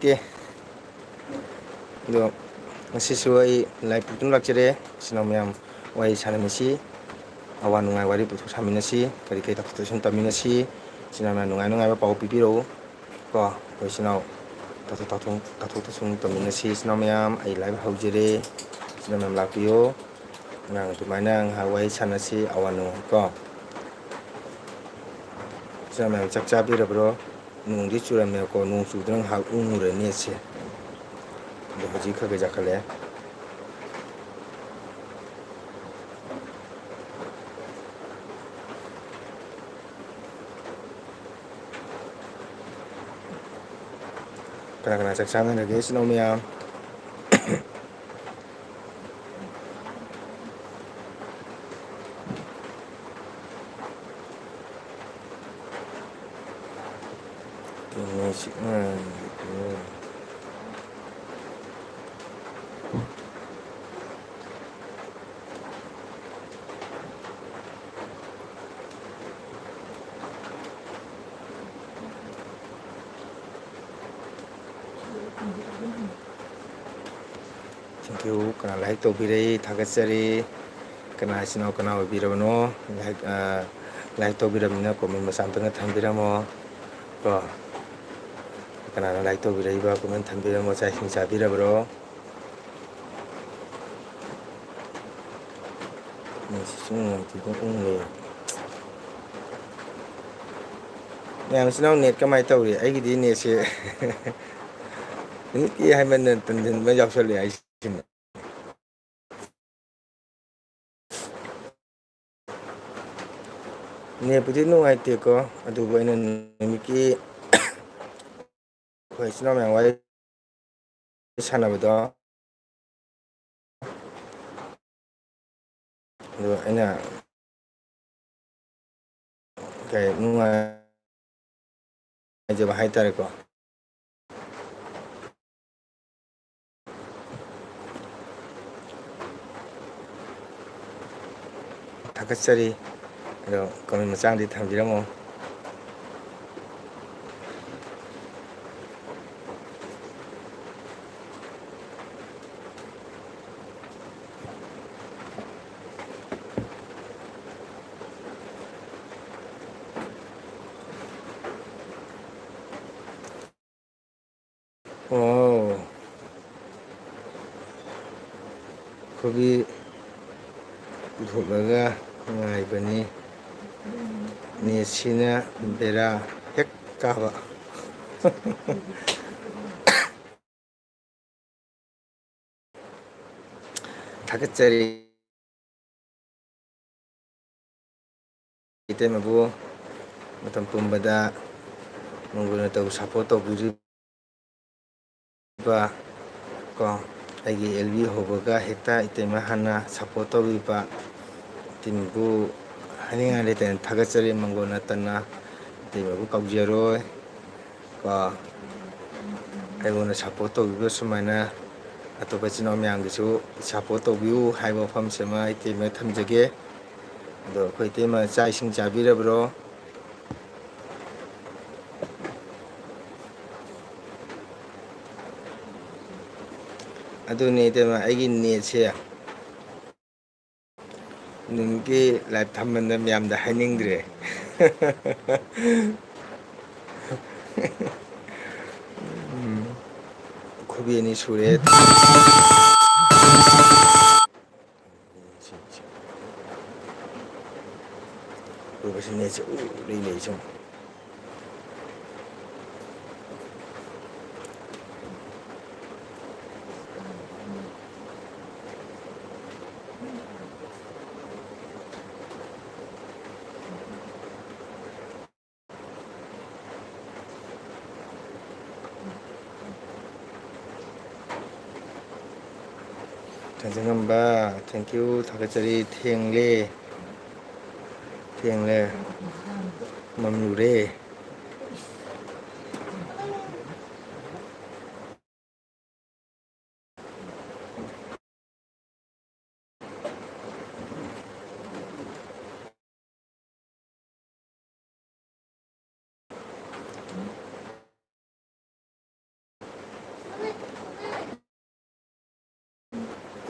ꯀꯦ ꯑꯗꯣ ꯉꯁꯤꯁꯨ ꯑꯩ ꯂꯥꯏꯚ ꯄꯨꯛꯇꯨꯅ ꯂꯥꯛꯆꯔꯦ ꯏꯆꯤꯟ ꯏꯅꯥꯎ ꯃꯌꯥꯝ ꯋꯥꯔꯤ ꯁꯥꯟꯅꯃꯤꯁꯤ ꯑꯋꯥ ꯅꯨꯡꯉꯥꯏ ꯋꯥꯔꯤ ꯄꯨꯊꯣꯛ ꯁꯥꯃꯤꯟꯅꯁꯤ ꯀꯔꯤ ꯀꯔꯤ ꯇꯥꯊꯣꯛ ꯇꯥꯁꯤꯟ ꯇꯝꯃꯤꯟꯅꯁꯤ ꯏꯆꯤꯟ ꯏꯅꯥꯎ ꯃꯌꯥꯝ ꯅꯨꯡꯉꯥꯏ ꯅꯨꯡꯉꯥꯏꯕ ꯄꯥꯎ ꯄꯤꯕꯤꯔꯛꯎ ꯀꯣ ꯑꯩꯈꯣꯏ ꯏꯆꯤꯟ ꯏꯅꯥꯎ ꯇꯥꯊꯣꯛ ꯇꯥꯁꯤꯟ ꯇꯧꯃꯤꯟꯅꯁꯤ ꯏꯆꯤꯟ ꯏꯅꯥꯎ ꯃꯌꯥꯝ ꯑꯩ ꯂꯥꯏꯚ ꯍꯧꯖꯔꯦ ꯏꯆꯤꯟ ꯏꯅꯥꯎ ꯃꯌꯥꯝ ꯂꯥꯛꯄꯤꯌꯨ ꯑꯉꯥꯡ ꯑꯗꯨꯃꯥꯏꯅ ꯉꯥꯏꯍꯥꯛ ꯋꯥꯔꯤ ꯁꯥꯟꯅꯁꯤ ꯑꯋꯥ ꯅꯨꯡꯉꯥꯏ ꯀꯣ ꯏꯆꯤꯟ ꯏꯅꯥꯎ ꯃꯌꯥꯝ ꯆꯥꯛ ꯆꯥꯕꯤꯔꯕ꯭ꯔꯣ ꯅꯣꯡꯗꯤ ꯆꯨꯔꯝꯃꯦꯕꯀꯣ ꯅꯣꯡ ꯆꯨꯗꯅ ꯉꯥꯏꯍꯥꯛ ꯎꯡꯉꯨꯔꯦ ꯅꯦꯠꯁꯦ ꯑꯗꯣ ꯍꯧꯖꯤꯛ ꯈꯔ ꯈꯔ ꯌꯥꯈꯠꯂꯛꯑꯦ ꯀꯅꯥ ꯀꯅꯥ ꯆꯥꯛ ꯆꯥꯅꯔꯒꯦ ꯏꯆꯤꯟ ꯏꯅꯥꯎ ꯃꯌꯥꯝ ꯊꯦꯡꯀ꯭ꯌꯨ ꯀꯅꯥ ꯂꯥꯏꯛ ꯇꯧꯕꯤꯔꯛꯏ ꯊꯥꯒꯠꯆꯔꯤ ꯀꯅꯥ ꯏꯆꯤꯟ ꯏꯅꯥꯎ ꯀꯅꯥ ꯑꯣꯏꯕꯤꯔꯕꯅꯣ ꯂꯥꯏꯛ ꯇꯧꯕꯤꯔꯕꯅꯤꯅ ꯀꯣꯃꯦꯟ ꯃꯆꯥ ꯑꯝꯇꯪꯒ ꯊꯝꯕꯤꯔꯝꯃꯣ ꯀꯣ ꯀꯅꯥꯅ ꯂꯥꯏꯛ ꯇꯧꯕꯤꯔꯛꯏꯕ ꯀꯣꯃꯦꯟ ꯊꯝꯕꯤꯔꯝꯃꯣ ꯆꯥꯛ ꯏꯁꯤꯡ ꯆꯥꯕꯤꯔꯕ꯭ꯔꯣ ꯅꯦꯠꯁꯤꯁꯨ ꯅꯨꯡꯉꯥꯏꯇꯦꯗ ꯎꯡꯂꯩ ꯃꯌꯥꯝ ꯏꯆꯤꯟ ꯏꯅꯥꯎ ꯅꯦꯠ ꯀꯃꯥꯏꯅ ꯇꯧꯔꯤ ꯑꯩꯒꯤꯗꯤ ꯅꯦꯠꯁꯦ ꯅꯨꯃꯤꯠꯀꯤ ꯍꯥꯏꯃꯟꯗꯅ ꯇꯟꯁꯤꯟꯕ ꯌꯥꯎꯁꯜꯂꯛꯑꯦ ꯑꯩꯁꯤꯃ ꯅꯦꯠꯄꯨꯗꯤ ꯅꯨꯡꯉꯥꯏꯇꯦꯀꯣ ꯑꯗꯨꯕꯨ ꯑꯩꯅ ꯅꯨꯃꯤꯠꯀꯤ ꯑꯩꯈꯣꯏ ꯏꯆꯤꯟ ꯏꯅꯥꯎ ꯃꯌꯥꯝ ꯋꯥꯔꯤ ꯁꯥꯟꯅꯕꯗꯣ ꯑꯗꯣ ꯑꯩꯅ ꯀꯩ ꯅꯨꯡꯉꯥꯏꯖꯕ ꯍꯥꯏꯇꯥꯔꯦꯀꯣ ꯊꯥꯒꯠꯆꯔꯤ ꯑꯗꯣ ꯀꯃꯦꯟ ꯃꯆꯥ ꯑꯃꯗꯤ ꯊꯝꯕꯤꯔꯝꯃꯣ ꯑꯣ ꯀꯣꯕꯤ ꯄꯨꯊꯣꯛꯂꯒ ꯉꯥꯏꯕꯅꯤ ꯅꯦꯠꯁꯤꯅ ꯕꯦꯔꯥ ꯍꯦꯛ ꯀꯥꯕ ꯊꯥꯒꯠꯆꯔꯤ ꯏꯇꯩꯃꯕꯨ ꯃꯇꯝ ꯄꯨꯝꯕꯗ ꯃꯪꯒꯣꯜꯅ ꯁꯞꯄꯣꯔꯠ ꯇꯧꯕꯤꯔꯤꯕ ꯀꯣ ꯑꯩꯒꯤ ꯑꯦꯜꯕꯤ ꯍꯧꯕꯒ ꯍꯦꯛꯇ ꯏꯇꯩꯃ ꯍꯥꯟꯅ ꯁꯞꯄꯣꯔꯠ ꯇꯧꯕꯤꯕ ꯏꯇꯩꯃꯕꯨ ꯍꯥꯏꯅꯤꯡꯉꯥꯏ ꯂꯩꯇꯅ ꯊꯥꯒꯠꯆꯔꯤ ꯃꯪꯒꯣꯜ ꯅꯠꯇꯅ ꯏꯇꯩꯃꯕꯨ ꯀꯥꯎꯖꯔꯣꯏ ꯀꯣ ꯑꯩꯉꯣꯟꯗ ꯁꯞꯄꯣꯔꯠ ꯇꯧꯕꯤꯕ ꯁꯨꯃꯥꯏꯅ ꯑꯇꯣꯞꯄ ꯏꯆꯤꯟ ꯏꯅꯥꯎ ꯃꯌꯥꯝꯒꯤꯁꯨ ꯁꯞꯄꯣꯔꯠ ꯇꯧꯕꯤꯌꯨ ꯍꯥꯏꯕ ꯋꯥꯐꯝꯁꯤꯃ ꯏꯇꯩꯃꯗ ꯊꯝꯖꯒꯦ ꯑꯗꯣ ꯑꯩꯈꯣꯏ ꯏꯇꯩꯃ ꯆꯥꯛ ꯏꯁꯤꯡ ꯆꯥꯕꯤꯔꯕ꯭ꯔꯣ ꯑꯗꯨꯅꯦ ꯏꯇꯩꯃ ꯑꯩꯒꯤ ꯅꯦꯠꯁꯦ ꯅꯨꯃꯤꯠꯀꯤ ꯂꯥꯏꯚ ꯊꯝꯕꯗ ꯃꯌꯥꯝꯗ ꯍꯥꯏꯅꯤꯡꯗ꯭ꯔꯦ ꯈꯨꯕꯤ ꯑꯅꯤ ꯁꯨꯔꯦ ꯅꯦꯠꯁꯦ ꯏꯂꯩ ꯂꯩ ꯁꯨꯝ ꯊꯥꯡꯖꯉꯝꯕ ꯊꯦꯡꯀ꯭ꯌꯨ ꯊꯥꯒꯠꯆꯔꯤ ꯊꯦꯡꯂꯦ ꯃꯝꯂꯨꯔꯦ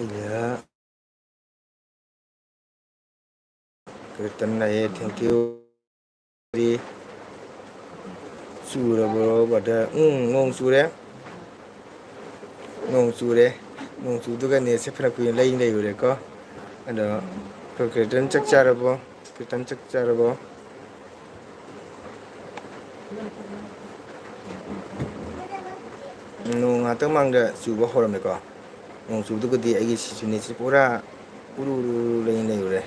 Iya, ketan ya, thank you. Di surabaya pada ngong sure ngong sure ngong suduga ne se phra ku lai lai ure ko ado ko ketan chak charabo ketan chak charabo nong atang mangda suba horam ko ngong suduga di agi sisune si pura uru lai lai ure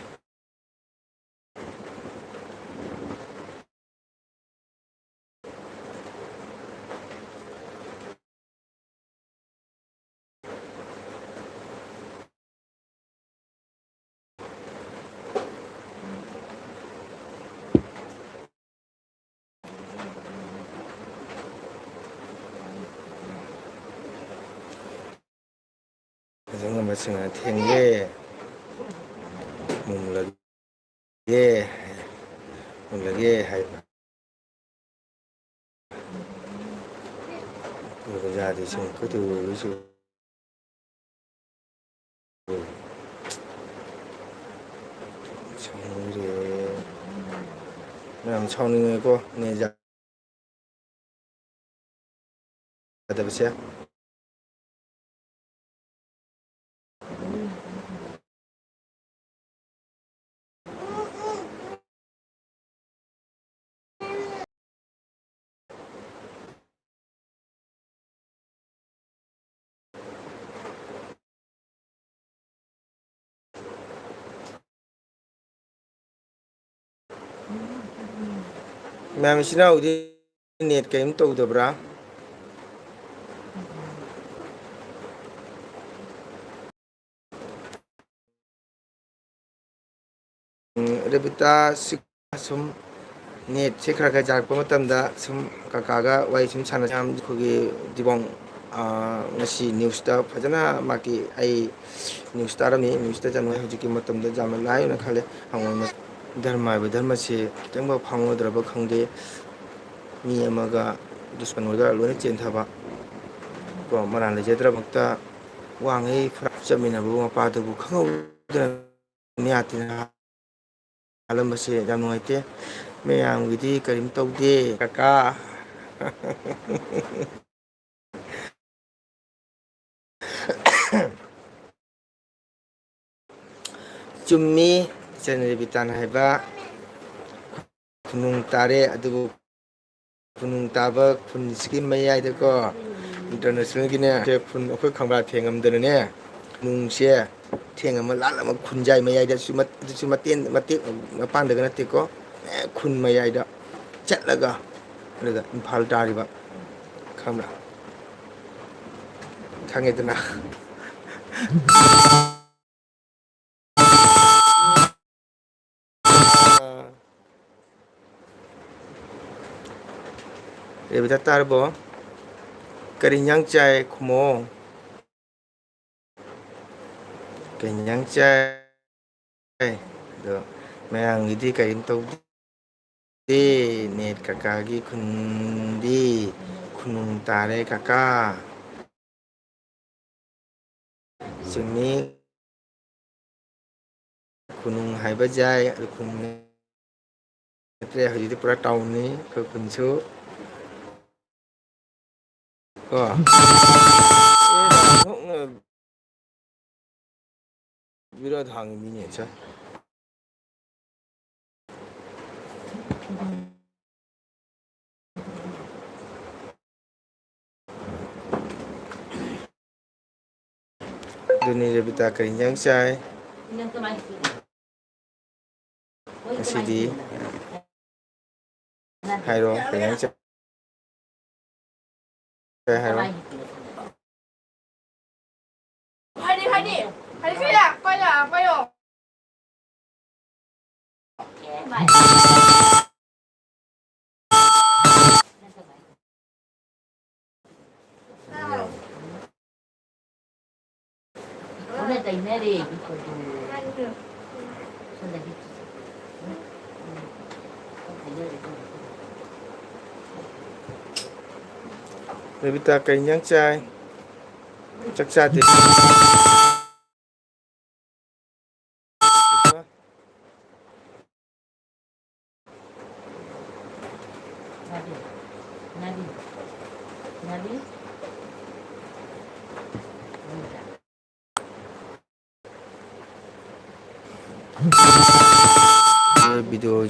jangan masing thengge mumlage mumlage hai ko jadi sing ko tu su changre nam chawning ko ne ja da bse ma'am sina udi net kaim to dabra rebita sum net se khara ga jak pa matam da sum kaka ga wai sum sana jam khogi dibong ngasi news ta phajana maki ai news ta rami news ta janoi hojiki matam da jam lai na khale hangoi dharma ba dharma se kitang ba phango draba khangde mi amaga dusman ga lone chen thaba ko maran le jedra bakta wangai phra chamina bu ma pa bu khangau da ni atina alam base jam noite me yang gidi karim taude kaka chummi channel bitan haiba kunung tare adu kunung taba kun skin mayai de ko international gine kun ko khambra thengam de ne nung se thengam la la ma khunjai mayai da su maten mate mapang de na te ko khun mayai da chatlaga daga imphal tariba khambra khangedna Rebita tarbo karinyang chai khumo karinyang chai do mayang idi karim to de net kaka gi khundi khunung tare kaka sumi khunung haiba jai khunung tre hojidi pura town ni ko khunchu ko virat hangi mini cha duni rebita karinyang chai asidi hairo karinyang chai hairo Hãy subscribe cho kênh Ghiền Mì Gõ để không rebita karinyang chai chắc chắn thì video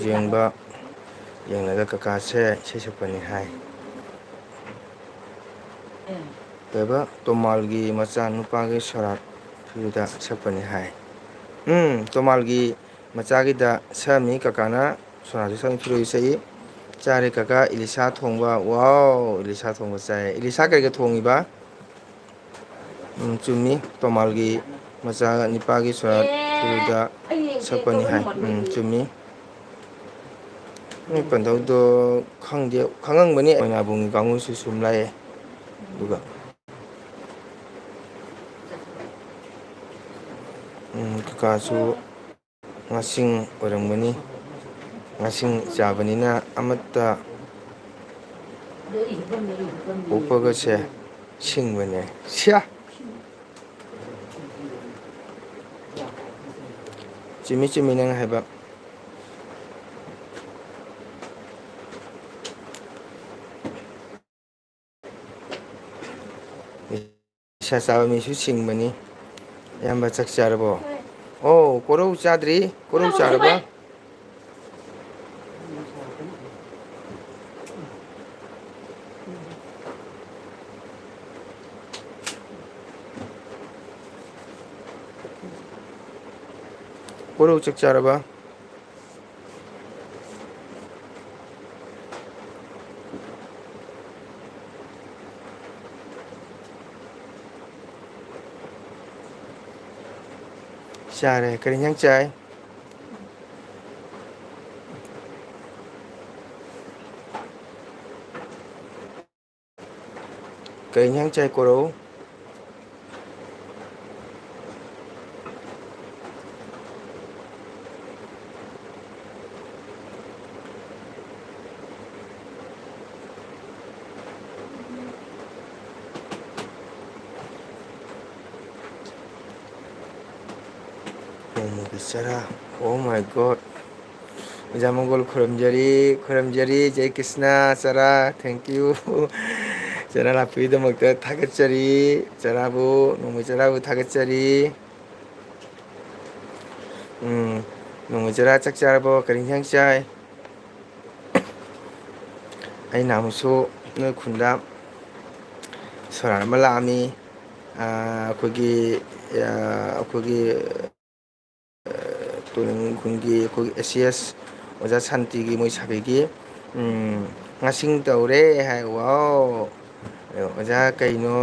ꯌꯦꯡꯂꯒ ꯀꯀꯥꯁꯦ ꯏꯁꯩ ꯁꯛꯄꯅꯤ ꯍꯥꯏ. ꯀꯩꯕ ꯇꯣꯃꯥꯜꯒꯤ ꯃꯆꯥꯅꯨꯄꯥꯒꯤ ꯁꯣꯔꯥꯠ ꯐꯤꯗꯨꯗ ꯁꯛꯄꯅꯤ ꯍꯥꯏ. ꯇꯣꯃꯥꯜꯒꯤ ꯃꯆꯥꯒꯤꯗ ꯁꯛꯑꯝꯃꯤ. ꯀꯀꯥꯅ ꯁꯣꯔꯥꯠꯁꯨ ꯁꯛꯑꯝꯃꯤ, ꯐꯤꯔꯣꯏꯁꯨ ꯁꯛꯏ. ꯆꯥꯔꯦ ꯀꯀꯥ ꯏꯂꯤꯁꯥ ꯊꯣꯡꯕ. ꯋꯥꯎ, ꯏꯂꯤꯁꯥ ꯊꯣꯡꯕ ꯆꯥꯏ. ꯏꯂꯤꯁꯥ ꯀꯔꯤꯒ ꯊꯣꯡꯉꯤꯕ? ꯆꯨꯝꯃꯤ. ꯇꯣꯃꯥꯜꯒꯤ ꯃꯆꯥ ꯅꯤꯄꯥꯒꯤ ꯁꯣꯔꯥꯠ ꯐꯤꯗꯨꯗ ꯁꯛꯄꯅꯤ ꯍꯥꯏ. ꯆꯨꯝꯃꯤ. ꯅꯣꯏ ꯄꯟꯊꯧꯗꯣ ꯈꯪꯗꯦ, ꯈꯪꯉꯝꯒꯅꯤ. ꯃꯣꯏꯅꯥꯕꯨꯡꯒꯤ ꯀꯥꯡꯕꯨꯁꯨ ꯁꯨꯝ ꯂꯥꯛꯑꯦ. ꯑꯗꯨꯒ ꯀꯀꯥꯁꯨ ꯉꯥꯁꯤꯡ ꯑꯣꯏꯔꯝꯒꯅꯤ. ꯉꯥꯁꯤꯡ ꯆꯥꯕꯅꯤꯅ ꯑꯃꯠꯇ ꯄꯣꯛꯄꯒꯁꯦ ꯁꯤꯡꯕꯅꯦ. ꯁꯤꯌꯥ, ꯆꯨꯝꯃꯤ ꯆꯨꯝꯃꯤ ꯅꯪ ꯍꯥꯏꯕ. ꯅꯤꯁꯥ ꯆꯥꯕ ꯃꯤꯁꯨ ꯁꯤꯡꯕꯅꯤ. ꯏꯌꯥꯝꯕ ꯆꯥꯛ ꯆꯥꯔꯕꯣ? ꯑꯣ, ꯀꯣꯔꯧ ꯆꯥꯗ꯭ꯔꯤ. ꯀꯣꯔꯧ ꯆꯥꯔꯕ? ꯀꯣꯔꯧ ꯆꯥꯛ ꯆꯥꯔꯕ? ꯆꯥꯔꯦ. ꯀꯔꯤ ꯏꯟꯁꯥꯡ ꯆꯥꯏ? ꯀꯔꯤ ꯏꯟꯁꯥꯡ ꯆꯥꯏ ꯀꯣꯔꯧ? ꯅꯣꯡꯃꯒꯤ ꯆꯔꯥ. ꯑꯣ ꯃꯥꯏ ꯒꯣꯗ. ꯑꯣꯖꯥ ꯃꯪꯒꯣꯜ ꯈꯨꯔꯨꯝꯖꯔꯤ, ꯈꯨꯔꯨꯝꯖꯔꯤ. ꯖꯦ ꯀ꯭ꯔꯤꯁꯅ. ꯆꯔꯥ, ꯊꯦꯡꯀ꯭ꯌꯨ. ꯆꯔꯥ ꯂꯥꯛꯄꯒꯤꯗꯃꯛꯇ ꯊꯥꯒꯠꯆꯔꯤ. ꯅꯣꯡꯃꯩ ꯆꯔꯥꯕꯨ ꯊꯥꯒꯠꯆꯔꯤ. ꯅꯣꯡꯃꯩ ꯆꯔꯥ ꯆꯥꯛ ꯆꯥꯔꯕꯣ? ꯀꯔꯤ ꯏꯟꯁꯥꯡ ꯆꯥꯏ? ꯑꯩ ꯅꯍꯥꯟꯃꯨꯛꯁꯨ ꯅꯣꯏ ꯈꯨꯟꯗ ꯁꯣꯔꯥꯠ ꯑꯃ ꯂꯥꯛꯑꯝꯃꯤ. ꯑꯩꯈꯣꯏꯒꯤ ꯇꯣꯏꯅꯤꯡ ꯈꯨꯟꯒꯤ ꯑꯩꯈꯣꯏꯒꯤ ACS ꯑꯣꯖꯥ ꯁꯥꯟꯇꯤꯒꯤ ꯃꯣꯏ ꯁꯥꯒꯩꯒꯤ ꯉꯥꯁꯤꯡ ꯇꯧꯔꯦ ꯍꯥꯏ. ꯋꯥꯎ, ꯑꯣꯖꯥ ꯀꯩꯅꯣ?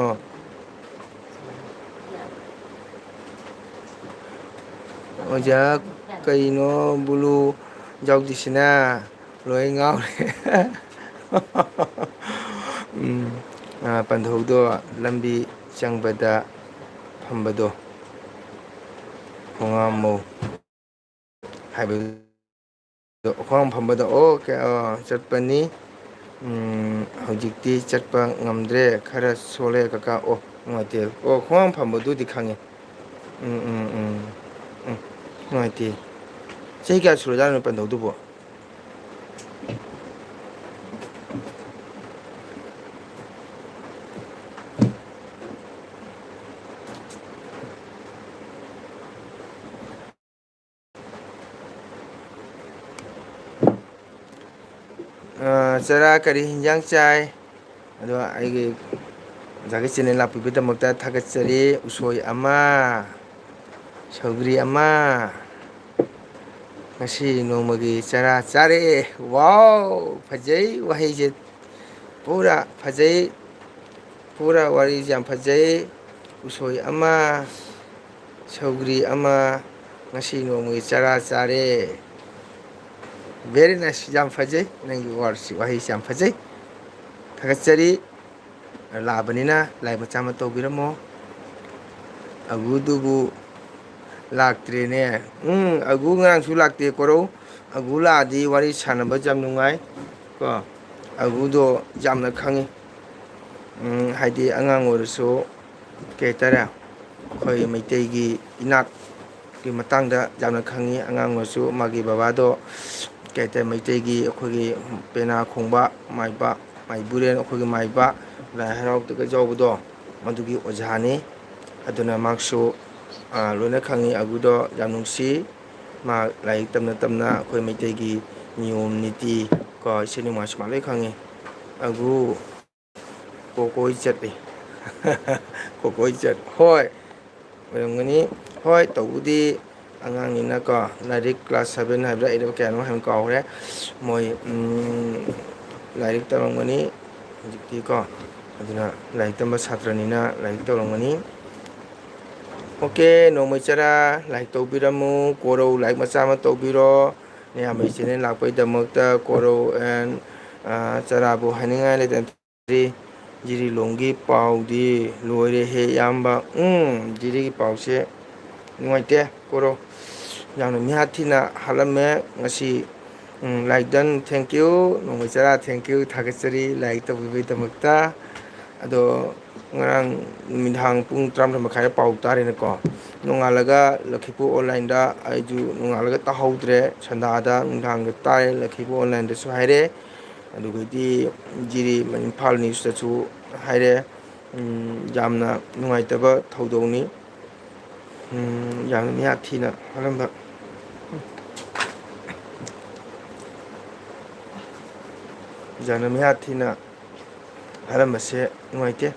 ꯑꯣꯖꯥ ꯀꯩꯅꯣ ꯕꯨꯂꯨ ꯌꯥꯎꯗꯤꯁꯤꯅ? ꯂꯣꯏ ꯉꯥꯎꯔꯦ. ꯄꯟꯊꯧꯗꯣ ꯂꯝꯕꯤ ꯆꯪꯕꯗ ꯐꯝꯕꯗꯣ, ꯈꯣꯡꯉꯥꯝꯃꯧ ꯍꯥꯏꯕꯗꯣ, ꯈ꯭ꯋꯥꯡ ꯐꯝꯕꯗꯣ. ꯆꯠꯄꯅꯤ. ꯍꯧꯖꯤꯛꯇꯤ ꯆꯠꯄ ꯉꯝꯗ꯭ꯔꯦ, ꯈꯔ ꯁꯣꯜꯂꯦ ꯀꯀꯥ. ꯑꯣ, ꯅꯨꯡꯉꯥꯏꯇꯦ. ꯑꯣ, ꯈꯣꯡꯍꯥꯝ ꯐꯝꯕꯗꯨꯗꯤ ꯈꯪꯉꯦ. ꯅꯨꯡꯉꯥꯏꯇꯦ. ꯆꯍꯤ ꯀꯌꯥ ꯁꯨꯔꯖꯥꯠꯅꯣ ꯄꯟꯊꯧꯗꯨꯕꯣ? ꯆꯔꯥ ꯀꯔꯤ ꯍꯤꯟꯖꯥꯡ ꯆꯥꯏ? ꯑꯗꯣ ꯑꯩꯒꯤ ꯑꯣꯖꯥꯒꯤ ꯆꯦꯅꯦꯜ ꯂꯥꯛꯄꯤꯕꯒꯤꯗꯃꯛꯇ ꯊꯥꯒꯠꯆꯔꯤ. ꯎꯁꯣꯏ ꯑꯃ, ꯁꯧꯒ꯭ꯔꯤ ꯑꯃ. ꯉꯁꯤ ꯅꯣꯡꯃꯒꯤ ꯆꯔꯥ ꯆꯥꯔꯦ. ꯋꯥꯎ, ꯐꯖꯩ ꯋꯥꯍꯩꯁꯦ. ꯄꯨꯔꯥ ꯐꯖꯩ. ꯄꯨꯔꯥ ꯋꯥꯔꯤꯁꯦ ꯌꯥꯝ ꯐꯖꯩ. ꯎꯁꯣꯏ ꯑꯃ, ꯁꯧꯒ꯭ꯔꯤ ꯑꯃ. ꯉꯁꯤ ꯅꯣꯡꯃꯒꯤ ꯆꯔꯥ ꯆꯥꯔꯦ. Very nice. ꯌꯥꯝ ꯐꯖꯩ. ꯅꯪꯒꯤ ꯋꯥꯍꯩꯁꯤ ꯌꯥꯝ ꯐꯖꯩ. ꯊꯥꯒꯠꯆꯔꯤ. ꯂꯥꯛꯑꯕꯅꯤꯅ ꯂꯥꯏꯛ ꯃꯆꯥ ꯑꯃ ꯇꯧꯕꯤꯔꯝꯃꯣ. ꯑꯒꯨꯗꯨꯕꯨ ꯂꯥꯛꯇ꯭ꯔꯦꯅꯦ. ꯑꯒꯨ ꯉꯔꯥꯡꯁꯨ ꯂꯥꯛꯇꯦ ꯀꯣꯔꯧ. ꯑꯒꯨ ꯂꯥꯛꯑꯗꯤ ꯋꯥꯔꯤ ꯁꯥꯟꯅꯕ ꯌꯥꯝ ꯅꯨꯡꯉꯥꯏ ꯀꯣ. ꯑꯒꯨꯗꯣ ꯌꯥꯝꯅ ꯈꯪꯉꯤ. ꯍꯥꯏꯗꯤ ꯑꯉꯥꯡ ꯑꯣꯏꯔꯁꯨ ꯀꯩ ꯍꯥꯏꯇꯥꯔꯦ, ꯑꯩꯈꯣꯏ ꯃꯩꯇꯩꯒꯤ ꯏꯅꯥꯠꯀꯤ ꯃꯇꯥꯡꯗ ꯌꯥꯝꯅ ꯈꯪꯉꯤ. ꯑꯉꯥꯡ ꯑꯣꯏꯔꯁꯨ ꯃꯥꯒꯤ ꯕꯕꯥꯗꯣ ꯀꯩ ꯍꯥꯏꯇꯥꯔꯦ, ꯃꯩꯇꯩꯒꯤ ꯑꯩꯈꯣꯏꯒꯤ ꯄꯦꯅꯥ ꯈꯣꯡꯕ ꯃꯥꯏꯕ, ꯃꯥꯏꯕꯨꯔꯦꯟ, ꯑꯩꯈꯣꯏꯒꯤ ꯃꯥꯏꯕ, ꯂꯥꯏ ꯍꯔꯥꯎꯕꯗꯒ ꯌꯥꯎꯕꯗꯣ, ꯃꯗꯨꯒꯤ ꯑꯣꯖꯥꯅꯤ. ꯑꯗꯨꯅ ꯃꯍꯥꯛꯁꯨ ꯂꯣꯏꯅ ꯈꯪꯉꯤ ꯑꯒꯨꯗꯣ ꯌꯥꯝ ꯅꯨꯡꯁꯤ ꯃꯥ ꯂꯥꯏꯔꯤꯛ ꯇꯝꯅ ꯇꯝꯅ ꯑꯩꯈꯣꯏ ꯃꯩꯇꯩꯒꯤ ꯅꯤꯌꯣꯝ ꯅꯤꯇꯤ ꯀꯣ ꯏꯁꯩ ꯅꯣꯡꯃꯥꯏꯁꯨ ꯃꯥ ꯂꯣꯏ ꯈꯪꯉꯤ ꯑꯒꯨ ꯀꯣꯀꯣꯏ ꯆꯠꯂꯤ ꯀꯣꯀꯣꯏ ꯆꯠ ꯍꯣꯏ ꯑꯣꯏꯔꯝꯒꯅꯤ ꯍꯣꯏ ꯇꯧꯕꯗꯤ ꯑꯉꯥꯡꯅꯤꯅꯀꯣ ꯂꯥꯏꯔꯤꯛ ꯀ꯭ꯂꯥꯁ 7 ꯍꯥꯏꯕ꯭ꯔꯥ 8 ꯀꯌꯥꯅꯣ ꯍꯥꯏꯕ ꯀꯥꯎꯈ꯭ꯔꯦ ꯃꯣꯏ ꯂꯥꯏꯔꯤꯛ ꯇꯝꯃꯝꯒꯅꯤ ꯍꯧꯖꯤꯛꯇꯤꯀꯣ ꯑꯗꯨꯅ ꯂꯥꯏꯔꯤꯛ ꯇꯝꯕ ꯁꯥꯇ꯭ꯔꯅꯤꯅ ꯂꯥꯏꯔꯤꯛ ꯇꯧꯔꯝꯒꯅꯤ ꯑꯣꯀꯦ ꯅꯣꯡꯃꯩ ꯆꯔꯥ ꯂꯥꯏꯔꯤꯛ ꯇꯧꯕꯤꯔꯝꯃꯨ ꯀꯣꯔꯧ ꯂꯥꯏꯔꯤꯛ ꯃꯆꯥ ꯑꯃ ꯇꯧꯕꯤꯔꯣ ꯅꯌꯥꯝꯕꯩ ꯆꯦꯅꯦꯜ ꯂꯥꯛꯄꯩꯗꯃꯛꯇ ꯀꯣꯔꯧ ꯑꯦꯟ ꯆꯔꯥꯕꯨ ꯍꯥꯏꯅꯤꯡꯉꯥꯏ ꯂꯩꯇꯅ ꯖꯤꯔꯤꯂꯣꯡꯒꯤ ꯄꯥꯎꯗꯤ ꯂꯣꯏꯔꯦꯍꯦ ꯏꯌꯥꯝꯕ ꯖꯤꯔꯤꯒꯤ ꯄꯥꯎꯁꯦ ꯅꯨꯡꯉꯥꯏꯇꯦ ꯀꯣꯔꯧ ꯌꯥꯝꯅ ꯃꯤꯍꯥꯠ ꯊꯤꯅ ꯍꯥꯠꯂꯝꯃꯦ ꯉꯁꯤ ꯂꯥꯏꯛꯗꯟ ꯊꯦꯡꯀ꯭ꯌꯨ ꯅꯣꯡꯃꯩ ꯆꯔꯥ ꯊꯦꯡꯀ꯭ꯌꯨ ꯊꯥꯒꯠꯆꯔꯤ ꯂꯥꯏꯛ ꯇꯧꯕꯤꯕꯒꯤꯗꯃꯛꯇ ꯑꯗꯣ ꯉꯔꯥꯡ ꯅꯨꯃꯤꯗꯥꯡ ꯄꯨꯡ 11 ꯃꯈꯥꯏꯗ ꯄꯥꯎ ꯇꯥꯔꯦꯅꯀꯣ ꯅꯣꯡꯉꯥꯜꯂꯒ ꯂꯛꯈꯤꯄꯨꯔ ꯑꯣꯟꯂꯥꯏꯟꯗ ꯑꯩꯁꯨ ꯅꯣꯡꯉꯥꯜꯂꯒ ꯇꯥꯍꯧꯗ꯭ꯔꯦ ꯁꯟꯗꯥꯗ ꯅꯨꯡꯗꯥꯡꯗ ꯇꯥꯔꯦ ꯂꯛꯈꯤꯄꯨꯔ ꯑꯣꯟꯂꯥꯏꯟꯗꯁꯨ ꯍꯥꯏꯔꯦ ꯑꯗꯨꯒꯗꯤ ꯖꯤꯔꯤ ꯏꯝꯐꯥꯜ ꯅ꯭ꯌꯨꯁꯇꯁꯨ ꯍꯥꯏꯔꯦ ꯌꯥꯝꯅ ꯅꯨꯡꯉꯥꯏꯇꯕ ꯊꯧꯗꯣꯛꯅꯤ ꯌꯥꯝꯅ ꯃꯤꯌꯥꯠ ꯊꯤꯅ ꯍꯥꯠꯂꯝꯕ ꯌꯥꯝꯅ ꯃꯤꯌꯥꯠ ꯊꯤꯅ ꯍꯥꯠꯂꯝꯕꯁꯦ ꯅꯨꯡꯉꯥꯏꯇꯦ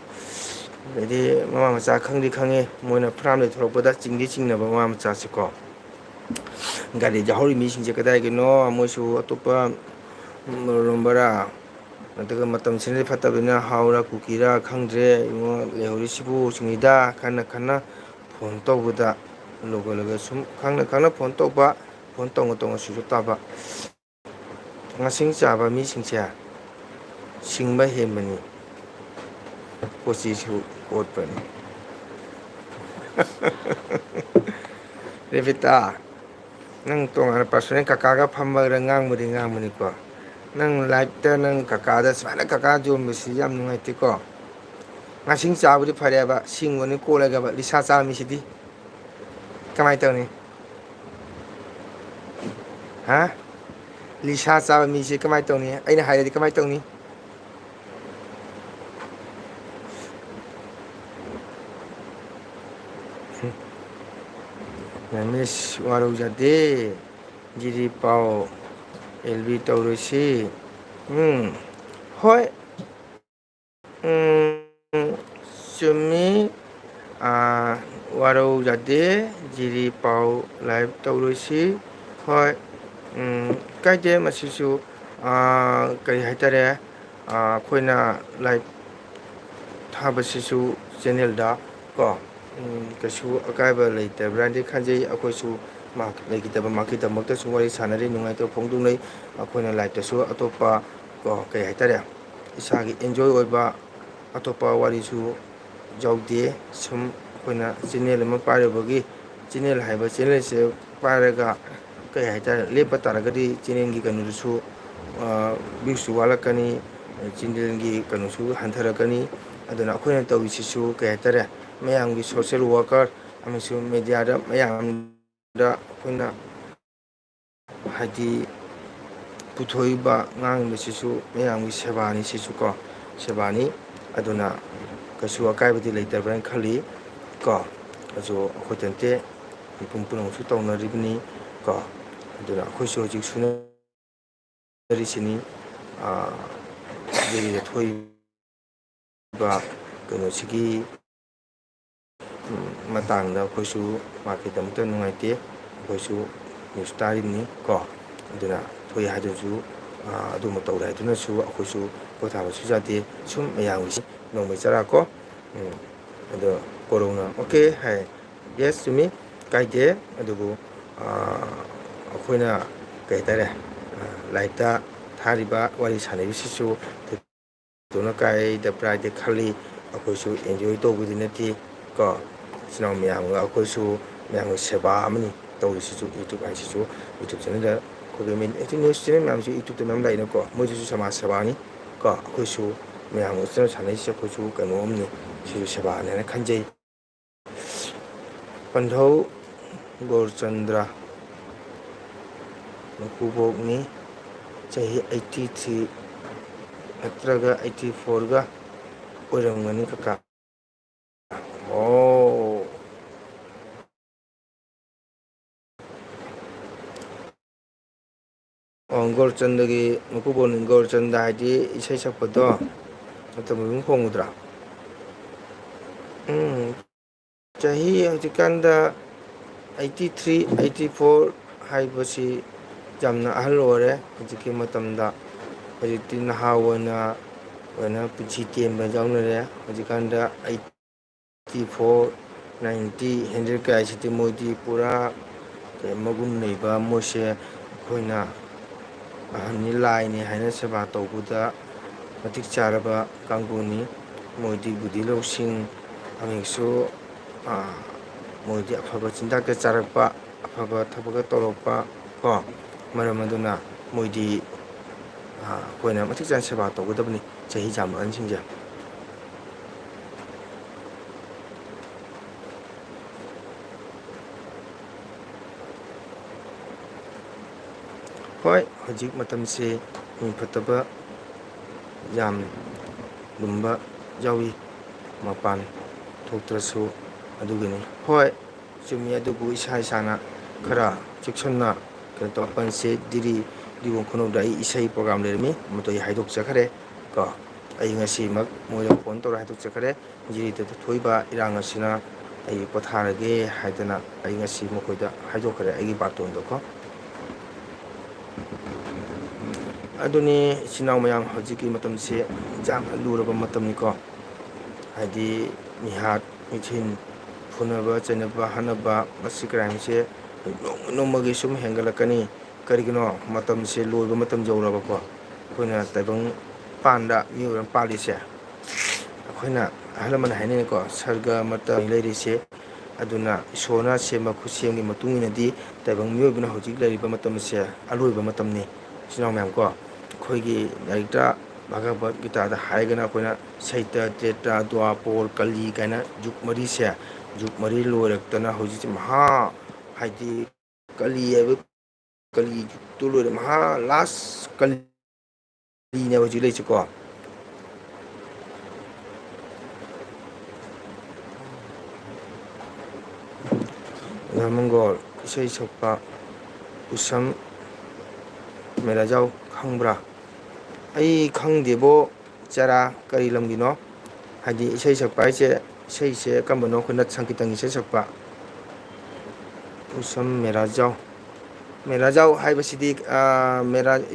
ꯑꯗꯩꯗꯤ ꯃꯃꯥ ꯃꯆꯥ ꯈꯪꯗꯤ ꯈꯪꯉꯤ ꯃꯣꯏꯅ ꯐ꯭ꯔꯥꯝꯗꯩ ꯊꯣꯛꯂꯛꯄꯗ ꯆꯤꯡꯗꯤ ꯆꯤꯡꯅꯕ ꯃꯃꯥ ꯃꯆꯥꯁꯤꯀꯣ ꯒꯥꯔꯤ ꯌꯥꯍꯧꯔꯤ ꯃꯤꯁꯤꯡꯁꯦ ꯀꯗꯥꯏꯒꯤꯅꯣ ꯃꯣꯏꯁꯨ ꯑꯇꯣꯞꯄ ꯂꯣꯝꯕꯔꯥ ꯅꯠꯇ꯭ꯔꯒ ꯃꯇꯝꯁꯤꯅꯗꯤ ꯐꯠꯇꯕꯅꯤꯅ ꯍꯥꯎꯔꯥ ꯀꯨꯀꯤꯔꯥ ꯈꯪꯗ꯭ꯔꯦ ꯏꯉꯣ ꯂꯩꯍꯧꯔꯤꯁꯤꯕꯨ ꯆꯤꯡꯍꯤꯗ ꯈꯟꯅ ꯐꯣꯟ ꯇꯧꯕꯗ ꯂꯣꯒꯜꯂꯒ ꯁꯨꯝ ꯈꯪꯅ ꯐꯣꯟ ꯇꯧꯕ ꯐꯣꯟ ꯇꯧꯅ ꯁꯨꯁꯨ ꯇꯥꯕ ꯉꯁꯤꯡ ꯆꯥꯕ ꯃꯤꯁꯤꯡꯁꯦ ꯁꯤꯡꯕ ꯍꯦꯟꯕꯅꯤ ꯀꯣꯆꯤꯁꯨ ꯀꯣꯠꯄꯅꯤ ꯔꯦꯕꯤꯇꯥ ꯅꯪ ꯇꯣꯉꯥꯟꯅ ꯄꯥꯔꯁꯣꯅꯦꯜ ꯀꯀꯥꯒ ꯐꯝꯃꯒ ꯉꯥꯡꯕꯅꯤꯀꯣ ꯅꯪ ꯂꯥꯏꯐꯇ ꯅꯪ ꯀꯀꯥꯗ ꯁꯨꯃꯥꯏꯅ ꯀꯀꯥ ꯌꯣꯟꯕꯁꯤ ꯌꯥꯝ ꯅꯨꯡꯉꯥꯏꯇꯦꯀꯣ ꯉꯁꯤꯡ ꯆꯥꯕꯨꯗꯤ ꯐꯔꯦꯕ ꯁꯤꯡꯕꯅꯤ ꯀꯣꯠꯂꯒꯕ ꯂꯤꯁꯥ ꯆꯥꯃꯤꯁꯤꯗꯤ ꯀꯃꯥꯏꯅ ꯇꯧꯅꯤ ꯍꯥ ꯂꯤꯁꯥ ꯆꯥꯕ ꯃꯤꯁꯦ ꯀꯃꯥꯏꯅ ꯇꯧꯅꯤ ꯑꯩꯅ ꯍꯥꯏꯔꯗꯤ ꯀꯃꯥꯏꯅ ꯇꯧꯅꯤ ꯔꯃꯦꯁ ꯋꯥꯔꯧꯖꯗꯦ ꯖꯤꯔꯤ ꯄꯥꯎ ꯑꯦꯜꯕꯤ ꯇꯧꯔꯨꯁꯤ ꯍꯣꯏ ꯆꯨꯝꯃꯤ ꯋꯥꯔꯧꯖꯗꯦ ꯖꯤꯔꯤ ꯄꯥꯎ ꯂꯥꯏꯚ ꯇꯧꯔꯨꯁꯤ ꯍꯣꯏ ꯀꯥꯏꯗꯦ ꯃꯁꯤꯁꯨ ꯀꯔꯤ ꯍꯥꯏꯇꯥꯔꯦ ꯑꯩꯈꯣꯏꯅ ꯂꯥꯏꯚ ꯊꯥꯕꯁꯤꯁꯨ ꯆꯦꯟꯅꯦꯜꯗ ꯀꯣ ꯀꯩꯁꯨ ꯑꯀꯥꯏꯕ ꯂꯩꯇꯕ꯭ꯔꯥꯅꯗꯤ ꯈꯟꯖꯩ ꯑꯩꯈꯣꯏꯁꯨ ꯂꯩꯈꯤꯗꯕ ꯃꯥꯒꯤꯗꯃꯛꯇꯁꯨ ꯋꯥꯔꯤ ꯁꯥꯟꯅꯔꯤ ꯅꯨꯡꯉꯥꯏꯇꯕ ꯐꯣꯡꯗꯣꯛꯅꯩ ꯑꯩꯈꯣꯏꯅ ꯂꯥꯏꯚꯇꯁꯨ ꯑꯇꯣꯞꯄ ꯀꯣ ꯀꯩ ꯍꯥꯏꯇꯥꯔꯦ ꯏꯁꯥꯒꯤ ꯑꯦꯟꯖꯣꯏ ꯑꯣꯏꯕ ꯑꯇꯣꯞꯄ ꯋꯥꯔꯤꯁꯨ ꯌꯥꯎꯗꯦ ꯁꯨꯝ ꯑꯩꯈꯣꯏꯅ ꯆꯦꯟꯅꯦꯜ ꯑꯃ ꯄꯥꯏꯔꯨꯕꯒꯤ ꯆꯦꯟꯅꯦꯜ ꯍꯥꯏꯕ ꯆꯦꯟꯅꯦꯜꯁꯦ ꯄꯥꯏꯔꯒ ꯀꯩ ꯍꯥꯏꯇꯥꯔꯦ ꯂꯦꯞꯄ ꯇꯥꯔꯒꯗꯤ ꯆꯦꯟꯅꯦꯜꯒꯤ ꯀꯩꯅꯣꯗꯨꯁꯨ ꯚ꯭ꯌꯨꯁꯨ ꯋꯥꯠꯂꯛꯀꯅꯤ ꯆꯦꯟꯅꯦꯜꯒꯤ ꯀꯩꯅꯣꯁꯨ ꯍꯟꯊꯔꯛꯀꯅꯤ ꯑꯗꯨꯅ ꯑꯩꯈꯣꯏꯅ ꯇꯧꯔꯤꯁꯤꯁꯨ ꯀꯩ ꯍꯥꯏꯇꯥꯔꯦ ꯃꯌꯥꯝꯒꯤ ꯁꯣꯁꯦꯜ ꯋꯥꯔꯀꯔ ꯑꯃꯁꯨꯡ ꯃꯦꯗꯤꯌꯥꯗ ꯃꯌꯥꯝꯗ ꯑꯩꯈꯣꯏꯅ ꯍꯥꯏꯗꯤ ꯄꯨꯊꯣꯛꯏꯕ ꯉꯥꯡꯉꯤꯕꯁꯤꯁꯨ ꯃꯌꯥꯝꯒꯤ ꯁꯦꯕꯥꯅꯤ ꯁꯤꯁꯨ ꯁꯦꯕꯥꯅꯤ ꯑꯗꯨꯅ ꯀꯩꯁꯨ ꯑꯀꯥꯏꯕꯗꯤ ꯂꯩꯇꯕ꯭ꯔꯅ ꯈꯜꯂꯤ ꯑꯩꯈꯣꯏ ꯅꯠꯇꯦ ꯃꯤꯄꯨꯝ ꯄꯨꯝꯅꯃꯛꯁꯨ ꯇꯧꯅꯔꯤꯕꯅꯤ ꯑꯗꯨꯅ ꯑꯩꯈꯣꯏꯁꯨ ꯍꯧꯖꯤꯛ ꯁꯨꯅꯔꯤꯁꯤꯅꯤ ꯗꯦꯜꯂꯤꯗ ꯊꯣꯛꯏꯕ ꯀꯩꯅꯣꯁꯤꯒꯤ ꯃꯇꯥꯡꯗ ꯑꯩꯈꯣꯏꯁꯨ ꯃꯥꯒꯤꯗꯃꯛꯇ ꯅꯨꯡꯉꯥꯏꯇꯦ ꯑꯩꯈꯣꯏꯁꯨ ꯅ꯭ꯌꯨꯁ ꯇꯥꯔꯤꯕꯅꯤ ꯑꯗꯨꯅ ꯊꯣꯛꯏ ꯍꯥꯏꯗꯨꯅꯁꯨ ꯑꯗꯨꯝꯕ ꯇꯧꯔꯦ ꯍꯥꯏꯗꯨꯅꯁꯨ ꯑꯩꯈꯣꯏꯁꯨ ꯄꯣꯊꯥꯕꯁꯨ ꯌꯥꯗꯦ ꯁꯨꯝ ꯃꯌꯥꯝꯒꯤꯁꯤ ꯅꯣꯡꯃꯩ ꯆꯔꯥ ꯑꯗꯣ ꯀꯣꯔꯧꯅ ꯑꯣꯀꯦ ꯍꯥꯏ ꯌꯦꯁ ꯆꯨꯝꯃꯤ ꯀꯥꯏꯗꯦ ꯑꯗꯨꯕꯨ ꯑꯩꯈꯣꯏꯅ ꯀꯩ ꯍꯥꯏꯇꯥꯔꯦ ꯂꯥꯏꯔꯤꯛꯇ ꯊꯥꯔꯤꯕ ꯋꯥꯔꯤ ꯁꯥꯟꯅꯔꯤꯁꯤꯁꯨ ꯊꯣꯏꯗꯣꯛꯅ ꯀꯥꯏꯗꯕ꯭ꯔꯥ ꯍꯥꯏꯗꯤ ꯈꯜꯂꯤ ꯑꯩꯈꯣꯏꯁꯨ ꯑꯦꯟꯖꯣꯏ ꯇꯧꯕꯗꯤ ꯅꯠꯇꯦ ꯏꯆꯤꯜ ꯏꯅꯥꯎ ꯃꯌꯥꯝꯒ ꯑꯩꯈꯣꯏꯁꯨ ꯃꯌꯥꯝꯒꯤ ꯁꯦꯕꯥ ꯑꯃꯅꯤ ꯇꯧꯔꯤꯁꯤꯁꯨ ꯌꯨꯇ꯭ꯌꯨꯕ ꯍꯥꯏꯁꯤꯁꯨ ꯌꯨꯇ꯭ꯌꯨꯕ ꯆꯦꯅꯦꯜꯗ ꯑꯩꯈꯣꯏꯒꯤ ꯅ꯭ꯌꯨꯁ ꯆꯦꯅꯦꯜ ꯃꯌꯥꯝꯁꯨ ꯌꯨꯇ꯭ꯌꯨꯕꯇ ꯃꯌꯥꯝ ꯂꯩꯅꯀꯣ ꯃꯣꯏꯁꯤꯁꯨ ꯁꯃꯥꯖ ꯁꯦꯕꯥꯅꯤ ꯑꯩꯈꯣꯏꯁꯨ ꯃꯌꯥꯝꯒ ꯆꯦꯅꯦꯜ ꯁꯥꯟꯅꯔꯤꯁꯦ ꯑꯩꯈꯣꯏꯁꯨ ꯀꯩꯅꯣ ꯑꯃꯅꯤ ꯁꯤꯁꯨ ꯁꯦꯕꯥꯅꯦ ꯍꯥꯏꯅ ꯈꯟꯖꯩ ꯄꯟꯙꯧ ꯒꯣꯔꯆꯟꯗ꯭ꯔ ꯃꯀꯨꯕꯣꯛꯅꯤ ꯆꯍꯤ 83 ꯅꯠꯇ꯭ꯔꯒ 84ꯒ ꯑꯣꯏꯔꯝꯒꯅꯤ ꯀꯀꯥ ꯒꯣꯔꯆꯟꯗꯒꯤ ꯃꯀꯨꯕꯣꯟ ꯒꯣꯔꯆꯟꯗ ꯍꯥꯏꯗꯤ ꯏꯁꯩ ꯁꯛꯄꯗꯣ ꯃꯇꯝ ꯑꯗꯨꯝ ꯍꯣꯡꯒꯗ꯭ꯔꯥ? ꯆꯍꯤ ꯍꯧꯖꯤꯛꯀꯥꯟꯗ 83, 84 ꯍꯥꯏꯕꯁꯤ ꯌꯥꯝꯅ ꯑꯍꯜ ꯑꯣꯏꯔꯦ ꯍꯧꯖꯤꯛꯀꯤ ꯃꯇꯝꯗ. ꯍꯧꯖꯤꯛꯇꯤ ꯅꯍꯥ ꯑꯣꯏꯅ ꯄꯨꯟꯁꯤ ꯇꯦꯟꯕ ꯌꯥꯎꯅꯔꯦ. ꯍꯧꯖꯤꯛꯀꯥꯟꯗ 84, 90 ꯍꯦꯟꯗ꯭ꯔꯦꯠꯀ ꯍꯥꯏꯁꯤꯗꯤ ꯃꯣꯏꯗꯤ ꯄꯨꯔꯥ ꯃꯒꯨꯟ ꯂꯩꯕ, ꯃꯣꯏꯁꯦ ꯑꯩꯈꯣꯏꯅ ꯑꯍꯟꯅꯤ ꯂꯥꯏꯅꯤ ꯍꯥꯏꯅ ꯁꯦꯕꯥ ꯇꯧꯕꯗ ꯃꯇꯤꯛ ꯆꯥꯔꯕ ꯀꯥꯡꯕꯨꯅꯤ. ꯃꯣꯏꯗꯤ ꯕꯨꯙꯤ ꯂꯧꯁꯤꯡ ꯑꯃꯁꯨ ꯃꯣꯏꯗꯤ ꯑꯐꯕ ꯆꯤꯟꯖꯥꯛꯇ ꯆꯥꯔꯛꯄ, ꯑꯐꯕ ꯊꯕꯛꯇ ꯇꯧꯔꯛꯄ ꯀꯣ, ꯃꯔꯝ ꯑꯗꯨꯅ ꯃꯣꯏꯗꯤ ꯑꯩꯈꯣꯏꯅ ꯃꯇꯤꯛ ꯆꯥꯅ ꯁꯦꯕꯥ ꯇꯧꯒꯗꯕꯅꯤ ꯆꯍꯤ ꯌꯥꯝꯕ ꯑꯍꯟꯁꯤꯡꯁꯦ. ꯍꯣꯏ, ꯍꯧꯖꯤꯛ ꯃꯇꯝꯁꯤ ꯃꯤ ꯐꯠꯇꯕ ꯌꯥꯝ ꯂꯨꯝꯕ ꯌꯥꯎꯏ, ꯃꯄꯥꯟ ꯊꯣꯛꯇ꯭ꯔꯁꯨ ꯑꯗꯨꯒꯤꯅꯤ. ꯍꯣꯏ ꯆꯨꯝꯃꯤ, ꯑꯗꯨꯕꯨ ꯏꯁꯥꯅ ꯈꯔ ꯆꯦꯛꯁꯤꯟꯅ ꯀꯩꯅꯣ ꯇꯧꯔꯛꯄꯁꯦ. ꯗꯤꯕꯣꯡ ꯈꯨꯅꯧꯗ ꯑꯩ ꯏꯁꯩ ꯄ꯭ꯔꯣꯒ꯭ꯔꯥꯝ ꯂꯩꯔꯝꯃꯤ, ꯃꯗꯨ ꯑꯩ ꯍꯥꯏꯗꯣꯛꯆꯈ꯭ꯔꯦ ꯀꯣ. ꯑꯩ ꯉꯁꯤꯃꯛ ꯃꯣꯏꯗ ꯐꯣꯟ ꯇꯧꯔ ꯍꯥꯏꯗꯣꯛꯆꯈ꯭ꯔꯦ. ꯖꯤꯔꯤꯗ ꯊꯣꯛꯏꯕ ꯏꯔꯥꯡ ꯑꯁꯤꯅ ꯑꯩ ꯄꯣꯊꯥꯔꯒꯦ ꯍꯥꯏꯗꯅ ꯑꯩ ꯉꯁꯤ ꯃꯈꯣꯏꯗ ꯍꯥꯏꯗꯣꯛꯈ꯭ꯔꯦ, ꯑꯩꯒꯤ ꯕꯥꯔꯇꯣꯟꯗꯀꯣ. ꯑꯗꯨꯅꯤ ꯏꯆꯤꯟ ꯏꯅꯥꯎ ꯃꯌꯥꯝ, ꯍꯧꯖꯤꯛꯀꯤ ꯃꯇꯝꯁꯦ ꯌꯥꯝꯅ ꯂꯨꯔꯕ ꯃꯇꯝꯅꯤꯀꯣ. ꯍꯥꯏꯗꯤ ꯃꯤꯍꯥꯠ ꯃꯤꯊꯤꯟ, ꯐꯨꯅꯕ ꯆꯩꯅꯕ ꯍꯥꯠꯅꯕ, ꯃꯁꯤ ꯀ꯭ꯔꯥꯏꯝꯁꯦ ꯅꯣꯡꯃꯒꯤ ꯁꯨꯝ ꯍꯦꯟꯒꯠꯂꯛꯀꯅꯤ. ꯀꯔꯤꯒꯤꯅꯣ? ꯃꯇꯝꯁꯦ ꯂꯣꯏꯕ ꯃꯇꯝ ꯌꯧꯔꯕꯀꯣ. ꯑꯩꯈꯣꯏꯅ ꯇꯥꯏꯕꯪꯄꯥꯟꯗ ꯃꯤꯑꯣꯏꯕ ꯄꯥꯜꯂꯤꯁꯦ, ꯑꯩꯈꯣꯏꯅ ꯑꯍꯜ ꯂꯃꯟ ꯍꯥꯏꯅꯩꯀꯣ, ꯁꯔꯒ ꯑꯃꯠꯇ ꯂꯩꯔꯤꯁꯦ. ꯑꯗꯨꯅ ꯏꯁꯣꯔꯅ ꯁꯦꯝꯕ ꯈꯨꯠꯁꯦꯝꯒꯤ ꯃꯇꯨꯡ ꯏꯟꯅꯗꯤ ꯇꯥꯏꯕꯪ ꯃꯤꯑꯣꯏꯕꯅ ꯍꯧꯖꯤꯛ ꯂꯩꯔꯤꯕ ꯃꯇꯝꯁꯦ ꯑꯔꯣꯏꯕ ꯃꯇꯝꯅꯤ. ꯏꯆꯤꯜ ꯏꯅꯥꯎ ꯃꯌꯥꯝ ꯀꯣ, ꯑꯩꯈꯣꯏꯒꯤ ꯂꯥꯏꯔꯤꯛꯇ ꯚꯒꯕꯠ ꯒꯤꯇꯥꯗ ꯍꯥꯏꯔꯒꯅ ꯑꯩꯈꯣꯏꯅ ꯁꯩꯇ, ꯇ꯭ꯔꯦꯇꯥ, ꯗ꯭ꯋꯥꯄꯣꯔ, ꯀꯂꯤ ꯀꯥꯏꯅ ꯖꯨꯛ ꯃꯔꯤꯁꯦ, ꯖꯨꯛ ꯃꯔꯤ ꯂꯣꯏꯔꯛꯇꯅ ꯍꯧꯖꯤꯛꯁꯦ ꯍꯥꯏꯗꯤ ꯀꯂꯤ ꯍꯥꯏꯕ ꯀꯂꯤ ꯖꯨꯛꯇꯨ ꯂꯣꯏꯔꯦ, ꯂꯥꯁ ꯀꯂꯤꯅꯦ ꯍꯧꯖꯤꯛ ꯂꯩꯁꯤꯀꯣ. ꯙꯔꯃꯪꯒꯣꯜ ꯏꯁꯩ ꯁꯛꯄ ꯎꯁꯝ ꯃꯦꯔꯥꯖꯥꯎ ꯈꯪꯕ꯭ꯔꯥ? ꯑꯩ ꯈꯪꯗꯦꯕꯣ ꯆꯔꯥ, ꯀꯔꯤ ꯂꯝꯒꯤꯅꯣ? ꯍꯥꯏꯗꯤ ꯏꯁꯩ ꯁꯛꯄ ꯍꯥꯏꯁꯦ, ꯏꯁꯩꯁꯦ ꯀꯔꯝꯕꯅꯣ? ꯑꯩꯈꯣꯏꯅ ꯁꯪꯀꯤꯔꯇꯟ ꯏꯁꯩ ꯁꯛꯄ. ꯎꯁꯝ ꯃꯦꯔꯥꯖꯥꯎ, ꯃꯦꯔꯥꯖꯥꯎ ꯍꯥꯏꯕꯁꯤꯗꯤ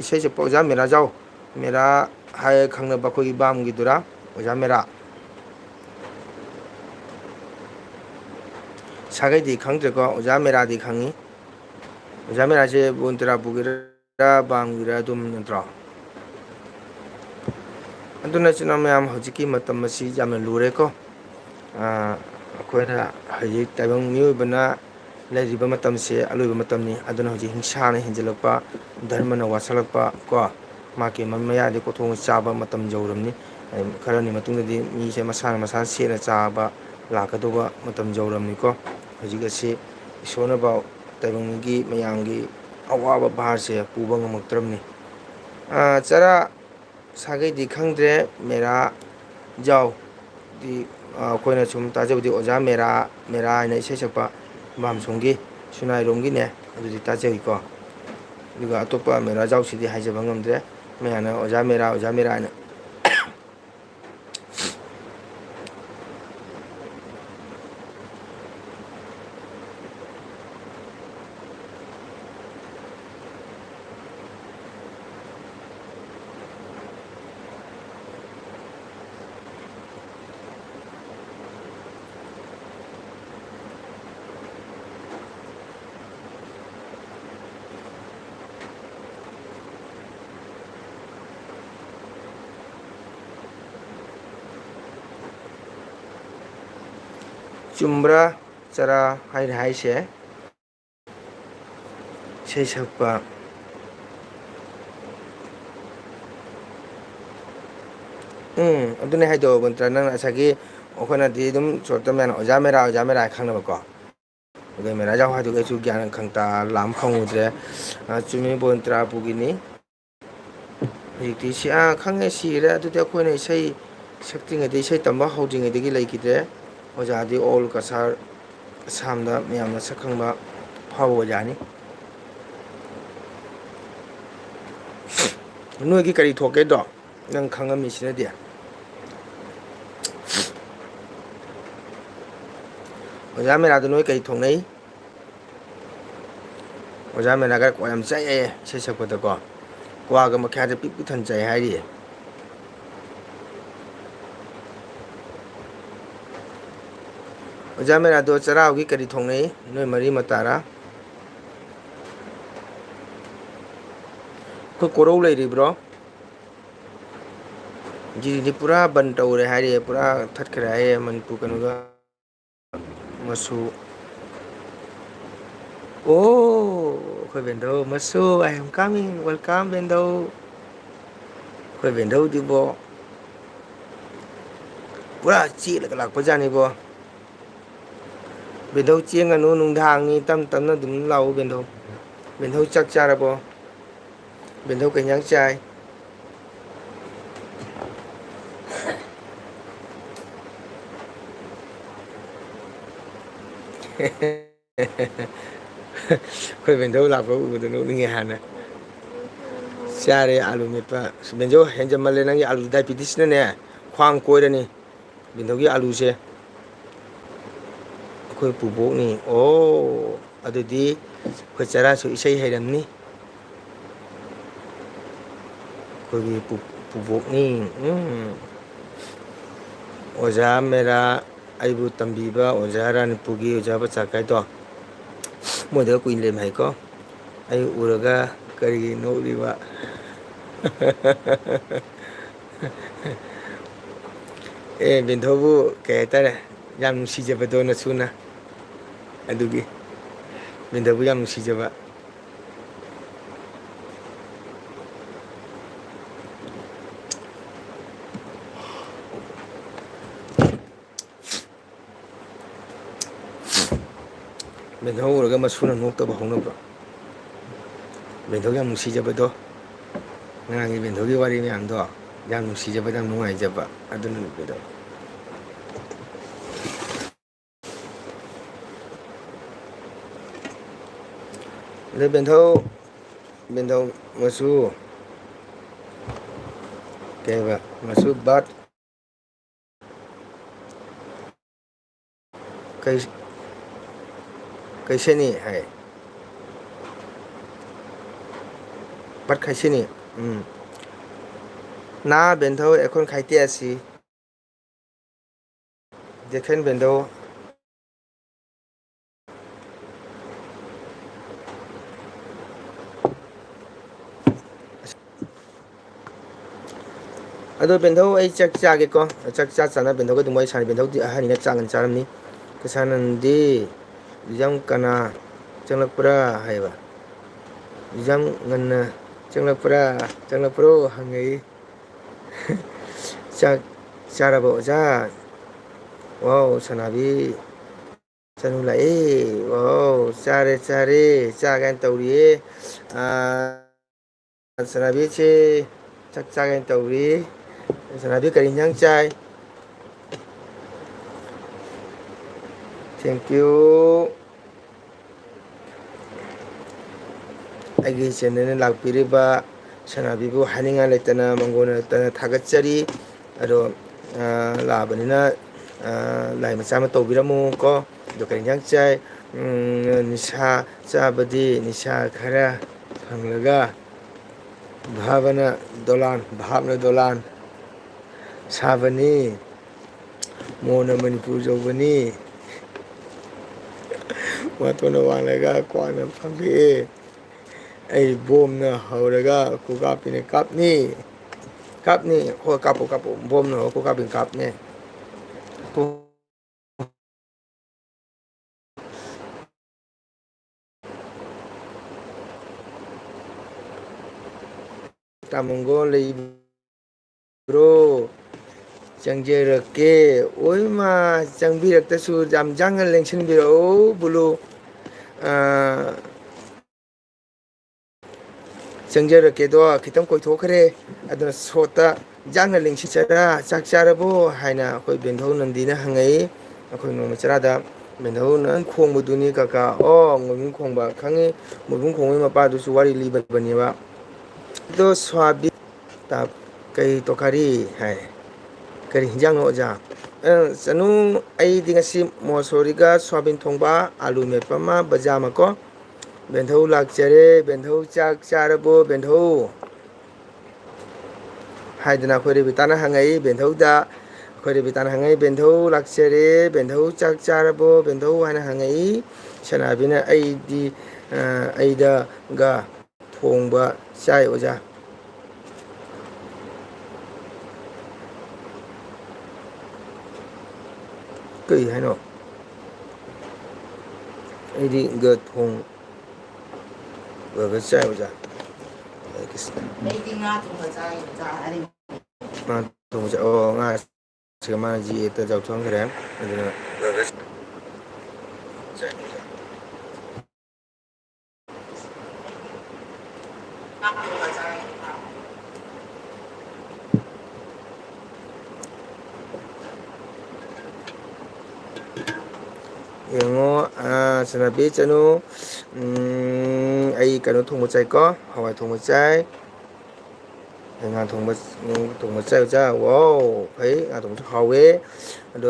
ꯏꯁꯩ ꯁꯛꯄ ꯑꯣꯖꯥ ꯃꯦꯔꯥꯖꯥꯎ, ꯃꯦꯔꯥ ꯍꯥꯏꯔ ꯈꯪꯅꯕ ꯑꯩꯈꯣꯏꯒꯤ ꯕꯥꯝꯒꯤꯗꯨꯔꯥ, ꯑꯣꯖꯥ ꯃꯦꯔꯥ? ꯁꯥꯒꯩꯗꯤ ꯈꯪꯗ꯭ꯔꯦꯀꯣ, ꯑꯣꯖꯥ ꯃꯦꯔꯥꯗꯤ ꯈꯪꯉꯤ. ꯑꯣꯖꯥ ꯃꯦꯔꯥꯁꯦ ꯕꯣꯟꯇꯨꯔꯥꯄꯨꯒꯤꯔ ꯕꯥꯝꯒꯤꯔ ꯑꯗꯨꯝ ꯅꯠꯇ꯭ꯔꯣ? ꯑꯗꯨꯅ ꯏꯆꯤꯟ ꯏꯅꯥꯎ ꯃꯌꯥꯝ, ꯍꯧꯖꯤꯛꯀꯤ ꯃꯇꯝ ꯑꯁꯤ ꯌꯥꯝꯅ ꯂꯨꯔꯦꯀꯣ. ꯑꯩꯈꯣꯏꯅ ꯍꯧꯖꯤꯛ ꯇꯥꯏꯕꯪ ꯃꯤꯑꯣꯏꯕꯅ ꯂꯩꯔꯤꯕ ꯃꯇꯝꯁꯦ ꯑꯂꯣꯏꯕ ꯃꯇꯝꯅꯤ. ꯑꯗꯨꯅ ꯍꯧꯖꯤꯛ ꯍꯤꯡꯁꯥꯅ ꯍꯦꯟꯖꯜꯂꯛꯄ, ꯙꯔꯃꯅ ꯋꯥꯠꯁꯜꯂꯛꯄ ꯀꯣ, ꯃꯥꯒꯤ ꯃꯌꯥꯗꯤ ꯀꯣꯊꯣꯡ ꯆꯥꯕ ꯃꯇꯝ ꯌꯧꯔꯝꯅꯤ. ꯈꯔꯅꯤ ꯃꯇꯨꯡꯗꯗꯤ ꯃꯤꯁꯦ ꯃꯁꯥꯅ ꯁꯦꯠꯅ ꯆꯥꯕ ꯂꯥꯛꯀꯗꯧꯕ ꯃꯇꯝ ꯌꯧꯔꯝꯅꯤꯀꯣ. ꯍꯧꯖꯤꯛ ꯑꯁꯤ ꯏꯁꯣꯔꯅꯐꯥꯎ ꯇꯥꯏꯕꯪꯒꯤ ꯃꯌꯥꯝꯒꯤ ꯑꯋꯥꯕ ꯚꯥꯔꯁꯦ ꯄꯨꯕ ꯉꯝꯃꯛꯇ꯭ꯔꯕꯅꯤ. ꯆꯔꯥ, ꯁꯥꯒꯩꯗꯤ ꯈꯪꯗ꯭ꯔꯦ. ꯃꯦꯔꯥ ꯖꯥꯎꯗꯤ ꯑꯩꯈꯣꯏꯅ ꯁꯨꯝ ꯇꯥꯖꯕꯗꯤ ꯑꯣꯖꯥ ꯃꯦꯔꯥ ꯍꯥꯏꯅ ꯏꯁꯩ ꯁꯛꯄ ꯕꯥꯝꯁꯣꯡꯒꯤ ꯁꯨꯅꯥꯏꯔꯣꯝꯒꯤꯅꯦ, ꯑꯗꯨꯗꯤ ꯇꯥꯖꯩꯀꯣ. ꯑꯗꯨꯒ ꯑꯇꯣꯞꯄ ꯃꯦꯔꯥꯖꯥꯎꯁꯤꯗꯤ ꯍꯥꯏꯖꯕ ꯉꯝꯗ꯭ꯔꯦ. ꯃꯌꯥꯝꯅ ꯑꯣꯖꯥ ꯃꯦꯔꯥ ꯍꯥꯏꯅ. ꯆꯨꯝꯕ꯭ꯔꯥ ꯆꯔꯥ ꯍꯥꯏꯁꯦ? ꯏꯁꯩ ꯁꯛꯄ ꯑꯗꯨꯅꯦ ꯍꯥꯏꯗꯣ ꯅꯠꯇ꯭ꯔꯥ, ꯅꯪ ꯉꯁꯥꯏꯒꯤ ꯑꯩꯈꯣꯏꯅꯗꯤ ꯑꯗꯨꯝ ꯁꯣꯔꯠꯇ ꯃꯌꯥꯝꯅ ꯑꯣꯖꯥ ꯃꯦꯔꯥ ꯈꯪꯅꯕꯀꯣ. ꯑꯗꯨꯒ ꯃꯦꯔꯥꯖꯥꯎ ꯍꯥꯏꯗꯨꯒ ꯑꯩꯁꯨ ꯒ꯭ꯌꯥꯟ ꯂꯥꯝ ꯐꯪꯉꯨꯗ꯭ꯔꯦ. ꯆꯨꯝꯃꯤ, ꯕꯣꯟꯇꯨꯔꯥꯄꯨꯒꯤꯅꯤ. ꯍꯧꯖꯤꯛꯇꯤ ꯈꯪꯉꯦ, ꯁꯤꯈ꯭ꯔꯦ. ꯑꯗꯨꯗꯤ ꯑꯩꯈꯣꯏꯅ ꯏꯁꯩ ꯁꯛꯇ꯭ꯔꯤꯉꯩꯗ, ꯏꯁꯩ ꯇꯝꯕ ꯍꯧꯗ꯭ꯔꯤꯉꯩꯗꯒꯤ ꯂꯩꯈꯤꯗ꯭ꯔꯦ. ꯑꯣꯖꯥꯗꯤ ꯑꯣꯜ ꯀꯁꯥꯔ, ꯑꯁꯥꯝꯗ ꯃꯌꯥꯝꯅ ꯁꯛꯈꯪꯕ ꯐꯥꯎꯕ ꯑꯣꯖꯥꯅꯤ. ꯅꯣꯏꯒꯤ ꯀꯔꯤ ꯊꯣꯛꯀꯦꯗꯣ ꯅꯪ ꯈꯪꯉꯝꯃꯤꯁꯤꯅꯗꯤ ꯑꯣꯖꯥ ꯃꯦꯔꯥꯗ ꯅꯣꯏ ꯀꯔꯤ ꯊꯣꯡꯅꯩ ꯑꯣꯖꯥ ꯃꯦꯔꯥꯒ ꯀ꯭ꯋꯥ ꯌꯥꯝ ꯆꯥꯏꯑꯦ ꯏꯁꯩ ꯁꯛꯄꯗꯀꯣ ꯀ꯭ꯋꯥꯒ ꯃꯈꯌꯥꯁꯦ ꯄꯤꯛ ꯄꯤꯛꯊꯟ ꯆꯥꯏ ꯍꯥꯏꯔꯤꯌꯦ ꯑꯣꯖꯥ ꯃꯦꯔꯥꯗꯣ ꯆꯩꯔꯥꯎꯒꯤ ꯀꯔꯤ ꯊꯣꯡꯅꯩ ꯅꯣꯏ ꯃꯔꯤ ꯃꯇꯥꯔꯥ ꯑꯩꯈꯣꯏ ꯀꯣꯔꯧ ꯂꯩꯔꯤꯕ꯭ꯔꯣ ꯖꯤꯔꯤꯗꯤ ꯄꯨꯔꯥ ꯕꯟ ꯇꯧꯔꯦ ꯍꯥꯏꯔꯤꯑꯦ ꯄꯨꯔꯥ ꯊꯠꯈ꯭ꯔꯦ ꯍꯥꯏꯌꯦ ꯃꯅꯤꯄꯨꯔ ꯀꯩꯅꯣꯒ ꯃꯆꯨ ꯑꯣ ꯑꯩꯈꯣꯏ ꯕꯦꯟꯗꯧ ꯃꯆꯨ ꯑꯥꯏ ꯑꯦꯝ ꯀꯥꯃꯤꯡ ꯋꯦꯜꯀꯝ ꯕꯦꯟꯗꯧ ꯑꯩꯈꯣꯏ ꯕꯦꯟꯗꯧꯗꯤꯕꯣ ꯄꯨꯔꯥ ꯆꯦꯜꯂꯒ ꯂꯥꯛꯄꯖꯥꯠꯅꯤꯕꯣ ꯕꯦꯟꯙꯧ ꯆꯦꯟꯒꯅꯨ ꯅꯨꯡꯗꯥꯡꯅꯤ ꯇꯞ ꯇꯞꯅ ꯑꯗꯨꯝ ꯂꯥꯛꯎ ꯕꯦꯟꯙꯧ ꯕꯦꯟꯙꯧ ꯆꯥꯛ ꯆꯥꯔꯕꯣ ꯕꯦꯟꯙꯧ ꯀꯩ ꯏꯟꯖꯥꯡ ꯆꯥꯏ ꯑꯩꯈꯣꯏ ꯕꯦꯟꯙꯧ ꯂꯥꯛꯄ ꯎꯕꯗ ꯅꯣꯛꯅꯤꯡꯉꯦ ꯍꯥꯟꯅ ꯆꯥꯔꯦ ꯑꯥꯂꯨ ꯃꯦꯠꯄ ꯕꯦꯟꯖꯧ ꯍꯦꯟꯖꯟꯃꯜꯂꯦ ꯅꯪꯒꯤ ꯑꯥꯂꯨ ꯗꯥꯏꯕꯤꯇꯤꯁꯅꯅꯦ ꯈ꯭ꯋꯥꯡ ꯀꯣꯏꯔꯅꯤ ꯕꯦꯟꯙꯧꯒꯤ ꯑꯥꯂꯨꯁꯦ ꯑꯩꯈꯣꯏ ꯄꯨꯕꯣꯛꯅꯤ ꯑꯣ ꯑꯗꯨꯗꯤ ꯑꯩꯈꯣꯏ ꯆꯔꯥꯁꯨ ꯏꯁꯩ ꯍꯩꯔꯝꯅꯤ ꯑꯩꯈꯣꯏꯒꯤ ꯄꯨꯕꯣꯛꯅꯤ ꯑꯣꯖꯥ ꯃꯦꯔꯥ ꯑꯩꯕꯨ ꯇꯝꯕꯤꯕ ꯑꯣꯖꯥ ꯔꯥꯅꯤꯄꯨꯔꯒꯤ ꯑꯣꯖꯥ ꯕꯆꯥꯈꯥꯏꯗꯣ ꯃꯣꯏꯗꯒ ꯀꯨꯏꯅ ꯂꯩꯔꯝꯃꯦ ꯍꯥꯏꯀꯣ ꯑꯩ ꯎꯔꯒ ꯀꯔꯤꯒꯤ ꯅꯣꯛꯔꯤꯕ ꯑꯦ ꯕꯦꯟꯙꯧꯕꯨ ꯀꯩ ꯍꯥꯏꯇꯥꯔꯦ ꯌꯥꯝ ꯅꯨꯡꯁꯤꯖꯕꯗꯣ ꯅꯁꯨꯅ ꯑꯗꯨꯒꯤ ꯕꯦꯟꯙꯧꯕꯨ ꯌꯥꯝ ꯅꯨꯡꯁꯤꯖꯕ ꯕꯦꯟꯙꯧ ꯎꯔꯒ ꯃꯁꯨꯅ ꯅꯣꯛꯇꯕ ꯍꯧꯅꯕ꯭ꯔꯣ ꯕꯦꯟꯙꯧ ꯌꯥꯝ ꯅꯨꯡꯁꯤꯖꯕꯗꯣ ꯉꯔꯥꯡꯒꯤ ꯕꯦꯟꯙꯧꯒꯤ ꯋꯥꯔꯤ ꯃꯌꯥꯝꯗꯣ ꯌꯥꯝ ꯅꯨꯡꯁꯤꯖꯕ ꯌꯥꯝ ꯅꯨꯡꯉꯥꯏꯖꯕ ꯑꯗꯨꯅ ꯅꯨꯄꯤꯗꯣ ꯑꯗ ꯕꯦꯟꯙꯧ ꯃꯆꯨ ꯀꯩꯕ ꯃꯆꯨ ꯕꯥꯠ ꯀꯩꯁꯦꯅꯤ ꯍꯥꯏ ꯕꯥꯠ ꯈꯥꯏꯁꯦꯅꯤ না বেন্ধৌ এখন খাইতে আছি দেখেন বেন্ধৌ ꯑꯗꯣ ꯕꯦꯟꯙꯧ ꯑꯩ ꯆꯥꯛ ꯆꯥꯒꯦꯀꯣ ꯆꯥꯛ ꯆꯥꯅ ꯕꯦꯟꯙꯧꯒ ꯑꯗꯨꯝ ꯋꯥꯔꯤ ꯁꯥꯟꯅ ꯕꯦꯟꯙꯧꯗꯤ ꯑꯍꯟꯅꯤꯅ ꯆꯥꯛ ꯉꯟꯅ ꯆꯥꯔꯝꯅꯤ ꯀꯩꯁꯥꯅꯟꯗꯤ ꯌꯥꯝ ꯀꯅꯥ ꯆꯪꯂꯛꯄ꯭ꯔꯥ ꯍꯥꯏꯕ ꯑꯦꯛꯖꯥꯝ ꯉꯟꯅ ꯆꯪꯂꯛꯄ꯭ꯔꯣ ꯍꯪꯉꯛꯏ ꯆꯥꯛ ꯆꯥꯔꯕꯣ ꯑꯣꯖꯥ ꯋꯥꯎ ꯁꯅꯥꯕꯤ ꯆꯅꯨ ꯂꯥꯛꯑꯦ ꯋꯥꯎ ꯆꯥꯔꯦ ꯆꯥꯔꯦ ꯆꯥꯒꯥꯏꯅ ꯇꯧꯔꯤꯌꯦ ꯁꯅꯥꯕꯤꯁꯤ ꯆꯥꯛ ꯆꯥꯒꯦꯅ ꯇꯧꯔꯤ ꯁꯅꯥꯕꯤ ꯀꯔꯤ ꯏꯟꯖꯥꯡ ꯆꯥꯏ ꯊꯦꯡꯀ꯭ꯌꯨ ꯑꯩꯒꯤ ꯆꯦꯅꯦꯜꯗ ꯂꯥꯛꯄꯤꯔꯤꯕ ꯁꯅꯥꯕꯤꯕꯨ ꯍꯥꯏꯅꯤꯡꯉꯥꯏ ꯂꯩꯇꯅ ꯃꯪꯒꯣꯟ ꯂꯩꯇꯅ ꯊꯥꯒꯠꯆꯔꯤ ꯑꯗꯣ ꯂꯥꯛꯑꯕꯅꯤꯅ ꯂꯥꯏ ꯃꯆꯥ ꯑꯃ ꯇꯧꯕꯤꯔꯝꯃꯨ ꯀꯣ ꯑꯗꯣ ꯀꯔꯤ ꯏꯟꯖꯥꯡ ꯆꯥꯏ ꯅꯤꯁꯥ ꯆꯥꯕꯗꯤ ꯅꯤꯁꯥ ꯈꯔ ꯐꯪꯂꯒ ꯚꯥꯞꯅ ꯗꯣꯂꯥꯟ ꯁꯥꯕꯅꯤ ꯃꯣꯟꯅ ꯃꯅꯤꯄꯨꯔ ꯌꯧꯕꯅꯤ ꯃꯇꯣꯟꯅ ꯋꯥꯡꯂꯒ ꯀ꯭ꯋꯥꯛꯅ ꯐꯝꯕꯤꯛꯏ ꯑꯩ ꯕꯣꯝꯅ ꯍꯧꯔꯒ ꯈꯨꯒꯥꯄꯤꯅ ꯀꯥꯞꯅꯤ ꯍꯣꯏ ꯀꯥꯞꯄꯨ ꯕꯣꯝꯅ ꯍꯧꯔꯒ ꯈꯨꯀꯥꯞꯄꯤꯅ ꯀꯥꯞꯅꯤ ꯇꯥꯃꯣꯒꯣ ꯂꯩꯕ꯭ꯔꯣ ꯆꯪꯖꯔꯛꯀꯦ ꯑꯣꯏꯃ ꯆꯪꯕꯤꯔꯛꯇꯁꯨ ꯌꯥꯝ ꯌꯥꯡꯅ ꯂꯦꯡꯁꯤꯟꯕꯤꯔꯛꯎ ꯕꯨꯂꯨ ꯆꯪꯖꯔꯛꯀꯦꯗꯣ ꯈꯤꯇꯪ ꯀꯣꯏꯊꯣꯛꯈ꯭ꯔꯦ ꯑꯗꯨꯅ ꯁꯣꯠꯇ ꯌꯥꯡꯅ ꯂꯦꯡꯁꯤꯟꯖꯔꯥ ꯆꯥꯛ ꯆꯥꯔꯕꯣ ꯍꯥꯏꯅ ꯑꯩꯈꯣꯏ ꯕꯦꯟꯙꯧ ꯅꯟꯗꯤꯅ ꯍꯪꯉꯛꯏ ꯑꯩꯈꯣꯏ ꯅꯣꯡꯃ ꯆꯔꯥꯗ ꯕꯦꯟꯙꯧ ꯅꯪ ꯈꯣꯡꯕꯗꯨꯅꯤ ꯀꯀꯥ ꯑꯣ ꯃꯣꯏꯕꯨꯡ ꯈꯣꯡꯕ ꯈꯪꯉꯤ ꯃꯣꯏꯕꯨꯡ ꯈꯣꯡꯕꯒꯤ ꯃꯄꯥꯗꯨꯁꯨ ꯋꯥꯔꯤ ꯂꯤꯕꯅꯦꯕ ꯑꯗꯣ ꯁ꯭ꯋꯥꯕꯤ ꯇꯥꯞ ꯀꯩ ꯇꯣꯈꯥꯔꯤ ꯍꯥꯏ ꯀꯔꯤ ꯍꯤꯟꯖꯥꯡꯅꯣ ꯑꯣꯖꯥ ꯆꯅꯨ ꯑꯩꯗꯤ ꯉꯁꯤ ꯃꯣꯁꯣꯔꯤꯒ ꯁꯣয়াꯕꯤꯟ ꯊꯣꯡꯕ ꯑꯥꯂꯨ ꯃꯦꯠꯄ ꯑꯃ ꯕꯖꯥꯔ ꯑꯃ ꯀꯣ ꯕꯦꯟꯙꯧ ꯂꯥꯛꯆꯔꯦ ꯕꯦꯟꯙꯧ ꯆꯥꯛ ꯆꯥꯔꯕꯣ ꯕꯦꯟꯙꯧ ꯍꯥꯏꯗꯅ ꯑꯩꯈꯣꯏ ꯔꯦꯕꯤꯇꯥꯅ ꯍꯪꯉꯛꯏ ꯕꯦꯟꯙꯧꯗ ꯑꯩꯈꯣꯏ ꯔꯦꯕꯤꯇꯥꯅ ꯍꯪꯉꯛꯏ ꯕꯦꯟꯙꯧ ꯂꯥꯛꯆꯔꯦ ꯕꯦꯟꯙꯧ ꯆꯥꯛ ꯆꯥꯔꯕꯣ ꯕꯦꯟꯙꯧ ꯍꯥꯏꯅ ꯍꯪꯉꯛꯏ ꯁꯅꯥꯕꯤꯅ ꯑꯩꯗꯤ ꯑꯩꯗꯒ ꯊꯣꯡꯕ ꯆꯥꯏ ꯑꯣꯖꯥ ꯀꯩ ꯍꯥꯏꯅꯣ ꯑꯩꯗꯤ ꯊꯣꯡꯕꯒ ꯆꯥꯏ ꯑꯣꯖꯥ ꯑꯩꯗꯤ ꯉꯥ ꯊꯣꯡꯕ ꯆꯥꯏ ꯑꯣꯖꯥ ꯉꯥ ꯊꯣꯡꯕ ꯆꯥꯏ ꯑꯣ ꯉꯥ ꯃꯥꯅ ꯖꯤ ꯑꯦꯗ ꯌꯥꯎꯊꯣꯛꯈ꯭ꯔꯦ ꯑꯗꯨꯅ ꯌꯦꯡꯉꯣ ꯆꯅꯕꯤ ꯆꯅꯨ ꯑꯩ ꯀꯩꯅꯣ ꯊꯣꯡꯕ ꯆꯥꯏꯀꯣ ꯍꯋꯥꯏ ꯊꯣꯡꯕ ꯆꯥꯏ ꯉꯥ ꯊꯣꯡꯕ ꯆꯥꯏ ꯑꯣꯖꯥ ꯋꯥꯎ ꯐꯩ ꯉꯥ ꯊꯣꯡꯕꯁꯨ ꯍꯥꯎꯋꯦ ꯑꯗꯣ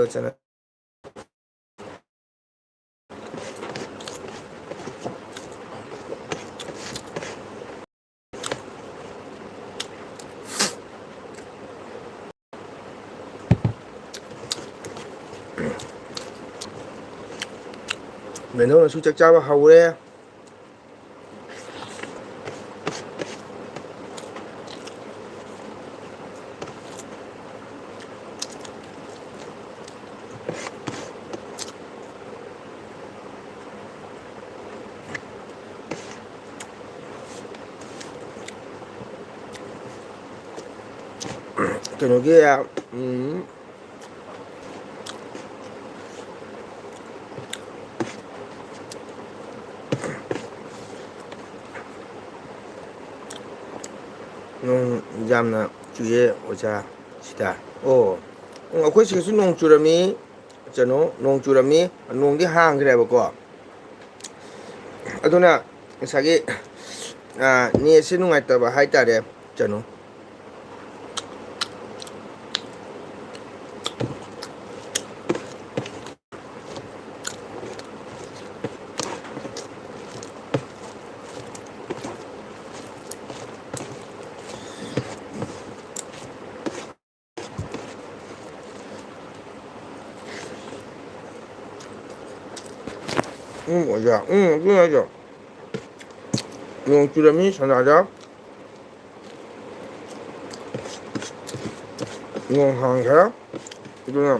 ꯕꯦꯟꯙꯧꯅꯁꯨ ꯆꯥꯛ ꯆꯥꯕ ꯍꯧꯔꯦ ꯀꯩꯅꯣꯒꯤ ꯅꯣꯡ ꯌꯥꯝꯅ ꯆꯨꯌꯦ ꯑꯣꯖꯥ ꯁꯤꯗ ꯑꯣ ꯑꯩꯈꯣꯏ ꯁꯤꯗꯁꯨ ꯅꯣꯡ ꯆꯨꯔꯝꯃꯤ ꯀꯩꯅꯣ ꯅꯣꯡ ꯆꯨꯔꯝꯃꯤ ꯅꯣꯡꯗꯤ ꯍꯥꯡꯈ꯭ꯔꯦꯕꯀꯣ ꯑꯗꯨꯅ ꯉꯁꯥꯏꯒꯤ ꯅꯦꯠꯁꯦ ꯅꯨꯡꯉꯥꯏꯇꯕ ꯍꯥꯏꯇꯥꯔꯦ ꯀꯩꯅꯣ ꯑꯣꯖꯥ ꯑꯗꯨꯅ ꯍꯥꯏꯖꯣ ꯅꯣꯡ ꯆꯨꯔꯝꯃꯤ ꯁꯅꯥꯗ ꯅꯣꯡ ꯍꯥꯡꯈ꯭ꯔꯦ ꯑꯗꯨꯅ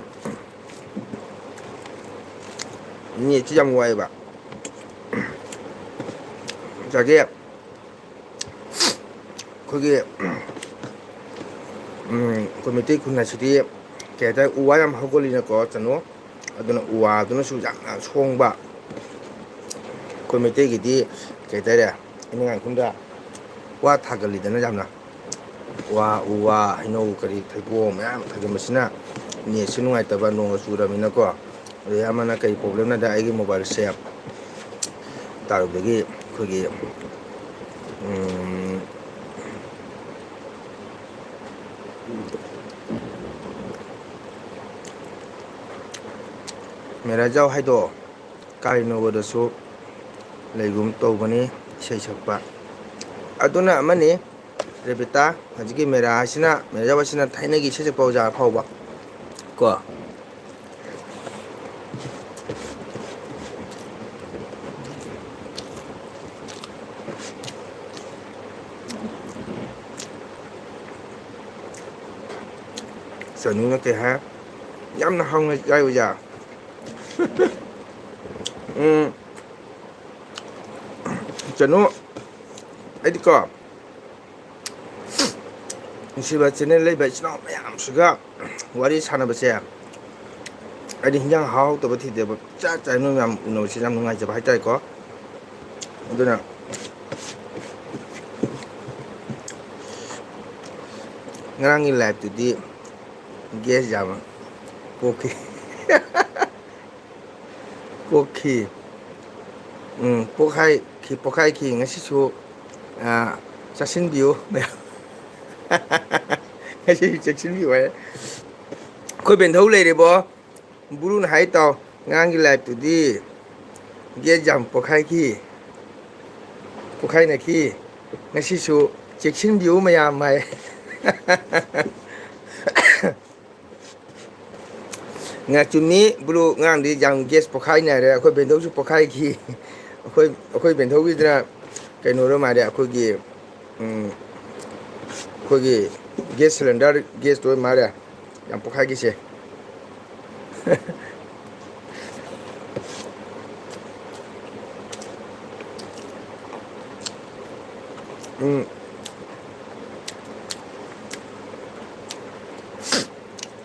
ꯅꯦꯠꯁꯤ ꯌꯥꯝ ꯋꯥꯏꯑꯦꯕ ꯉꯁꯥꯏꯒꯤ ꯑꯩꯈꯣꯏꯒꯤ ꯑꯩꯈꯣꯏ ꯃꯩꯇꯩ ꯈꯨꯟ ꯑꯁꯤꯗꯤ ꯀꯩ ꯍꯥꯏꯇꯥꯔꯦ ꯎ ꯋꯥ ꯌꯥꯝ ꯍꯧꯒꯠꯂꯤꯅꯀꯣ ꯀꯩꯅꯣ ꯑꯗꯨꯅ ꯎ ꯋꯥꯗꯨꯅꯁꯨ ꯌꯥꯝꯅ ꯁꯣꯡꯕ ꯑꯩꯈꯣꯏ ꯃꯩꯇꯩꯒꯤꯗꯤ ꯀꯩ ꯍꯥꯏꯇꯥꯔꯦ ꯏꯅꯤꯡꯉꯥꯏꯈꯨꯟꯗ ꯋꯥ ꯊꯥꯒꯜꯂꯤꯗꯅ ꯌꯥꯝꯅ ꯎ ꯋꯥ ꯍꯩꯅꯧ ꯀꯔꯤ ꯊꯩꯕꯣꯡ ꯃꯌꯥꯝ ꯊꯥꯖꯤꯟꯕꯁꯤꯅ ꯅꯦꯠꯁꯦ ꯅꯨꯡꯉꯥꯏꯇꯕ ꯅꯣꯡꯒ ꯆꯨꯔꯃꯤꯅꯀꯣ ꯑꯗꯩ ꯑꯃꯅ ꯀꯔꯤ ꯄ꯭ꯔꯣꯕ꯭ꯂꯦꯝꯅꯗ ꯑꯩꯒꯤ ꯃꯣꯕꯥꯏꯜꯁꯦ ꯇꯥꯔꯨꯕꯗꯒꯤ ꯑꯩꯈꯣꯏꯒꯤ ꯃꯦꯔꯥꯖꯥꯎ ꯍꯥꯏꯗꯣ ꯀꯥꯏꯅꯣꯒꯗꯁꯨ ꯂꯩꯒꯨꯝ ꯇꯧꯕꯅꯤ ꯏꯁꯩ ꯁꯛꯄ ꯑꯗꯨꯅ ꯑꯃꯅꯤ ꯔꯦꯕꯤꯇꯥ ꯍꯧꯖꯤꯛꯀꯤ ꯃꯦꯔꯥ ꯍꯥꯏꯁꯤꯅ ꯃꯦꯔꯥꯖꯥꯎ ꯑꯁꯤꯅ ꯊꯥꯏꯅꯒꯤ ꯏꯁꯩ ꯁꯛꯄ ꯑꯣꯖꯥ ꯐꯥꯎꯕ ꯀꯣ ꯆꯅꯨꯅ ꯀꯩ ꯍꯥꯏ ꯌꯥꯝꯅ ꯍꯥꯎꯅ ꯆꯥꯏ ꯑꯣꯖꯥ ꯆꯅꯨ ꯑꯩꯗꯤꯀꯣ ꯅꯨꯡꯁꯤꯕ ꯆꯦꯅꯦꯜ ꯂꯩꯕ ꯏꯆꯤꯜ ꯏꯅꯥꯎ ꯃꯌꯥꯝꯁꯤꯒ ꯋꯥꯔꯤ ꯁꯥꯟꯅꯕꯁꯦ ꯑꯩꯗꯤ ꯍꯤꯟꯖꯥꯡ ꯍꯥꯎꯇꯕ ꯊꯤꯗꯦꯕ ꯆꯥꯛ ꯆꯥꯏ ꯅꯣꯏ ꯃꯌꯥꯝ ꯎꯅꯕꯁꯦ ꯌꯥꯝ ꯅꯨꯡꯉꯥꯏꯖꯕ ꯍꯥꯏꯇꯥꯔꯦꯀꯣ ꯑꯗꯨꯅ ꯉꯔꯥꯡꯒꯤ ꯂꯥꯏꯞꯇꯨꯗꯤ ꯒꯦꯁ ꯌꯥꯝ ꯄꯣꯛꯈꯤ ꯄꯣꯛꯈꯤ ꯄꯣꯛꯈꯥꯏꯈꯤ ꯉꯁꯤꯁꯨ ꯆꯥꯁꯤꯟꯕꯤꯌꯨ ꯃꯌꯥꯝ ngasi cheksin bi wai khoi ben thau le re bo bulu na hai taw ngang gi life tu di ge jam pokhai ki pokhai na ki ngasi su cheksin bi ma ya mai nga chumi bulu ngang di jam gas pokhai na re khoi ben thau su pokhai ki khoi ben thau gi dra kai no ro ma re khoi gi khoi gi gas cylinder gas to ma re jam pokhai gi se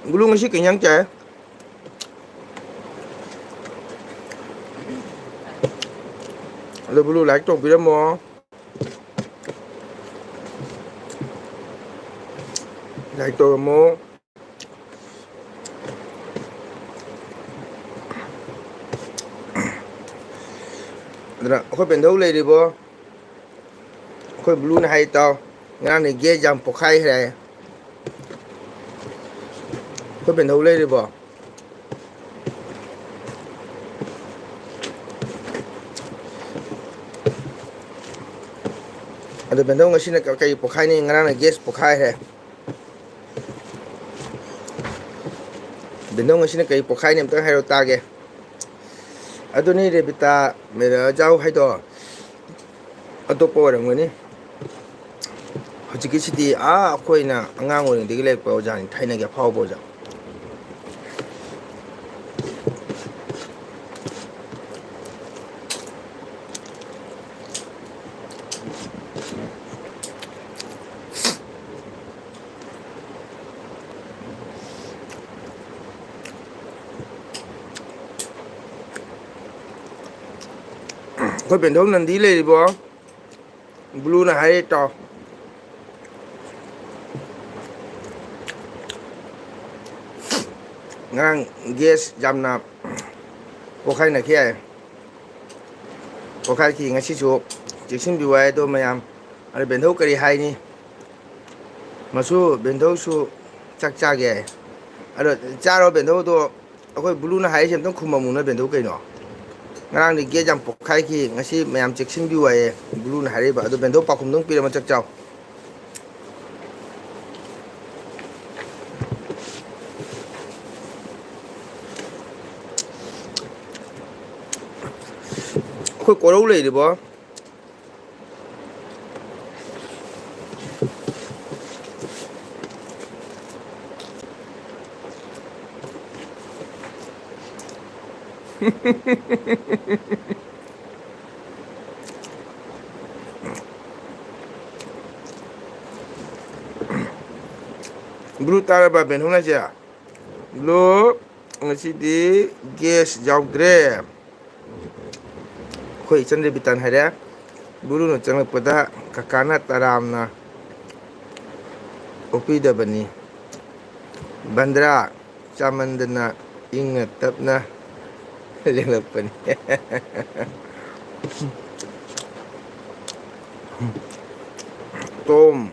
bulu ngasi kenyang cha ada bulu like tong pira mo like to mo dra khoi ben thau le ri bo khoi bulu na hai taw ngang ni ge jam pokhai hai khoi ben thau le ri bo ada ben thau ngasi na kai pokhai ni ngang na gas pokhai hai ben thau ngasi na kai pokhai ni am ta hai ro ta ge aduni re bita mera jau hai do atopo ramani hojiki sidi a khoina angang oring de lek pa jan thaina ge phau bo ja khoi ben thau nan di le bo blue na hai to ngang gas jam na pokhai na kia pokhai ki ngasi chu chiksin bi wai do mayam are ben thau kari hai ni masu ben thau su chak cha ge aro cha ro ben thau do akhoi blue na hai sem tong khumamu na ben thau kai no ngang ni ge jam pokhai ki ngasi mayam chiksin bi wai blue na hai ba do ben thau pa khum dong pi ma chak chao khoi ko rau le ri bo blue tara ba ben hona ja blue ngasi di gas jau dre khoi chan re bitan hare bulu no chang pada kakana taramna opi da bani bandra chamandana ing tapna lelapan tom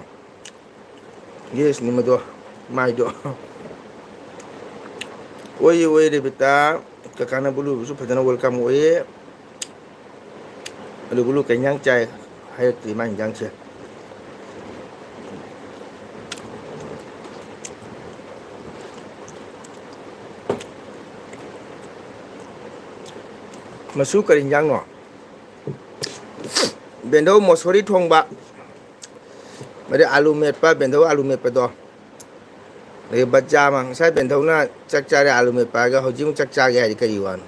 yes ni mado mai do oi re bita kakana bulu su phadana welcome oi lu bulu kenyang chai hai ti mang jang che masu karin jang no bendo mosori thong ba mare alu met pa bendo alu met pa do le bacha mang sai bendo na chak cha re alu met pa ga hojing chak cha ga kai wan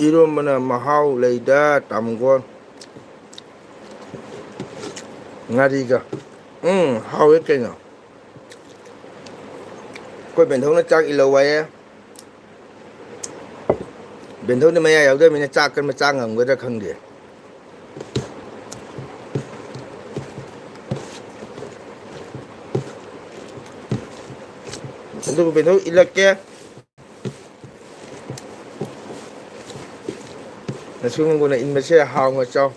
irom mana mahau leida tamgon ngari ga hau ke no koi ben thau na chak ilo wa ya ben thau ni ma ya yaw de mi na chak kan ma chak ngam ga da khang de ꯑꯗꯨꯒ ꯕꯦꯟꯊꯧ ꯏꯜꯂꯛꯀꯦ ꯅꯁꯨ ꯃꯪꯒꯣꯜꯅ ꯏꯟꯕꯁꯦ ꯍꯥꯎꯅ ꯆꯥꯎ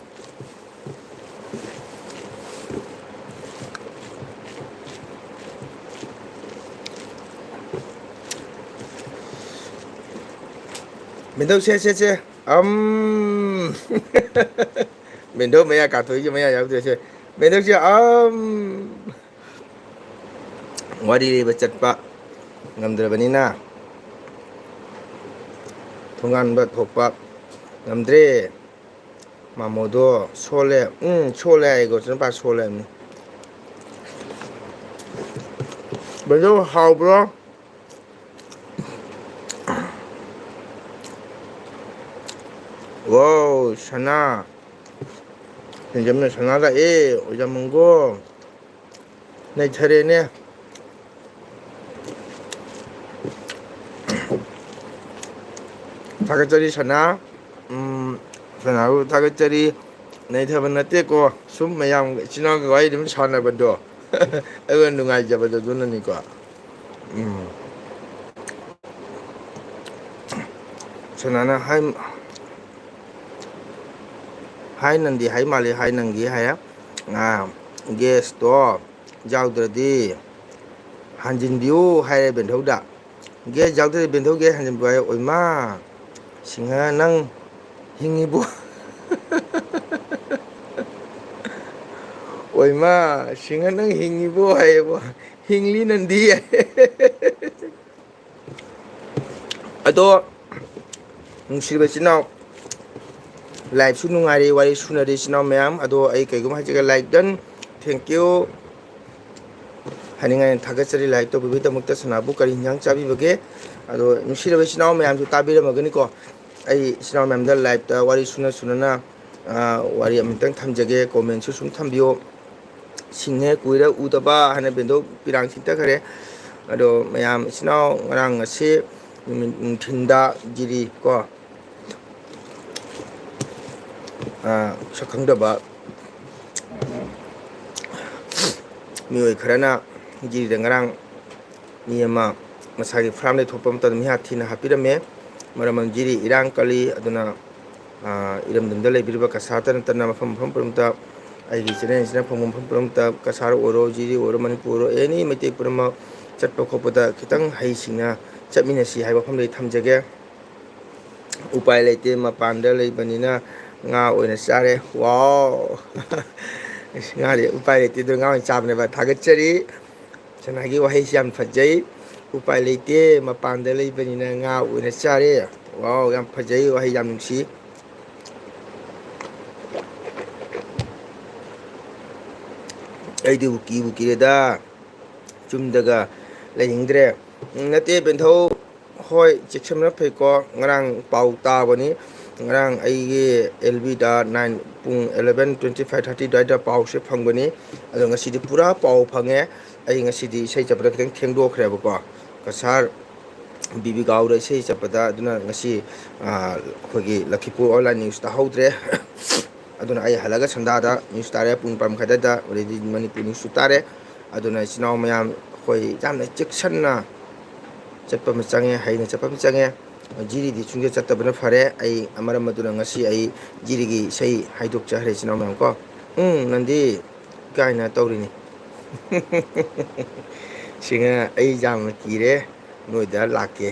ꯕꯦꯟꯊꯧ ꯁꯦ ꯕꯦꯟꯊꯧ ꯃꯌꯥ ꯀꯥꯊꯣꯛꯏꯁꯦ ꯃꯌꯥ ꯌꯥꯎꯗ꯭ꯔꯦꯁꯦ ꯕꯦꯟꯊꯧꯁꯦ ꯋꯥꯔꯤ ꯂꯤꯕ ꯆꯠꯄ ꯉꯝꯗ꯭ꯔꯕꯅꯤꯅ ꯊꯣꯡꯒꯥꯟꯕ ꯊꯣꯛꯄ ꯉꯝꯗ꯭ꯔꯦ ꯃꯥꯃꯣꯗꯣ ꯁꯣꯜꯂꯦ ꯁꯣꯜꯂꯦ ꯍꯥꯏꯌꯦꯀꯣ ꯏꯆꯥꯅꯨꯄꯥ ꯁꯣꯜꯂꯦ ꯍꯥꯏꯕꯅꯤ ꯕꯦꯟꯊꯧ ꯍꯥꯎꯕ꯭ꯔꯣ ꯋꯥꯎ ꯁꯅꯥ ꯍꯦꯟꯖꯝꯅ ꯁꯅꯥ ꯂꯥꯛꯑꯦ ꯑꯣꯏꯖꯥꯃꯪꯒꯣ ꯅꯩꯊꯔꯦꯅꯦ ꯊꯥꯒꯠꯆꯔꯤ ꯁꯅꯥ ꯁꯅꯥꯕꯨ ꯊꯥꯒꯠꯆꯔꯤ ꯅꯩꯊꯕ ꯅꯠꯇꯦꯀꯣ ꯁꯨꯝ ꯃꯌꯥꯝ ꯏꯆꯤꯜ ꯏꯅꯥꯎꯒꯤ ꯋꯥꯔꯤ ꯑꯗꯨꯝ ꯁꯥꯟꯅꯕꯗꯣ ꯑꯩꯉꯣꯟꯗ ꯅꯨꯡꯉꯥꯏꯖꯕꯗꯣ ꯑꯗꯨꯅꯅꯤꯀꯣ ꯁꯅꯥꯅ ꯍꯥꯏ ꯅꯪꯗꯤ ꯍꯥꯏ ꯃꯥꯜꯂꯤ ꯍꯥꯏ ꯅꯪꯒꯤ ꯍꯥꯏ ꯒꯦꯁꯇꯣ ꯌꯥꯎꯗ꯭ꯔꯗꯤ ꯍꯟꯖꯤꯟꯕꯤꯌꯨ ꯍꯥꯏꯔꯦ ꯕꯦꯟꯊꯧꯗ ꯒꯦꯁ ꯌꯥꯎꯗ꯭ꯔꯗꯤ ꯕꯦꯟꯊꯧ ꯒꯦꯁ ꯍꯟꯖꯤꯟꯕꯤꯌꯨ ꯍꯥꯏ ꯑꯣꯏꯃꯥ ꯁꯤꯡꯍ ꯅꯪ ꯍꯤꯡꯉꯤꯕꯣ ꯑꯣꯏꯃꯥ ꯁꯤꯡꯍ ꯅꯪ ꯍꯤꯡꯉꯤꯕꯣ ꯍꯥꯏꯌꯦꯕꯣ ꯍꯤꯡꯂꯤ ꯅꯪꯗꯤ ꯑꯗꯣ ꯅꯨꯡꯁꯤꯕ ꯏꯆꯤꯟ ꯏꯅꯥꯎ ꯂꯥꯏꯐꯁꯨ ꯅꯨꯡꯉꯥꯏꯔꯤ ꯋꯥꯔꯤ ꯁꯨꯅꯔꯤ ꯏꯆꯤꯟ ꯏꯅꯥꯎ ꯃꯌꯥꯝ ꯑꯗꯣ ꯑꯩ ꯀꯩꯒꯨꯝꯕ ꯍꯥꯏꯖꯒꯦ ꯂꯥꯏꯛ ꯗꯟ ꯊꯦꯡꯀ꯭ꯌꯨ ꯍꯥꯏꯅꯤꯡꯉꯥꯏ ꯊꯥꯒꯠꯆꯔꯤ ꯂꯥꯏꯛ ꯇꯧꯕꯤꯕꯒꯤꯗꯃꯛꯇ ꯁꯅꯥꯕꯨ ꯀꯔꯤ ꯍꯤꯟꯖꯥꯡ ꯆꯥꯕꯤꯕꯒꯦ ꯑꯗꯣ ꯅꯨꯡꯁꯤꯔꯕ ꯏꯆꯤꯟ ꯏꯅꯥꯎ ꯃꯌꯥꯝꯁꯨ ꯇꯥꯕꯤꯔꯝꯃꯒꯅꯤꯀꯣ ꯑꯩ ꯏꯆꯤꯟ ꯏꯅꯥꯎ ꯃꯌꯥꯝꯗ ꯂꯥꯏꯞꯇ ꯋꯥꯔꯤ ꯁꯨꯅ ꯋꯥꯔꯤ ꯑꯃꯇꯪ ꯊꯝꯖꯒꯦ ꯀꯣꯃꯦꯟꯁꯨ ꯁꯨꯝ ꯊꯝꯕꯤꯌꯣ ꯁꯤꯡꯍꯦ ꯀꯨꯏꯔ ꯎꯗꯕ ꯍꯥꯏꯅ ꯕꯦꯟꯗꯧ ꯄꯤꯔꯥꯡ ꯁꯤꯠꯇꯈꯔꯦ ꯑꯗꯣ ꯃꯌꯥꯝ ꯏꯆꯤꯟ ꯏꯅꯥꯎ ꯉꯔꯥꯡ ꯉꯁꯤ ꯅꯨꯡꯊꯤꯟꯗ ꯒꯤꯔꯤ ꯀꯣ ꯁꯛꯈꯪꯗꯕ ꯃꯤꯑꯣꯏ ꯈꯔꯅ ꯒꯤꯔꯤꯗ ꯉꯔꯥꯡ ꯃꯤ ꯑꯃ ꯃꯁꯥꯒꯤ ꯐ꯭ꯔꯥꯝ ꯂꯩꯊꯣꯛꯄ ꯃꯇꯝꯗ ꯃꯤꯍꯥꯠ ꯊꯤꯅ ꯍꯥꯠꯄꯤꯔꯝꯃꯦ ꯃꯔꯝ ꯑꯗꯨꯅ ꯒꯤꯔꯤ ꯏꯔꯥꯡ ꯀꯜꯂꯤ ꯑꯗꯨꯅ ꯏꯔꯝꯗꯝꯗ ꯂꯩꯕꯤꯔꯤꯕ ꯀꯁꯥꯔꯇ ꯅꯠꯇꯅ ꯃꯐꯝ ꯄꯨꯝꯕꯗ ꯑꯩꯒꯤ ꯆꯦꯅꯦꯜꯁꯤꯅ ꯐꯪꯕ ꯃꯐꯝ ꯄꯨꯝꯅꯃꯛꯇ ꯀꯁꯥꯔ ꯑꯣꯏꯔꯣ ꯖꯤꯔꯤ ꯑꯣꯏꯔꯣ ꯃꯅꯤꯄꯨꯔ ꯑꯣꯏꯔꯣ ꯑꯦꯅꯤ ꯃꯩꯇꯩ ꯄꯨꯝꯅꯃꯛ ꯆꯠꯄ ꯈꯣꯠꯄꯗ ꯈꯤꯇꯪ ꯍꯩꯁꯤꯡꯅ ꯆꯠꯃꯤꯟꯅꯁꯤ ꯍꯥꯏꯕ ꯋꯥꯐꯝꯗꯒꯤ ꯊꯝꯖꯒꯦ ꯎꯄꯥꯏ ꯂꯩꯇꯦ ꯃꯄꯥꯟꯗ ꯂꯩꯕꯅꯤꯅ ꯉꯥ ꯑꯣꯏꯅ ꯆꯥꯔꯦ ꯋꯥꯎ ꯉꯥꯗꯤ ꯎꯄꯥꯏ ꯂꯩꯇꯦ ꯑꯗꯨ ꯉꯥ ꯑꯣꯏꯅ ꯆꯥꯕꯅꯦꯕ ꯊꯥꯒꯠꯆꯔꯤ ꯁꯅꯥꯒꯤ ꯋꯥꯍꯩꯁꯤ ꯌꯥꯝ ꯐꯖꯩ ꯎꯄꯥꯏ ꯂꯩꯇꯦ ꯃꯄꯥꯟꯗ ꯂꯩꯕꯅꯤꯅ ꯉꯥ ꯑꯣꯏꯅ ꯆꯥꯔꯦ ꯋꯥꯎ ꯌꯥꯝ ꯐꯖꯩ ꯋꯥꯍꯩ ꯌꯥꯝ ꯅꯨꯡꯁꯤ ꯑꯩꯗꯤꯕꯨ ꯀꯤꯕꯨ ꯀꯤꯔꯦꯗ ꯆꯨꯝꯗꯒ ꯂꯩꯅꯤꯡꯗ꯭ꯔꯦ ꯅꯠꯇꯦ ꯕꯦꯟꯊꯧ ꯍꯣꯏ ꯆꯦꯛꯁꯤꯟꯕꯅ ꯐꯩꯀꯣ ꯉꯔꯥꯡ ꯄꯥꯎ ꯇꯥꯕꯅꯤ ꯉꯔꯥꯡ ꯑꯩꯒꯤ ꯑꯦꯜ ꯕꯤꯗ ꯄꯨꯡ 11:25-30 ꯑꯗꯨꯋꯥꯏꯗ ꯄꯥꯎꯁꯦ ꯐꯪꯕꯅꯤ ꯑꯗꯣ ꯉꯁꯤꯗꯤ ꯄꯨꯔꯥ ꯄꯥꯎ ꯐꯪꯉꯦ ꯑꯩ ꯉꯁꯤꯗꯤ ꯏꯁꯩ ꯆꯠꯄꯗ ꯈꯤꯇꯪ ꯊꯦꯡꯗꯣꯛꯈ꯭ꯔꯦꯕꯀꯣ ꯀꯁꯥꯔ ꯕꯤꯕꯤ ꯒꯥꯎꯗ ꯏꯁꯩ ꯆꯠꯄꯗ ꯑꯗꯨꯅ ꯉꯁꯤ ꯑꯩꯈꯣꯏꯒꯤ ꯂꯛꯈꯤꯄꯨꯔ ꯑꯣꯟꯂꯥꯏꯟ ꯅ꯭ꯌꯨꯁ ꯇꯥꯍꯧꯗ꯭ꯔꯦ ꯑꯗꯨꯅ ꯑꯩ ꯍꯜꯂꯒ ꯁꯟꯗꯥꯗ ꯅ꯭ꯌꯨꯁ ꯇꯥꯔꯦ ꯄꯨꯡ 12:30 ꯑꯗꯨꯋꯥꯏꯗ ꯑꯗꯩꯗꯤ ꯃꯅꯤꯄꯨꯔ ꯅ꯭ꯌꯨꯁꯁꯨ ꯇꯥꯔꯦ ꯑꯗꯨꯅ ꯏꯆꯤꯟ ꯏꯅꯥꯎ ꯃꯌꯥꯝ ꯑꯩꯈꯣꯏ ꯌꯥꯝꯅ ꯆꯦꯛꯁꯤꯟꯅ ꯆꯠꯄ ꯑꯃ ꯆꯪꯉꯦ ꯍꯩꯅ ꯆꯠꯄ ꯑꯃ ꯆꯪꯉꯦ ꯖꯤꯔꯤꯗꯤ ꯁꯨꯡꯆꯠ ꯆꯠꯇꯕꯅ ꯐꯔꯦ ꯑꯩ ꯃꯔꯝ ꯑꯗꯨꯅ ꯉꯁꯤ ꯑꯩ ꯖꯤꯔꯤꯒꯤ ꯏꯁꯩ ꯍꯥꯏꯗꯣꯛꯆꯈ꯭ꯔꯦ ꯏꯆꯤꯟ ꯏꯅꯥꯎ ꯃꯌꯥꯝ ꯀꯣ ꯅꯪꯗꯤ ꯀꯥꯏꯅ ꯇꯧꯔꯤꯅꯤ ꯁꯤꯡꯍ ꯑꯩ ꯌꯥꯝꯅ ꯀꯤꯔꯦ ꯅꯣꯏꯗ ꯂꯥꯛꯀꯦ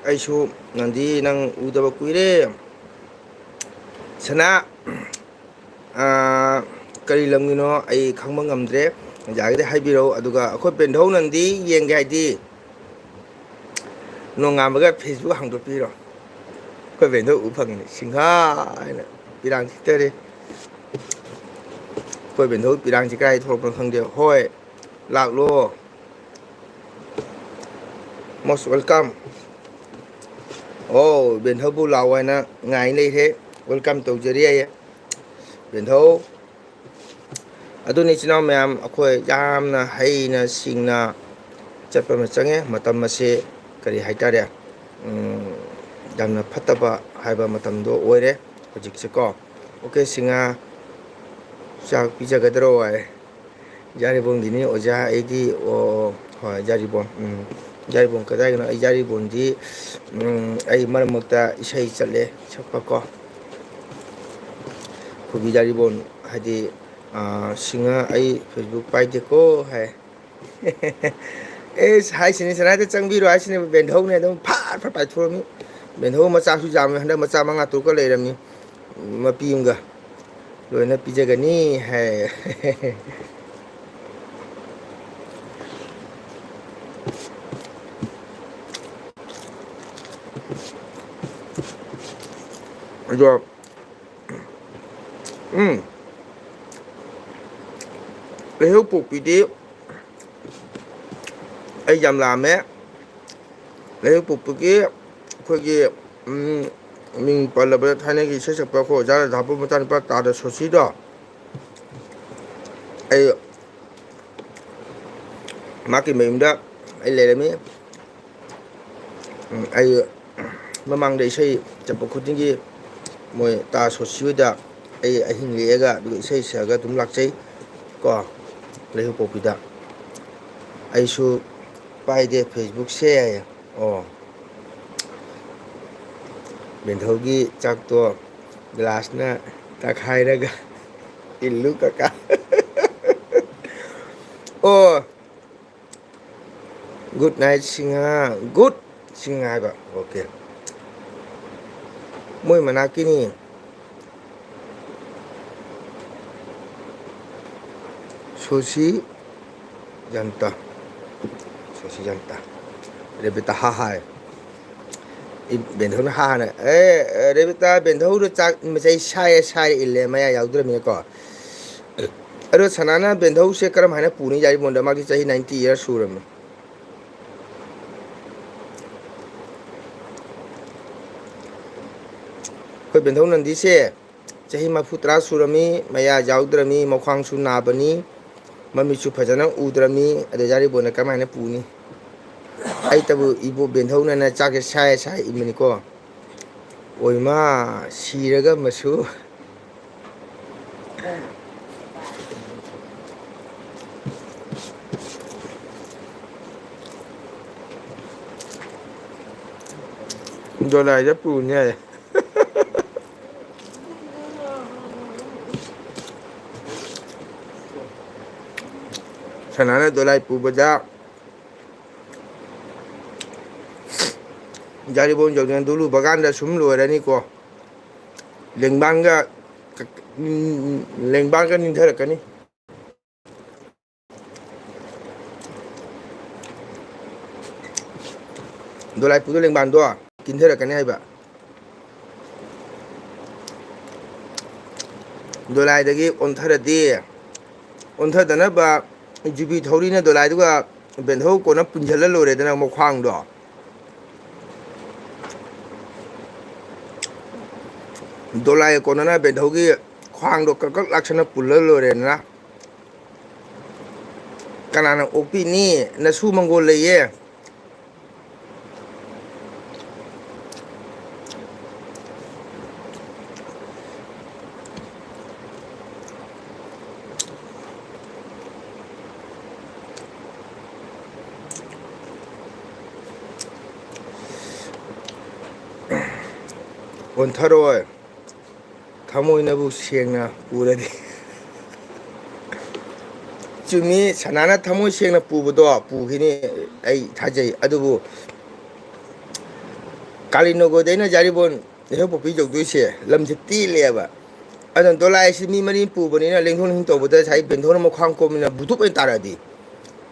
ꯑꯩꯁꯨ ꯅꯪꯗꯤ ꯅꯪ ꯎꯗꯕ ꯀꯨꯏꯔꯦ ꯁꯅꯥ ꯀꯔꯤ ꯂꯝꯒꯤꯅꯣ ꯑꯩ ꯈꯪꯕ ꯉꯝꯗ꯭ꯔꯦ ꯌꯥꯔꯒꯗꯤ ꯍꯥꯏꯕꯤꯔꯛꯎ ꯑꯗꯨꯒ ꯑꯩꯈꯣꯏ ꯕꯦꯟꯙꯧ ꯅꯪꯗꯤ ꯌꯦꯡꯒꯦ ꯍꯥꯏꯗꯤ ꯅꯣꯡꯉꯥꯟꯕꯒ ꯐꯦꯁꯕꯨꯛ ꯍꯥꯡꯗꯣꯛꯄꯤꯔꯣ ꯑꯩꯈꯣꯏ ꯕꯦꯟꯙꯧ ꯎ ꯐꯪꯉꯅꯤ ꯁꯤꯡꯍꯥ ꯍꯥꯏꯅ ꯄꯤꯔꯥꯡ ꯁꯤꯠꯇꯔꯦ ꯑꯩꯈꯣꯏ ꯕꯦꯟꯙꯧ ꯄꯤꯔꯥꯡꯁꯤ ꯀꯗꯥꯏ ꯊꯣꯛꯂꯛꯄꯅꯣ ꯈꯪꯗꯦ ꯍꯣꯏ ꯂꯥꯛꯂꯣ ꯃꯣꯁ ꯋꯦꯜꯀꯝ ꯑꯣ ꯕꯦꯟꯙꯧꯕꯨ ꯂꯥꯛꯑꯣ ꯍꯥꯏꯅ ꯉꯥꯏ ꯂꯩꯔꯦ ꯋꯦꯜꯀꯝ ꯇꯧꯖꯔꯤ ꯑꯩ ꯕꯦꯟꯙꯧ ꯑꯗꯨꯅ ꯏꯆꯤꯟ ꯏꯅꯥꯎ ꯃꯌꯥꯝ ꯑꯩꯈꯣꯏ ꯌꯥꯝꯅ ꯍꯩꯅ ꯁꯤꯡꯅ ꯆꯠꯄ ꯑꯃ ꯆꯪꯉꯦ ꯃꯇꯝ ꯑꯁꯤ ꯀꯔꯤ ꯍꯥꯏꯇꯥꯔꯦ ꯌꯥꯝꯅ ꯐꯠꯇꯕ ꯍꯥꯏꯕ ꯃꯇꯝꯗꯣ ꯑꯣꯏꯔꯦ ꯍꯧꯖꯤꯛꯁꯦꯀꯣ ꯑꯣꯀꯦ ꯁꯤꯡꯉꯥ ꯆꯥꯛ ꯄꯤꯖꯒꯗ꯭ꯔꯣ ꯍꯥꯏ ꯌꯥꯔꯤꯄꯣꯛꯒꯤꯅꯤ ꯑꯣꯖꯥ ꯑꯩꯗꯤ ꯑꯣ ꯍꯣꯏ ꯌꯥꯔꯤꯄꯣꯛ ꯌꯥꯔꯤꯄꯣꯛ ꯀꯗꯥꯏꯒꯤꯅꯣ ꯑꯩ ꯌꯥꯔꯤꯄꯣꯛꯗꯤ ꯑꯩ ꯃꯔꯛ ꯃꯔꯛꯇ ꯏꯁꯩ ꯆꯠꯂꯦ ꯁꯛꯄꯀꯣ ꯑꯩꯈꯣꯏꯒꯤ ꯌꯥꯔꯤꯄꯣꯛ ꯍꯥꯏꯗꯤ ꯁꯤꯡꯉꯥ ꯑꯩ ꯐꯦꯁꯕꯨꯛ ꯄꯥꯏꯗꯦꯀꯣ ꯍꯥꯏ ꯑꯦ ꯍꯥꯏꯁꯤꯅꯤ ꯁꯅꯥꯗ ꯆꯪꯕꯤꯔꯣ ꯍꯥꯏꯁꯤꯅꯦ ꯕꯦꯟꯙꯧꯅꯦ ꯑꯗꯨꯝ ꯐꯠ ꯐꯠ ꯄꯥꯏꯊꯣꯔꯛꯃꯤ ꯕꯦꯟꯙꯧ ꯃꯆꯥꯁꯨ ꯌꯥꯝꯃꯦ ꯍꯟꯗꯛ ꯃꯆꯥ 5 ꯇꯔꯨꯛꯀ ꯂꯩꯔꯝꯃꯤ ꯃꯄꯤ ꯑꯃꯒ ꯂꯣꯏꯅ ꯄꯤꯖꯒꯅꯤ ꯍꯥꯏ ꯑꯗꯣ ꯂꯩꯍꯧꯄꯣꯛꯄꯤꯗꯤ ꯑꯩ ꯌꯥꯝ ꯂꯥꯛꯑꯝꯃꯦ ꯂꯩꯍꯧꯄꯣꯛꯄꯒꯤ ꯑꯩꯈꯣꯏꯒꯤ ꯃꯤꯡ ꯄꯜꯂꯕꯗ ꯊꯥꯏꯅꯒꯤ ꯏꯁꯩ ꯁꯛꯄ ꯑꯩꯈꯣꯏ ꯑꯣꯖꯥ ꯔꯥꯙꯥꯄꯨꯔ ꯃꯆꯥꯅꯨꯄꯥ ꯇꯥꯗ ꯁꯣꯁꯤꯗꯣ ꯑꯩ ꯃꯍꯥꯛꯀꯤ ꯃꯌꯨꯝꯗ ꯑꯩ ꯂꯩꯔꯝꯃꯤ ꯑꯩ ꯃꯃꯥꯡꯗ ꯏꯁꯩ ꯆꯠꯄ ꯈꯨꯗꯤꯡꯒꯤ ꯃꯣꯏ ꯇꯥ ꯁꯣꯁꯤ ꯍꯣꯏꯗ ꯑꯩ ꯑꯍꯤꯡ ꯂꯦꯛꯑꯒ ꯑꯗꯨꯒ ꯏꯁꯩ ꯁꯛꯑꯒ ꯑꯗꯨꯝ ꯂꯥꯛꯆꯩ ꯀꯣ ꯂꯩꯍꯧꯄꯣꯛꯄꯤꯗ ꯑꯩꯁꯨ ꯄꯥꯏꯗꯦ ꯐꯦꯁꯕꯨꯛꯁꯦ ꯑꯣ ꯕꯦꯟꯙꯧꯒꯤ ꯆꯥꯛꯇꯣ ꯒ꯭ꯂꯥꯁꯅ ꯇꯛꯈꯥꯏꯔꯒ ꯏꯜꯂꯨ ꯀꯀꯥ ꯑꯣ ꯒꯨꯗ ꯅꯥꯏꯠ ꯁꯤꯡꯍꯥ ꯒꯨꯗ ꯁꯤꯡꯍꯥ ꯍꯥꯏꯕ ꯑꯣꯀꯦ ꯃꯣꯏ ꯃꯅꯥꯛꯀꯤꯅꯤ ꯁꯣꯁꯤ ꯖꯟꯇꯥ ꯁꯣꯁꯤ ꯖꯟꯇꯥ ꯔꯦꯕꯤꯇꯥ ꯍꯥꯏ ꯕꯦꯟꯙꯧꯅ ꯍꯥꯟꯅ ꯔꯦꯕꯤꯇꯥ ꯕꯦꯟꯙꯧꯗ ꯆꯥꯛ ꯃꯆꯩ ꯁꯥꯏꯔ ꯏꯜꯂꯦ ꯃꯌꯥ ꯌꯥꯎꯗ꯭ꯔꯕꯅꯤꯅꯀꯣ ꯑꯗꯣ ꯁꯅꯥꯅ ꯕꯦꯟꯙꯧꯁꯦ ꯀꯔꯝ ꯍꯥꯏꯅ ꯄꯨꯅꯤ ꯌꯥꯔꯤꯄꯣꯛꯗ ꯃꯥꯒꯤ ꯆꯍꯤ 90 ꯏꯌꯔ ꯁꯨꯔꯝꯃꯤ ꯑꯩꯈꯣꯏ ꯕꯦꯟꯙꯧ ꯅꯟꯗꯤꯁꯦ ꯆꯍꯤ 30 ꯁꯨꯔꯝꯃꯤ ꯃꯌꯥ ꯌꯥꯎꯗ꯭ꯔꯝꯃꯤ ꯃꯈ꯭ꯋꯥꯡꯁꯨ ꯅꯥꯕꯅꯤ ꯃꯃꯤꯠꯁꯨ ꯐꯖꯅ ꯎꯗ꯭ꯔꯝꯃꯤ ꯑꯗ ꯌꯥꯔꯤꯄꯣꯛꯅ ꯀꯃꯥꯏꯅ ꯄꯨꯅꯤ ꯑꯩꯇꯕꯨ ꯏꯕꯣ ꯕꯦꯟꯙꯧꯅꯅ ꯆꯥꯛꯁꯦ ꯁꯥꯏꯔ ꯏꯟꯕꯅꯤꯀꯣ ꯑꯣꯏꯃꯥ ꯁꯤꯔꯒ ꯃꯁꯨ ꯗꯣꯂꯥꯏꯗ ꯄꯨꯅꯤ ꯍꯥꯏ ꯁꯅꯥꯅ ꯗꯣꯂꯥꯏ ꯄꯨꯕꯗ ꯌꯥꯔꯤꯄꯣꯛ ꯌꯧꯗ꯭ꯔꯤꯉꯩꯗ ꯀꯥꯟꯗ ꯁꯨꯝ ꯂꯣꯏꯔꯅꯤꯀꯣ ꯂꯦꯡꯕꯥꯟꯒ ꯅꯤꯡꯊꯔꯛꯀꯅꯤ ꯗꯣꯂꯥꯏ ꯄꯨꯗꯣꯏ ꯂꯦꯡꯕꯥꯟꯗꯣ ꯀꯤꯟꯊꯔꯛꯀꯅꯤ ꯍꯥꯏꯕ ꯗꯣꯂꯥꯏꯗꯒꯤ ꯑꯣꯟꯊꯔꯗꯤ ꯑꯣꯟꯊꯗꯅꯕ ꯌꯨꯕꯤ ꯊꯧꯔꯤꯅ ꯗꯣꯂꯥꯏꯗꯨꯒ ꯕꯦꯟꯙꯧ ꯀꯣꯟꯅ ꯄꯨꯟꯓꯜꯂ ꯂꯣꯏꯔꯦꯗꯅ ꯃꯈ꯭ꯋꯥꯡꯗꯣ ꯗꯣꯂꯥꯏ ꯀꯣꯟꯅꯅ ꯕꯦꯟꯙꯧꯒꯤ ꯈ꯭ꯋꯥꯡꯗꯣ ꯀꯛ ꯀꯛ ꯂꯥꯛꯁꯟꯅ ꯄꯨꯜꯂ ꯂꯣꯏꯔꯦꯗꯅ ꯀꯅꯥꯅ ꯑꯣꯛꯄꯤꯅꯤ ꯅꯁꯨ ꯃꯪꯒꯣꯜ ꯂꯩꯌꯦ ꯑꯣꯟꯊꯔꯣꯏ ꯊꯃꯣꯏꯅꯕꯨ ꯁꯦꯡꯅ ꯄꯨꯔꯗꯤ ꯆꯨꯝꯃꯤ ꯁꯅꯥꯅ ꯊꯃꯣꯏ ꯁꯦꯡꯅ ꯄꯨꯕꯗꯣ ꯄꯨꯈꯤꯅꯤ ꯑꯩ ꯊꯥꯖꯩ ꯑꯗꯨꯕꯨ ꯀꯥꯂꯤꯅꯣꯒꯣꯗꯩꯅ ꯌꯥꯔꯤꯄꯣꯛ ꯂꯩꯍꯧꯄꯣꯛꯄꯤ ꯌꯧꯗꯣꯏꯁꯦ ꯂꯝꯁꯦ ꯇꯦꯜꯂꯦꯕ ꯑꯗꯨꯅ ꯗꯣꯂꯥꯏꯁꯤ ꯃꯤ 4 ꯄꯨꯕꯅꯤꯅ ꯂꯦꯡꯊꯣꯛ ꯂꯦꯡꯁꯤꯟ ꯇꯧꯕꯗ ꯉꯁꯥꯏ ꯕꯦꯟꯙꯧꯅ ꯃꯈ꯭ꯋꯥꯡ ꯀꯣꯝꯃꯤꯅ ꯕꯨꯗꯨꯞ ꯑꯣꯏꯅ ꯇꯥꯔꯛꯑꯗꯤ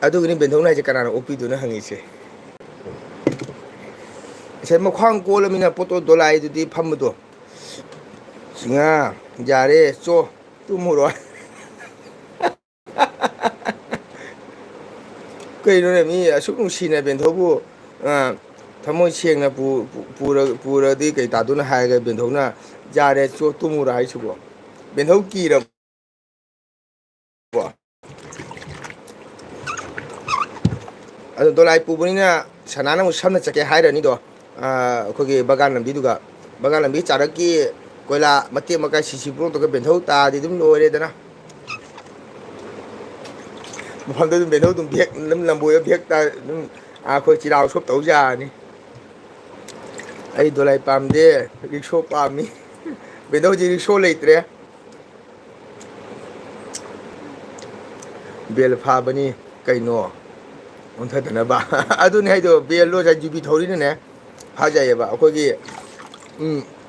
ꯑꯗꯨꯒꯤꯅꯤ ꯕꯦꯟꯙꯧꯅ ꯍꯥꯏꯁꯦ ꯀꯅꯥꯅ ꯑꯣꯛꯄꯤꯗꯣꯏꯅꯣ ꯍꯪꯉꯤꯁꯦ ꯉꯁꯥꯏ ꯃꯈ꯭ꯋꯥꯡ ꯀꯣꯜꯂꯃꯤꯅ ꯄꯣꯠꯇꯣ ꯗꯣꯂꯥꯏꯗꯨꯗꯤ ꯐꯝꯕꯗꯣ ꯁꯤꯡꯍꯥ ꯌꯥꯔꯦ ꯆꯣ ꯇꯨꯝꯃꯨꯔꯣ ꯀꯩꯅꯣꯅꯦ ꯃꯤ ꯑꯁꯨꯛ ꯅꯨꯡꯁꯤꯅ ꯕꯦꯟꯙꯧꯕꯨ ꯊꯃꯣꯏ ꯁꯦꯡꯅ ꯄꯨꯔꯗꯤ ꯀꯩ ꯇꯥꯗꯣꯏꯅꯣ ꯍꯥꯏꯔꯒ ꯕꯦꯟꯙꯧꯅ ꯌꯥꯔꯦ ꯆꯣ ꯇꯨꯝꯃꯨꯔ ꯍꯥꯏꯁꯤꯕꯣ ꯕꯦꯟꯊꯧ ꯀꯤꯔꯕꯣ ꯑꯗꯣ ꯗꯣꯂꯥꯏ ꯄꯨꯕꯅꯤꯅ ꯁꯅꯥꯅ ꯑꯃꯨꯛ ꯁꯝꯅ ꯆꯠꯀꯦ ꯍꯥꯏꯔꯅꯤꯗꯣ ꯑꯩꯈꯣꯏꯒꯤ ꯕꯒꯥꯟ ꯂꯝꯕꯤꯗꯨꯒ ꯕꯒꯥꯟ ꯂꯝꯕꯤ ꯆꯥꯔꯛꯀꯤ ꯀꯣꯏꯂꯥ ꯃꯇꯦꯛ ꯃꯀꯥꯏ ꯁꯤꯁꯤ ꯕ꯭ꯂꯣꯛꯇꯒ ꯕꯦꯟꯊꯧ ꯇꯥꯔꯗꯤ ꯑꯗꯨꯝ ꯂꯣꯏꯔꯦꯗꯅ ꯃꯐꯝꯗ ꯑꯗꯨꯝ ꯕꯦꯟꯊꯧ ꯑꯗꯨꯝ ꯚꯦꯛ ꯑꯗꯨꯝ ꯂꯝꯕꯣꯏꯕ ꯚꯦꯛꯇ ꯑꯗꯨꯝ ꯑꯩꯈꯣꯏ ꯆꯤꯔꯥꯎ ꯁꯣꯞ ꯇꯧ ꯌꯥꯔꯅꯤ ꯑꯩ ꯗꯣꯂꯥꯏ ꯄꯥꯝꯗꯦ ꯔꯤꯛꯁꯣ ꯄꯥꯝꯃꯤ ꯕꯦꯟꯊꯧꯖꯤ ꯔꯤꯛꯁꯣ ꯂꯩꯇ꯭ꯔꯦ ꯕꯦꯜ ꯐꯥꯕꯅꯤ ꯀꯩꯅꯣ ꯑꯣꯟꯊꯗꯅꯕ ꯑꯗꯨꯅꯦ ꯍꯥꯏꯗꯣ ꯕꯦꯜꯗꯣ ꯉꯁꯥꯏ ꯌꯨꯕꯤ ꯊꯧꯔꯤꯅꯅꯦ ꯐꯥꯖꯩꯑꯕ ꯑꯩꯈꯣꯏꯒꯤ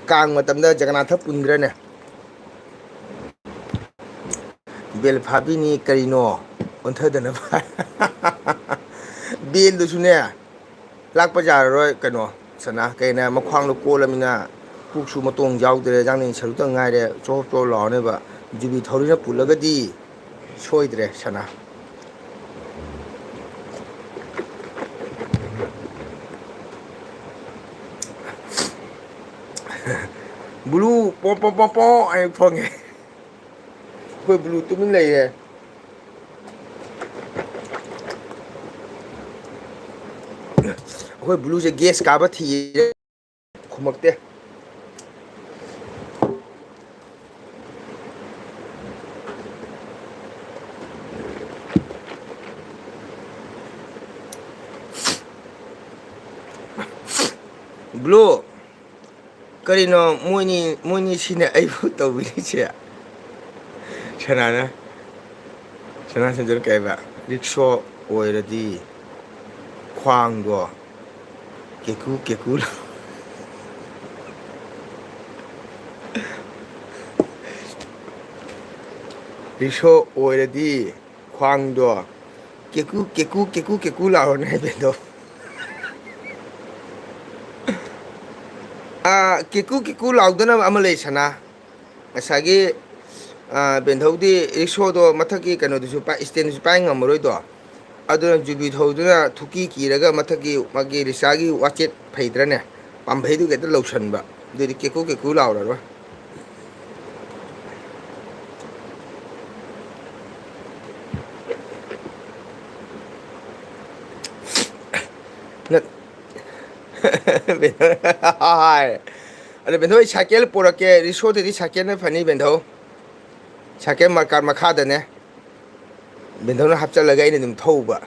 ꯀꯥꯡ ꯃꯇꯝꯗ ꯖꯒꯅꯥꯊ ꯄꯨꯟꯗ꯭ꯔꯅꯦ ꯕꯦꯜ ꯐꯥꯕꯤꯅꯤ ꯀꯔꯤꯅꯣ ꯑꯣꯟꯊꯗꯅꯕ ꯕꯦꯟꯗꯨꯁꯨꯅꯦ ꯂꯥꯛꯄ ꯌꯥꯔꯔꯣꯏ ꯀꯩꯅꯣ ꯁꯅꯥ ꯀꯩꯅ ꯃꯈ꯭ꯋꯥꯡꯗꯣ ꯀꯣꯜꯂꯃꯤꯅ ꯄꯨꯛꯁꯨ ꯃꯇꯣꯡ ꯌꯥꯎꯗ꯭ꯔꯦ ꯌꯥꯡꯅꯤꯡ ꯁꯔꯨꯛꯇ ꯉꯥꯏꯔꯦ ꯆꯣꯞ ꯆꯣꯞ ꯂꯥꯎꯔꯅꯦꯕ ꯌꯨꯕꯤ ꯊꯧꯔꯤꯅ ꯄꯨꯜꯂꯒꯗꯤ ꯁꯣꯏꯗ꯭ꯔꯦ ꯁꯅꯥ ꯕ꯭ꯂꯨ ꯄꯣ ꯑꯩ ꯐꯪꯉꯦ ꯑꯩꯈꯣꯏ ꯕ꯭ꯂꯨ ꯇꯨꯃꯤꯟ ꯂꯩꯌꯦ ꯑꯩꯈꯣꯏ ꯕ꯭ꯂꯨꯁꯦ ꯒꯦꯁ ꯀꯥꯕ ꯊꯤꯌꯦ ꯈꯨꯝꯃꯛꯇꯦ ꯕ꯭ꯂꯨ ꯀꯔꯤꯅꯣ ꯃꯣꯏꯅꯤ ꯁꯤꯅ ꯑꯩꯕꯨ ꯇꯧꯕꯤꯔꯤꯁꯦ ꯁꯅꯥꯅ ꯁꯅꯥ ꯁꯟꯖꯣꯏꯅ ꯀꯩ ꯍꯥꯏꯕ ꯔꯤꯛꯁꯣ ꯑꯣꯏꯔꯗꯤ ꯈ꯭ꯋꯥꯡꯗꯣ ꯀꯦꯀꯨ ꯀꯦꯀꯨ ꯔꯤꯛꯁꯣ ꯑꯣꯏꯔꯗꯤ ꯈ꯭ꯋꯥꯡꯗꯣ ꯀꯦꯀꯨ ꯀꯦꯀꯨ ꯀꯦꯀꯨ ꯀꯦꯀꯨ ꯂꯥꯎꯔꯅꯤ ꯍꯥꯏꯕꯗꯣ ꯀꯦꯀꯨ ꯀꯦꯀꯨ ꯂꯥꯎꯗꯅꯕ ꯑꯃ ꯂꯩ ꯁꯅꯥ ꯉꯁꯥꯏꯒꯤ ꯕꯦꯟꯊꯧꯗꯤ ꯔꯤꯛꯁꯣꯗꯣ ꯃꯊꯛꯀꯤ ꯀꯩꯅꯣꯗꯨꯁꯨ ꯏꯁꯇꯦꯟꯗꯨꯁꯨ ꯄꯥꯏ ꯉꯝꯃꯔꯣꯏꯗꯣ ꯑꯗꯨꯅ ꯌꯨꯕꯤ ꯊꯧꯗꯨꯅ ꯊꯨꯛꯀꯤ ꯀꯤꯔꯒ ꯃꯊꯛꯀꯤ ꯃꯥꯒꯤ ꯔꯤꯛꯁꯥꯒꯤ ꯋꯥꯆꯦꯠ ꯐꯩꯗ꯭ꯔꯅꯦ ꯄꯥꯝꯕꯩꯗꯨ ꯍꯦꯛꯇ ꯂꯧꯁꯟꯕ ꯑꯗꯨꯗꯤ ꯀꯦꯀꯨ ꯀꯦꯀꯨ ꯂꯥꯎꯔꯔꯣꯏ ꯑꯗ ꯕꯦꯟꯊꯧ ꯑꯩ ꯁꯥꯏꯀꯦꯜ ꯄꯨꯔꯛꯀꯦ ꯔꯤꯛꯁꯣꯗꯗꯤ ꯁꯥꯏꯀꯦꯜꯅ ꯐꯅꯤ ꯕꯦꯟꯊꯧ ꯁꯥꯏꯀꯦꯜ ꯃꯥꯔꯀꯥꯔ ꯃꯈꯥꯗꯅꯦ ꯕꯦꯟꯊꯧꯅ ꯍꯥꯞꯆꯤꯜꯂꯒ ꯑꯩꯅ ꯑꯗꯨꯝ ꯊꯧꯕ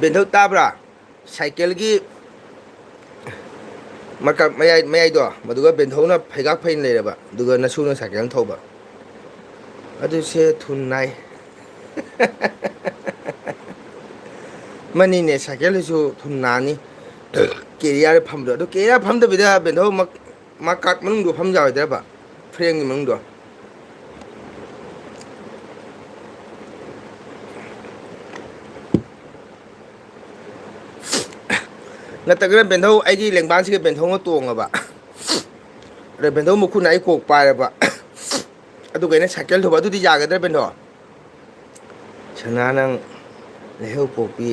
ꯕꯦꯟꯊꯧ ꯇꯥꯕ꯭ꯔꯥ ꯁꯥꯏꯀꯦꯜꯒꯤ ꯃꯌꯥꯏꯗꯣ ꯃꯗꯨꯒ ꯕꯦꯟꯊꯧꯅ ꯐꯩꯒꯥꯛ ꯐꯩꯅ ꯂꯩꯔꯕ ꯑꯗꯨꯒ ꯅꯁꯨꯅ ꯁꯥꯏꯀꯦꯜ ꯊꯧꯕ ꯑꯗꯨꯁꯦ ꯊꯨꯟ ꯅꯥꯏ ꯃꯅꯤꯅꯦ ꯁꯥꯏꯀꯦꯜꯗꯨꯁꯨ ꯊꯨꯝ ꯅꯥꯅꯤ ꯀꯦꯔꯤꯌꯥꯔ ꯐꯝꯗꯣ ꯑꯗꯨ ꯀꯦꯔꯤꯌꯥꯔ ꯐꯝꯗꯕꯤꯗ ꯕꯦꯟꯊꯧ ꯃꯥ ꯀꯥꯔꯠ ꯃꯅꯨꯡꯗꯣ ꯐꯝ ꯌꯥꯔꯣꯏꯗ꯭ꯔꯕ ꯐ꯭ꯔꯦꯝꯒꯤ ꯃꯅꯨꯡꯗꯣ ꯅꯠꯇ꯭ꯔꯒꯅ ꯕꯦꯟꯊꯧ ꯑꯩꯒꯤ ꯂꯦꯡꯕꯥꯟꯁꯤꯒ ꯕꯦꯟꯊꯧꯅ ꯇꯣꯡꯉꯕ ꯑꯗ ꯕꯦꯟꯊꯧ ꯃꯈꯨꯠꯅ ꯑꯩ ꯀꯣꯛ ꯄꯥꯏꯔꯕ ꯑꯗꯨꯒ ꯑꯩꯅ ꯁꯥꯏꯀꯦꯜ ꯊꯧꯕ ꯑꯗꯨꯗꯤ ꯌꯥꯒꯗ꯭ꯔꯥ ꯕꯦꯟꯊꯧ ꯁꯅꯥ ꯅꯪ ꯂꯩꯍꯧ ꯄꯣꯛꯄꯤ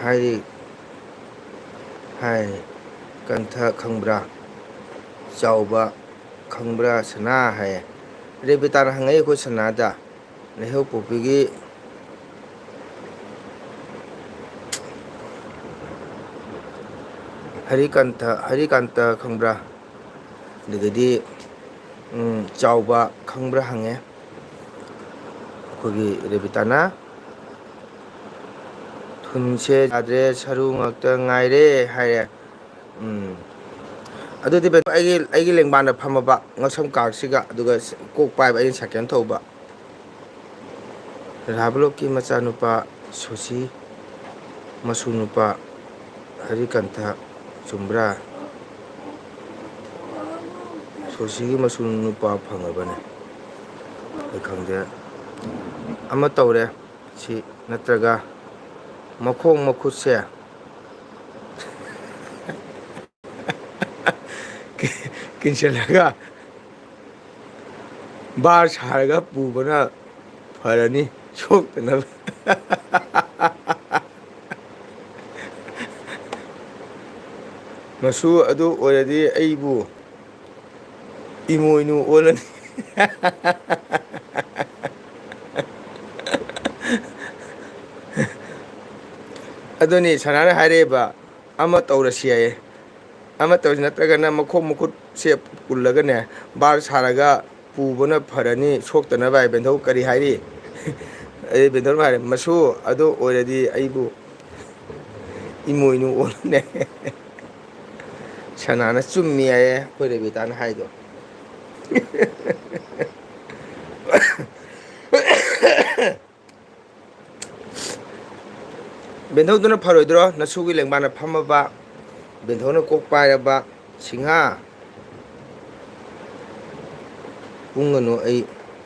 ꯍꯥꯏꯔꯤ ꯍꯥꯏ ꯀꯟꯊ ꯈꯪꯕ꯭ꯔꯥ ꯆꯥꯎꯕ ꯈꯪꯕ꯭ꯔꯥ ꯁꯅꯥ ꯍꯥꯏꯌꯦ ꯔꯦꯕꯤꯇꯥꯅ ꯍꯪꯉꯛꯏ ꯑꯩꯈꯣꯏ ꯁꯅꯥꯗ ꯂꯩꯍꯧ ꯄꯣꯛꯄꯤꯒꯤ ꯍꯔꯤꯀꯥꯟꯇ ꯈꯪꯕ꯭ꯔꯥ ꯑꯗꯨꯗꯒꯤꯗꯤ ꯆꯥꯎꯕ ꯈꯪꯕ꯭ꯔꯥ ꯍꯪꯉꯦ ꯑꯩꯈꯣꯏꯒꯤ ꯔꯦꯕꯤꯇꯥꯅ ꯊꯨꯟꯁꯦ ꯌꯥꯗ꯭ꯔꯦ ꯁꯔꯨ ꯉꯥꯛꯇ ꯉꯥꯏꯔꯦ ꯍꯥꯏꯔꯦ ꯑꯗꯨꯗꯤ ꯑꯩꯒꯤ ꯂꯦꯡꯕꯥꯟꯗ ꯐꯝꯃꯕ ꯉꯛꯁꯝ ꯀꯥꯔꯛꯁꯤꯒ ꯑꯗꯨꯒ ꯀꯣꯛ ꯄꯥꯏꯕ ꯑꯩꯅ ꯁꯥꯏꯀꯦꯜ ꯊꯧꯕ ꯔꯥꯍꯥꯕꯂꯣꯛꯀꯤ ꯃꯆꯥꯅꯨꯄꯥ ꯁꯣꯁꯤ ꯃꯁꯨ ꯅꯨꯄꯥ ꯍꯔꯤꯀꯟꯊ ꯆꯨꯝꯕ꯭ꯔꯥ ꯁꯣꯁꯤꯒꯤ ꯃꯁꯨ ꯅꯨꯄꯥ ꯐꯪꯉꯕꯅꯦ ꯑꯩ ꯈꯪꯗꯦ ꯑꯃ ꯇꯧꯔꯦ ꯁꯤ ꯅꯠꯇ꯭ꯔꯒ ꯃꯈꯣꯡ ꯃꯈꯨꯠꯁꯦ ꯀꯤꯟꯁꯤꯜꯂꯒ ꯕꯥꯔ ꯁꯥꯔꯒ ꯄꯨꯕꯅ ꯐꯔꯅꯤ ꯁꯣꯛꯇꯅꯕ ꯃꯁꯨ ꯑꯗꯨ ꯑꯣꯏꯔꯗꯤ ꯑꯩꯕꯨ ꯏꯃꯣꯏꯅꯨ ꯑꯣꯜꯂꯅꯤ ꯑꯗꯨꯅꯤ ꯁꯅꯥꯅ ꯍꯥꯏꯔꯛꯑꯦꯕ ꯑꯃ ꯇꯧꯔꯁꯤ ꯍꯥꯏꯌꯦ ꯑꯃ ꯇꯧꯔꯁꯤ ꯅꯠꯇ꯭ꯔꯒꯅ ꯃꯈꯣꯡ ꯃꯈꯨꯠꯁꯦ ꯄꯨꯜꯂꯒꯅꯦ ꯕꯥꯔ ꯁꯥꯔꯒ ꯄꯨꯕꯅ ꯐꯔꯅꯤ ꯁꯣꯛꯇꯅꯕ ꯍꯥꯏ ꯕꯦꯟꯙꯧ ꯀꯔꯤ ꯍꯥꯏꯔꯤ ꯑꯩ ꯕꯦꯟꯙꯧꯅ ꯍꯥꯏꯔꯦ ꯃꯁꯨ ꯑꯗꯨ ꯑꯣꯏꯔꯗꯤ ꯑꯩꯕꯨ ꯏꯃꯣꯏꯅꯨ ꯑꯣꯜꯂꯅꯤ ꯁꯅꯥꯅ ꯆꯨꯝꯃꯤ ꯍꯥꯏꯌꯦ ꯑꯩꯈꯣꯏ ꯔꯦꯕꯤꯇꯥꯅ ꯍꯥꯏꯗꯣ ꯕꯦꯟꯙꯧꯗꯨꯅ ꯐꯔꯣꯏꯗ꯭ꯔꯣ ꯅꯁꯨꯒꯤ ꯂꯦꯡꯕꯥꯟꯅ ꯐꯝꯃꯕ ꯕꯦꯟꯙꯧꯅ ꯀꯣꯛ ꯄꯥꯏꯔꯕ ꯁꯤꯡꯍꯥ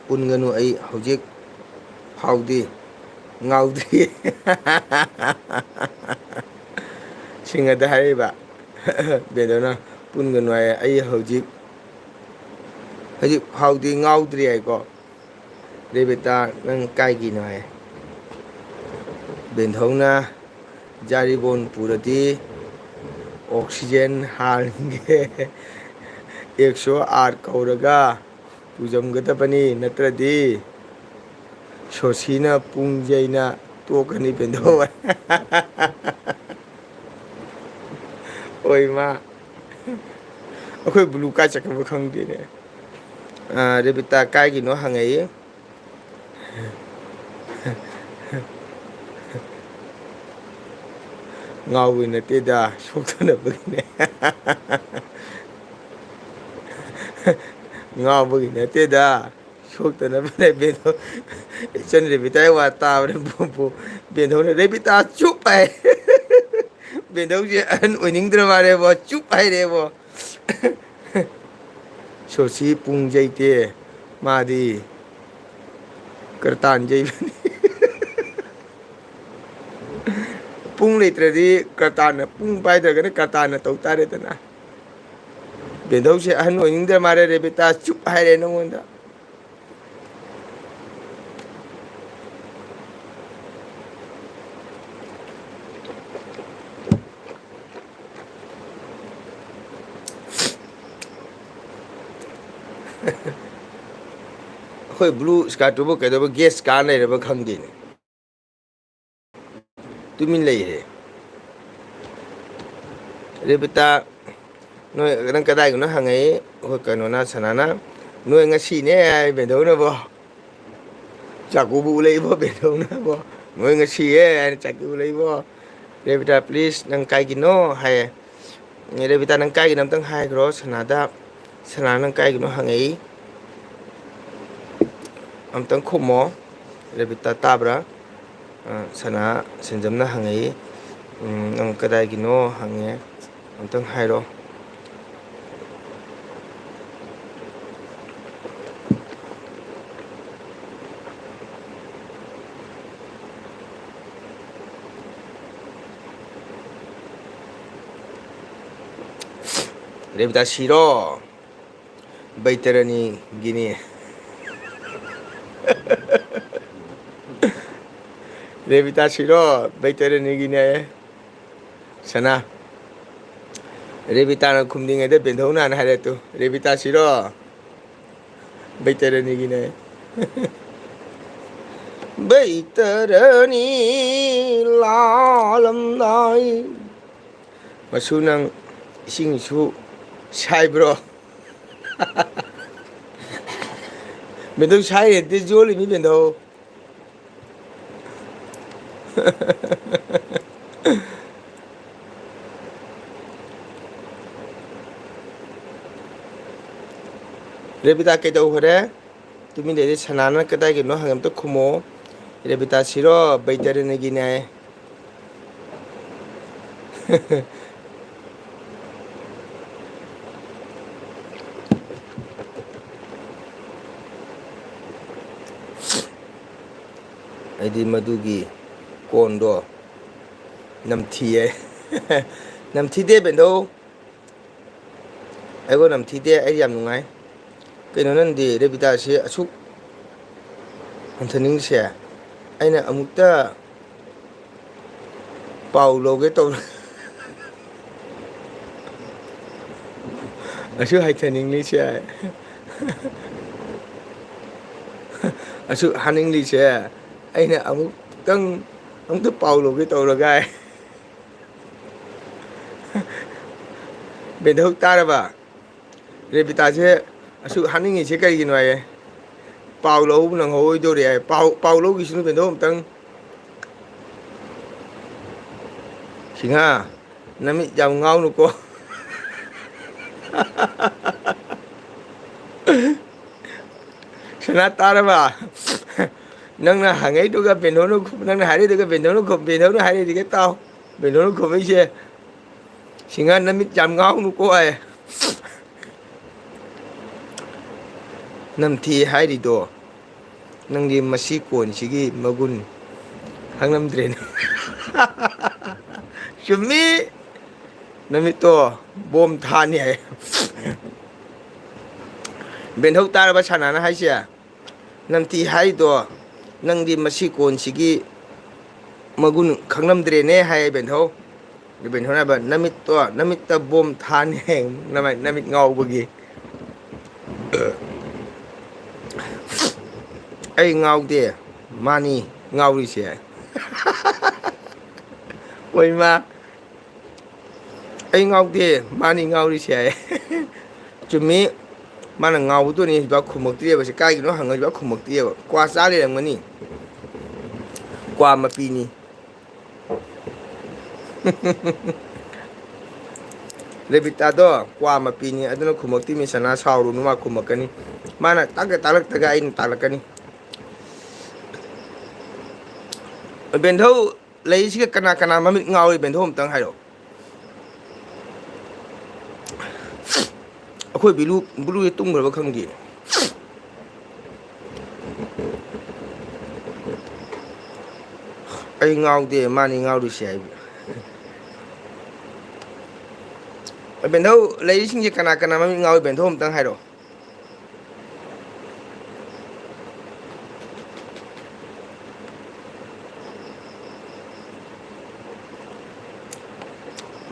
ꯄꯨꯟꯒꯅꯨ ꯑꯩ ꯍꯧꯖꯤꯛ ꯐꯥꯎꯗꯤ ꯉꯥꯎꯗ꯭ꯔꯤ ꯁꯤꯡꯍꯗ ꯍꯥꯏꯔꯤꯕ ꯕꯦꯟꯙꯧꯅ ꯄꯨꯟꯒꯅꯨ ꯍꯥꯏꯌꯦ ꯑꯩ ꯍꯧꯖꯤꯛ ꯐꯥꯎꯗꯤ ꯉꯥꯎꯗ꯭ꯔꯤ ꯍꯥꯏꯀꯣ ꯔꯦꯕꯤꯇꯥ ꯅꯪ ꯀꯥꯏꯒꯤꯅꯣ ꯍꯥꯏ ꯕꯦꯟꯙꯧꯅ ꯖꯥꯔꯤꯕꯣꯟ ꯄꯨꯔꯗꯤ ꯑꯣꯛꯁꯤꯖꯦꯟ ꯍꯥꯟꯒꯦ 108 ꯀꯧꯔꯒ ꯄꯨꯖꯝꯒꯗꯕꯅꯤ ꯅꯠꯇ꯭ꯔꯗꯤ ꯁꯣꯁꯤꯅ ꯄꯨꯡꯖꯩꯅ ꯇꯣꯛꯀꯅꯤ ꯕꯦꯟꯙꯧ ꯍꯣꯏ ꯃꯥ ꯑꯩꯈꯣꯏ ꯕ꯭ꯂꯨ ꯀꯥꯏ ꯆꯠꯈ꯭ꯔꯕ ꯈꯪꯗꯦꯅꯦ ꯔꯦꯕꯤꯇꯥ ꯀꯥꯏꯒꯤꯅꯣ ꯍꯪꯉꯛꯏ ꯉꯥꯎꯕꯒꯤ ꯅꯠꯇꯦꯗ ꯁꯣꯛꯇꯅꯕꯒꯤꯅꯦ ꯉꯥꯎꯕꯒꯤ ꯅꯠꯇꯦꯗ ꯁꯣꯛꯇꯅꯕꯅꯦ ꯕꯦꯟꯙꯧ ꯏꯆꯟ ꯔꯦꯕꯤꯇꯥꯒꯤ ꯋꯥ ꯇꯥꯕꯗ ꯕꯦꯟꯙꯧꯅ ꯔꯦꯕꯤꯇꯥ ꯆꯨꯞ ꯍꯥꯏ ꯕꯦꯟꯙꯧꯁꯦ ꯑꯍꯟ ꯑꯣꯏꯅꯤꯡꯗ꯭ꯔ ꯃꯥꯜꯂꯦꯕꯣ ꯆꯨꯞ ꯍꯥꯏꯔꯦꯕꯣ ꯁꯣꯁꯤ ꯄꯨꯡꯖꯩꯇꯦ ꯃꯥꯗꯤ ꯀꯔꯇꯥꯟ ꯌꯩꯕꯅꯤ ꯄꯨꯡ ꯂꯩꯇ꯭ꯔꯗꯤ ꯀꯔꯇꯥꯟꯅ ꯄꯨꯡ ꯄꯥꯏꯗ꯭ꯔꯒꯅ ꯀꯔꯇꯥꯟꯅ ꯇꯧ ꯇꯥꯔꯦꯗꯅ ꯕꯦꯟꯙꯧꯁꯦ ꯑꯍꯟ ꯑꯣꯏꯅꯤꯡꯗ꯭ꯔ ꯃꯥꯜꯂꯦ ꯔꯦꯕꯤꯇꯥ ꯆꯨꯞ ꯍꯥꯏꯔꯦ ꯅꯉꯣꯟꯗ ꯑꯩꯈꯣꯏ ꯕ꯭ꯂꯨ ꯏꯁꯀꯥꯔꯠꯇꯨꯕꯨ ꯀꯩꯗꯧꯕ ꯒꯦꯁ ꯀꯥ ꯂꯩꯔꯕ ꯈꯪꯗꯦꯅꯦ ꯇꯨꯃꯤꯟ ꯂꯩꯔꯦ ꯔꯦꯕꯤꯇꯥ ꯅꯣꯏ ꯅꯪ ꯀꯗꯥꯏꯒꯤꯅꯣ ꯍꯪꯉꯛꯏ ꯑꯩꯈꯣꯏ ꯀꯩꯅꯣꯅ ꯁꯅꯥꯅ ꯅꯣꯏ ꯉꯁꯤꯅꯦ ꯍꯥꯏ ꯕꯦꯟꯙꯧꯅꯕꯣ ꯆꯥꯛꯀꯨꯕꯨ ꯎꯠꯂꯛꯏꯕꯣ ꯕꯦꯟꯙꯧꯅꯕꯣ ꯅꯣꯏ ꯉꯁꯤꯌꯦ ꯍꯥꯏꯅ ꯆꯥꯛꯀꯨ ꯎꯠꯂꯛꯏꯕꯣ ꯔꯦꯕꯤꯇꯥ ꯄ꯭ꯂꯤꯖ ꯅꯪ ꯀꯥꯏꯒꯤꯅꯣ ꯍꯥꯏꯌꯦ ꯔꯦꯕꯤꯇꯥ ꯅꯪ ꯀꯥꯏꯒꯤꯅꯣ ꯑꯝꯇꯪ ꯍꯥꯏꯈ꯭ꯔꯣ ꯁꯅꯥꯗ ꯁꯅꯥ ꯅꯪ ꯀꯥꯏꯒꯤꯅꯣ ꯍꯪꯉꯛꯏ ꯑꯝꯇꯪ ꯈꯨꯝꯃꯣ ꯔꯦꯕꯤꯇꯥ ꯇꯥꯕ꯭ꯔꯥ ꯁꯅꯥ ꯁꯦꯟꯖꯝꯅ ꯍꯪꯉꯛꯏ ꯅꯪ ꯀꯗꯥꯏꯒꯤꯅꯣ ꯍꯪꯉꯦ ꯑꯝꯇꯪ ꯍꯥꯏꯔꯣ ꯔꯦꯕꯤꯇꯥ ꯁꯤꯔꯣ ꯕꯩꯇꯔꯅꯤꯒꯤꯅꯤ ꯔꯦꯕꯤꯇꯥ ꯁꯤꯔꯣ ꯕꯩꯇꯔꯅꯤꯒꯤꯅꯦ ꯁꯅꯥ ꯔꯦꯕꯤꯇꯥꯅ ꯈꯨꯝꯅꯤꯡꯉꯩꯗ ꯕꯦꯟꯙꯧꯅ ꯍꯥꯟꯅ ꯍꯥꯏꯔꯦ ꯇꯨ ꯔꯦꯕꯤꯇꯥ ꯁꯤꯔꯣ ꯕꯩꯇꯔꯅꯤꯒꯤꯅꯦ ꯕꯩꯇꯔꯅꯤ ꯂꯥꯂꯝꯗꯥꯏ ꯃꯁꯨ ꯅꯪ ꯏꯁꯤꯡ ꯏꯁꯨ ꯁꯥꯏꯕ꯭ꯔꯣ ꯕꯦꯟꯙꯧ ꯁꯥꯏꯔꯦꯗꯤ ꯌꯣꯜꯂꯤꯃꯤ ꯕꯦꯟꯙꯧ ꯔꯦꯕꯤꯇꯥ ꯀꯩꯗꯧꯈꯔꯦ ꯇꯨꯃꯤꯟ ꯂꯩꯔꯦ ꯁꯅꯥꯅ ꯀꯗꯥꯏꯒꯤꯅꯣ ꯍꯪꯉꯦ ꯑꯝꯇ ꯈꯨꯝꯃꯣ ꯔꯦꯕꯤꯇꯥ ꯁꯤꯔꯣ ꯕꯩꯇꯔꯅꯤꯒꯤꯅꯦ ꯑꯩꯗꯤ ꯃꯗꯨꯒꯤ ꯀꯣꯟꯗꯣ ꯅꯝꯊꯤꯌꯦ ꯅꯝꯊꯤꯗꯦ ꯕꯦꯟꯙꯧ ꯑꯩꯉꯣꯟꯗ ꯅꯝꯊꯤꯗꯦ ꯑꯩ ꯌꯥꯝ ꯅꯨꯡꯉꯥꯏ ꯀꯩꯅꯣ ꯅꯪꯗꯤ ꯔꯦꯕꯤꯇꯥꯁꯤ ꯑꯁꯨꯛ ꯍꯟꯊꯅꯤꯡꯉꯤꯁꯦ ꯑꯩꯅ ꯑꯃꯨꯛꯇ ꯄꯥꯎ ꯂꯧꯒꯦ ꯇꯧꯔ ꯑꯁꯨꯛ ꯍꯩꯊꯅꯤꯡꯂꯤꯁꯦ ꯑꯁꯨꯛ ꯍꯥꯅꯤꯡꯂꯤꯁꯦ ꯑꯩꯅ ꯑꯃꯨꯛꯇ ꯄꯥꯎ ꯂꯧꯒꯦ ꯇꯧꯔꯒ ꯕꯦꯟꯙꯧ ꯇꯥꯔꯕ ꯔꯦꯕꯤꯇꯥꯁꯦ ꯑꯁꯨꯛ ꯍꯥꯅꯤꯡꯉꯤꯁꯦ ꯀꯩꯒꯤꯅꯣ ꯍꯥꯏꯌꯦ ꯄꯥꯎ ꯂꯧꯕ ꯅꯪꯍꯧꯔꯣꯏꯗꯧꯔꯦ ꯍꯥꯏ ꯄꯥꯎ ꯂꯧꯈꯤꯁꯤꯅꯨ ꯕꯦꯟꯙꯧ ꯑꯝꯇꯪ ꯁꯤꯡꯍꯥ ꯅꯃꯤꯠ ꯌꯥꯝ ꯉꯥꯎꯅꯨꯀꯣ ꯁꯅꯥ ꯇꯥꯔꯕ ꯅꯪꯅ ꯍꯪꯉꯩꯗꯨꯒ ꯕꯦꯟꯙꯧꯅ ꯅꯪꯅ ꯍꯥꯏꯔꯛꯏꯗꯨꯒ ꯕꯦꯟꯙꯧꯅ ꯍꯥꯏꯔꯛꯏꯗꯨꯒ ꯇꯥꯎ ꯕꯦꯟꯙꯧꯅ ꯈꯨꯝꯃꯛꯏꯁꯦ ꯁꯤꯡꯍꯥ ꯅꯃꯤꯠ ꯌꯥꯝ ꯉꯥꯎꯅꯨꯀꯣ ꯍꯥꯏ ꯅꯝꯊꯤ ꯍꯥꯏꯔꯤꯗꯣ ꯅꯪꯗꯤ ꯃꯁꯤ ꯀꯣꯟꯁꯤꯒꯤ ꯃꯒꯨꯟ ꯈꯪꯂꯝꯗ꯭ꯔꯦꯅꯦ ꯆꯨꯝꯃꯤ ꯅꯨꯃꯤꯠꯇꯣ ꯕꯣꯝ ꯊꯥꯅꯤ ꯍꯥꯏ ꯕꯦꯟꯙꯧ ꯇꯥꯔꯕ ꯁꯥꯟꯅꯅ ꯍꯥꯏꯁꯦ ꯅꯝꯊꯤ ꯍꯥꯏꯗꯣ ꯅꯪꯗꯤ ꯃꯁꯤ ꯀꯣꯟꯁꯤꯒꯤ ꯃꯒꯨꯟ ꯈꯪꯂꯝꯗ꯭ꯔꯦꯅꯦ ꯍꯥꯏꯌꯦ ꯕꯦꯟꯙꯧ ꯕꯦꯟꯙꯧꯅ ꯍꯥꯏꯕ ꯅꯃꯤꯠꯇ ꯕꯣꯝ ꯊꯥꯅꯤ ꯅꯃꯤꯠ ꯉꯥꯎꯕꯒꯤ ꯑꯩ ꯉꯥꯎꯗꯦ ꯃꯥꯅꯤ ꯉꯥꯎꯔꯤꯁꯦ ꯍꯣꯏꯃ ꯑꯩ ꯉꯥꯎꯗꯦ ꯃꯥꯅꯤ ꯉꯥꯎꯔꯤꯁꯦ ꯍꯥꯏ ꯆꯨꯝꯃꯤ ꯃꯥꯅ ꯉꯥꯎꯕꯗꯨꯅꯤ ꯍꯧꯖꯤꯛꯐꯥꯎ ꯈꯨꯝꯃꯛꯇ꯭ꯔꯤꯕꯁꯦ ꯀꯥꯏꯒꯤꯅꯣ ꯍꯪꯉ ꯍꯧꯖꯤꯛꯐꯥꯎ ꯈꯨꯝꯃꯛꯇ꯭ꯔꯤꯑꯕ ꯀ꯭ꯋꯥ ꯆꯥ ꯂꯩꯔꯝꯒꯅꯤ ꯀ꯭ꯋꯥ ꯃꯄꯤꯅꯤ ꯔꯦꯕꯤꯇꯥꯗꯣ ꯀ꯭ꯋꯥ ꯃꯄꯤꯅꯤ ꯑꯗꯨꯅ ꯈꯨꯝꯃꯛꯇꯤ ꯁꯅꯥ ꯁꯥꯎꯔꯨꯅꯨ ꯃꯥ ꯈꯨꯝꯃꯛꯀꯅꯤ ꯃꯥꯅ ꯇꯥꯛꯂꯛꯇꯒ ꯑꯩꯅ ꯇꯥꯛꯂꯛꯀꯅꯤ ꯕꯦꯟꯙꯧ ꯂꯩꯔꯤꯁꯤꯒ ꯀꯅꯥ ꯃꯃꯤꯠ ꯉꯥꯎꯏ ꯕꯦꯟꯙꯧ ꯑꯝꯇꯪ ꯍꯥꯏꯔꯛꯑꯣ ꯑꯩꯈꯣꯏ ꯕꯤꯂꯨꯁꯦ ꯇꯨꯝꯈ꯭ꯔꯕ ꯈꯪꯗꯦ ꯑꯩ ꯉꯥꯎꯗꯦ ꯃꯥꯅꯤ ꯉꯥꯎꯔꯤꯁꯦ ꯍꯥꯏꯕ ꯕꯦꯟꯙꯧ ꯂꯩꯔꯤꯁꯤꯡꯁꯦ ꯀꯅꯥ ꯃꯃꯤꯠ ꯉꯥꯎꯏ ꯕꯦꯟꯙꯧ ꯑꯝꯇꯪ ꯍꯥꯏꯔꯛꯑꯣ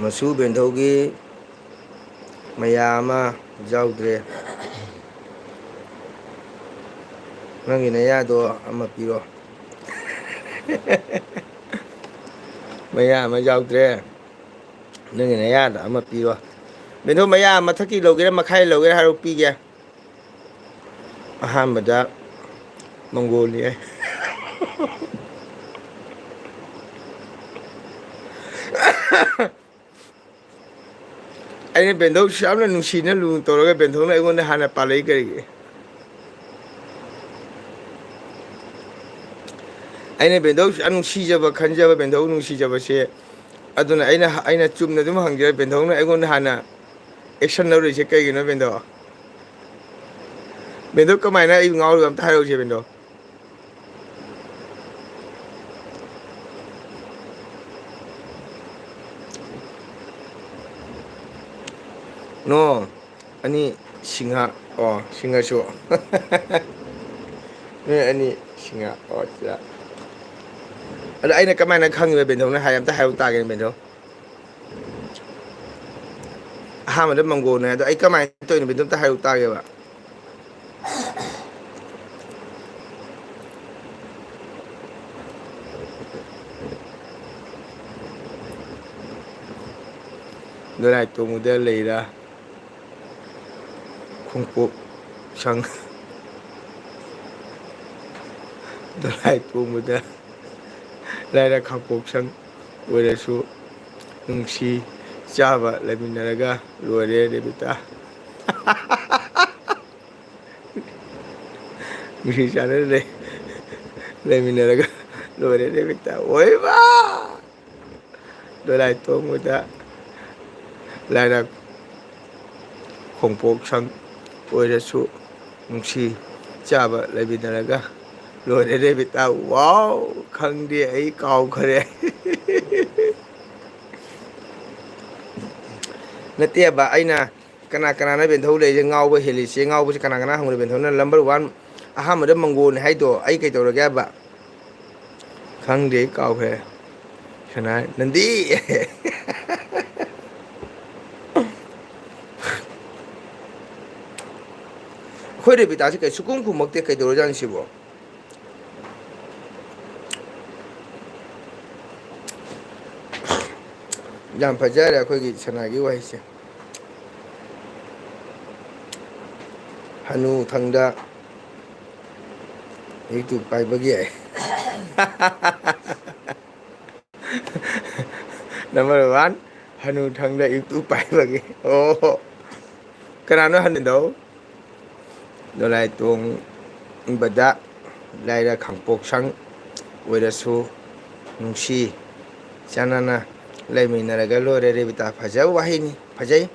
ꯃꯁꯨ ꯕꯦꯟꯙꯧꯒꯤ ꯃꯌꯥ ꯑꯃ ꯌꯥꯎꯗ꯭ꯔꯦ ꯅꯪꯒꯤ ꯅꯌꯥꯗꯣ ꯑꯃ ꯄꯤꯔꯣ ꯃꯌꯥ ꯑꯃ ꯌꯥꯎꯗ꯭ꯔꯦ ꯅꯪꯒꯤ ꯅꯌꯥꯗꯣ ꯑꯃ ꯄꯤꯔꯣ ꯕꯦꯟꯙꯧ ꯃꯌꯥ ꯃꯊꯛꯀꯤ ꯂꯧꯒꯦꯔꯥ ꯃꯈꯥꯏ ꯂꯧꯒꯦꯔꯥ ꯍꯥꯏꯔꯣ ꯄꯤꯒꯦ ꯑꯍꯥꯟꯕꯗ ꯃꯪꯒꯣꯜꯅꯤ ꯍꯥꯏ ꯑꯩꯅ ꯕꯦꯟꯙꯧꯁꯨ ꯌꯥꯝꯅ ꯅꯨꯡꯁꯤꯅ ꯂꯨꯅ ꯇꯧꯔꯒ ꯕꯦꯟꯙꯧꯅ ꯑꯩꯉꯣꯟꯗ ꯍꯥꯟꯅ ꯄꯥꯜꯂꯛꯏ ꯀꯔꯤꯒꯤ ꯑꯩꯅ ꯕꯦꯟꯙꯧꯁꯨ ꯌꯥꯝ ꯅꯨꯡꯁꯤꯖꯕ ꯈꯟꯖꯕ ꯕꯦꯟꯙꯧ ꯅꯨꯡꯁꯤꯖꯕꯁꯦ ꯑꯗꯨꯅ ꯑꯩꯅ ꯆꯨꯝꯅ ꯑꯗꯨꯝ ꯍꯪꯖꯔꯦ ꯕꯦꯟꯙꯧꯅ ꯑꯩꯉꯣꯟꯗ ꯍꯥꯟꯅ ꯑꯦꯛꯁꯟ ꯂꯧꯔꯤꯁꯦ ꯀꯩꯒꯤꯅꯣ ꯕꯦꯟꯙꯧ ꯀꯃꯥꯏꯅ ꯑꯩ ꯉꯥꯎꯔꯤꯕ ꯑꯝꯇ ꯍꯥꯏꯔꯛꯎꯁꯦ ꯕꯦꯟꯙꯧ ꯅꯣ ꯑꯅꯤ ꯁꯤꯡꯍꯥ ꯑꯣ ꯁꯤꯡꯍꯁꯨ ꯅꯣꯏ ꯑꯅꯤ ꯁꯤꯡꯍꯥ ꯑꯣ ꯑꯗꯣ ꯑꯩꯅ ꯀꯃꯥꯏꯅ ꯈꯪꯉꯤꯕ ꯕꯦꯟꯙꯧꯅ ꯍꯥꯏ ꯑꯝꯇ ꯍꯥꯏꯔꯨ ꯇꯥꯒꯦꯅꯦ ꯕꯦꯟꯙꯧ ꯑꯍꯥꯟꯕꯗ ꯃꯪꯒꯣꯜꯅꯦ ꯑꯗꯣ ꯑꯩ ꯀꯃꯥꯏꯅ ꯇꯧꯔꯤꯅꯣ ꯕꯦꯟꯙꯧ ꯑꯝꯇ ꯍꯥꯏꯔꯨ ꯇꯥꯒꯦꯕ ꯗꯣꯔꯥꯏ ꯇꯣꯡꯕꯗ ꯂꯩꯔꯥ ꯈꯣꯡꯄꯣꯛ ꯁꯪ ꯗꯣꯔꯥꯏ ꯇꯣꯡꯕꯗ ꯂꯥꯏꯔ ꯈꯥꯡꯄꯣꯛꯁꯪ ꯑꯣꯏꯔꯁꯨ ꯅꯨꯡꯁꯤ ꯆꯥꯕ ꯂꯩꯃꯤꯟꯅꯔꯒ ꯂꯣꯏꯔꯦ ꯔꯦꯕꯤꯇꯥ ꯅꯨꯡꯁꯤ ꯆꯥꯟꯅꯅ ꯂꯩꯃꯤꯟꯅꯔꯒ ꯂꯣꯏꯔꯦ ꯔꯦꯕꯤꯇꯥ ꯑꯣꯏꯃꯥ ꯗꯣꯔꯥꯏ ꯇꯣꯡꯕꯗ ꯂꯥꯏꯔ ꯈꯣꯡꯄꯣꯛ ꯁꯪ ꯑꯣꯏꯔꯁꯨ ꯅꯨꯡꯁꯤ ꯆꯥꯕ ꯂꯩꯃꯤꯟꯅꯔꯒ ꯂꯣꯏꯔꯦ ꯔꯦꯕꯤꯇꯥ ꯋꯥꯎ ꯈꯪꯗꯦ ꯑꯩ ꯀꯥꯎꯈ꯭ꯔꯦ ꯅꯠꯇꯦꯕ ꯑꯩꯅ kana kana na benthau le je ngau ba heli se ngau ba se kana kana hangre benthau na number 1 aham da mangol hai do ai kai tawra ga ba khang de kaw phe sana nandi khoi de bi ta se kai sukung khu mak te kai tawra jan si bo yam phajara khoi gi sana gi wai se hanu thangda YouTube pai bagi ai number 1 hanu thangda YouTube pai bagi oh kana no han do do lai tong bada lai ra khangpok sang oira su nungsi chanana lai mina ga lo re re bita phajau wahini phajai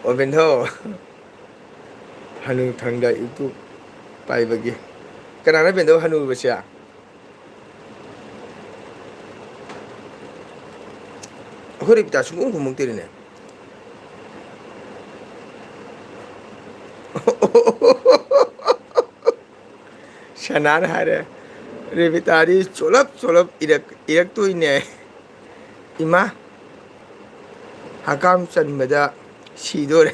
o bentho hanu thangda YouTube pai bagi kana na bentho hanu ba sia khori bita sung ung mung tiri ne shanan hare re bitari cholap cholap irak tu ne ima hakam chan bada 시도래.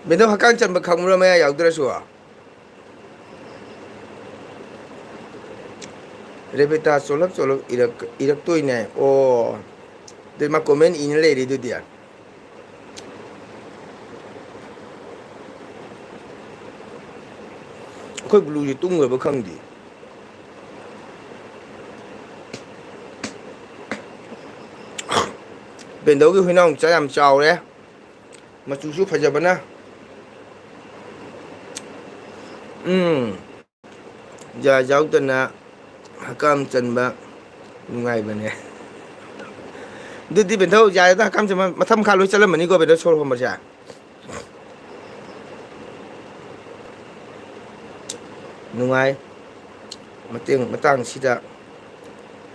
맨날 학강점 뭐 강물어마야 야우드라수아. 레베타 솔럽 이rak tu ini. Oh, dia mak komen ini le itu dia. Kau belum itu nggak bekang di. Bên đâu cái huy nông trái làm chào đấy mà chú chú phải giờ bữa giờ giáo tên là cam chân bạc ngày bên này đi bên đâu dài ta cam chân mà thăm khá lối chơi mình đi qua bên đó sôi không mà chả ngày mà tiếng mà tăng xí đã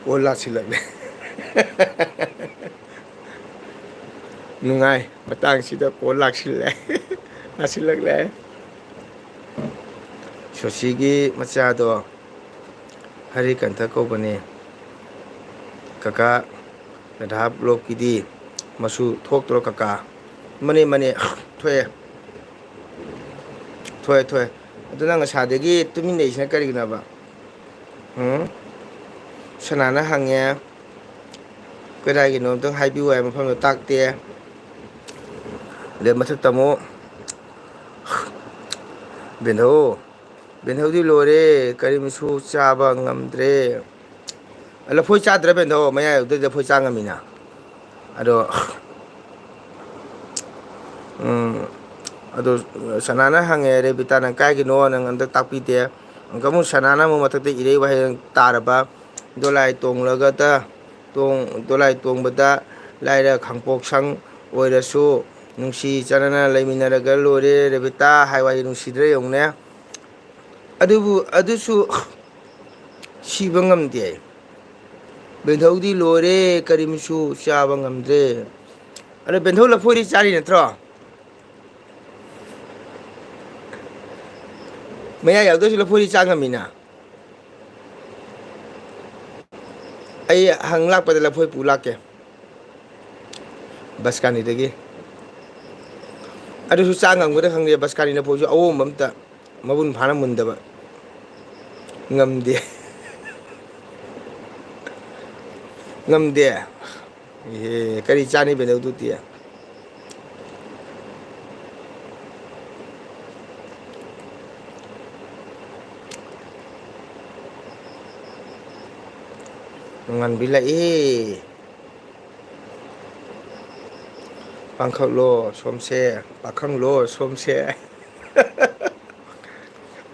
cô là xí lại nungai matang sida ko laksil nasilak le Soshigi macha do hari kantha ko bane kaka nadhap lok kidi masu thok tro kaka mane thoe aduna nga sadegi tumin nei sna kari gna ba sanana hangya cái gì nó tương hai biu em phong được tạc tia để mà thức tamo bên đâu đi lôi đi cái mình su cha bằng ngâm tre là phơi cha tre bên đâu mấy ai được phơi cha ngâm mình à ado sanana hàng để bị ta năng cái nó năng ăn tạc pi tia kamu sanana mau mata te ire bahaya taraba dolai tong laga ta tong dolai tong bata lai ra khangpok sang oira su nungsi chanana laimina ra galore rebita haiwai nungsi dre yong ne adusu sibangam de benthau di lore karim su chabangam de are benthau la phori chari natro maya yaw do la phori changamina ai hanglak pada la phoi pulak ke baskani degi adu su changam gode khang de baskani na phoju awo mamta mabun phana mundaba ngamde e kari chani benau tu tia ngan bila pangkhak lo somse pakhang lo somse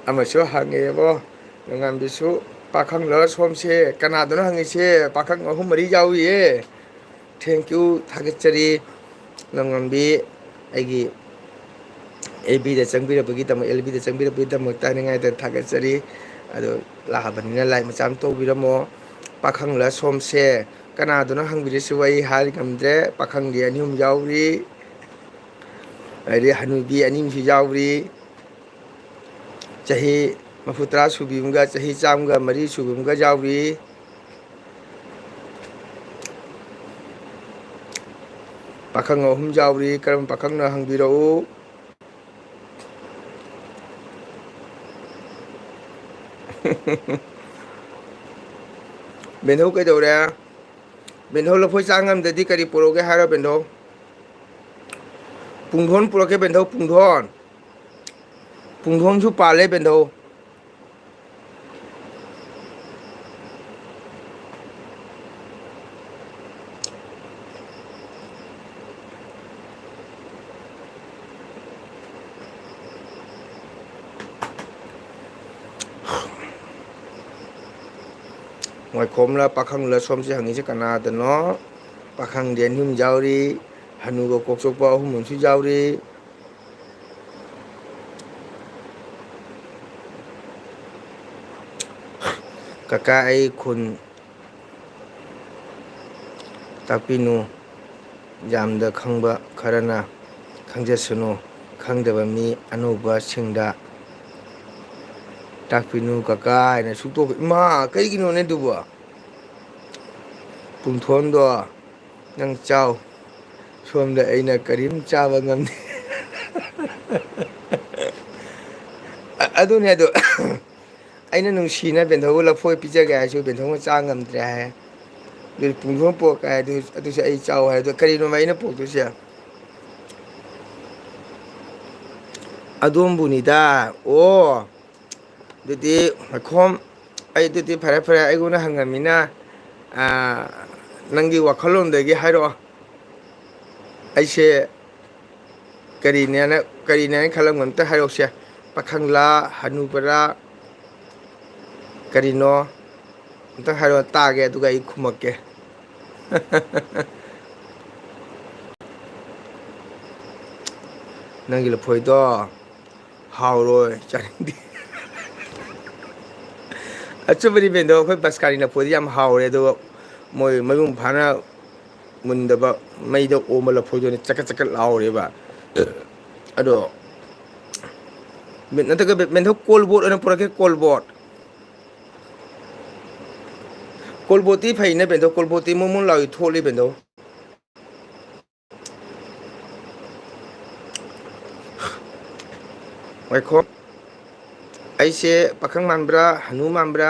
amasu hange bo ngan bisu pakhang lo somse kana do hange se pakhang ahum mari jau ye thank you thagachari ngan bi aigi ab da changbira bagi tam lb da changbira bagi tam ta ngai da thagachari ado la habanina lai macham to biramo pakhang la somse ꯀꯅꯥꯗꯨꯅ ꯍꯪꯕꯤꯔꯁꯨ ꯑꯩ ꯍꯥꯏ ꯉꯝꯗ꯭ꯔꯦ ꯄꯥꯈꯪꯗꯤ 2 ꯌꯥꯎꯔꯤ ꯑꯗꯩ ꯍꯅꯨꯕꯤ 2 ꯌꯥꯎꯔꯤ ꯆꯍꯤ 30 ꯁꯨꯕꯤ ꯑꯃꯒ ꯆꯍꯤ 104 ꯁꯨꯕꯤ ꯑꯃꯒ ꯌꯥꯎꯔꯤ ꯄꯥꯈꯪ 3 ꯌꯥꯎꯔꯤ ꯀꯔꯝꯕ ꯄꯥꯈꯪꯅꯣ ꯍꯪꯕꯤꯔꯛꯎ ꯕꯦꯟꯙꯧ ꯀꯩꯗꯧꯔꯦ ꯕꯦꯟꯙꯧ ꯂꯐꯣꯏ ꯆꯥ ꯉꯝꯗ꯭ꯔꯗꯤ ꯀꯔꯤ ꯄꯨꯔꯛꯎꯒꯦ ꯍꯥꯏꯔꯣ ꯕꯦꯟꯙꯧ ꯄꯨꯡꯙꯣꯟ ꯄꯨꯔꯛꯀꯦ ꯕꯦꯟꯙꯧ ꯄꯨꯡꯙꯣꯟꯁꯨ ꯄꯥꯜꯂꯦ ꯕꯦꯟꯙꯧ ꯉꯥꯏꯈꯣꯝꯂ ꯄꯥꯈꯪꯂ ꯁꯣꯝꯁꯦ ꯍꯪꯉꯤꯁꯦ ꯀꯅꯥꯗꯅꯣ ꯄꯥꯈꯪꯗꯤ 2 ꯌꯥꯎꯔꯤ ꯍꯅꯨꯒ ꯀꯣꯛꯆꯣꯛꯄ 3 ꯑꯃꯁꯨ ꯌꯥꯎꯔꯤ ꯀꯀꯥ ꯑꯩ ꯈꯨꯟ ꯇꯥꯛꯄꯤꯅꯨ ꯌꯥꯝꯗ ꯈꯪꯕ ꯈꯔꯅ ꯈꯪꯖꯁꯅꯨ ꯈꯪꯗꯕ ꯃꯤ ꯑꯅꯧꯕꯁꯤꯡꯗ ꯇꯥꯛꯄꯤꯅꯨ ꯀꯀꯥ ꯍꯥꯏꯅ ꯁꯨꯛꯇꯣꯛ ꯏꯃꯥ ꯀꯩꯒꯤꯅꯣꯅꯦ ꯑꯗꯨꯕꯣ ꯄꯨꯡꯊꯣꯟꯗꯣ ꯅꯪ ꯆꯥꯎ ꯁꯣꯝꯗ ꯑꯩꯅ ꯀꯔꯤꯝ ꯆꯥꯕ ꯉꯝꯗꯦ ꯑꯗꯨꯅꯦ ꯑꯗꯣ ꯑꯩꯅ ꯅꯨꯡꯁꯤꯅ ꯕꯦꯟꯙꯧꯕ ꯂꯐꯣꯏ ꯄꯤꯖꯒꯦ ꯍꯥꯏꯔꯁꯨ ꯕꯦꯟꯙꯧꯅ ꯆꯥ ꯉꯝꯗ꯭ꯔꯦ ꯍꯥꯏ ꯑꯗꯨ ꯄꯨꯡꯊꯣꯟ ꯄꯣꯔꯛꯀꯦ ꯍꯥꯏ ꯑꯗꯨꯁꯨ ꯑꯩ ꯆꯥꯎ ꯍꯥꯏ ꯑꯗꯣ ꯀꯔꯤꯅꯣꯕ ꯑꯩꯅ ꯄꯣꯔꯛꯇꯣꯏꯁꯦ ꯑꯗꯣꯝꯕꯨꯅꯤꯗ ꯑꯣ ꯑꯗꯨꯗꯤ ꯉꯥꯏꯈꯣꯝ ꯑꯩ ꯑꯗꯨꯗꯤ ꯐꯔꯦ ꯐꯔꯦ ꯑꯩꯉꯣꯟꯗ ꯍꯪꯉꯝꯃꯤꯅ ꯅꯪꯒꯤ ꯋꯥꯈꯜꯂꯣꯟꯗꯒꯤ ꯍꯥꯏꯔꯛꯑꯣ ꯑꯩꯁꯦ ꯀꯔꯤꯅꯦꯅ ꯈꯜꯂꯝꯒ ꯑꯝꯇ ꯍꯥꯏꯔꯛꯎꯁꯦ ꯄꯥꯈꯪꯂꯥ ꯍꯅꯨꯕꯔꯥ ꯀꯔꯤꯅꯣ ꯑꯝꯇꯪ ꯍꯥꯏꯔꯛꯑꯣ ꯇꯥꯒꯦ ꯑꯗꯨꯒ ꯑꯩ ꯈꯨꯝꯃꯛꯀꯦ ꯅꯪꯒꯤ ꯂꯐꯣꯏꯗꯣ ꯍꯥꯎꯔꯣꯏ ꯆꯥꯅꯤꯡꯗꯦ ꯑꯆꯨꯝꯕꯗꯤ ꯕꯦꯟꯗꯣ ꯑꯩꯈꯣꯏ ꯕꯁꯀꯥꯔꯤ ꯂꯐꯣꯏꯗꯤ ꯌꯥꯝ ꯍꯥꯎꯔꯦ ꯑꯗꯨꯒ ꯃꯣꯏ ꯃꯌꯨꯡ ꯐꯥꯅ ꯃꯨꯟꯗꯕ ꯃꯩꯗ ꯑꯣꯝꯕ ꯂꯐꯣꯏꯗꯨꯅ ꯆꯀꯠ ꯆꯀꯠ ꯂꯥꯎꯔꯦꯕ ꯑꯗꯣ ꯅꯠꯇ꯭ꯔꯒ ꯕꯦꯟꯊꯣꯛ ꯀꯣꯜꯕꯣꯠ ꯑꯣꯏꯅ ꯄꯨꯔꯛꯀꯦ ꯀꯣꯜꯕꯣꯠ ꯀꯣꯜꯕꯣꯠꯇꯤ ꯐꯩꯅꯦ ꯕꯦꯟꯗꯣ ꯀꯣꯜꯕꯣꯠꯇꯤ ꯃꯣꯟ ꯃꯣꯟ ꯂꯥꯎꯏ ꯊꯣꯠꯂꯤ ꯕꯦꯟꯗꯣ ꯉꯥꯏꯈꯣ ꯑꯩꯁꯦ ꯄꯥꯈꯪ ꯃꯥꯟꯕ꯭ꯔꯥ ꯍꯅꯨ ꯃꯥꯟꯕ꯭ꯔꯥ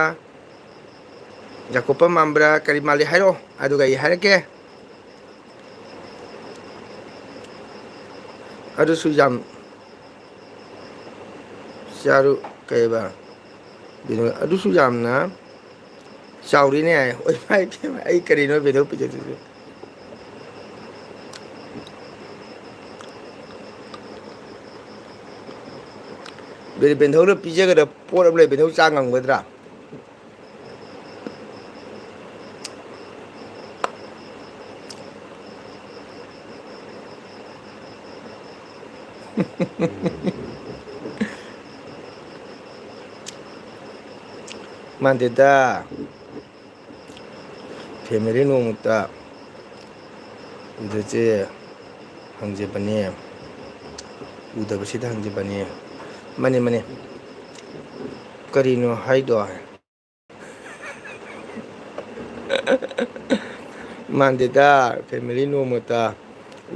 ꯌꯥꯀꯣꯞꯄ ꯃꯥꯟꯕ꯭ꯔꯥ ꯀꯔꯤ ꯃꯥꯜꯂꯤ ꯍꯥꯏꯔꯛꯑꯣ ꯑꯗꯨꯒ ꯑꯩ ꯍꯥꯏꯔꯛꯀꯦ ꯑꯗꯨꯁꯨ ꯌꯥꯝ ꯆꯥꯔꯨ ꯀꯩꯕ ꯑꯗꯨꯁꯨ ꯌꯥꯝꯅ ꯆꯥꯎꯔꯤꯅꯦ ꯍꯥꯏ ꯍꯣꯏ ꯑꯩ ꯀꯔꯤꯅꯣ ꯕꯦꯟꯗꯧ ꯄꯤꯖꯗꯣꯏꯁꯦ ꯕꯦꯟꯙꯧꯅ ꯄꯤꯖꯒꯗꯕ ꯄꯣꯠ ꯑꯃ ꯂꯩ ꯕꯦꯟꯙꯧ ꯆꯥ ꯉꯝꯒꯗ꯭ꯔꯥ ꯃꯥꯟꯗꯦꯗ ꯐꯦꯃꯤꯂꯤ ꯅꯣꯡꯃꯇ ꯎꯗꯁꯦ ꯍꯪꯖꯕꯅꯦ ꯎꯗꯕꯁꯤꯗ ꯍꯪꯖꯕꯅꯦ ꯃꯅꯦ ꯀꯔꯤꯅꯣ ꯍꯥꯏꯗꯣ ꯃꯥꯟꯗꯦꯗ ꯐꯦꯃꯤꯂꯤ ꯅꯣꯡꯃꯇ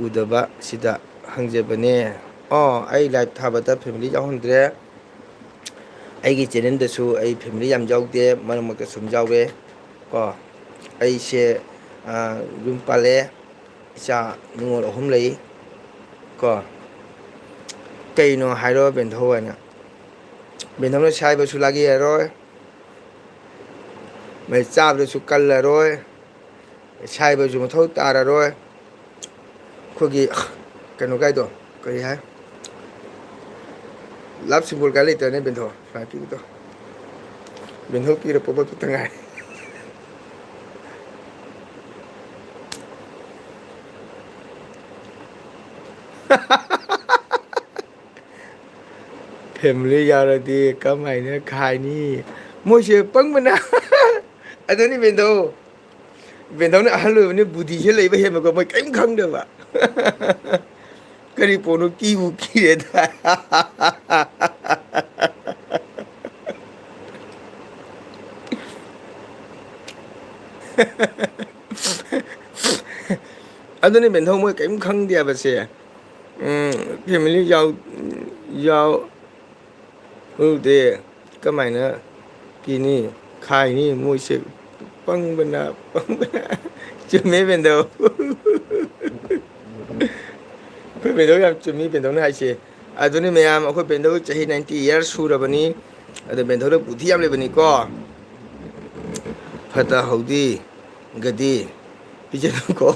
ꯎꯗꯕ ꯁꯤꯗ ꯍꯪꯖꯕꯅꯦ ꯑꯩ ꯂꯥꯏꯚ ꯊꯥꯕꯗ ꯐꯦꯃꯤꯂꯤ ꯌꯥꯎꯍꯟꯗ꯭ꯔꯦ ꯑꯩꯒꯤ ꯆꯦꯅꯦꯜꯗꯁꯨ ꯑꯩ ꯐꯦꯃꯤꯂꯤ ꯌꯥꯝ ꯌꯥꯎꯗꯦ ꯃꯔꯛ ꯃꯔꯛꯇ ꯁꯨꯝ ꯌꯥꯎꯋꯦ ꯀꯣ ꯑꯩꯁꯦ ꯌꯨꯝ ꯄꯥꯜꯂꯦ ꯏꯆꯥ ꯅꯤꯉꯣꯜ 3 ꯂꯩ ꯀꯣ ꯀꯩꯅꯣ ꯍꯥꯏꯔꯣ ꯕꯦꯟꯙꯧ ꯍꯥꯏꯅ ꯕꯦꯟꯙꯧꯅ ꯁꯥꯏꯕꯁꯨ ꯂꯥꯛꯌꯔꯔꯣꯏ ꯃꯩ ꯆꯥꯕꯗꯁꯨ ꯀꯜꯂꯔꯣꯏ ꯁꯥꯏꯕꯁꯨ ꯃꯊꯧ ꯇꯥꯔꯔꯣꯏ ꯑꯩꯈꯣꯏꯒꯤ ꯀꯩꯅꯣ ꯀꯥꯏꯗꯣ ꯀꯔꯤ ꯍꯥꯏ ꯂꯞ ꯁꯤꯝꯕꯣꯜ ꯀꯥꯏ ꯂꯩꯇ꯭ꯔꯅꯦ ꯕꯦꯟꯙꯣ ꯁꯨꯃꯥꯏꯅ ꯄꯤꯕꯗꯣ ꯕꯦꯟꯙꯧ ꯄꯤꯔ ꯄꯣꯠꯇꯨ ꯉꯥꯏ ꯐꯦꯃꯤꯂꯤ ꯌꯥꯎꯔꯗꯤ ꯀꯃꯥꯏꯅ ꯈꯥꯏꯅꯤ ꯃꯣꯏꯁꯦ ꯄꯪꯕꯅ ꯑꯗꯨꯅꯤ ꯕꯦꯟꯙꯧ ꯕꯦꯟꯊꯧꯅ ꯑꯍꯜ ꯑꯣꯏꯕꯅꯤ ꯕꯨꯙꯤꯁꯦ ꯂꯩꯕ ꯍꯦꯟꯕꯀꯣ ꯃꯣꯏ ꯀꯔꯤꯝ ꯈꯪꯗꯕ ꯀꯔꯤ ꯄꯣꯠꯅꯣ ꯀꯤꯕꯨ ꯀꯤꯔꯦꯗ ꯑꯗꯨꯅꯤ ꯕꯦꯟꯊꯧ ꯃꯣꯏ ꯀꯔꯤꯝ ꯈꯪꯗꯦꯕꯁꯦ ꯐꯦꯃꯤꯂꯤ ꯌꯥꯎꯗꯦ ꯀꯃꯥꯏꯅ ꯀꯤꯅꯤ ꯈꯥꯏꯅꯤ ꯃꯣꯏꯁꯦ ꯄꯪꯕꯅ ꯆꯨꯝꯃꯦ ꯕꯦꯟꯊꯧ ꯑꯩꯈꯣꯏ ꯕꯦꯟꯊꯧ ꯌꯥꯝ ꯆꯨꯝꯃꯤ ꯕꯦꯟꯊꯧꯅ ꯍꯥꯏꯁꯦ ꯑꯗꯨꯅꯤ ꯃꯌꯥꯝ ꯑꯩꯈꯣꯏ ꯕꯦꯟꯊꯧ ꯆꯍꯤ 90 ꯏꯌꯔꯁ ꯁꯨꯔꯕꯅꯤ ꯑꯗ ꯕꯦꯟꯊꯧꯗ ꯕꯨꯙꯤ ꯌꯥꯝ ꯂꯩꯕꯅꯤꯀꯣ ꯐꯠꯇ ꯍꯥꯎꯗꯤ ꯒꯗꯤ ꯄꯤꯖꯅꯨꯀꯣ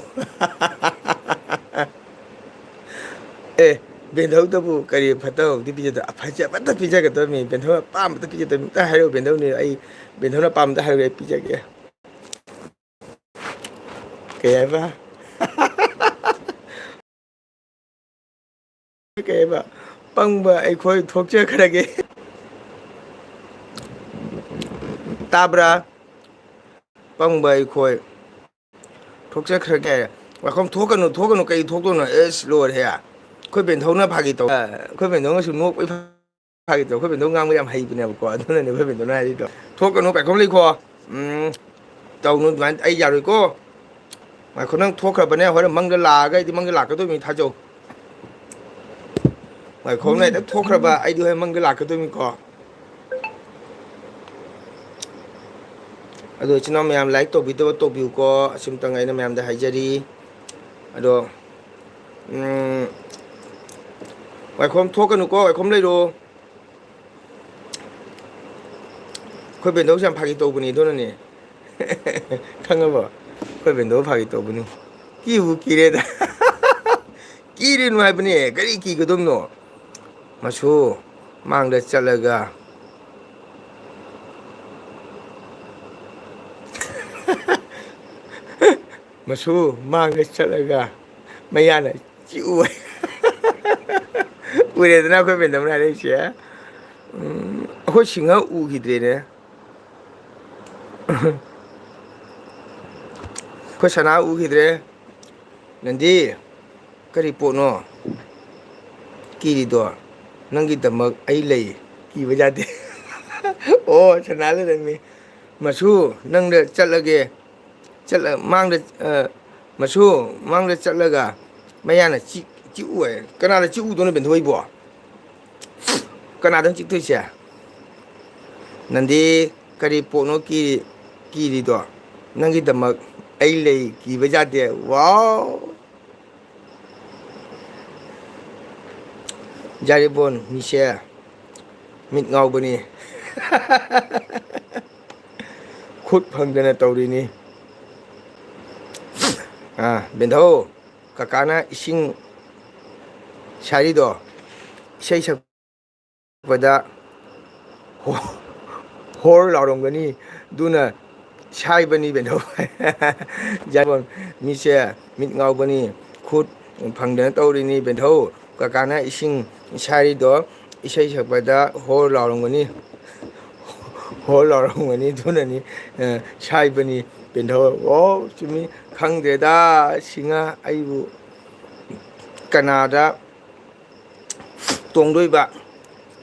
ꯑꯦ ꯕꯦꯟꯊꯧꯗꯕꯨ ꯀꯔꯤ ꯐꯠꯇ ꯍꯥꯎꯗꯤ ꯄꯤꯖꯗ ꯑꯐꯕꯇ ꯄꯤꯖꯒꯗꯕꯅꯤ ꯕꯦꯟꯊꯧꯅ ꯑꯄꯥꯝꯕꯇ ꯄꯤꯖꯗꯕꯅꯤ ꯑꯝꯇ ꯍꯥꯏꯔꯛꯎ ꯕꯦꯟꯊꯧꯅꯤ ꯑꯩ ꯕꯦꯟꯊꯧꯅ ꯑꯄꯥꯝꯕꯇ ꯍꯥꯏꯔꯛꯎ ꯑꯩ ꯄꯤꯖꯒꯦ ꯀꯩ ꯍꯥꯏꯕ ꯀꯩꯕ ꯄꯪꯕ ꯑꯩꯈꯣꯏ ꯊꯣꯛꯆꯈ꯭ꯔꯒꯦ ꯇꯥꯕ꯭ꯔꯥ ꯄꯪꯕ ꯑꯩꯈꯣꯏ ꯊꯣꯛꯆꯈ꯭ꯔꯒꯦ ꯋꯥꯈꯣꯝ ꯊꯣꯛꯀꯅꯨ ꯀꯩ ꯊꯣꯛꯇꯣꯏꯅꯣ ꯑꯦꯁ ꯂꯣꯏꯔꯦꯍꯦ ꯑꯩꯈꯣꯏ ꯕꯦꯟꯊꯧꯅ ꯐꯥꯒꯤ ꯇꯧ ꯑꯩꯈꯣꯏ ꯕꯦꯟꯊꯧꯅꯁꯨ ꯅꯣꯛꯄꯩ ꯐꯥꯒꯤ ꯇꯧ ꯑꯩꯈꯣꯏ ꯕꯦꯟꯊꯧ ꯉꯥꯡꯕ ꯌꯥꯝ ꯍꯩꯕꯅꯦꯕꯀꯣ ꯑꯗꯨꯅꯅꯦ ꯑꯩꯈꯣꯏ ꯕꯦꯟꯊꯧꯅ ꯍꯥꯏꯔꯤꯗꯣ ꯊꯣꯛꯀꯅꯨ ꯄꯥꯏꯈꯣꯝ ꯂꯩꯈꯣ ꯇꯧꯅꯨ ꯑꯗꯨꯃꯥꯏꯅ ꯑꯩ ꯌꯥꯔꯣꯏꯀꯣ ꯉꯥꯏꯈꯣ ꯅꯪ ꯊꯣꯛꯈ꯭ꯔꯕꯅꯦ ꯍꯣꯔꯦꯟ ꯃꯪꯗ ꯂꯥꯛꯑꯒ ꯑꯩꯗꯤ ꯃꯪꯗ ꯂꯥꯛꯀꯗꯣꯏꯅꯤ ꯊꯥꯖꯧ ꯉꯥꯏꯈꯣꯝꯅ ꯍꯦꯛꯇ ꯊꯣꯛꯈ꯭ꯔꯕ ꯑꯩꯗꯤ ꯍꯣꯔꯦꯟ ꯃꯪꯗ ꯂꯥꯛꯀꯗꯣꯏꯅꯤꯀꯣ ꯑꯗꯣ ꯏꯆꯤꯟ ꯏꯅꯥꯎ ꯃꯌꯥꯝ ꯂꯥꯏꯛ ꯇꯧꯕꯤꯗꯕ ꯇꯧꯕꯤꯌꯨꯀꯣ ꯑꯁꯤꯝꯇꯪ ꯑꯩꯅ ꯃꯌꯥꯝꯗ ꯍꯥꯏꯖꯔꯤ ꯑꯗꯣ ꯋꯥꯏꯈꯣꯝ ꯊꯣꯛꯀꯅꯨꯀꯣ ꯋꯥꯏꯈꯣꯝ ꯂꯩꯔꯣ ꯑꯩꯈꯣꯏ ꯕꯦꯟꯗꯧꯁꯦ ꯌꯥꯝ ꯐꯥꯒꯤ ꯇꯧꯕꯅꯤ ꯑꯗꯨꯅꯅꯦ ꯈꯪꯉꯕꯣ ꯑꯩꯈꯣꯏ ꯕꯦꯟꯗꯧ ꯐꯥꯒꯤ ꯇꯧꯕꯅꯤ ꯀꯤꯕꯨ ꯀꯤꯔꯦꯗ ꯀꯤꯔꯨꯅꯨ ꯍꯥꯏꯕꯅꯦ ꯀꯔꯤ ꯀꯤꯒꯗꯕꯅꯣ ꯃꯁꯨ ꯃꯥꯡꯗ ꯆꯠꯂꯒ ꯃꯁꯨ ꯃꯥꯡꯗ ꯆꯠꯂꯒ ꯃꯌꯥꯅ ꯆꯤꯛꯎ ꯎꯔꯦꯗꯅ ꯑꯩꯈꯣꯏ ꯕꯦꯟꯗꯧꯅ ꯍꯥꯏꯔꯛꯏꯁꯦ ꯑꯩꯈꯣꯏ ꯁꯤꯡꯍ ꯎꯈꯤꯗ꯭ꯔꯦꯅꯦ ꯑꯩꯈꯣꯏ ꯁꯅꯥ ꯎꯈꯤꯗ꯭ꯔꯦ ꯅꯟꯗꯤ ꯀꯔꯤ ꯄꯣꯠꯅꯣ ꯀꯤꯔꯤꯗꯣ ꯅꯪꯒꯤꯗꯃꯛ ꯑꯩ ꯂꯩ ꯀꯤꯕ ꯌꯥꯗꯦ ꯑꯣ ꯁꯅꯥ ꯂꯩꯔꯝꯃꯤ ꯃꯁꯨ ꯅꯪꯗ ꯆꯠꯂꯒꯦ ꯃꯥꯡꯗ ꯃꯁꯨ ꯃꯥꯡꯗ ꯆꯠꯂꯒ ꯃꯌꯥꯅ ꯆꯤꯛꯎ ꯍꯥꯏ ꯀꯅꯥꯗ ꯆꯤꯛꯎꯗꯣꯏꯅꯣ ꯕꯦꯟꯊꯣꯏ ꯏꯕꯣ ꯀꯅꯥꯗꯪ ꯆꯤꯛꯇꯣꯏꯁꯦ ꯅꯟꯗꯤ ꯀꯔꯤ ꯄꯣꯠꯅꯣ ꯀꯤꯔꯤꯗꯣ ꯅꯪꯒꯤꯗꯃꯛ ꯑꯩ ꯂꯩ ꯀꯤꯕ ꯌꯥꯗꯦ ꯋꯥꯎ ꯌꯥꯔꯤꯕꯣꯟ ꯃꯤꯁꯦ ꯃꯤꯠ ꯉꯥꯎꯕꯅꯤ ꯈꯨꯠ ꯐꯪꯗꯅ ꯇꯧꯔꯤꯅꯤ ꯕꯦꯟꯙꯧ ꯀꯀꯥꯅ ꯏꯁꯤꯡ ꯁꯥꯔꯤꯗꯣ ꯏꯁꯩ ꯁꯛꯄꯗ ꯍꯣꯔ ꯂꯥꯎꯔꯝꯒꯅꯤ ꯑꯗꯨꯅ ꯁꯥꯏꯕꯅꯤ ꯕꯦꯟꯙꯧ ꯌꯥꯔꯤꯕꯣꯟ ꯃꯤꯁꯦ ꯃꯤꯠ ꯉꯥꯎꯕꯅꯤ ꯈꯨꯠ ꯐꯪꯗꯅ ꯇꯧꯔꯤꯅꯤ ꯕꯦꯟꯙꯧ ꯀꯀꯥꯅ ꯏꯁꯤꯡ ꯁꯥꯔꯤꯗꯣ ꯏꯁꯩ ꯁꯛꯄꯗ ꯍꯣꯔ ꯂꯥꯎꯔꯝꯒꯅꯤ ꯍꯣꯔ ꯂꯥꯎꯔꯝꯒꯅꯤ ꯑꯗꯨꯅꯅꯤ ꯁꯥꯏꯕꯅꯤ ꯕꯦꯟꯙꯧ ꯑꯣ ꯆꯨꯝꯃꯤ ꯈꯪꯗ꯭ꯔꯦꯗ ꯁꯤꯡꯍ ꯑꯩꯕꯨ ꯀꯅꯥꯗ ꯇꯣꯡꯗꯣꯏꯕ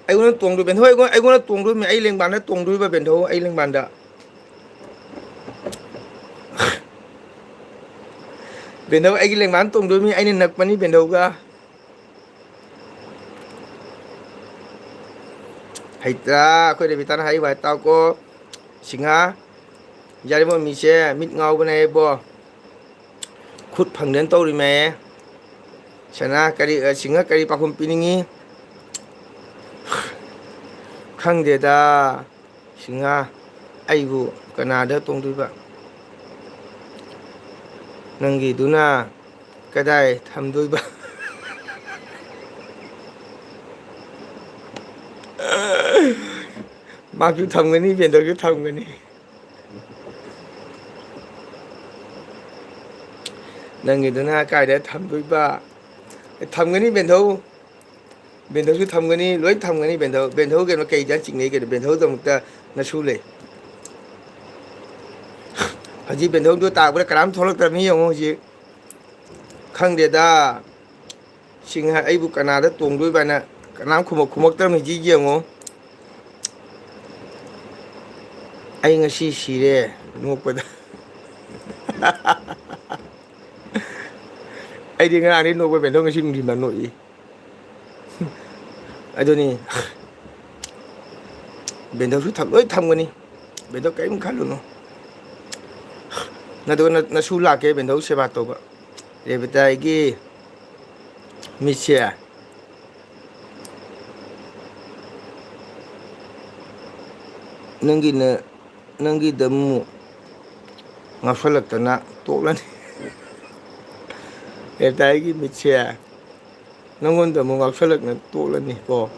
ꯑꯩꯉꯣꯟꯗ ꯇꯣꯡꯗꯣꯏ ꯕꯦꯟꯊꯧ ꯑꯩꯉꯣꯟꯗ ꯇꯣꯡꯗꯣꯏꯅꯤ ꯑꯩ ꯂꯦꯡꯕꯥꯟꯗ ꯇꯣꯡꯗꯣꯏꯕ ꯕꯦꯟꯊꯧ ꯑꯩ ꯂꯦꯡꯕꯥꯟꯗ ꯕꯦꯟꯙꯧ ꯑꯩꯒꯤ ꯂꯦꯡꯕꯥꯟ ꯇꯣꯡꯗꯣꯏꯅꯤ ꯑꯩꯅ ꯅꯛꯄꯅꯤ ꯕꯦꯟꯙꯧꯒ ꯍꯩꯇ꯭ꯔꯥ ꯑꯩꯈꯣꯏ ꯔꯦꯕꯤꯇꯥꯅ ꯍꯥꯏꯔꯤꯕ ꯍꯥꯏ ꯇꯥꯎꯀꯣ ꯁꯤꯡꯍ ꯌꯥꯔꯤꯕꯣ ꯃꯤꯁꯦ ꯃꯤꯠ ꯉꯥꯎꯕꯅꯦ ꯏꯕꯣ ꯈꯨꯠ ꯐꯪꯗꯅ ꯇꯧꯔꯤꯃꯦ ꯁꯅꯥ ꯁꯤꯡꯍ ꯀꯔꯤ ꯄꯥꯎꯈꯨꯝ ꯄꯤꯅꯤꯡꯉꯤ ꯈꯪꯗꯦꯗ ꯁꯤꯡꯍ ꯑꯩꯕꯨ ꯀꯅꯥꯗ ꯇꯣꯡꯗꯣꯏꯕ ꯅꯪꯒꯤꯗꯨꯅ ꯀꯗꯥꯏ ꯊꯝꯗꯣꯏꯕ ꯃꯥꯁꯨ ꯊꯝꯒꯅꯤ ꯕꯦꯟꯗꯧꯁꯨ ꯊꯝꯒꯅꯤ ꯅꯪꯒꯤꯗꯨꯅ ꯀꯥꯏꯗ ꯊꯝꯗꯣꯏꯕ ꯊꯝꯒꯅꯤ ꯕꯦꯟꯙꯧꯁꯨ ꯊꯝꯒꯅꯤ ꯂꯣꯏ ꯊꯝꯒꯅꯤ ꯕꯦꯟꯙꯧ ꯀꯩꯅꯣ ꯀꯩꯗ ꯆꯤꯡꯅꯩ ꯀꯩꯅꯣ ꯕꯦꯟꯙꯧꯒꯤꯗꯃꯛꯇ ꯅꯁꯨ ꯂꯩ ꯍꯧꯖꯤꯛ ꯕꯦꯟꯊꯧꯗꯣ ꯇꯥꯛꯄꯗ ꯀꯅꯥꯝ ꯊꯣꯛꯂꯛꯇ꯭ꯔꯕꯅꯤ ꯌꯦꯡꯉꯣ ꯍꯧꯖꯤꯛ ꯈꯪꯗꯦꯗ ꯁꯤꯡꯍ ꯑꯩꯕꯨ ꯀꯅꯥꯗ ꯇꯣꯡꯗꯣꯏꯕꯅ ꯀꯅꯥꯝ ꯈꯨꯝꯃꯛꯇ꯭ꯔꯕꯅꯤ ꯍꯧꯖꯤꯛ ꯌꯦꯡꯉꯣ ꯑꯩ ꯉꯁꯤ ꯁꯤꯔꯦ ꯅꯣꯛꯄꯗ ꯑꯩꯗꯤ ꯉꯔꯥꯡꯗꯩ ꯅꯣꯛꯄ ꯕꯦꯟꯊꯧ ꯉꯁꯤ ꯅꯨꯡꯊꯤꯟꯗ ꯅꯣꯛꯏ ꯑꯗꯨꯅꯤ ꯕꯦꯟꯊꯧꯁꯨ ꯂꯣꯏ ꯊꯝꯒꯅꯤ ꯕꯦꯟꯊꯧ ꯀꯔꯤꯝ ꯈꯜꯂꯨꯅꯨ ꯅꯗꯨꯒ ꯅꯁꯨ ꯂꯥꯛꯀꯦ ꯕꯦꯟꯊꯧ ꯁꯦꯕꯥ ꯇꯧꯕ ꯔꯦꯕꯤꯇꯥꯒꯤ ꯃꯤꯠꯁꯦ ꯅꯪꯒꯤꯗ ꯑꯃꯨꯛ ꯉꯥꯎꯁꯜꯂꯛꯇꯅ ꯇꯣꯛꯂꯅꯤ ꯔꯦꯕꯤꯇꯥꯒꯤ ꯃꯤꯠꯁꯦ ꯅꯪꯉꯣꯟꯗ ꯑꯃꯨꯛ ꯉꯥꯎꯁꯜꯂꯛꯅ ꯇꯣꯛꯂꯅꯤꯀꯣ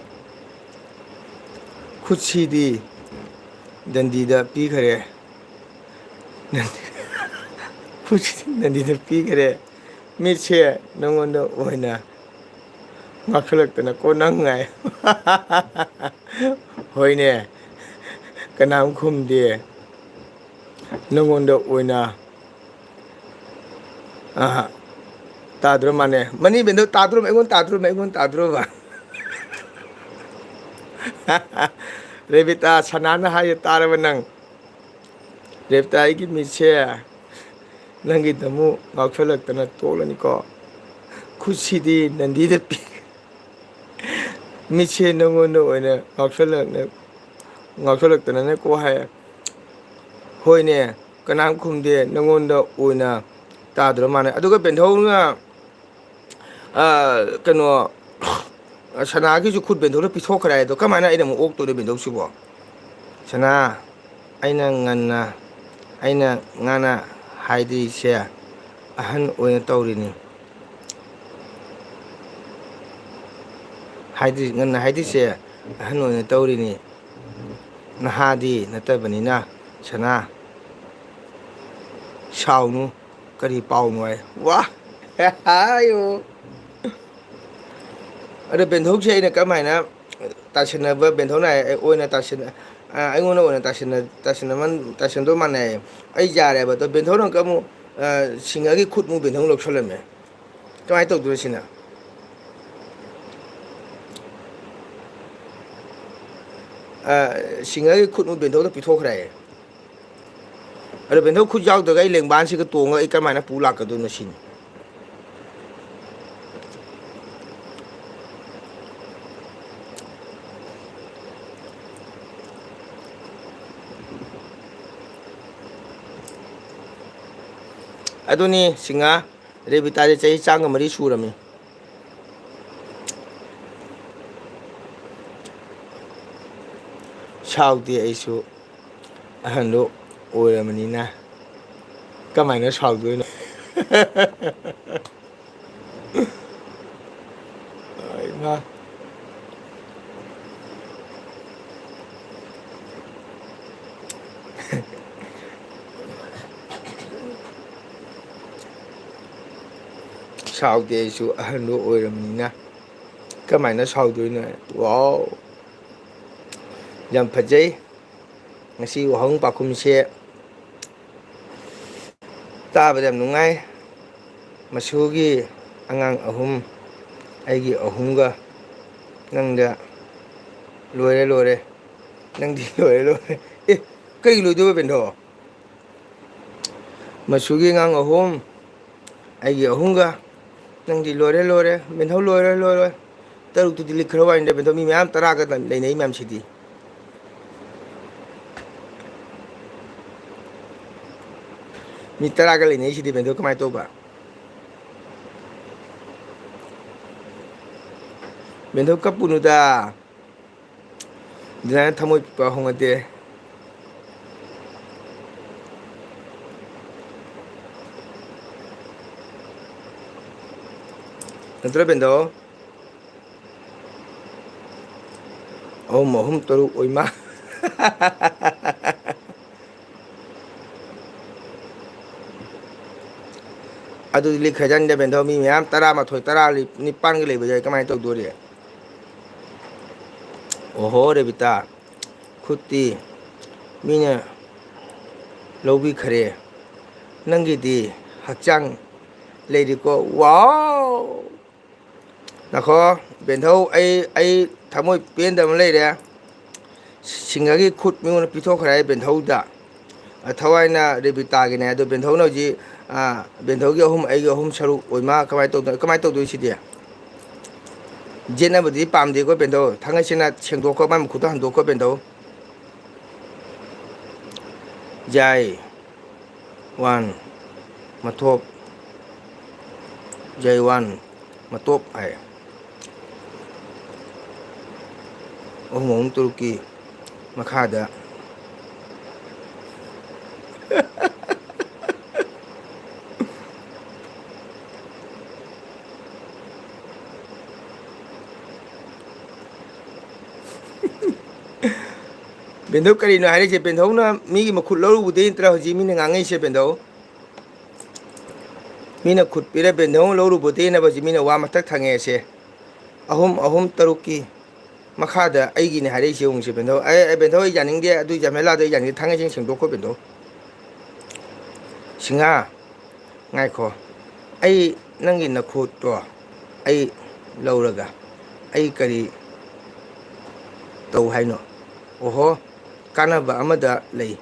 ꯈꯨꯠꯁꯤꯗꯤ ꯗꯟꯗꯤꯗ ꯄꯤꯈꯔꯦ ꯈꯨꯠꯁꯤꯗꯤ ꯗꯟꯗꯤꯗ ꯄꯤꯈꯔꯦ ꯃꯤꯠꯁꯦ ꯅꯪꯉꯣꯟꯗ ꯑꯣꯏꯅ ꯉꯥꯎꯁꯜꯂꯛꯇꯅ ꯀꯣ ꯅꯪ ꯉꯥꯏ ꯍꯣꯏꯅꯦ ꯀꯅꯥꯝ ꯈꯨꯝꯗꯦ ꯅꯪꯉꯣꯟꯗ ꯑꯣꯏꯅ ꯇꯥꯗ꯭ꯔꯣ ꯃꯥꯅꯦ ꯃꯅꯤ ꯕꯦꯟꯗꯧ ꯇꯥꯗ꯭ꯔꯣꯕ ꯑꯩꯉꯣꯟꯗ ꯇꯥꯗ꯭ꯔꯣꯕ ꯔꯦꯕꯤꯇꯥ ꯁꯅꯥꯅ ꯍꯥꯏꯌꯦ ꯇꯥꯔꯕ ꯅꯪ ꯔꯦꯕꯤꯇꯥ ꯑꯩꯒꯤ ꯃꯤꯠꯁꯦ ꯅꯪꯒꯤꯗ ꯑꯃꯨꯛ ꯉꯥꯎꯁꯜꯂꯛꯇꯅ ꯇꯣꯛꯂꯅꯤꯀꯣ ꯈꯨꯠꯁꯤꯗꯤ ꯅꯟꯗꯤꯗ ꯄꯤ ꯃꯤꯠꯁꯦ ꯅꯪꯉꯣꯟꯗ ꯑꯣꯏꯅ ꯉꯥꯎꯁꯜꯂꯛꯇꯅꯅꯦꯀꯣ ꯍꯥꯏ ꯍꯣꯏꯅꯦ ꯀꯅꯥꯝ ꯈꯨꯝꯗꯦ ꯅꯪꯉꯣꯟꯗ ꯑꯣꯏꯅ ꯇꯥꯗ꯭ꯔꯣ ꯃꯥꯜꯂꯦ ꯑꯗꯨꯒ ꯕꯦꯟꯊꯧꯅ ꯀꯩꯅꯣ ꯁꯅꯥꯒꯤꯁꯨ ꯈꯨꯠ ꯕꯦꯟꯊꯧꯅ ꯄꯤꯊꯣꯛꯈ꯭ꯔꯦ ꯑꯗꯣ ꯀꯃꯥꯏꯅ ꯑꯩꯅ ꯑꯃꯨꯛ ꯑꯣꯛꯇꯣꯏꯅꯣ ꯕꯦꯟꯊꯧꯁꯤꯕꯣ ꯁꯅꯥ ꯑꯩꯅ ꯉꯥꯅ ꯍꯥꯏꯗ꯭ꯔꯤꯁꯦ ꯑꯍꯟ ꯑꯣꯏꯅ ꯇꯧꯔꯤꯅꯤ ꯉꯟꯅ ꯍꯥꯏꯗ꯭ꯔꯤꯁꯦ ꯑꯍꯟ ꯑꯣꯏꯅ ꯇꯧꯔꯤꯅꯤ ꯅꯍꯥꯗꯤ ꯅꯠꯇꯕꯅꯤꯅ ꯁꯅꯥ ꯁꯥꯎꯅꯨ ꯀꯔꯤ ꯄꯥꯎꯅꯣ ꯍꯥꯏ ꯋꯥ ꯍꯥꯏꯌꯣ ꯑꯗꯣ ꯕꯦꯟꯊꯧꯁꯦ ꯑꯩꯅ ꯀꯔꯝꯍꯥꯏꯅ ꯇꯥꯁꯤꯟꯅꯕ ꯕꯦꯟꯊꯧꯅ ꯑꯣꯏꯅ ꯑꯩꯉꯣꯟꯗ ꯑꯣꯏꯅ ꯇꯥꯁꯤꯟꯗꯧ ꯃꯥꯟꯅꯩ ꯑꯩ ꯌꯥꯔꯦꯕ ꯑꯗꯣ ꯕꯦꯟꯊꯧꯅ ꯑꯃꯨꯛꯀ ꯑꯃꯨꯛ ꯁꯤꯡꯍꯒꯤ ꯈꯨꯠꯃꯨꯛ ꯕꯦꯟꯊꯧ ꯂꯧꯁꯜꯂꯝꯃꯦ ꯀꯃꯥꯏꯅ ꯇꯧꯗꯣꯏꯅꯣ ꯁꯤꯅ ꯁꯤꯡꯍꯒꯤ ꯈꯨꯠꯃꯨꯛ ꯕꯦꯟꯊꯧꯗ ꯄꯤꯊꯣꯛꯈ꯭ꯔꯦ ꯑꯗꯣ ꯕꯦꯟꯊꯧ ꯈꯨꯠ ꯌꯥꯎꯗ꯭ꯔꯒ ꯑꯩ ꯂꯦꯡꯕꯥꯟꯁꯤꯒ ꯇꯣꯡꯉꯒ ꯑꯩ ꯀꯔꯝꯍꯥꯏꯅ ꯄꯨ ꯂꯥꯛꯀꯗꯣꯏꯅꯣ ꯁꯤꯅꯤ ꯑꯗꯨꯅꯤ ꯁꯤꯡꯍ ꯔꯦꯕꯤꯇꯥꯁꯦ ꯆꯍꯤ 104 ꯁꯨꯔꯝꯃꯤ ꯁꯥꯎꯗꯦ ꯑꯩꯁꯨ ꯑꯍꯟꯗꯣ ꯑꯣꯏꯔꯕꯅꯤꯅ ꯀꯃꯥꯏꯅ ꯁꯥꯎꯗꯣꯏꯅꯣ ꯏꯃꯥ ꯁꯥꯎꯗꯦ ꯑꯩꯁꯨ ꯑꯍꯟꯗꯣ ꯑꯣꯏꯔꯕꯅꯤꯅ ꯀꯃꯥꯏꯅ ꯁꯥꯎꯗꯣꯏꯅꯣ ꯋꯥꯎ ꯌꯥꯝ ꯐꯖꯩ ꯉꯁꯤ ꯋꯥꯍꯪ ꯄꯥꯎꯈꯨꯝꯁꯦ ꯇꯥꯕꯗ ꯌꯥꯝ ꯅꯨꯡꯉꯥꯏ ꯃꯁꯨꯒꯤ ꯑꯉꯥꯡ 3 ꯑꯩꯒꯤ 3ꯒ ꯅꯪꯗ ꯂꯣꯏꯔꯦ ꯅꯪꯗꯤ ꯂꯣꯏꯔꯦ ꯀꯩ ꯂꯣꯏꯗꯣꯏꯕ ꯕꯦꯟꯊꯧ ꯃꯁꯨꯒꯤ ꯑꯉꯥꯡ 3 ꯑꯩꯒꯤ 3ꯒ ꯅꯪꯗꯤ ꯂꯣꯏꯔꯦ ꯕꯦꯟꯊꯧ ꯂꯣꯏꯔꯣꯏ ꯇꯔꯨꯛꯇꯨꯗꯤ ꯂꯤꯛꯈ꯭ꯔ ꯋꯥꯅꯤꯗ ꯕꯦꯟꯊꯧ ꯃꯤ ꯃꯌꯥꯝ 10ꯒ ꯂꯩꯅꯩ ꯃꯌꯥꯝꯁꯤꯗꯤ ꯃꯤ 10ꯒ ꯂꯩꯅꯩꯁꯤꯗꯤ ꯕꯦꯟꯊꯧ ꯀꯃꯥꯏꯅ ꯇꯧꯕ ꯕꯦꯟꯊꯧ ꯀꯞꯄꯨꯅꯨꯗ ꯑꯗꯨꯃꯥꯏꯅ ꯊꯃꯣꯏ ꯄꯤꯛꯄ ꯍꯧꯅꯗꯦ ꯅꯠꯇ꯭ꯔ ꯕꯦꯟꯊꯧ 3 3 ꯑꯣꯏꯃꯥ ꯑꯗꯨꯗꯤ ꯂꯤꯛꯈ꯭ꯔꯖꯥꯠꯅꯤꯗ ꯕꯦꯟꯊꯧ ꯃꯤ ꯃꯌꯥꯝ 11 19ꯒ ꯂꯩꯕꯁꯦ ꯀꯃꯥꯏꯅ ꯇꯧꯗꯣꯔꯤ ꯑꯣꯍꯣ ꯔꯦꯕꯤꯇꯥ ꯈꯨꯠꯇꯤ ꯃꯤꯅ ꯂꯧꯕꯤꯈ꯭ꯔꯦ ꯅꯪꯒꯤꯗꯤ ꯍꯛꯆꯥꯡ ꯂꯩꯔꯤꯀꯣ ꯋꯥꯎ ꯅꯈꯣ ꯕꯦꯟꯊꯧ ꯑꯩ ꯊꯃꯣꯏ ꯄꯦꯟꯗꯕ ꯂꯩꯔꯦ ꯁꯤꯡꯍꯒꯤ ꯈꯨꯠ ꯃꯤꯉꯣꯟꯗ ꯄꯤꯊꯣꯛꯈ꯭ꯔꯦ ꯕꯦꯟꯊꯧꯗ ꯊꯋꯥꯏꯅ ꯔꯦꯕꯤꯇꯥꯒꯤꯅꯦ ꯑꯗꯣ ꯕꯦꯟꯊꯧꯅ ꯍꯧꯖꯤꯛ ꯕꯦꯟꯊꯧꯒꯤ ꯑꯍꯨꯝ ꯑꯩꯒꯤ ꯑꯍꯨꯝ ꯁꯔꯨꯛ ꯑꯣꯏꯃꯥ ꯀꯃꯥꯏꯅ ꯇꯧꯗꯣꯏꯁꯤꯗꯤ ꯌꯦꯠꯅꯕꯗꯤ ꯄꯥꯝꯗꯦꯀꯣ ꯕꯦꯟꯊꯧ ꯊꯥꯡꯒꯩꯁꯦꯡꯅ ꯁꯦꯡꯗꯣꯛꯈꯣ ꯃꯥꯏ ꯃꯈꯨꯠꯇꯣ ꯍꯟꯗꯣꯛꯈꯣ ꯕꯦꯟꯊꯧ ꯖꯥꯏ ꯋꯥꯟ ꯃꯊꯣꯞ ꯖꯩ ꯋꯥꯟ ꯃꯇꯣꯞ ꯍꯥꯏ ꯑꯍꯨꯝ ꯑꯍꯨꯝ ꯇꯔꯨꯛꯀꯤ ꯃꯈꯥꯗ ꯕꯦꯟꯊꯧ ꯀꯔꯤꯅꯣ ꯍꯥꯏꯔꯤꯁꯦ ꯕꯦꯟꯊꯧꯅ ꯃꯤꯒꯤ ꯃꯈꯨꯠ ꯂꯧꯔꯨꯕꯗꯩ ꯅꯠꯇ꯭ꯔꯥ ꯍꯧꯖꯤꯛ ꯃꯤꯅ ꯉꯥꯡꯉꯛꯏꯁꯦ ꯕꯦꯟꯊꯧ ꯃꯤꯅ ꯈꯨꯠ ꯄꯤꯔ ꯕꯦꯟꯊꯧꯅ ꯂꯧꯔꯨꯕꯗꯩꯅꯕ ꯍꯧꯖꯤꯛ ꯃꯤꯅ ꯋꯥ ꯃꯊꯛ ꯊꯪꯉꯦꯁꯦ ꯑꯍꯨꯝ ꯑꯍꯨꯝ ꯇꯔꯨꯛꯀꯤ ꯃꯈꯥꯗ ꯑꯩꯒꯤꯅꯦ ꯍꯥꯏꯔꯛꯏꯁꯦ ꯌꯦꯡꯉꯨꯁꯦ ꯕꯦꯟꯊꯧ ꯕꯦꯟꯊꯧ ꯑꯩ ꯌꯥꯅꯤꯡꯗꯦ ꯑꯗꯨ ꯖꯃꯦꯂꯥꯗꯣ ꯑꯩ ꯌꯥꯅꯤꯡꯗꯦ ꯊꯥꯡꯒꯩꯁꯦꯡ ꯁꯦꯡꯗꯣꯛꯈꯣ ꯕꯦꯟꯊꯧ ꯁꯤꯡꯍꯥ ꯉꯥꯏꯈꯣ ꯑꯩ ꯅꯪꯒꯤ ꯅꯈꯨꯠꯇꯣ ꯑꯩ ꯂꯧꯔꯒ ꯑꯩ ꯀꯔꯤ ꯇꯧ ꯍꯥꯏꯅꯣ ꯑꯣꯍꯣ ꯀꯥꯟꯅꯕ ꯑꯃꯗ ꯂꯩ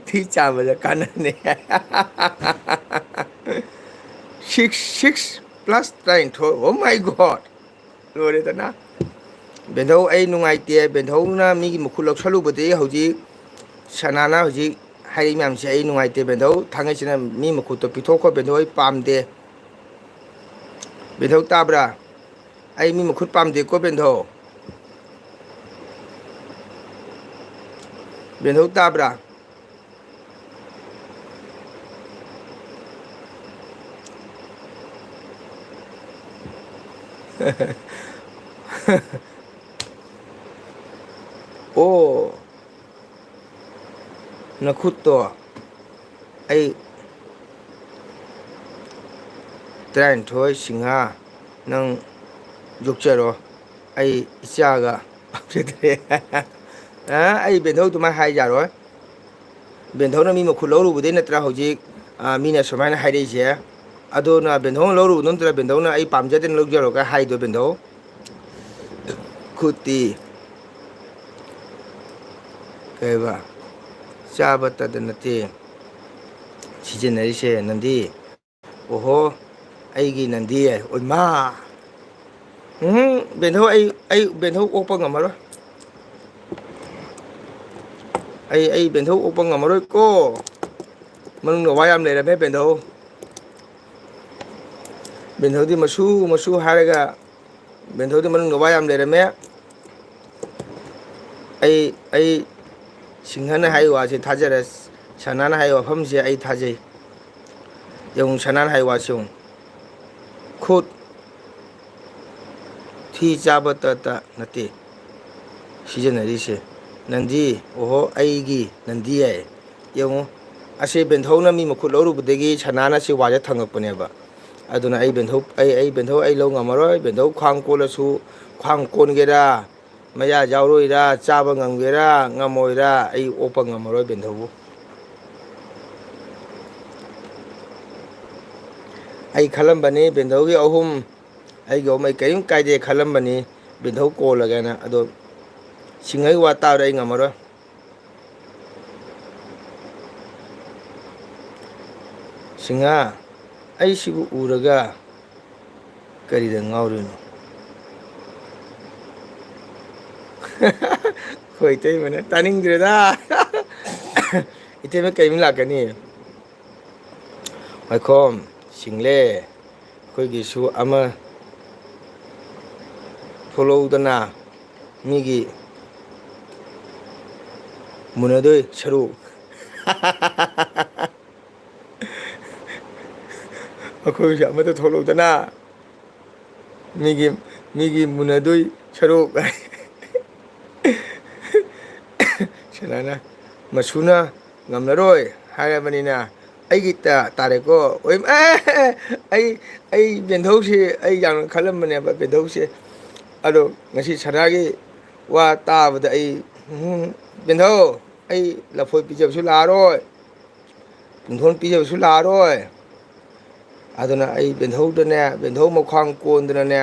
ꯊꯤ ꯆꯥꯝꯕꯗ ꯀꯥꯟꯅꯅꯤ ꯁꯤꯛꯁ ꯄ꯭ꯂꯁ 13 ꯑꯣ ꯃꯥꯏ ꯒꯣꯠ ꯂꯣꯏꯔꯦꯗꯅ ꯕꯦꯟꯊꯧ ꯑꯩ ꯅꯨꯡꯉꯥꯏꯇꯦ ꯕꯦꯟꯊꯧꯅ ꯃꯤꯒꯤ ꯃꯈꯨꯠ ꯂꯧꯁꯜꯂꯨꯕꯗꯒꯤ ꯍꯧꯖꯤꯛ ꯁꯅꯥꯅ ꯍꯧꯖꯤꯛ ꯍꯥꯏꯔꯛꯏ ꯃꯌꯥꯝꯁꯦ ꯑꯩ ꯅꯨꯡꯉꯥꯏꯇꯦ ꯕꯦꯟꯊꯧ ꯊꯥꯡꯒꯩꯁꯤꯅ ꯃꯤ ꯃꯈꯨꯠꯇꯣ ꯄꯤꯊꯣꯛꯈꯣ ꯕꯦꯟꯊꯧ ꯑꯩ ꯄꯥꯝꯗꯦ ꯕꯦꯟꯊꯧ ꯇꯥꯕ꯭ꯔꯥ ꯑꯩ ꯃꯤ ꯃꯈꯨꯠ ꯄꯥꯝꯗꯦꯀꯣ ꯕꯦꯟꯊꯧ ꯕꯦꯟꯊꯧ ꯇꯥꯕ꯭ꯔꯥ ꯑꯣ ꯅꯈꯨꯠꯇꯣ ꯑꯩ 13 ꯁꯤꯡꯍꯥ ꯅꯪ ꯌꯣꯛꯆꯔꯣ ꯑꯩ ꯏꯆꯥꯒ ꯄꯥꯝꯖꯗ꯭ꯔꯦ ꯑꯩ ꯕꯦꯟꯊꯧ ꯑꯗꯨꯃꯥꯏꯅ ꯍꯥꯏ ꯌꯥꯔꯣꯏ ꯕꯦꯟꯊꯧꯅ ꯃꯤ ꯃꯈꯨꯠ ꯂꯧꯔꯨꯕꯗꯩ ꯅꯠꯇ꯭ꯔꯥ ꯍꯧꯖꯤꯛ ꯃꯤꯅ ꯁꯨꯃꯥꯏꯅ ꯍꯥꯏꯔꯛꯏꯁꯦ ꯑꯗꯨꯅ ꯕꯦꯟꯊꯧꯅ ꯂꯧꯔꯨꯕꯗꯣ ꯅꯠꯇ꯭ꯔꯥ ꯕꯦꯟꯊꯧꯅ ꯑꯩ ꯄꯥꯝꯖꯗꯅ ꯂꯧꯖꯔꯣꯒ ꯍꯥꯏꯗꯣ ꯕꯦꯟꯊꯧ ꯈꯨꯠꯇꯤ ꯀꯩꯕ ꯆꯥꯕꯇꯗ ꯅꯠꯇꯦ ꯁꯤꯖꯤꯟꯅꯔꯤꯁꯦ ꯅꯟꯗꯤ ꯑꯣꯍꯣ ꯑꯩꯒꯤ ꯅꯟꯗꯤ ꯑꯣꯏꯃꯥ ꯕꯦꯟꯊꯧ ꯑꯩ ꯕꯦꯟꯊꯧ ꯑꯣꯛꯄ ꯉꯝꯃꯔꯣꯏ ꯑꯩ ꯕꯦꯟꯊꯧ ꯑꯣꯛꯄ ꯉꯝꯃꯔꯣꯏꯀꯣ ꯃꯅꯨꯡꯗ ꯋꯥ ꯌꯥꯝ ꯂꯩꯔꯝꯃꯦ ꯕꯦꯟꯊꯧꯗꯤ ꯃꯁꯨ ꯍꯥꯏꯔꯒ ꯕꯦꯟꯊꯧꯗꯤ ꯃꯅꯨꯡꯗ ꯋꯥ ꯌꯥꯝ ꯂꯩꯔꯝꯃꯦ ꯑꯩ ꯁꯤꯡꯍꯅ ꯍꯥꯏ ꯋꯥꯁꯦ ꯊꯥꯖꯔꯦ ꯁꯅꯥꯅ ꯍꯥꯏ ꯋꯥꯐꯝꯁꯦ ꯑꯩ ꯊꯥꯖꯩ ꯌꯦꯡꯉꯨ ꯁꯅꯥꯅ ꯍꯥꯏ ꯋꯥꯁꯦ ꯌꯦꯡꯉꯨ ꯈꯨꯠ ꯊꯤ ꯆꯥꯕꯇ ꯅꯠꯇꯦ ꯁꯤꯖꯤꯟꯅꯔꯤꯁꯦ ꯅꯟꯗꯤ ꯑꯣꯍꯣ ꯑꯩꯒꯤ ꯅꯟꯗꯤ ꯌꯥꯏ ꯌꯦꯡꯉꯨ ꯑꯁꯤ ꯕꯦꯟꯊꯧꯅ ꯃꯤ ꯃꯈꯨꯠ ꯂꯧꯔꯨꯕꯗꯒꯤ ꯁꯅꯥꯅ ꯁꯤ ꯋꯥꯁꯦ ꯊꯪꯉꯛꯄꯅꯦꯕ ꯑꯗꯨꯅ ꯑꯩ ꯕꯦꯟꯊꯧ ꯑꯩ ꯂꯧ ꯉꯝꯃꯔꯣꯏ ꯕꯦꯟꯊꯧ ꯈ꯭ꯋꯥꯡ ꯀꯣꯜꯂꯁꯨ ꯈ꯭ꯋꯥꯡ ꯀꯣꯟꯒꯦꯔꯥ ꯃꯌꯥ ꯌꯥꯎꯔꯣꯏꯔꯥ ꯆꯥꯕ ꯉꯝꯒꯦꯔꯥ ꯉꯝꯃꯣꯏꯔꯥ ꯑꯩ ꯑꯣꯛꯄ ꯉꯝꯃꯔꯣꯏ ꯕꯦꯟꯊꯧꯕꯨ ꯑꯩ ꯈꯜꯂꯝꯕꯅꯤ ꯕꯦꯟꯊꯧꯒꯤ ꯑꯍꯨꯝ ꯑꯩꯒꯤ ꯑꯍꯨꯝ ꯑꯩ ꯀꯔꯤꯝ ꯀꯥꯏꯗꯦ ꯈꯜꯂꯝꯕꯅꯤ ꯕꯦꯟꯊꯧ ꯀꯣꯜꯂꯒꯦꯅ ꯑꯗꯣ ꯁꯤꯡꯍꯒꯤ ꯋꯥ ꯇꯥꯕꯗ ꯑꯩ ꯉꯝꯃꯔꯣꯏ ꯁꯤꯡꯍꯥ ꯑꯩꯁꯤꯕꯨ ꯎꯔꯒ ꯀꯔꯤꯗ ꯉꯥꯎꯔꯤꯅꯣ ꯍꯣꯏ ꯏꯇꯩꯃꯅ ꯇꯥꯅꯤꯡꯗ꯭ꯔꯦꯗ ꯏꯇꯩꯃ ꯀꯔꯤꯃ ꯂꯥꯛꯀꯅꯤ ꯋꯥꯏꯈꯣꯝ ꯁꯤꯡꯂꯦ ꯑꯩꯈꯣꯏꯒꯤꯁꯨ ꯑꯃ ꯊꯣꯛꯂꯛꯎꯗꯅ ꯃꯤꯒꯤ ꯃꯨꯟꯅꯗꯣꯏ ꯁꯔꯨꯛ ꯑꯩꯈꯣꯏꯁꯨ ꯑꯃꯠꯇ ꯊꯣꯛꯂꯛꯎꯗꯅ ꯃꯤꯒꯤ ꯃꯨꯟꯅꯗꯣꯏ ꯁꯔꯨꯛ ꯁꯅꯥꯅ ꯃꯁꯨꯅ ꯉꯝꯂꯔꯣꯏ ꯍꯥꯏꯔꯕꯅꯤꯅ ꯑꯩꯒꯤ ꯇꯥꯔꯦꯀꯣ ꯑꯩ ꯕꯦꯟꯊꯧꯁꯤ ꯑꯩ ꯌꯥꯝꯅ ꯈꯜꯂꯝꯕꯅꯦꯕ ꯕꯦꯟꯊꯧꯁꯦ ꯑꯗꯣ ꯉꯁꯤ ꯁꯅꯥꯒꯤ ꯋꯥ ꯇꯥꯕꯗ ꯑꯩ ꯕꯦꯟꯊꯧ ꯑꯩ ꯂꯐꯣꯏ ꯄꯤꯖꯕꯁꯨ ꯂꯥꯛꯑꯔꯣꯏ ꯄꯨꯡꯊꯣꯟ ꯄꯤꯖꯕꯁꯨ ꯂꯥꯛꯑꯔꯣꯏ ꯑꯗꯨꯅ ꯑꯩ ꯕꯦꯟꯙꯧꯗꯅꯦ ꯕꯦꯟꯙꯧ ꯃꯈ꯭ꯋꯥꯡ ꯀꯣꯟꯗꯅꯅꯦ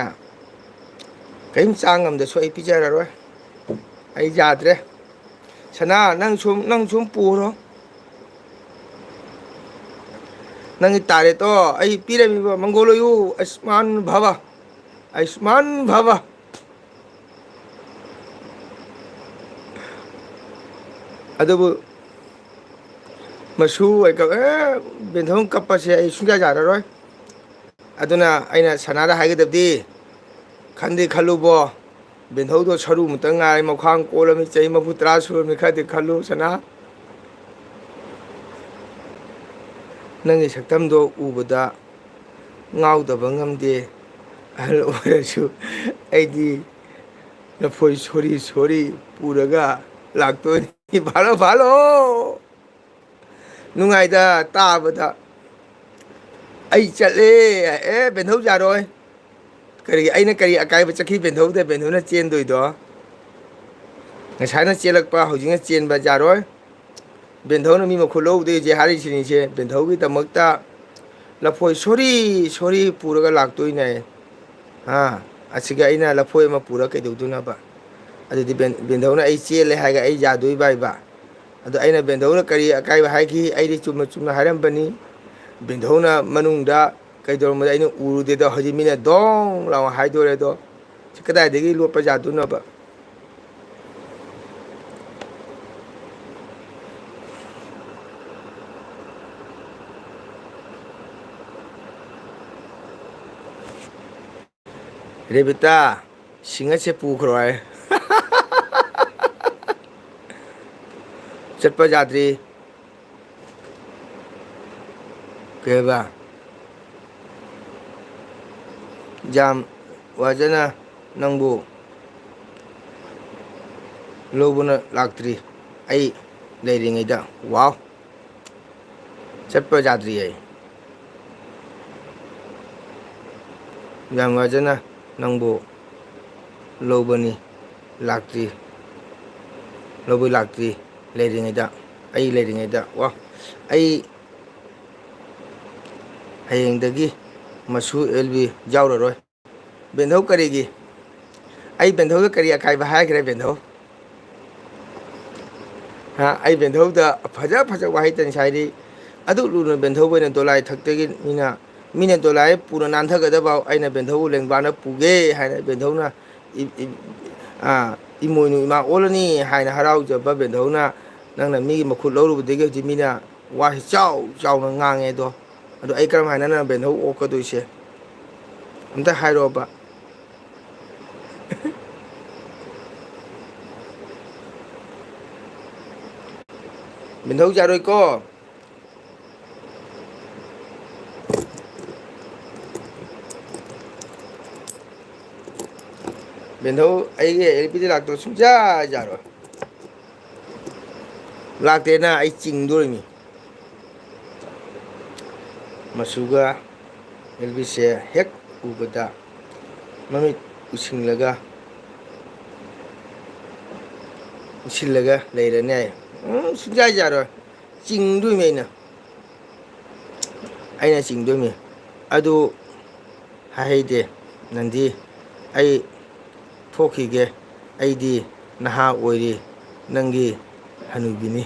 ꯀꯔꯤꯝ ꯆꯥ ꯉꯝꯗꯁꯨ ꯑꯩ ꯄꯤꯖꯔꯔꯣꯏ ꯑꯩ ꯌꯥꯗ꯭ꯔꯦ ꯁꯅꯥ ꯅꯪ ꯁꯨꯝ ꯄꯨꯔꯣ ꯅꯪꯒꯤ ꯇꯥꯔꯦꯠꯇꯣ ꯑꯩ ꯄꯤꯔꯝꯃꯤꯕ ꯃꯪꯒꯣꯜ ꯑꯣꯏꯌꯨ ꯑꯌꯨꯁꯃꯥꯟ ꯚꯕ ꯑꯗꯨꯕꯨ ꯃꯁꯨ ꯕꯦꯟꯙꯧ ꯀꯞꯄꯁꯦ ꯑꯩ ꯁꯨꯡꯌꯥ ꯌꯥꯔꯔꯣꯏ ꯑꯗꯨꯅ ꯑꯩꯅ ꯁꯅꯥꯗ ꯍꯥꯏꯒꯗꯕꯗꯤ ꯈꯟꯗꯤ ꯈꯜꯂꯨꯕꯣ ꯕꯦꯟꯙꯧꯗꯣ ꯁꯔꯨ ꯃꯨꯛꯇ ꯉꯥꯏ ꯃꯈ꯭ꯋꯥꯡ ꯀꯣꯜꯂꯝꯃꯤ ꯆꯍꯤ 30 ꯁꯨꯔꯝꯃꯤ ꯈꯔꯗꯤ ꯈꯜꯂꯨ ꯁꯅꯥ ꯅꯪꯒꯤ ꯁꯛꯇꯝꯗꯣ ꯎꯕꯗ ꯉꯥꯎꯗꯕ ꯉꯝꯗꯦ ꯑꯍꯜ ꯑꯣꯏꯔꯁꯨ ꯑꯩꯗꯤ ꯂꯐꯣꯏ ꯁꯣꯔꯤ ꯄꯨꯔꯒ ꯂꯥꯛꯇꯣꯏꯅꯤ ꯐꯥꯂꯣ ꯅꯨꯡꯉꯥꯏꯗ ꯇꯥꯕꯗ ꯑꯩ ꯆꯠꯂꯦ ꯕꯦꯟꯙꯧ ꯌꯥꯔꯣꯏ ꯑꯩꯅ ꯀꯔꯤ ꯑꯀꯥꯏꯕ ꯆꯠꯈꯤ ꯕꯦꯟꯙꯧꯗ ꯕꯦꯟꯙꯧꯅ ꯆꯦꯟꯗꯣꯏꯗꯣ ꯉꯁꯥꯏꯅ ꯆꯦꯜꯂꯛꯄ ꯍꯧꯖꯤꯛꯅ ꯆꯦꯟꯕ ꯌꯥꯔꯣꯏ ꯕꯦꯟꯙꯧꯅ ꯃꯤ ꯃꯈꯨꯠ ꯂꯧꯕꯗꯒꯤ ꯍꯧꯖꯤꯛ ꯍꯥꯏꯔꯤꯁꯤꯅꯤꯁꯦ ꯕꯦꯟꯙꯧꯒꯤꯗꯃꯛꯇ ꯂꯐꯣꯏ ꯁꯣꯔꯤ ꯄꯨꯔꯒ ꯂꯥꯛꯇꯣꯏꯅꯦ ꯑꯁꯤꯒ ꯑꯩꯅ ꯂꯐꯣꯏ ꯑꯃ ꯄꯨꯔ ꯀꯩꯗꯧꯗꯣꯏꯅꯣꯕ ꯑꯗꯨꯗꯤ ꯕꯦꯟꯙꯧꯅ ꯑꯩ ꯆꯦꯜꯂꯦ ꯍꯥꯏꯔꯒ ꯑꯩ ꯌꯥꯗꯣꯏꯕ ꯍꯥꯏꯕ ꯑꯗꯣ ꯑꯩꯅ ꯕꯦꯟꯙꯧꯅ ꯀꯔꯤ ꯑꯀꯥꯏꯕ ꯍꯥꯏꯈꯤ ꯑꯩꯗꯤ ꯆꯨꯝꯅ ꯍꯥꯏꯔꯝꯕꯅꯤ ꯕꯦꯟꯙꯧꯅ ꯃꯅꯨꯡꯗ ꯀꯩꯗꯧꯔꯝꯕꯗ ꯑꯩꯅ ꯎꯔꯨꯗꯦꯗꯣ ꯍꯧꯖꯤꯛ ꯃꯤꯅ ꯗꯣꯡ ꯂꯥꯎ ꯍꯥꯏꯗꯣꯔꯦꯗꯣ ꯁꯤ ꯀꯗꯥꯏꯗꯒꯤ ꯂꯣꯠꯄ ꯌꯥꯗꯣꯏꯅꯣꯕ ꯔꯦꯕꯤꯇꯥ ꯁꯤꯡꯉꯠꯁꯦ ꯄꯨꯈ꯭ꯔꯣ ꯍꯥꯏ ꯆꯠꯄ ꯌꯥꯗ꯭ꯔꯤ ꯀꯩꯕ ꯌꯥꯝ ꯋꯥꯖꯅ ꯅꯪꯕꯨ ꯂꯧꯕꯅ ꯂꯥꯛꯇ꯭ꯔꯤ ꯑꯩ ꯂꯩꯔꯤꯉꯩꯗ ꯋꯥꯎ ꯆꯠꯄ ꯌꯥꯗ꯭ꯔꯤ ꯑꯩ ꯌꯥꯝ ꯋꯥꯖꯅ ꯅꯪꯕꯨ ꯂꯧꯕꯅꯤ ꯂꯥꯛꯇ꯭ꯔꯤ ꯂꯩꯔꯤꯉꯩꯗ ꯑꯩ ꯂꯩꯔꯤꯉꯩꯗ ꯋꯥ ꯑꯩ ꯍꯌꯦꯡꯗꯒꯤ ꯃꯁꯨ ꯑꯦꯜꯕꯤ ꯌꯥꯎꯔꯔꯣꯏ ꯕꯦꯟꯙꯧ ꯀꯔꯤꯒꯤ ꯑꯩ ꯕꯦꯟꯙꯧꯗ ꯀꯔꯤ ꯑꯀꯥꯏꯕ ꯍꯥꯏꯈ꯭ꯔꯦ ꯕꯦꯟꯙꯧ ꯑꯩ ꯕꯦꯟꯙꯧꯗ ꯐꯖ ꯋꯥꯍꯩ ꯁꯥꯏꯔꯤ ꯑꯗꯨꯛ ꯂꯨꯅ ꯕꯦꯟꯙꯧꯕ ꯑꯣꯏꯅ ꯗꯣꯂꯥꯏ ꯊꯛꯇꯒꯤ ꯃꯤꯅ ꯗꯣꯂꯥꯏ ꯄꯨꯅ ꯅꯥꯟꯊꯒꯗꯕ ꯑꯩꯅ ꯕꯦꯟꯙꯧꯕꯨ ꯂꯦꯡꯕꯥꯅ ꯄꯨꯒꯦ ꯍꯥꯏꯅ ꯕꯦꯟꯙꯧꯅ ꯏꯃꯣꯏꯅꯨ ꯏꯃꯥ ꯑꯣꯜꯂꯅꯤ ꯍꯥꯏꯅ ꯍꯔꯥꯎꯖꯕ ꯕꯦꯟꯙꯧꯅ ꯅꯪꯅ ꯃꯤꯒꯤ ꯃꯈꯨꯠ ꯂꯧꯔꯨꯕꯗꯒꯤ ꯍꯧꯖꯤꯛ ꯃꯤꯅ ꯋꯥꯁꯤ ꯆꯥꯎꯅ ꯉꯥꯡꯉꯦ ꯑꯗꯣ ꯑꯩ ꯀꯔꯝ ꯍꯥꯏꯅ ꯅꯪ ꯕꯦꯟꯙꯧ ꯑꯣꯛꯀꯗꯣꯏꯁꯦ ꯑꯝꯇ ꯍꯥꯏꯔꯛꯑꯣꯕ ꯕꯦꯟꯙꯧ ꯌꯥꯔꯣꯏꯀꯣ ꯕꯦꯟꯙꯧ ꯑꯩꯒꯤ ꯑꯦꯜꯄꯤꯗ ꯂꯥꯛꯇꯣ ꯁꯨꯡꯌꯥ ꯌꯥꯔꯣꯏ ꯂꯥꯛꯇꯦꯅ ꯑꯩ ꯆꯤꯡꯗꯣꯔꯤꯃꯤ ꯃꯁꯨꯒ ꯑꯦꯜꯕꯤꯁꯦ ꯍꯦꯛ ꯎꯕꯗ ꯃꯃꯤꯠ ꯎꯁꯤꯜꯂꯒ ꯂꯩꯔꯅꯤ ꯑꯩ ꯁꯨꯡꯌꯥ ꯌꯥꯔꯣꯏ ꯆꯤꯡꯗꯣꯏꯃꯤ ꯑꯩꯅ ꯆꯤꯡꯗꯣꯏꯃꯤ ꯑꯗꯨ ꯍꯥꯏꯍꯩꯗꯦ ꯅꯟꯗꯤ ꯑꯩ ꯊꯣꯛꯈꯤꯒꯦ ꯑꯩꯗꯤ ꯅꯍꯥ ꯑꯣꯏꯔꯤ ꯅꯪꯒꯤ ꯍꯅꯨꯕꯤꯅꯤ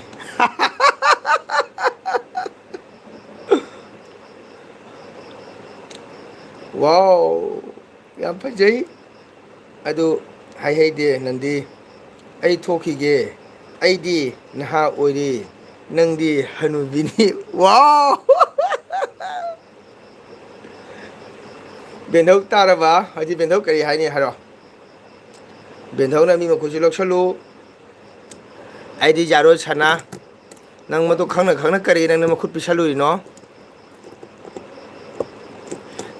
ꯋꯥꯎ ꯌꯥꯝ ꯐꯖꯩ ꯑꯗꯨ ꯍꯥꯏꯍꯩꯗꯦ ꯅꯟꯗꯤ ꯑꯩ ꯊꯣꯛꯈꯤꯒꯦ ꯑꯩꯗꯤ ꯅꯍꯥ ꯑꯣꯏꯔꯤ ꯅꯪꯗꯤ ꯍꯅꯨꯕꯤꯅꯤ ꯋꯥꯎ ꯕꯦꯟꯙꯧ ꯇꯥꯔꯕ ꯍꯧꯖꯤꯛ ꯕꯦꯟꯙꯧ ꯀꯔꯤ ꯍꯥꯏꯅꯤ ꯍꯥꯏꯔꯣ ꯕꯦꯟꯙꯧꯅ ꯃꯤ ꯃꯈꯨꯠꯁꯨ ꯂꯧꯁꯜꯂꯨ ꯑꯩꯗꯤ ꯌꯥꯔꯣꯏ ꯁꯅꯥ ꯅꯪ ꯃꯗꯨ ꯈꯪꯅ ꯀꯔꯤ ꯅꯪꯅ ꯃꯈꯨꯠ ꯄꯤꯁꯜꯂꯨꯏꯅꯣ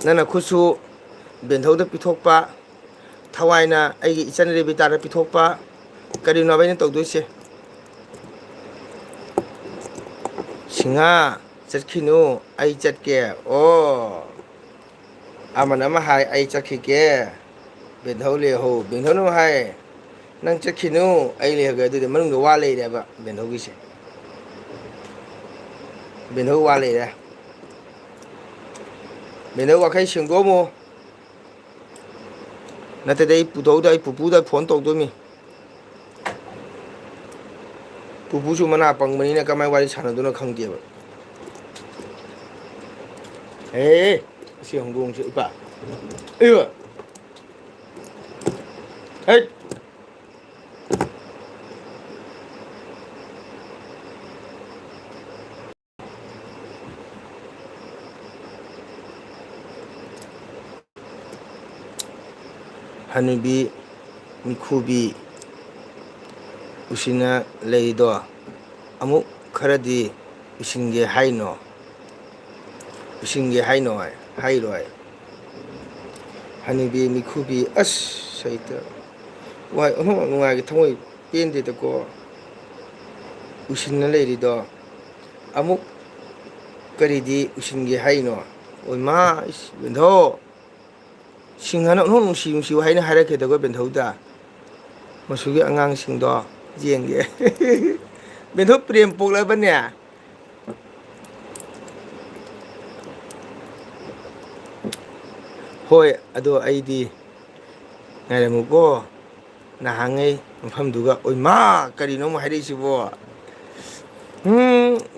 ꯅꯪꯅ ꯈꯨꯠꯁꯨ ꯕꯦꯟꯙꯧꯗ ꯄꯤꯊꯣꯛꯄ ꯊꯋꯥꯏꯅ ꯑꯩꯒꯤ ꯏꯆꯟ ꯔꯦꯕꯤꯇꯥꯗ ꯄꯤꯊꯣꯛꯄ ꯀꯔꯤꯅꯣꯕ ꯑꯩꯅ ꯇꯧꯗꯣꯏꯁꯦ ꯁꯤꯡꯍꯥ ꯆꯠꯈꯤꯅꯨ ꯑꯩ ꯆꯠꯀꯦ ꯑꯣ ꯑꯃꯅ ꯑꯃ ꯍꯥꯏ ꯑꯩ ꯆꯠꯈꯤꯒꯦ ꯕꯦꯟꯙꯧ ꯂꯩꯍꯧ ꯕꯦꯟꯙꯧꯅ ꯍꯥꯏ ꯅꯪ ꯆꯠꯈꯤꯅꯨ ꯑꯩ ꯂꯩꯔꯒ ꯑꯗꯨꯗꯤ ꯃꯅꯨꯡꯗ ꯋꯥ ꯂꯩꯔꯦꯕ ꯕꯦꯟꯙꯧꯒꯤꯁꯦ ꯕꯦꯟꯙꯧ ꯋꯥ ꯂꯩꯔꯦ ꯕꯦꯟꯙꯧ ꯋꯥꯈꯩ ꯁꯦꯡꯗꯣꯛꯑꯝꯃꯨ ꯅꯠꯇ꯭ꯔꯗꯤ ꯑꯩ ꯄꯨꯊꯣꯛꯗ ꯑꯩ ꯄꯨꯄꯨꯗ ꯐꯣꯟ ꯇꯧꯗꯣꯏꯅꯤ ꯄꯨꯄꯨꯁꯨ ꯃꯅꯥ ꯄꯪꯕꯅꯤꯅ ꯀꯃꯥꯏ ꯋꯥꯔꯤ ꯁꯥꯟꯅꯗꯣꯏꯅꯣ ꯈꯪꯗꯦꯕ ꯑꯁꯤ ꯍꯧꯗꯣꯡꯁꯦ ꯏꯄꯥ ꯑꯌꯣ ꯍꯩꯠ ꯍꯅꯨꯕꯤ ꯃꯤꯈꯨꯕꯤ ꯎꯁꯤꯟꯅ ꯂꯩꯔꯤꯗꯣ ꯑꯃꯨꯛ ꯈꯔꯗꯤ ꯎꯁꯤꯟꯒꯦ ꯍꯥꯏꯅꯣ ꯎꯁꯤꯟꯒꯦ ꯍꯥꯏꯅꯣ ꯍꯥꯏꯔꯣꯏ ꯍꯅꯨꯕꯤ ꯃꯤꯈꯨꯕꯤ ꯑꯁ ꯁꯩꯇ ꯋꯥꯏ ꯑꯣꯟꯊꯣꯛꯅ ꯅꯨꯡꯉꯥꯏꯒꯦ ꯊꯃꯣꯏ ꯄꯦꯟꯗꯦꯗꯀꯣ ꯎꯁꯤꯟꯅ ꯂꯩꯔꯤꯗꯣ ꯑꯃꯨꯛ ꯀꯔꯤꯗꯤ ꯎꯁꯤꯟꯒꯦ ꯍꯥꯏꯅꯣ ꯑꯣꯏꯃꯥ ꯕꯦꯟꯙꯧ ꯁꯤꯡꯍꯅ ꯑꯣꯟꯊꯣꯛ ꯅꯨꯡꯁꯤ ꯋꯥꯍꯩꯅ ꯍꯥꯏꯔꯛꯀꯦꯗꯀꯣ ꯕꯦꯟꯙꯧꯗ ꯃꯁꯨꯒꯤ ꯑꯉꯥꯡꯁꯤꯡꯗꯣ ꯌꯦꯡꯒꯦ ꯕꯦꯟꯙꯧ ꯄ꯭ꯔꯦꯝ ꯄꯣꯛꯂꯕꯅꯦ ꯍꯣꯏ ꯑꯗꯣ ꯑꯩꯗꯤ ꯉꯥꯏꯔꯝꯃꯨꯀꯣ ꯅꯍꯥꯟꯉꯩ ꯃꯐꯝꯗꯨꯒ ꯑꯣꯏꯃꯥ ꯀꯔꯤꯅꯣꯃ ꯍꯥꯏꯔꯛꯏꯁꯤꯕꯣ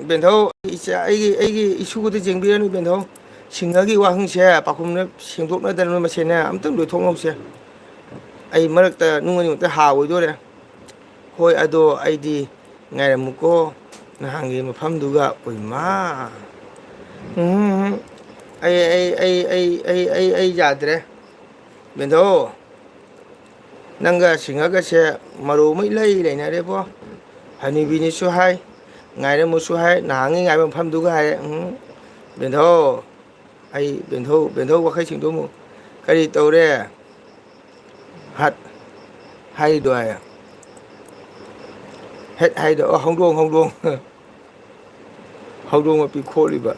ꯕꯦꯟꯙꯧ ꯑꯩꯒꯤ ꯏꯁꯨꯒꯗ ꯌꯦꯡꯕꯤꯔꯅꯨ ꯕꯦꯟꯙꯧ ꯁꯤꯡꯍꯒꯤ ꯋꯥꯍꯪꯁꯦ ꯄꯥꯎꯈꯨꯝꯅ ꯁꯦꯡꯗꯣꯛꯅꯗꯅ ꯃꯁꯦꯅꯦ ꯑꯝꯇꯪ ꯂꯣꯏꯊꯣꯛꯅꯧꯁꯦ ꯑꯩ ꯃꯔꯛꯇ ꯅꯨꯡ ꯑꯅꯤꯃꯛꯇ ꯍꯥ ꯑꯣꯏꯗꯣꯔꯦ ꯍꯣꯏ ꯑꯗꯣ ꯑꯩꯗꯤ ꯉꯥꯏꯔꯝꯃꯨꯀꯣ ꯅꯍꯥꯟꯒꯤ ꯃꯐꯝꯗꯨꯒ ꯑꯣꯏꯃꯥ ꯑꯩ ꯌꯥꯗ꯭ꯔꯦ ꯕꯦꯟꯙꯧ ꯅꯪꯒ ꯁꯤꯡꯍꯒꯁꯦ ꯃꯔꯨ ꯑꯃ ꯏꯂꯩ ꯂꯩꯅꯔꯦꯕꯣ ꯍꯅꯨꯕꯤꯅꯤꯁꯨ ꯍꯥꯏ ꯉꯥꯏꯔꯝꯃꯨꯁꯨ ꯍꯥꯏ ꯅꯍꯥꯟꯉꯩ ꯉꯥꯏꯕ ꯃꯐꯝꯗꯨꯒ ꯍꯥꯏꯔꯦ ꯕꯦꯟꯙꯧ ꯑꯩ ꯕꯦꯟꯙꯧ ꯋꯥꯈꯩ ꯁꯤꯡꯗꯣꯛꯑꯝꯃꯨ ꯀꯔꯤ ꯇꯧꯔꯦ ꯍꯠ ꯍꯥꯏꯔꯤꯗꯣ ꯍꯦꯠ ꯍꯥꯏꯗꯣ ꯍꯧꯗꯣꯡ ꯍꯧꯗꯣꯡ ꯃꯄꯤ ꯈꯣꯠꯂꯤꯕ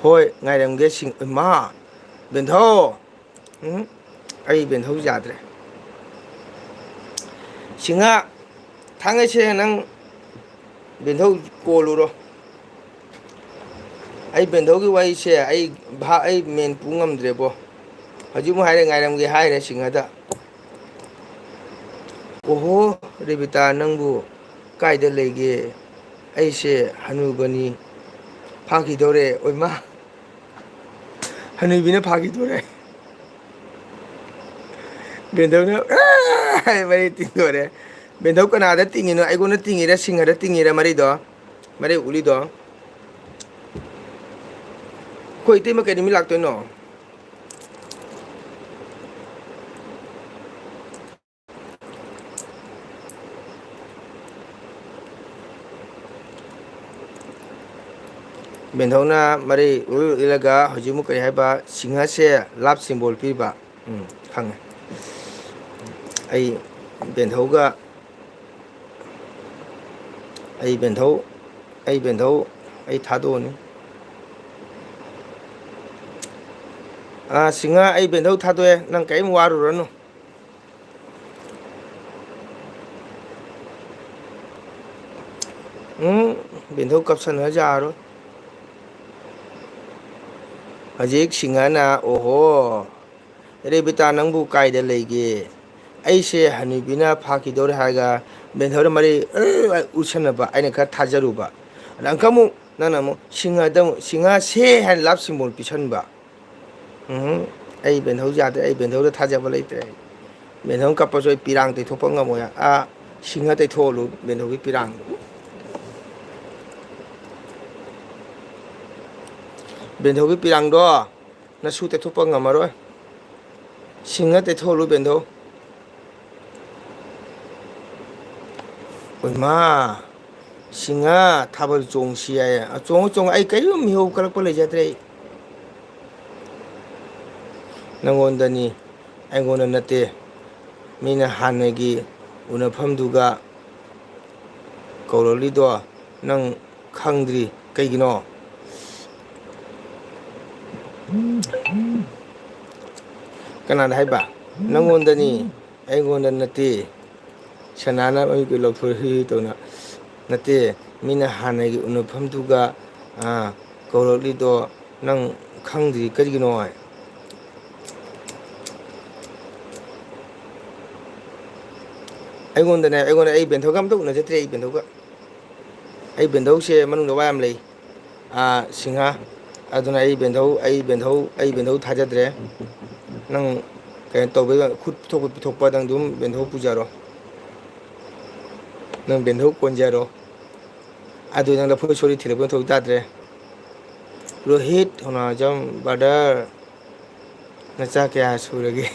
ꯍꯣꯏ ꯉꯥꯏꯔꯝꯒꯦ ꯏꯃꯥ ꯕꯦꯟꯙꯧ ꯑꯩ ꯕꯦꯟꯙꯧ ꯌꯥꯗ꯭ꯔꯦ ꯁꯤꯡꯍ ꯊꯥꯡꯉꯩꯁꯦ ꯅꯪ ꯕꯦꯟꯙꯧ ꯀꯣꯜꯂꯨꯔꯣ ꯑꯩ ꯕꯦꯟꯙꯧꯒꯤ ꯋꯥꯔꯤꯁꯦ ꯑꯩ ꯃꯦꯟ ꯄꯨ ꯉꯝꯗ꯭ꯔꯦꯕꯣ ꯍꯧꯖꯤꯛꯃꯨꯛ ꯍꯥꯏꯔꯦ ꯉꯥꯏꯔꯝꯒꯦ ꯍꯥꯏꯔꯦ ꯁꯤꯡꯍꯗ ꯑꯣꯍꯣ ꯔꯦꯕꯤꯇꯥ ꯅꯪꯕꯨ ꯀꯥꯏꯗ ꯂꯩꯒꯦ ꯑꯩꯁꯦ ꯍꯅꯨꯕꯅꯤ ꯐꯥꯈꯤꯗꯧꯔꯦ ꯑꯣꯏꯃꯥ ꯍꯅꯨꯕꯤꯅ ꯐꯥꯈꯤꯗꯣꯔꯦ ꯕꯦꯟꯙꯧꯅ ꯃꯔꯩ ꯇꯤꯡꯗꯣꯔꯦ ꯕꯦꯟꯙꯧ ꯀꯅꯥꯗ ꯇꯤꯡꯉꯤꯅꯣ ꯑꯩꯉꯣꯟꯗ ꯇꯤꯡꯉꯤꯔ ꯁꯤꯡꯍꯗ ꯇꯤꯡꯉꯤꯔ ꯃꯔꯩ ꯎꯠꯂꯤꯗꯣ ꯑꯩꯈꯣꯏ ꯏꯇꯩꯃ ꯀꯩ ꯅꯨꯃꯤꯠ ꯂꯥꯛꯇꯣꯏꯅꯣ ꯕꯦꯟꯙꯧꯅ ꯃꯔꯩ ꯎꯠꯂꯒ ꯍꯧꯖꯤꯛꯃꯨꯛ ꯀꯔꯤ ꯍꯥꯏꯕ ꯁꯤꯡꯍꯁꯦ ꯂꯥꯞ ꯁꯤꯝꯕꯣꯜ ꯄꯤꯕ ꯈꯪꯉꯦ ꯑꯩ ꯕꯦꯟꯙꯧꯒ ꯑꯩ ꯕꯦꯟꯙꯧ ꯑꯩ ꯊꯥꯗꯣꯛꯑꯅꯤ ꯁꯤꯡꯍ ꯑꯩ ꯕꯦꯟꯙꯧ ꯊꯥꯗꯣꯛꯑꯦ ꯅꯪ ꯀꯔꯤꯝ ꯋꯥꯔꯨꯔꯅꯨ ꯕꯦꯟꯙꯧ ꯀꯞꯁꯟꯅ ꯌꯥꯔꯔꯣꯏ ꯍꯧꯖꯤꯛ ꯁꯤꯡꯍꯅ ꯑꯣꯍꯣ ꯔꯦꯕꯤꯇꯥ ꯅꯪꯕꯨ ꯀꯥꯏꯗ ꯂꯩꯒꯦ ꯑꯩꯁꯦ ꯍꯅꯨꯕꯤꯅ ꯐꯥꯈꯤꯗꯧꯔꯦ ꯍꯥꯏꯔꯒ ꯕꯦꯟꯙꯧꯅ ꯃꯔꯩ ꯎꯠꯁꯟꯅꯕ ꯑꯩꯅ ꯈꯔ ꯊꯥꯖꯔꯨꯕ ꯑꯗ ꯑꯃꯨꯛꯀ ꯅꯪꯅ ꯑꯃꯨꯛ ꯁꯤꯡꯍꯗ ꯑꯃꯨꯛ ꯁꯤꯡꯍꯁꯦ ꯍꯥꯏꯅ ꯂꯥꯞ ꯁꯤꯝꯕꯣꯜ ꯄꯤꯁꯟꯕ ꯑꯩ ꯕꯦꯟꯙꯧ ꯌꯥꯗ꯭ꯔꯦ ꯑꯩ ꯕꯦꯟꯙꯧꯗ ꯊꯥꯖꯕ ꯂꯩꯇ꯭ꯔꯦ ꯕꯦꯟꯙꯧ ꯀꯞꯄꯁꯨ ꯑꯩ ꯄꯤꯔꯥꯡ ꯇꯩꯊꯣꯛꯄ ꯉꯝꯃꯣꯏ ꯁꯤꯡꯍ ꯇꯩꯊꯣꯛꯍꯜꯂꯨ ꯕꯦꯟꯙꯧꯒꯤ ꯄꯤꯔꯥꯡꯗꯣ ꯕꯦꯟꯙꯧꯒꯤ ꯄꯤꯔꯥꯡꯗꯣ ꯅꯁꯨ ꯇꯩꯊꯣꯛꯄ ꯉꯝꯃꯔꯣꯏ ꯁꯤꯡꯍ ꯇꯩꯊꯣꯛꯍꯜꯂꯨ ꯕꯦꯟꯙꯧ ꯑꯣꯏꯃꯥ ꯁꯤꯡꯍ ꯊꯥꯕꯜ ꯆꯣꯡꯁꯤ ꯌꯥꯏꯌꯦ ꯆꯣꯡꯉꯨ ꯑꯩ ꯀꯔꯤꯒꯨꯝ ꯃꯤꯍꯧ ꯀꯠꯂꯛꯄ ꯂꯩꯖꯗ꯭ꯔꯦ ꯅꯪꯉꯣꯟꯗꯅꯤ ꯑꯩꯉꯣꯟꯗ ꯅꯠꯇꯦ ꯃꯤꯅ ꯍꯥꯟꯅꯒꯤ ꯎꯅꯐꯝꯗꯨꯒ ꯀꯧꯔꯛꯂꯤꯗꯣ ꯅꯪ ꯈꯪꯗ꯭ꯔꯤ ꯀꯩꯒꯤꯅꯣ ꯀꯅꯥꯗ ꯍꯥꯏꯕ ꯅꯪꯉꯣꯟꯗꯅꯤ ꯑꯩꯉꯣꯟꯗ ꯅꯠꯇꯦ ꯁꯅꯥꯅ ꯑꯩꯒꯤ ꯂꯧꯊꯣꯛꯏ ꯇꯧꯅ ꯅꯠꯇꯦ ꯃꯤꯅ ꯍꯥꯟꯅꯒꯤ ꯎꯅꯐꯝꯗꯨꯒ ꯀꯧꯔꯛꯂꯤꯗꯣ ꯅꯪ ꯈꯪꯗ꯭ꯔꯤ ꯀꯔꯤꯒꯤꯅꯣ ꯍꯥꯏ ꯑꯩꯉꯣꯟꯗꯅꯦ ꯑꯩ ꯕꯦꯟꯊꯣꯛꯒ ꯑꯝꯇ ꯎꯅꯖꯗ꯭ꯔꯦ ꯑꯩ ꯕꯦꯟꯊꯧꯁꯦ ꯃꯅꯨꯡꯗ ꯋꯥ ꯌꯥꯝ ꯂꯩ ꯁꯤꯡꯍꯥ ꯑꯗꯨꯅ ꯑꯩ ꯕꯦꯟꯊꯧ ꯊꯥꯖꯗ꯭ꯔꯦ ꯅꯪ ꯀꯩꯅꯣ ꯇꯧꯕ ꯈꯨꯠ ꯄꯤꯊꯣꯛꯄ ꯅꯪ ꯑꯗꯨꯝ ꯕꯦꯟꯊꯧ ꯄꯨꯖꯔꯣ ꯅꯪ ꯕꯦꯟꯙꯧ ꯀꯣꯟꯖꯔꯣ ꯑꯗꯨ ꯅꯪ ꯂꯐꯣꯏ ꯁꯣꯔꯤ ꯊꯤꯔꯛꯄ ꯊꯧ ꯇꯥꯗ꯭ꯔꯦ ꯔꯣꯍꯤꯠ ꯊꯧꯅꯥꯖꯝ ꯕ꯭ꯔꯗꯔ ꯅꯆꯥ ꯀꯌꯥ ꯁꯨꯔꯒꯦ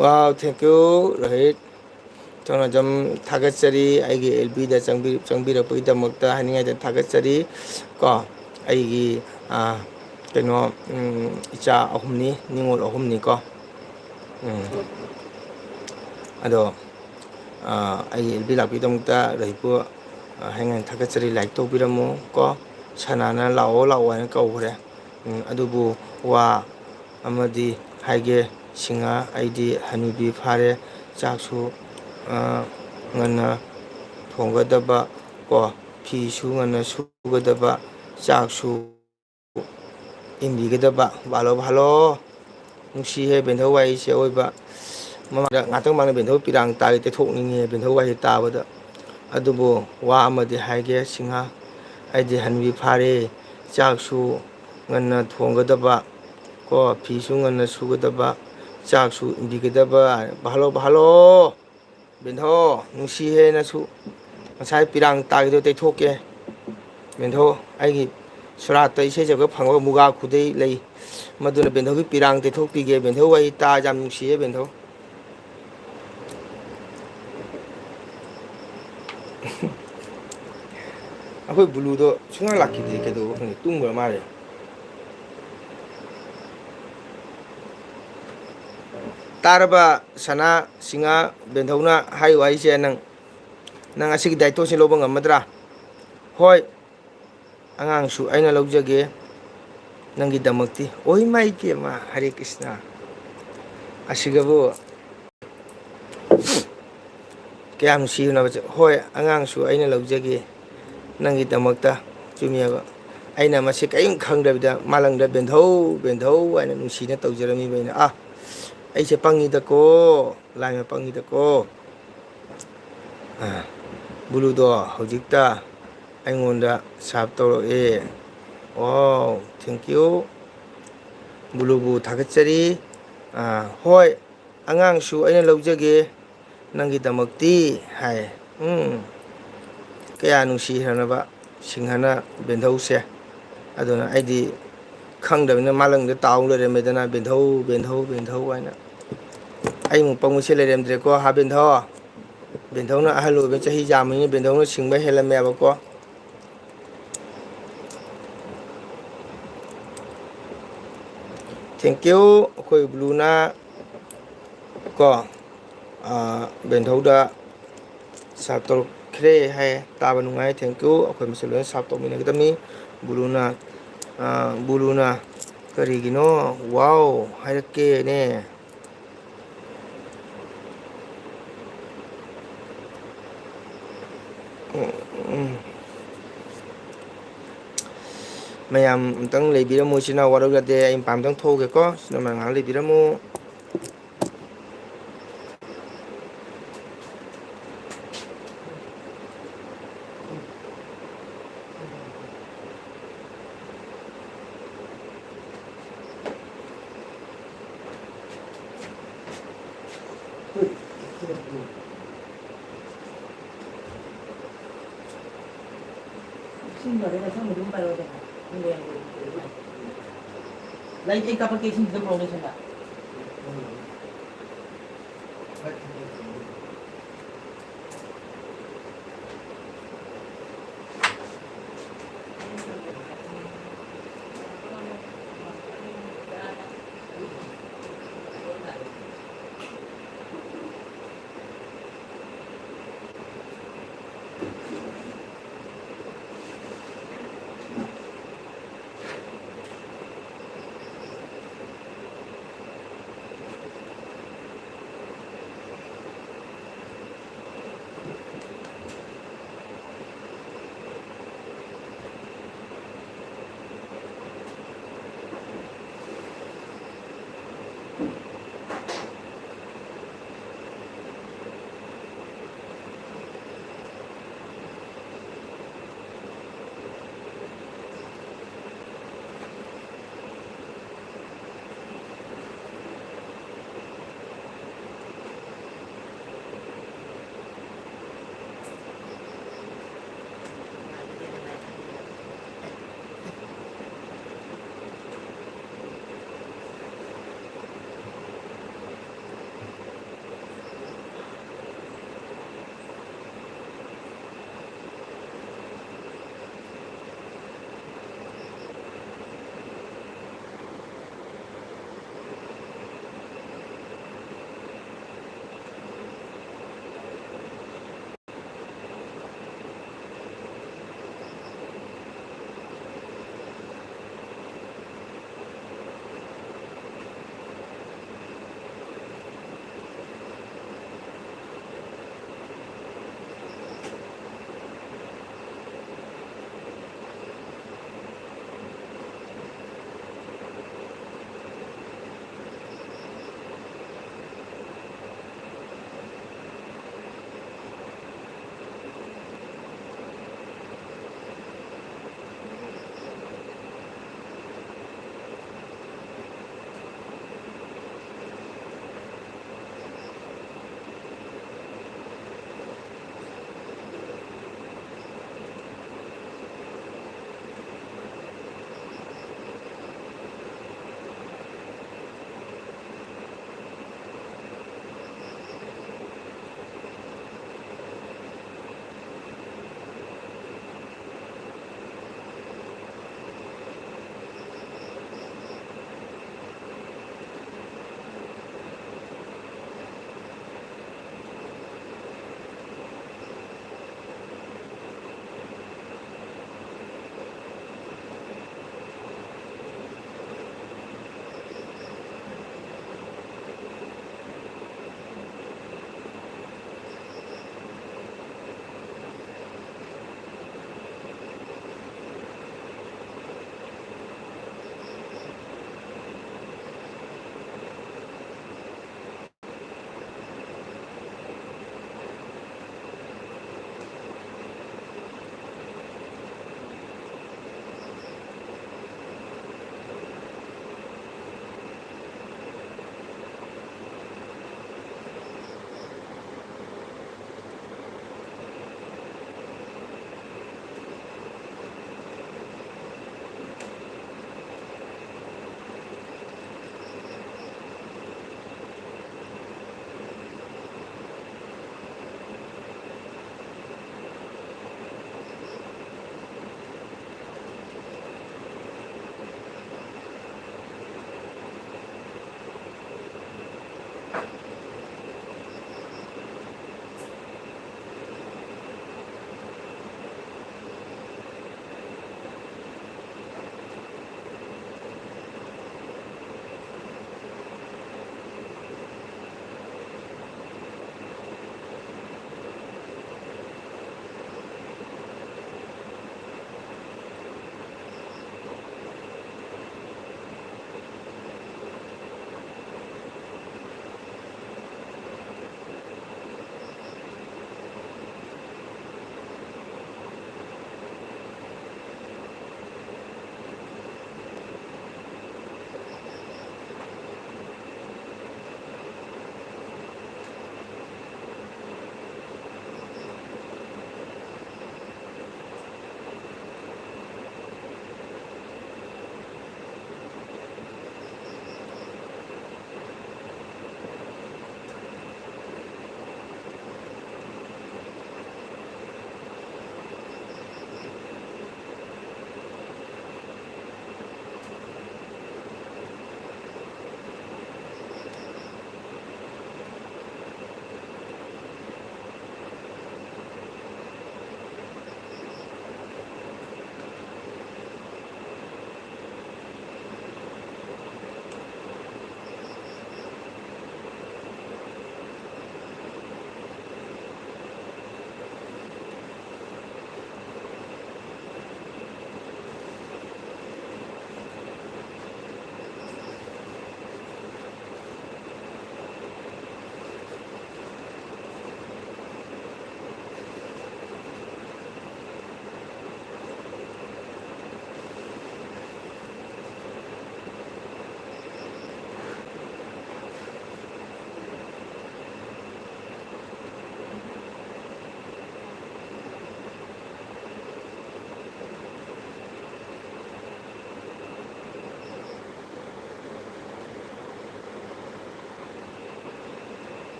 ꯋꯥꯎ ꯊꯦꯡꯀ꯭ꯌꯨ ꯔꯣꯍꯤꯠ ꯊꯧꯅꯥꯖꯝ ꯊꯥꯒꯠꯆꯔꯤ ꯑꯩꯒꯤ LBꯗ ꯆꯪꯕꯤꯔꯛꯄꯒꯤꯗꯃꯛꯇ ꯍꯥꯏꯅꯤꯡꯉꯥꯏꯗ ꯊꯥꯒꯠꯆꯔꯤ ꯀꯣ ꯑꯩꯒꯤ ꯀꯩꯅꯣ ꯏꯆꯥ ꯑꯍꯨꯝꯅꯤ ꯅꯤꯉꯣꯜ ꯑꯍꯨꯝꯅꯤ ꯀꯣ ꯑꯗꯣ ꯑꯩꯒꯤ LB ꯂꯥꯛꯄꯒꯤꯗꯃꯛꯇ ꯔꯣꯍꯤꯠꯄꯨ ꯍꯥꯏꯅꯤꯡꯉꯥꯏ ꯊꯥꯒꯠꯆꯔꯤ ꯂꯥꯏꯛ ꯇꯧꯕꯤꯔꯝꯃꯨ ꯀꯣ ꯁꯅꯥꯅ ꯂꯥꯛꯑꯣ ꯍꯥꯏꯅ ꯀꯧꯈ꯭ꯔꯦ ꯑꯗꯨꯕꯨ ꯋꯥ ꯑꯃꯗꯤ ꯍꯥꯏꯒꯦ ꯁꯤꯡꯍꯥ ꯑꯩꯗꯤ ꯍꯅꯨꯕꯤ ꯐꯥꯔꯦ ꯆꯥꯛꯁꯨ ꯉꯟꯅ ꯊꯣꯡꯒꯗꯕ ꯀꯣ ꯐꯤꯁꯨ ꯉꯟꯅ ꯁꯨꯒꯗꯕ ꯆꯥꯛꯁꯨ ꯏꯟꯕꯤꯒꯗꯕ ꯍꯜꯂꯣ ꯅꯨꯡꯁꯤꯍꯦ ꯕꯦꯟꯊꯧ ꯋꯥꯍꯩꯁꯦ ꯑꯣꯏꯕ ꯃꯃꯥꯡꯗ ꯉꯥꯛꯇꯪ ꯃꯥꯡꯗ ꯕꯦꯟꯊꯧ ꯄꯤꯔꯥꯡ ꯇꯥꯒꯦ ꯇꯩꯊꯣꯛꯅꯤꯡꯉꯦ ꯕꯦꯟꯊꯧ ꯋꯥꯍꯩ ꯇꯥꯕꯗ ꯑꯗꯨꯕꯨ ꯋꯥ ꯑꯃꯗꯤ ꯍꯥꯏꯒꯦ ꯁꯤꯡꯍꯥ ꯑꯩꯗꯤ ꯍꯟꯕꯤ ꯐꯥꯔꯦ ꯆꯥꯛꯁꯨ ꯉꯟꯅ ꯊꯣꯡꯒꯗꯕ ꯀꯣ ꯐꯤꯁꯨ ꯉꯟꯅ ꯁꯨꯒꯗꯕ ꯆꯥꯛꯁꯨ ꯏꯟꯕꯤꯒꯗꯕ ꯍꯜꯂꯣ ꯕꯦꯟꯊꯧ ꯅꯨꯡꯁꯤꯍꯦꯅꯁꯨ ꯉꯁꯥꯏ ꯄꯤꯔꯥꯡ ꯇꯥꯒꯤꯗꯣ ꯇꯩꯊꯣꯛꯀꯦ ꯕꯦꯟꯊꯧ ꯑꯩꯒꯤ ꯁꯣꯔꯥꯠꯇ ꯏꯁꯩ ꯁꯛꯄ ꯐꯪꯕ ꯃꯨꯒꯥ ꯈꯨꯗꯩ ꯂꯩ ꯃꯗꯨꯅ ꯕꯦꯟꯊꯧꯒꯤ ꯄꯤꯔꯥꯡ ꯇꯩꯊꯣꯛꯄꯤꯒꯦ ꯕꯦꯟꯊꯧ ꯋꯥꯍꯩ ꯇꯥ ꯌꯥꯝ ꯅꯨꯡꯁꯤꯌꯦ ꯕꯦꯟꯊꯧ ꯑꯩꯈꯣꯏ ꯕꯨꯂꯨꯗꯣ ꯁꯨꯡꯂꯥꯛ ꯂꯥꯛꯈꯤꯗ꯭ꯔꯦ ꯀꯩꯗꯧꯕ ꯈꯪꯗꯦ ꯇꯨꯝꯈ꯭ꯔ ꯃꯥꯜꯂꯦ ꯇꯥꯔꯕ ꯁꯅꯥ ꯁꯤꯡꯍꯥ ꯕꯦꯟꯊꯧꯅ ꯍꯥꯏꯌꯨ ꯋꯥꯍꯩꯁꯦ ꯅꯪ ꯑꯁꯤꯒꯤ ꯗꯥꯏꯇꯣꯁꯦ ꯂꯧꯕ ꯉꯝꯃꯗ꯭ꯔꯥ ꯍꯣꯏ ꯑꯉꯥꯡꯁꯨ ꯑꯩꯅ ꯂꯧꯖꯒꯦ ꯅꯪꯒꯤꯗꯃꯛꯇꯤ ꯏꯃꯥꯏ ꯄꯦꯝꯃ ꯍꯔꯦ ꯀ꯭ꯔꯤꯁꯅ ꯑꯁꯤꯒꯕꯨ ꯀꯌꯥꯝ ꯅꯨꯡꯁꯤꯅꯕ ꯍꯣꯏ ꯑꯉꯥꯡꯁꯨ ꯑꯩꯅ ꯂꯧꯖꯒꯦ ꯅꯪꯒꯤꯗꯃꯛꯇ ꯆꯨꯝꯃꯦꯕ ꯑꯩꯅ ꯃꯁꯤ ꯀꯔꯤꯝ ꯈꯪꯗꯕꯤꯗ ꯃꯥꯂꯪꯗ ꯕꯦꯟꯙꯧ ꯍꯥꯏꯅ ꯅꯨꯡꯁꯤꯅ ꯇꯧꯖꯔꯝꯃꯤꯕ ꯑꯩꯅ ꯑꯩꯁꯦ ꯄꯪꯉꯤꯗꯀꯣ ꯂꯥꯏꯃ ꯄꯪꯉꯤꯗꯀꯣ ꯕꯨꯂꯨꯗꯣ ꯍꯧꯖꯤꯛꯇ ꯑꯩꯉꯣꯟꯗ ꯁꯥꯔꯞ ꯇꯧꯔꯛꯑꯦ ꯋꯥꯎ ꯊꯦꯡꯀ꯭ꯌꯨ ꯕꯨꯂꯨꯕꯨ ꯊꯥꯒꯠꯆꯔꯤ ꯍꯣꯏ ꯑꯉꯥꯡꯁꯨ ꯑꯩꯅ ꯂꯧꯖꯒꯦ ꯅꯪꯒꯤꯗꯃꯛꯇꯤ ꯍꯥꯏ ꯀꯌꯥ ꯅꯨꯡꯁꯤꯈ꯭ꯔꯕ ꯁꯤꯡꯍꯥꯅ ꯕꯦꯟꯙꯧꯁꯦ ꯑꯗꯨꯅ ꯑꯩꯗꯤ ꯈꯪꯗꯕꯅꯤꯅ ꯃꯥꯂꯪꯗ ꯇꯥꯎ ꯂꯩꯔꯝꯃꯦꯗꯅ ꯕꯦꯟꯙꯧ ꯍꯥꯏꯅ ꯑꯩꯃꯨꯛ ꯄꯪꯕꯁꯦ ꯂꯩꯔꯝꯗ꯭ꯔꯦꯀꯣ ꯕꯦꯟꯙꯧꯅ ꯑꯍꯜ ꯑꯣꯏꯕ ꯆꯍꯤ ꯌꯥꯝꯕꯅꯤꯅ ꯕꯦꯟꯙꯧꯅ ꯁꯤꯡꯕ ꯍꯦꯜꯂꯝꯃꯦꯕꯀꯣ ꯊꯦꯡꯀ꯭ꯌꯨ ꯑꯩꯈꯣꯏ ꯕ꯭ꯂꯨꯅ ꯀꯣ ꯕꯦꯟꯙꯧꯗ ꯁꯥꯔꯞ ꯇꯧꯔꯛꯈ꯭ꯔꯦ ꯍꯥꯏ ꯇꯥꯕ ꯅꯨꯡꯉꯥꯏ ꯊꯦꯡꯀ꯭ꯌꯨ ꯑꯩꯈꯣꯏ ꯃꯁꯦꯜ ꯂꯣꯏꯅ ꯁꯥꯔꯞ ꯇꯧꯃꯤꯟꯅꯒꯗꯕꯅꯤ ꯕꯨꯂꯨꯅ ꯀꯔꯤꯒꯤꯅꯣ ꯋꯥꯎ ꯍꯥꯏꯔꯛꯀꯦꯅꯦ ꯃꯌꯥꯝ ꯑꯝꯇꯪ ꯂꯩꯕꯤꯔꯝꯃꯨ ꯏꯆꯤꯟ ꯏꯅꯥꯎ ꯋꯥꯔꯧ ꯌꯥꯗꯦ ꯑꯩ ꯃꯄꯥꯟ ꯑꯝꯇꯪ ꯊꯣꯛꯎꯒꯦꯀꯣ ꯁꯤꯅ ꯉꯥꯏꯍꯥꯛ ꯂꯩꯕꯤꯔꯝꯃꯨ Like application to the promotion.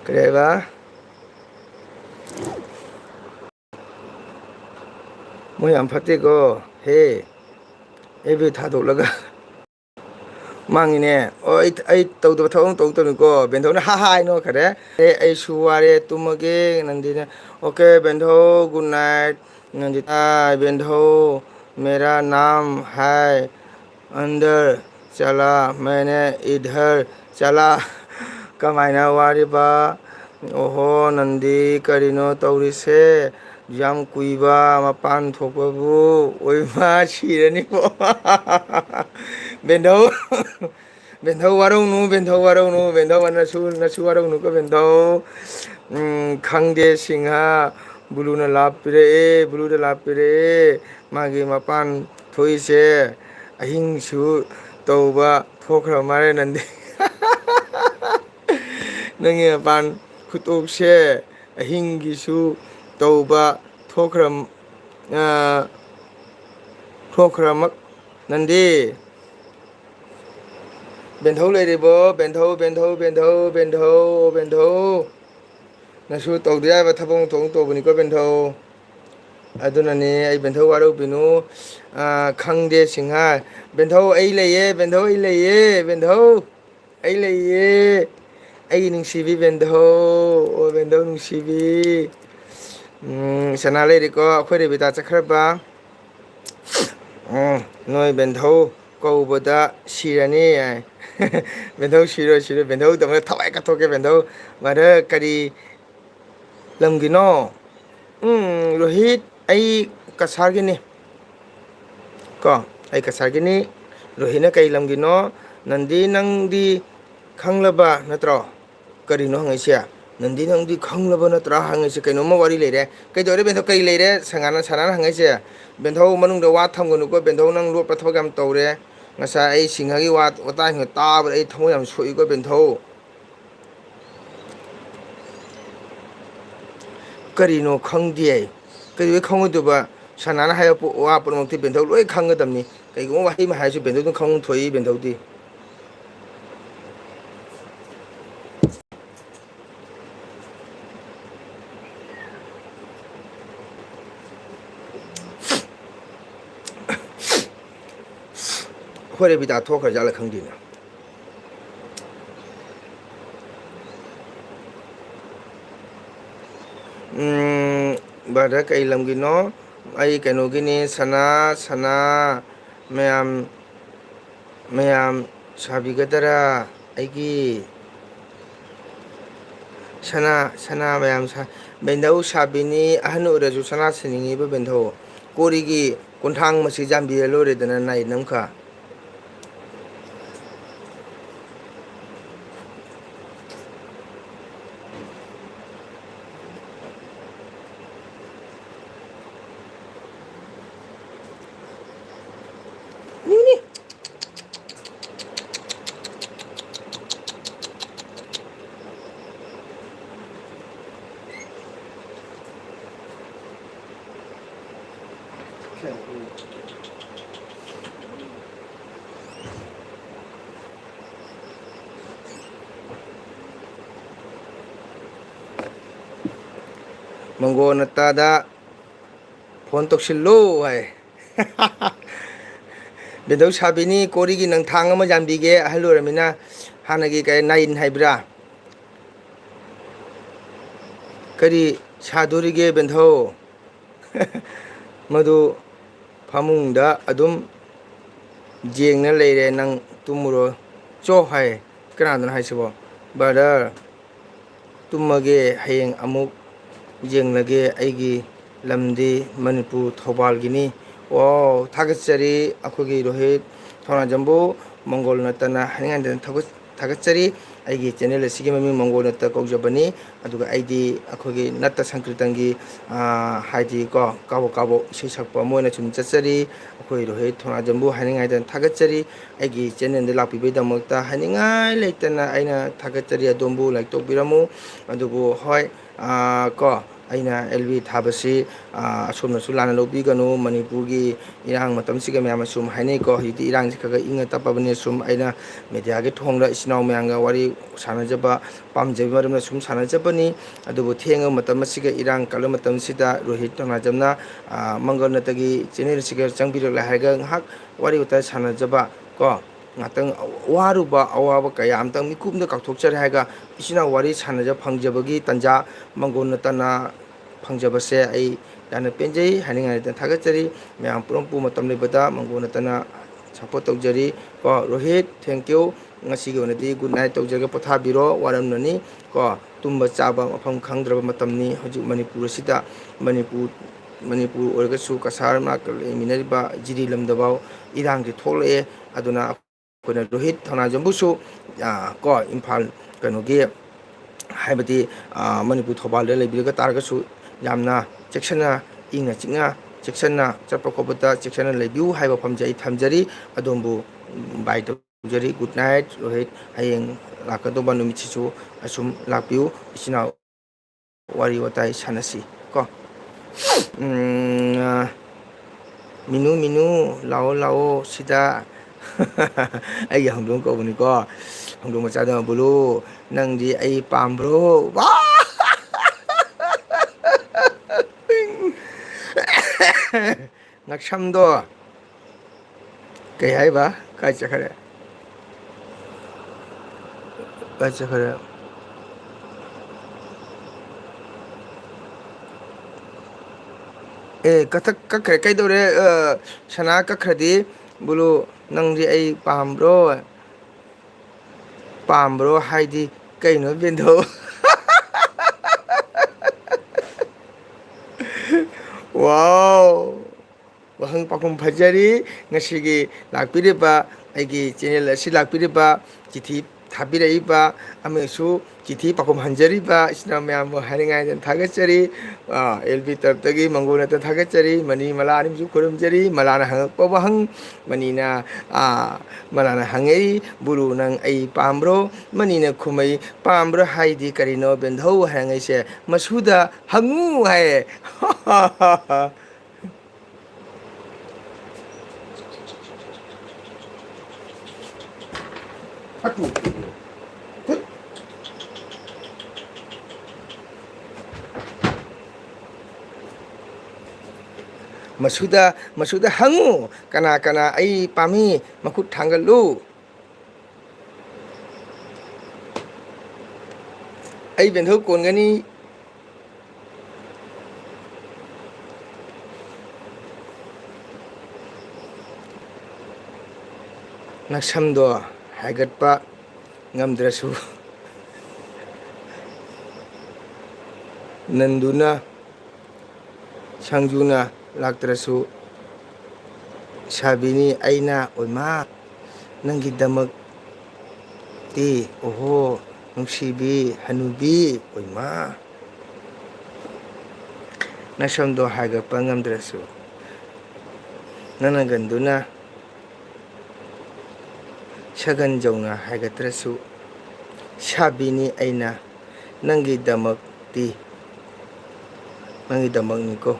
그래가 뭐 안 팠대고 해 에비 다돌라가 망이네 어이 떠도 타വും 떠도니까 벤토는 하하이노 그래 에이 수와레 뚜머게 난디네 오케이 벤토 굿나잇 난디 아 벤토 मेरा नाम है अंदर चला मैंने इधर चला कमायना वारिबा ओहो नंदी करिनो तौरिसे ꯌꯥꯝ ꯀꯨꯏꯕ ꯃꯄꯥꯟ ꯊꯣꯛꯄꯕꯨ ꯑꯣꯏꯃ 시ꯔꯅꯤꯕꯣ ꯕꯦꯟꯙꯧ ꯕꯦꯟꯙꯧ ꯋꯥꯔꯧꯅꯨ ꯕꯦꯟꯙꯧ ꯋꯥꯔꯧꯅꯨ ꯕꯦꯟꯙꯧ ꯅꯁꯨ ꯋꯥꯔꯧꯅꯨꯀꯣ ꯕꯦꯟꯙꯧ ꯈꯪꯗꯦ ꯁꯤꯡꯍ ꯕꯨꯂꯨꯅ ꯂꯥꯞꯄꯤꯔꯛꯑꯦ ꯃꯥꯒꯤ ꯃꯄꯥꯟ ꯊꯣꯛꯏꯁꯦ ꯑꯍꯤꯡꯁꯨ ꯇꯧꯕ ꯊꯣꯛꯈ꯭ꯔ ꯃꯥꯜꯂꯦ ꯅꯪꯗꯤ ꯅꯪꯒꯤ ꯃꯄꯥꯟ ꯈꯨꯇꯣꯛꯁꯦ ꯑꯍꯤꯡꯒꯤꯁꯨ ꯇꯧꯕ ꯊꯣꯛꯈ꯭ꯔꯃꯛ ꯅꯪꯗꯤ ꯕꯦꯟꯙꯧ ꯂꯩꯔꯤꯕꯣ ꯕꯦꯟꯙꯧ ꯅꯁꯨ ꯇꯧꯗ ꯌꯥꯕ ꯊꯕꯛ ꯊꯣꯛ ꯇꯧꯕꯅꯤꯀꯣ ꯕꯦꯟꯙꯧ ꯑꯗꯨꯅꯅꯦ ꯑꯩ ꯕꯦꯟꯙꯧ ꯋꯥꯔꯧꯕꯤꯅꯨ ꯈꯪꯗꯦ ꯁꯤꯡꯍ ꯕꯦꯟꯙꯧ ꯑꯩ ꯂꯩꯌꯦ ꯕꯦꯟꯙꯧ ꯑꯩ ꯂꯩꯌꯦ ꯑꯩꯒꯤ ꯅꯨꯡꯁꯤꯕꯤ ꯕꯦꯟꯙꯧ ꯕꯦꯟꯙꯧ ꯅꯨꯡꯁꯤꯕꯤ ꯁꯅꯥ ꯂꯩꯔꯤꯀꯣ ꯑꯩꯈꯣꯏ ꯔꯦꯕꯤꯇꯥ ꯆꯠꯈ꯭ꯔꯕ ꯅꯣꯏ ꯕꯦꯟꯙꯧ ꯀꯧꯕꯗ 시ꯔꯅꯤ ꯕꯦꯟꯙꯧ 시ꯔꯣ ꯕꯦꯟꯙꯧꯗꯧꯅ ꯊꯋꯥꯏ ꯀꯠꯊꯣꯛꯀꯦ ꯕꯦꯟꯙꯧ ꯃꯥꯗ ꯀꯔꯤ ꯂꯝꯒꯤꯅꯣ ꯔꯣꯍꯤꯠ ꯑꯩ ꯀꯁꯥꯔꯒꯤꯅꯤ ꯀꯣ ꯑꯩ ꯀꯁꯥꯔꯒꯤꯅꯤ ꯔꯣꯍꯤꯠꯅ ꯀꯩ ꯂꯝꯒꯤꯅꯣ ꯅꯪꯗꯤ ꯈꯪꯂꯕ ꯅꯠꯇ꯭ꯔꯣ ꯀꯔꯤꯅꯣ ꯍꯪꯉꯤꯁꯦ ꯅꯪꯗꯤ ꯈꯪꯂꯕ ꯅꯠꯇ꯭ꯔꯥ ꯍꯪꯉꯤꯁꯦ ꯀꯩꯅꯣꯝꯃ ꯋꯥꯔꯤ ꯂꯩꯔꯦ ꯀꯩꯗꯧꯔꯦ ꯕꯦꯟꯙꯧ ꯀꯩ ꯂꯩꯔꯦ ꯁꯅꯥꯅ ꯍꯪꯉꯤꯁꯦ ꯕꯦꯟꯙꯧ ꯃꯅꯨꯡꯗ ꯋꯥ ꯊꯝꯒꯅꯨꯀꯣ ꯕꯦꯟꯙꯧ ꯅꯪ ꯂꯣꯠꯄ ꯊꯕꯛ ꯌꯥꯝ ꯇꯧꯔꯦ ꯉꯁꯥꯏ ꯑꯩ ꯁꯤꯡꯍꯒꯤ ꯋꯥꯇꯥꯁꯤꯡꯗꯣ ꯇꯥꯕꯗ ꯑꯩ ꯊꯃꯣꯏ ꯌꯥꯝ ꯁꯣꯛꯏꯀꯣ ꯕꯦꯟꯙꯧ ꯀꯔꯤꯅꯣ ꯈꯪꯗꯦ ꯀꯩꯗꯧꯕꯩ ꯈꯪꯉꯣꯏꯗꯣꯏꯕ ꯁꯅꯥꯅ ꯍꯥꯏꯕ ꯋꯥ ꯄꯨꯝꯅꯃꯛꯇꯤ ꯕꯦꯟꯙꯧ ꯂꯣꯏ ꯈꯪꯒꯗꯕꯅꯤ ꯀꯩꯒꯨꯝꯕ ꯋꯥꯍꯩ ꯑꯃ ꯍꯥꯏꯔꯁꯨ ꯕꯦꯟꯙꯧ ꯑꯗꯨꯝ ꯈꯪ ꯊꯣꯛꯏ ꯕꯦꯟꯙꯧꯗꯤ ꯑꯩꯈꯣꯏ ꯔꯦꯕꯤꯇꯥ ꯊꯣꯛꯈ꯭ꯔꯖꯥꯠꯂ ꯈꯪꯗꯦꯅꯦ ꯕ꯭ꯔꯗꯔ ꯀꯩ ꯂꯝꯒꯤꯅꯣ ꯑꯩ ꯀꯩꯅꯣꯒꯤꯅꯤ ꯁꯅꯥ ꯃꯌꯥꯝ ꯁꯥꯕꯤꯒꯗꯔꯥ ꯑꯩꯒꯤ ꯁꯅꯥ ꯃꯌꯥꯝ ꯕꯦꯟꯙꯧ ꯁꯥꯕꯤꯅꯤ ꯑꯍꯟ ꯑꯣꯏꯔꯁꯨ ꯁꯅꯥ ꯁꯤꯅꯤꯡꯉꯤꯕ ꯕꯦꯟꯙꯧ ꯀꯣꯔꯤꯒꯤ ꯀꯣꯟꯊꯥꯡ ꯃꯁꯤ ꯌꯥꯟꯕꯤꯔ ꯂꯣꯏꯔꯦꯗꯅ ꯅꯥꯏ ꯅꯝꯈ ꯃꯪꯒꯣꯟ ꯅꯠꯇꯥꯗ ꯐꯣꯟ ꯇꯧꯁꯤꯜꯂꯨ ꯍꯥꯏ ꯕꯦꯟꯙꯧ ꯁꯥꯕꯤꯅꯤ ꯀꯣꯔꯤꯒꯤ ꯅꯪ ꯊꯥꯡ ꯑꯃ ꯌꯥꯟꯕꯤꯒꯦ ꯑꯍꯜ ꯑꯣꯏꯔꯃꯤꯅ ꯍꯥꯟꯅꯒꯤ ꯅꯥꯏꯟ ꯍꯥꯏꯕ꯭ꯔꯥ ꯀꯔꯤ ꯁꯥꯗꯣꯔꯤꯒꯦ ꯕꯦꯟꯙꯧ ꯃꯗꯨ ꯐꯃꯨꯡꯗ ꯑꯗꯨꯝ ꯌꯦꯡꯅ ꯂꯩꯔꯦ ꯅꯪ ꯇꯨꯝꯃꯨꯔꯣ ꯆꯣ ꯍꯥꯏ ꯀꯅꯥꯗꯅꯣ ꯍꯥꯏꯁꯤꯕꯣ ꯕ꯭ꯔꯗꯔ ꯇꯨꯝꯃꯒꯦ ꯍꯌꯦꯡ ꯑꯃꯨꯛ ꯌꯦꯡꯂꯒꯦ ꯑꯩꯒꯤ ꯂꯝꯗꯤ ꯃꯅꯤꯄꯨꯔ ꯊꯧꯕꯥꯜꯒꯤꯅꯤ ꯑꯣ ꯊꯥꯒꯠꯆꯔꯤ ꯑꯩꯈꯣꯏꯒꯤ ꯔꯣꯍꯤꯠ ꯊꯧꯅꯥꯖꯝꯕꯨ ꯃꯪꯒꯣꯜ ꯅꯠꯇꯅ ꯍꯥꯏꯅꯤꯡꯉꯥꯏꯗꯅ ꯊꯥꯒꯠꯆꯔꯤ ꯑꯩꯒꯤ ꯆꯦꯅꯦꯜ ꯑꯁꯤꯒꯤ ꯃꯃꯤꯡ ꯃꯪꯒꯣꯜ ꯅꯠꯇ ꯀꯧꯖꯕꯅꯤ ꯑꯗꯨꯒ ꯑꯩꯗꯤ ꯑꯩꯈꯣꯏꯒꯤ ꯅꯠꯇ ꯁꯪꯀ꯭ꯔꯤꯇꯟꯒꯤ ꯍꯥꯏꯗꯤ ꯀꯣ ꯀꯥꯕꯣꯛ ꯏꯁꯩ ꯁꯛꯄ ꯑꯃ ꯑꯣꯏꯅ ꯁꯨꯝ ꯆꯠꯆꯔꯤ ꯑꯩꯈꯣꯏ ꯔꯣꯍꯤꯠ ꯊꯧꯅꯥꯖꯝꯕꯨ ꯍꯥꯏꯅꯤꯡꯉꯥꯏꯗꯅ ꯊꯥꯒꯠꯆꯔꯤ ꯑꯩꯒꯤ ꯆꯦꯅꯦꯜꯗ ꯂꯥꯛꯄꯤꯕꯒꯤꯗꯃꯛꯇ ꯍꯥꯏꯅꯤꯡꯉꯥꯏ ꯂꯩꯇꯅ ꯑꯩꯅ ꯊꯥꯒꯠꯆꯔꯤ ꯑꯗꯣꯝꯕꯨ ꯂꯥꯏꯛ ꯇꯧꯕꯤꯔꯝꯃꯨ ꯑꯗꯨꯕꯨ ꯍꯣꯏ ꯀꯣ ꯑꯩꯅ LV ꯊꯥꯕꯁꯤ ꯑꯁꯣꯝꯅꯁꯨ ꯂꯥꯟꯅ ꯂꯧꯕꯤꯒꯅꯨ ꯃꯅꯤꯄꯨꯔꯒꯤ ꯏꯔꯥꯡ ꯃꯇꯝꯁꯤꯒ ꯃꯌꯥꯝꯅ ꯁꯨꯝ ꯍꯥꯏꯅꯩꯀꯣ ꯍꯧꯖꯤꯛꯇꯤ ꯏꯔꯥꯡꯁꯤ ꯈꯔ ꯏꯪꯅ ꯇꯞꯄꯕꯅꯤ ꯁꯨꯝ ꯑꯩꯅ ꯃꯦꯗꯤꯌꯥꯒꯤ ꯊꯣꯡꯗ ꯏꯆꯤꯟ ꯏꯅꯥꯎ ꯃꯌꯥꯝꯒ ꯋꯥꯔꯤ ꯁꯥꯟꯅꯖꯕ ꯄꯥꯝꯖꯕ ꯃꯔꯝꯅ ꯁꯨꯝ ꯁꯥꯟꯅꯖꯕꯅꯤ ꯑꯗꯨꯕꯨ ꯊꯦꯡꯉ ꯃꯇꯝ ꯑꯁꯤꯒ ꯏꯔꯥꯡ ꯀꯜꯂ ꯃꯇꯝꯁꯤꯗ ꯔꯣꯍꯤꯠ ꯊꯧꯅꯥꯖꯝꯅ ꯃꯪꯒꯣꯜꯅꯠꯇꯒꯤ ꯆꯦꯅꯦꯜꯁꯤꯒ ꯆꯪꯕꯤꯔꯛꯂꯦ ꯍꯥꯏꯔꯒ ꯉꯥꯏꯍꯥꯛ ꯋꯥꯔꯤ ꯋꯥꯇꯥꯏ ꯁꯥꯟꯅꯖꯕ ꯀꯣ ꯉꯥꯛꯇꯪ ꯋꯥꯔꯨꯕ ꯑꯋꯥꯕ ꯀꯌꯥ ꯑꯃꯇꯪ ꯃꯤꯀꯨꯞꯅ ꯀꯥꯎꯊꯣꯛꯆꯔꯦ ꯍꯥꯏꯔꯒ ꯏꯆꯤꯟ ꯏꯅꯥꯎ ꯋꯥꯔꯤ ꯁꯥꯟꯅꯖ ꯐꯪꯖꯕꯒꯤ ꯇꯥꯟꯖꯥ ꯃꯪꯒꯣꯜꯅꯠꯇꯅ ꯐꯪꯖꯕꯁꯦ ꯑꯩ ꯌꯥꯝꯅ ꯄꯦꯟꯖꯩ ꯍꯥꯏꯅꯤꯡꯉꯥꯏ ꯂꯩꯇꯅ ꯊꯥꯒꯠꯆꯔꯤ ꯃꯌꯥꯝ ꯄꯨꯝꯅꯃꯛꯄꯨ ꯃꯇꯝ ꯂꯩꯕꯗ ꯃꯪꯒꯣꯜꯅꯠꯇꯅ ꯁꯞꯄꯣꯔꯠ ꯇꯧꯖꯔꯤ ꯀꯣ ꯔꯣꯍꯤꯠ ꯊꯦꯡꯀ꯭ꯌꯨ ꯉꯁꯤꯒꯤ ꯑꯣꯏꯅꯗꯤ ꯒꯨꯗ ꯅꯥꯏꯠ ꯇꯧꯖꯔꯒ ꯄꯣꯊꯥꯕꯤꯔꯣ ꯋꯥꯔꯝꯂꯅꯤ ꯀꯣ ꯇꯨꯝꯕ ꯆꯥꯕ ꯃꯐꯝ ꯈꯪꯗ꯭ꯔꯕ ꯃꯇꯝꯅꯤ ꯍꯧꯖꯤꯛ ꯃꯅꯤꯄꯨꯔ ꯑꯁꯤꯗ ꯃꯅꯤꯄꯨꯔ ꯑꯣꯏꯔꯒꯁꯨ ꯀꯁꯥꯔ ꯃꯅꯥꯛꯇ ꯂꯩꯃꯤꯟꯅꯔꯤꯕ ꯖꯤꯔꯤ ꯂꯝꯗꯐꯥꯎ ꯏꯔꯥꯡꯁꯤ ꯊꯣꯛꯂꯛꯑꯦ ꯑꯗꯨꯅ ꯑꯩꯈꯣꯏꯅ ꯔꯣꯍꯤꯠ ꯊꯧꯅꯥꯖꯝꯕꯨꯁꯨ ꯀꯣ ꯏꯝꯐꯥꯜ ꯀꯩꯅꯣꯒꯤ ꯍꯥꯏꯕꯗꯤ ꯃꯅꯤꯄꯨꯔ ꯊꯧꯕꯥꯜꯗ ꯂꯩꯕꯤꯔꯒ ꯇꯥꯔꯒꯁꯨ ꯌꯥꯝꯅ ꯆꯦꯛꯁꯤꯟꯅ ꯏꯪꯅ ꯆꯤꯛꯅ ꯆꯦꯛꯁꯤꯟꯅ ꯆꯠꯄ ꯈꯣꯠꯄꯗ ꯆꯦꯛꯁꯤꯟꯅ ꯂꯩꯕꯤꯌꯨ ꯍꯥꯏꯕ ꯋꯥꯐꯝꯁꯦ ꯑꯩ ꯊꯝꯖꯔꯤ ꯑꯗꯣꯝꯕꯨ ꯕꯥꯏ ꯇꯧꯖꯔꯤ ꯒꯨꯗ ꯅꯥꯏꯠ ꯔꯣꯍꯤꯠ ꯍꯌꯦꯡ ꯂꯥꯛꯀꯗꯧꯕ ꯅꯨꯃꯤꯠꯁꯤꯁꯨ ꯑꯁꯨꯝ ꯂꯥꯛꯄꯤꯌꯨ ꯏꯆꯤꯟ ꯏꯅꯥꯎ ꯋꯥꯔꯤ ꯋꯥꯇꯥꯏ ꯁꯥꯟꯅꯁꯤ ꯀꯣ ꯃꯤꯅꯨ ꯃꯤꯅꯨ ꯂꯥꯛꯑꯣ ꯂꯥꯛꯑꯣ ꯁꯤꯗ ꯑꯩꯒꯤ ꯍꯧꯗꯣꯡ ꯀꯧꯕꯅꯤꯀꯣ ꯍꯧꯗꯣꯡ ꯃꯆꯥꯗ ꯕꯨꯂꯨ ꯅꯪꯗꯤ ꯑꯩ ꯄꯥꯝꯕ꯭ꯔꯣ ꯋꯥ ꯉꯛꯁꯝꯗꯣ ꯀꯩ ꯍꯥꯏꯕ ꯀꯥꯏ ꯆꯠꯈ꯭ꯔꯦ ꯀꯥꯏ ꯆꯠꯈ꯭ꯔꯦ ꯀꯛꯈ꯭ꯔꯦ ꯀꯩꯗꯧꯔꯦ ꯁꯅꯥ ꯀꯛꯈ꯭ꯔꯗꯤ ꯕꯨꯂꯨ ꯅꯪꯗꯤ ꯑꯩ ꯄꯥꯝꯕ꯭ꯔꯣ ꯍꯥꯏꯗꯤ ꯀꯩꯅꯣ ꯕꯦꯟꯙꯧ ꯋꯥꯎ ꯋꯥꯍꯪ ꯄꯥꯎꯈꯨꯝ ꯐꯖꯔꯤ ꯉꯁꯤꯒꯤ ꯂꯥꯛꯄꯤꯔꯤꯕ ꯑꯩꯒꯤ ꯆꯦꯅꯦꯜ ꯑꯁꯤ ꯂꯥꯛꯄꯤꯔꯤꯕ ꯆꯤꯊꯤ ꯊꯥꯕꯤꯔꯛꯏꯕ ꯑꯃꯁꯨ ꯆꯤꯊꯤ ꯄꯥꯎꯈꯨꯝ ꯍꯟꯖꯔꯤꯕ ꯏꯆꯤꯟ ꯏꯅꯥꯎ ꯃꯌꯥꯝꯕꯨ ꯍꯥꯏꯅꯤꯡꯉꯥꯏꯗꯅ ꯊꯥꯒꯠꯆꯔꯤ LV ꯇꯔꯞꯇꯒꯤ ꯃꯪꯒꯣꯜꯅꯠꯇ ꯊꯥꯒꯠꯆꯔꯤ ꯃꯅꯤ ꯃꯂꯥ ꯑꯅꯤꯁꯨ ꯈꯨꯔꯨꯝꯖꯔꯤ ꯃꯂꯥꯅ ꯍꯪꯉꯛꯄ ꯋꯥꯍꯪ ꯃꯂꯥꯅ ꯍꯪꯉꯛꯏ ꯕꯨꯂꯨ ꯅꯪ ꯑꯩ ꯄꯥꯝꯕ꯭ꯔꯣ ꯃꯅꯤꯅ ꯈꯨꯝꯃꯩ ꯄꯥꯝꯕ꯭ꯔꯣ ꯍꯥꯏꯗꯤ ꯀꯔꯤꯅꯣ ꯕꯦꯟꯙꯧ ꯍꯥꯏꯔꯉꯩꯁꯦ ꯃꯁꯨꯗ ꯍꯪꯉꯨ ꯍꯥꯏꯌꯦ ꯃꯁꯨꯗ ꯍꯪꯉꯨ ꯀꯅꯥ ꯀꯅꯥ ꯑꯩ ꯄꯥꯝꯃꯤ ꯃꯈꯨꯠ ꯊꯥꯡꯒꯠꯂꯨ ꯑꯩ ꯕꯦꯟꯙꯧ ꯀꯣꯟꯒꯅꯤ ꯉꯛꯁꯝꯗꯣ ꯍꯥꯏꯒꯠꯄ ꯉꯝꯗ꯭ꯔꯁꯨ ꯅꯟꯗꯨꯅ ꯁꯪꯖꯨꯅ ꯂꯥꯛꯇ꯭ꯔꯁꯨ ꯁꯥꯕꯤꯅꯤ ꯑꯩꯅ ꯑꯣꯏꯃꯥ ꯅꯪꯒꯤꯗꯃꯛꯇꯤ ꯑꯣꯍꯣ ꯅꯨꯡꯁꯤꯕꯤ ꯍꯅꯨꯕꯤ ꯑꯣꯏꯃꯥ ꯅꯁꯝꯗꯣ ꯍꯥꯏꯒꯠꯄ ꯉꯝꯗ꯭ꯔꯁꯨ ꯅꯅꯒꯟꯗꯨꯅ ꯁꯒꯟꯖꯧꯅ ꯍꯥꯏꯒꯠꯇ꯭ꯔꯁꯨ ꯁꯥꯕꯤꯅꯤ ꯑꯩꯅ ꯅꯪꯒꯤꯗꯃꯛꯅꯤꯀꯣ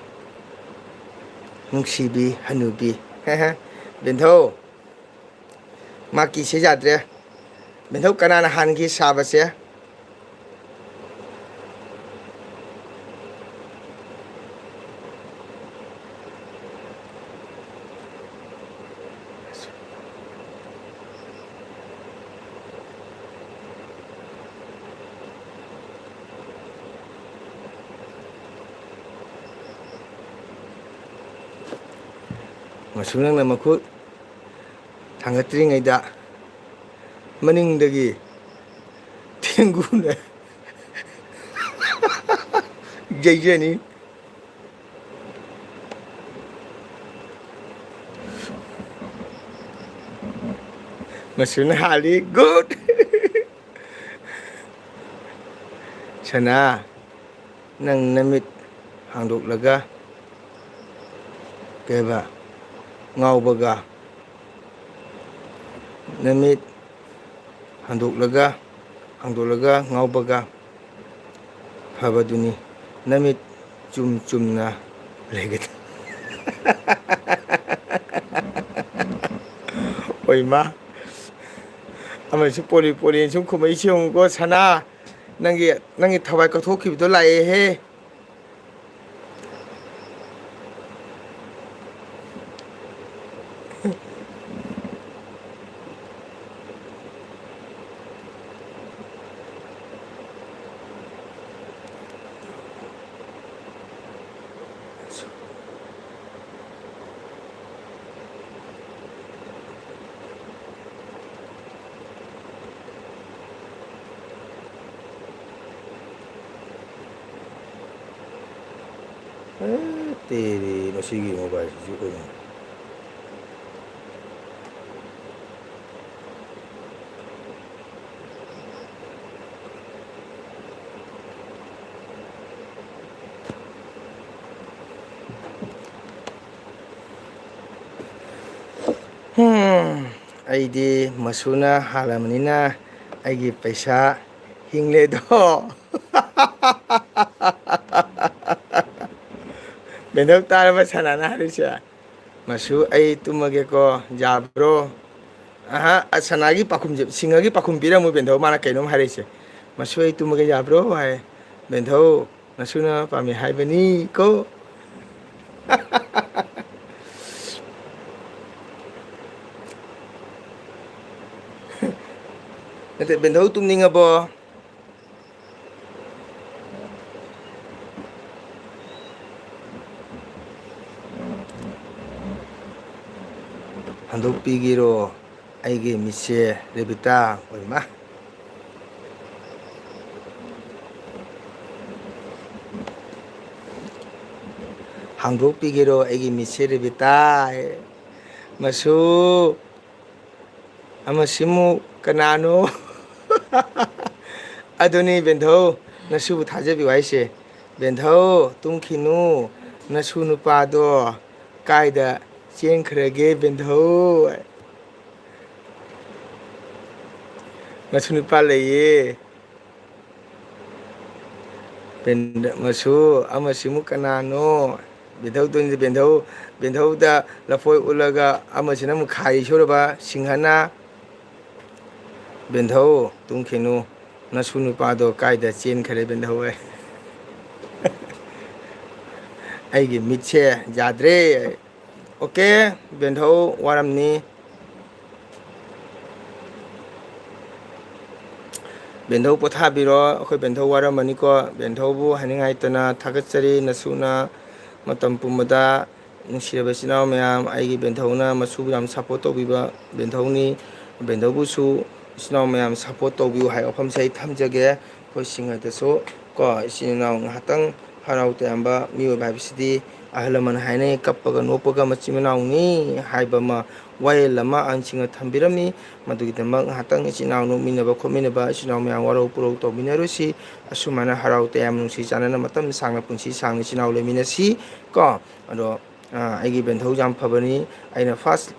ꯅꯨꯡꯁꯤꯕꯤ ꯍꯅꯨꯕꯤ ꯕꯦꯟꯙꯧ ꯃꯥꯀꯤꯁꯦ ꯌꯥꯗ꯭ꯔꯦ ꯕꯦꯟꯙꯧ ꯀꯅꯥꯅ ꯍꯥꯟꯒꯤ ꯁꯥꯕꯁꯦ ꯃꯁꯨ ꯅꯪꯅ ꯃꯈꯨꯠ ꯊꯥꯡꯒꯠꯇ꯭ꯔꯤꯉꯩꯗ ꯃꯅꯤꯡꯗꯒꯤ ꯊꯦꯡꯒꯨꯅ ꯌꯩꯖꯅꯤ ꯃꯁꯨꯅ ꯍꯥꯜꯂꯤ ꯒꯨꯗ ꯁꯅꯥ ꯅꯪ ꯅꯃꯤꯠ ꯍꯥꯡꯗꯣꯛꯂꯒ ꯀꯩꯕ ꯉꯥꯎꯕꯒ ꯅꯃꯤꯠ ꯍꯥꯡꯗꯣꯛꯂꯒ ꯉꯥꯎꯕꯒ ꯐꯕꯗꯨꯅꯤ ꯅꯃꯤꯠ ꯆꯨꯝꯅ ꯂꯩꯒꯗ ꯑꯣꯏꯃ ꯑꯃꯁꯨ ꯄꯣꯔꯤ ꯁꯨꯝ ꯈꯨꯝꯃꯩꯁꯤ ꯌꯦꯡꯉꯨꯀꯣ ꯁꯅꯥ ꯅꯪꯒꯤ ꯊꯋꯥꯏ ꯀꯠꯊꯣꯛꯈꯤꯕꯗꯣ ꯂꯥꯛꯑꯦꯍꯦ ꯇꯦꯔꯤ ꯃꯁꯤꯒꯤ ꯃꯣꯕꯥꯏꯜꯁꯤꯁꯨ ꯀꯩꯅꯣ ꯑꯩꯗꯤ ꯃꯁꯨꯅ ꯍꯥꯜꯂꯕꯅꯤꯅ ꯑꯩꯒꯤ ꯄꯩꯁꯥ ꯍꯤꯡꯂꯦꯗꯣ ꯕꯦꯟꯗꯧ ꯇꯥꯔꯕ ꯁꯅꯥꯅ ꯍꯥꯏꯔꯤꯁꯦ ꯃꯁꯨ ꯑꯩ ꯇꯨꯝꯃꯒꯦꯀꯣ ꯌꯥꯕ꯭ꯔꯣ ꯁꯅꯥꯒꯤ ꯄꯥꯈꯨꯝꯁꯦ ꯁꯤꯡꯍꯒꯤ ꯄꯥꯈꯨꯝ ꯄꯤꯔꯝꯃꯨ ꯕꯦꯟꯙꯧ ꯃꯥꯅ ꯀꯩꯅꯣꯝ ꯍꯥꯏꯔꯛꯏꯁꯦ ꯃꯁꯨ ꯑꯩ ꯇꯨꯝꯃꯒꯦ ꯌꯥꯕ꯭ꯔꯣ ꯍꯥꯏ ꯕꯦꯟꯙꯧ ꯃꯁꯨꯅ ꯄꯥꯝꯃꯤ ꯍꯥꯏꯕꯅꯤ ꯀꯣ ꯅꯠꯇꯦ ꯕꯦꯟꯙꯧ ꯇꯨꯝꯅꯤꯡꯉꯕꯣ ꯍꯟꯗꯣꯛꯄꯤꯒꯦꯔꯣ ꯑꯩꯒꯤ ꯃꯤꯠꯁꯦ ꯔꯦꯕꯤꯇꯥ ꯑꯣꯏꯃ ꯍꯥꯡꯗꯣꯛꯄꯤꯒꯦꯔꯣ ꯑꯩꯒꯤ ꯃꯤꯠꯁꯦ ꯔꯦꯕꯤꯇꯥ ꯃꯁꯨ ꯑꯃꯁꯤꯃꯨꯛ ꯀꯅꯥꯅꯣ ꯑꯗꯨꯅꯤ ꯕꯦꯟꯙꯧ ꯅꯁꯨꯕꯨ ꯊꯥꯖꯕꯤꯌꯨ ꯍꯥꯏꯁꯦ ꯕꯦꯟꯙꯧ ꯇꯨꯝꯈꯤꯅꯨ ꯅꯁꯨ ꯅꯨꯄꯥꯗꯣ ꯀꯥꯏꯗ ꯆꯦꯟꯈ꯭ꯔꯒꯦ ꯕꯦꯟꯙꯧ ꯃꯁꯨ ꯅꯨꯄꯥ ꯂꯩꯌꯦ ꯃꯁꯨ ꯑꯃꯁꯤꯃꯨꯛ ꯀꯅꯥꯅꯣ ꯕꯦꯟꯙꯧꯗ ꯂꯐꯣꯏ ꯎꯠꯂꯒ ꯑꯃꯁꯤꯅ ꯑꯃꯨꯛ ꯈꯥꯏꯔꯤ ꯁꯨꯔꯕ ꯁꯤꯡꯍꯅ ꯕꯦꯟꯙꯧ ꯇꯨꯝꯈꯤꯅꯨ ꯅꯁꯨ ꯅꯨꯄꯥꯗꯣ ꯀꯥꯏꯗ ꯆꯦꯟꯈ꯭ꯔꯦ ꯕꯦꯟꯙꯧ ꯑꯩꯒꯤ ꯃꯤꯠꯁꯦ ꯌꯥꯗ꯭ꯔꯦ ꯑꯣꯀꯦ ꯕꯦꯟꯙꯧ ꯋꯥꯔꯝꯅꯤ ꯕꯦꯟꯙꯧ ꯄꯣꯊꯥꯕꯤꯔꯣ ꯑꯩꯈꯣꯏ ꯕꯦꯟꯙꯧ ꯋꯥꯔꯝꯃꯅꯤꯀꯣ ꯕꯦꯟꯙꯧꯕꯨ ꯍꯥꯏꯅꯤꯡꯉꯥꯏꯇꯅ ꯊꯥꯒꯠꯆꯔꯤ ꯅꯁꯨꯅ ꯃꯇꯝ ꯄꯨꯝꯕꯗ ꯅꯨꯡꯁꯤꯔꯕ ꯏꯆꯤꯜ ꯏꯅꯥꯎ ꯃꯌꯥꯝ ꯑꯩꯒꯤ ꯕꯦꯟꯙꯧꯅ ꯃꯁꯨꯕꯨ ꯌꯥꯝ ꯁꯞꯄꯣꯔꯠ ꯇꯧꯕꯤꯕ ꯕꯦꯟꯙꯧꯅꯤ ꯕꯦꯟꯙꯧꯕꯨꯁꯨ ꯏꯆꯤꯜ ꯏꯅꯥꯎ ꯃꯌꯥꯝ ꯁꯞꯄꯣꯔꯠ ꯇꯧꯕꯤꯌꯨ ꯍꯥꯏꯕ ꯋꯥꯐꯝꯁꯦ ꯑꯩ ꯊꯝꯖꯒꯦ ꯑꯩꯈꯣꯏ ꯁꯤꯡꯍꯗꯁꯨ ꯀꯣ ꯏꯆꯤꯜ ꯏꯅꯥꯎ ꯉꯥꯏꯍꯥꯛꯇꯪ ꯍꯔꯥꯎ ꯇꯌꯥꯝꯕ ꯃꯤꯑꯣꯏꯕ ꯍꯥꯏꯕꯁꯤꯗꯤ ꯑꯍꯜ ꯂꯃꯟ ꯍꯥꯏꯅꯩ ꯀꯞꯄꯒ ꯅꯣꯛꯄꯒ ꯃꯆꯤꯟ ꯃꯅꯥꯎꯅꯤ ꯍꯥꯏꯕ ꯑꯃ ꯋꯥꯌꯦꯜ ꯑꯃ ꯑꯍꯟꯁꯤꯡꯅ ꯊꯝꯕꯤꯔꯝꯃꯤ ꯃꯗꯨꯒꯤꯗꯃꯛ ꯉꯥꯏꯍꯥꯛꯇꯪ ꯏꯆꯤꯜ ꯏꯅꯥꯎ ꯅꯣꯛꯃꯤꯟꯅꯕ ꯈꯣꯠꯃꯤꯟꯅꯕ ꯏꯆꯤꯜ ꯏꯅꯥꯎ ꯃꯌꯥꯝ ꯋꯥꯔꯧ ꯄꯨꯔꯧ ꯇꯧꯃꯤꯟꯅꯔꯨꯁꯤ ꯑꯁꯨꯃꯥꯏꯅ ꯍꯔꯥꯎ ꯇꯌꯥꯝ ꯅꯨꯡꯁꯤ ꯆꯥꯟꯅꯅ ꯃꯇꯝ ꯁꯥꯡꯅ ꯄꯨꯟꯁꯤ ꯁꯥꯡꯅ ꯏꯆꯤꯜ ꯏꯅꯥꯎ ꯂꯩꯃꯤꯟꯅꯁꯤ ꯀꯣ ꯑꯗꯣ ꯑꯩꯒꯤ ꯕꯦꯟꯙꯧ ꯌꯥꯝ ꯐꯕꯅꯤ ꯑꯩꯅ ꯐꯥꯔꯁ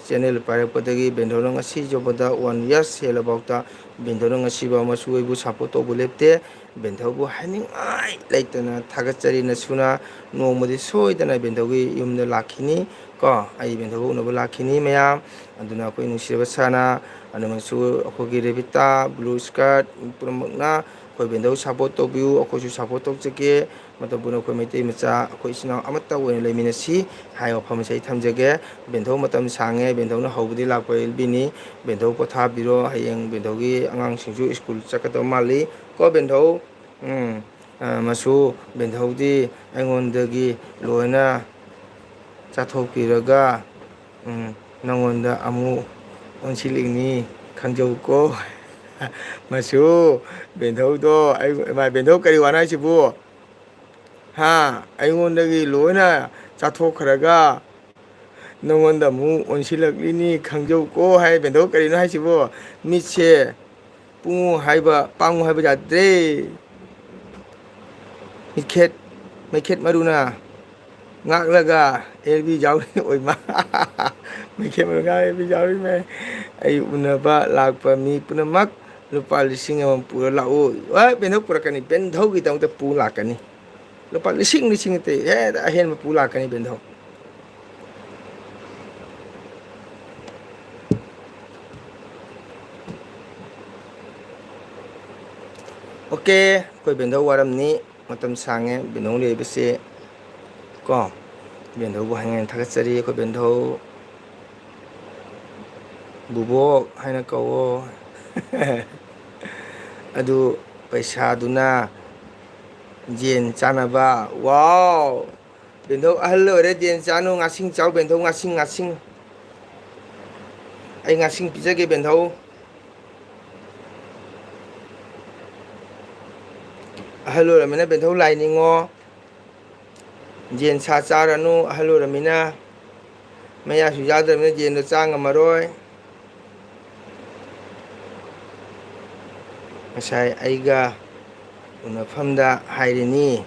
ꯆꯦꯟꯅꯦꯜ ꯄꯥꯏꯔꯛꯄꯗꯒꯤ ꯕꯦꯟꯙꯧꯅ ꯉꯁꯤ ꯐꯥꯎꯕꯗ 1 ꯏꯌꯔꯁ ꯍꯦꯜꯂꯐꯥꯎꯗ ꯕꯦꯟꯙꯧꯅ ꯉꯁꯤꯐꯥꯎ ꯃꯁꯨ ꯑꯩꯕꯨ ꯁꯞꯄꯣꯔꯠ ꯇꯧꯕ ꯂꯦꯞꯇꯦ ꯕꯦꯟꯙꯧꯕꯨ ꯍꯥꯏꯅꯤꯡꯉꯥꯏ ꯂꯩꯇꯅ ꯊꯥꯒꯠꯆꯔꯤ ꯅꯁꯨꯅ ꯅꯣꯡꯃꯗꯤ ꯁꯣꯏꯗꯅ ꯕꯦꯟꯙꯧꯒꯤ ꯌꯨꯝꯗ ꯂꯥꯛꯈꯤꯅꯤ ꯀꯣ ꯑꯩ ꯕꯦꯟꯙꯧꯒ ꯎꯅꯕ ꯂꯥꯛꯈꯤꯅꯤ ꯃꯌꯥꯝ ꯑꯗꯨꯅ ꯑꯩꯈꯣꯏ ꯅꯨꯡꯁꯤꯔꯕ ꯁꯥꯅ ꯑꯗꯨꯃꯁꯨ ꯑꯩꯈꯣꯏꯒꯤ ꯔꯦꯕꯤꯇꯥ ꯕ꯭ꯂꯨ ꯏꯁꯀꯔꯠ ꯄꯨꯝꯅꯃꯛꯅ ꯑꯩꯈꯣꯏ ꯕꯦꯟꯙꯧ ꯁꯞꯄꯣꯔꯠ ꯇꯧꯕꯤꯌꯨ ꯑꯩꯈꯣꯏꯁꯨ ꯁꯞꯄꯣꯔꯠ ꯇꯧꯖꯒꯦ ꯃꯇꯝ ꯄꯨꯝꯅꯃꯛ ꯑꯩꯈꯣꯏ ꯃꯩꯇꯩ ꯃꯆꯥ ꯑꯩꯈꯣꯏ ꯏꯆꯤꯜ ꯏꯅꯥꯎ ꯑꯃꯠꯇ ꯑꯣꯏꯅ ꯂꯩꯃꯤꯟꯅꯁꯤ ꯍꯥꯏꯕ ꯋꯥꯐꯝ ꯑꯁꯤ ꯑꯩ ꯊꯝꯖꯒꯦ ꯕꯦꯟꯙꯧ ꯃꯇꯝ ꯁꯥꯡꯉꯦ ꯕꯦꯟꯙꯧꯅ ꯍꯧꯕꯗꯤ ꯂꯥꯛꯄ ꯑꯦꯜꯕꯤꯅꯤ ꯕꯦꯟꯙꯧ ꯄꯣꯊꯥꯕꯤꯔꯣ ꯍꯌꯦꯡ ꯕꯦꯟꯙꯧꯒꯤ ꯑꯉꯥꯡꯁꯤꯡꯁꯨ ꯁ꯭ꯀꯨꯜ ꯆꯠꯀꯗꯕ ꯃꯥꯜꯂꯤ ꯀꯣ ꯕꯦꯟꯙꯧ ꯃꯁꯨ ꯕꯦꯟꯙꯧꯗꯤ ꯑꯩꯉꯣꯟꯗꯒꯤ ꯂꯣꯏꯅ ꯆꯥꯊꯣꯛꯄꯤꯔꯒ ꯅꯪꯉꯣꯟꯗ ꯑꯃꯨꯛ ꯑꯣꯟꯁꯤꯜꯂꯤꯅꯤ ꯈꯪꯖꯧꯀꯣ ꯃꯁꯨ ꯕꯦꯟꯙꯧꯗꯣ ꯕꯦꯟꯙꯧ ꯀꯔꯤ ꯋꯥꯅꯣ ꯍꯥꯏꯁꯤꯕꯨ ꯑꯩꯉꯣꯟꯗꯒꯤ ꯂꯣꯏꯅ ꯆꯥꯊꯣꯛꯈ꯭ꯔꯒ ꯅꯉꯣꯟꯗ ꯑꯃꯨꯛ ꯑꯣꯟꯁꯤꯜꯂꯛꯂꯤꯅꯤ ꯈꯪꯖꯧꯀꯣ ꯍꯥꯏ ꯕꯦꯟꯙꯧ ꯀꯔꯤꯅꯣ ꯍꯥꯏꯁꯤꯕꯨ ꯃꯤꯠꯁꯦ ꯄꯥꯡꯉꯨ ꯍꯥꯏꯕ ꯌꯥꯗ꯭ꯔꯦ ꯃꯩꯈꯦꯠ ꯃꯔꯨꯅ ꯉꯥꯛꯂꯒ ꯑꯦꯜꯕꯤ ꯌꯥꯎꯔꯤ ꯑꯣꯏꯃ ꯃꯩꯈꯦꯠ ꯃꯔꯨ ꯉꯥꯛꯂꯒ ꯑꯦꯜꯕꯤ ꯌꯥꯎꯔꯤꯃꯦ ꯑꯩ ꯎꯅꯕ ꯂꯥꯛꯄ ꯃꯤ ꯄꯨꯝꯅꯃꯛ ꯂꯨꯄꯥ 1,000 ꯑꯃ ꯄꯨꯔ ꯂꯥꯛꯎ ꯕꯦꯟꯙꯧ ꯄꯨꯔꯛꯀꯅꯤ ꯕꯦꯟꯙꯧꯒꯤꯗꯃꯛꯇ ꯄꯨ ꯂꯥꯛꯀꯅꯤ lupa lising te ahen ma pula kani bendho oke koi bendho waram ni matam sange bendho le bese ko bendho bu hangen thagatsari koi bendho bubok haina kawo adu paisa duna jen chanaba wow bendho ahal ore jen chanu ngasing chau bendho ngasing ai ngasing pizza ge bendho ahal ore mina bendho lai ningo jen sa charanu ahal ore mina maya su yadra mina jen do chang amaroi masai aiga unafamda hairini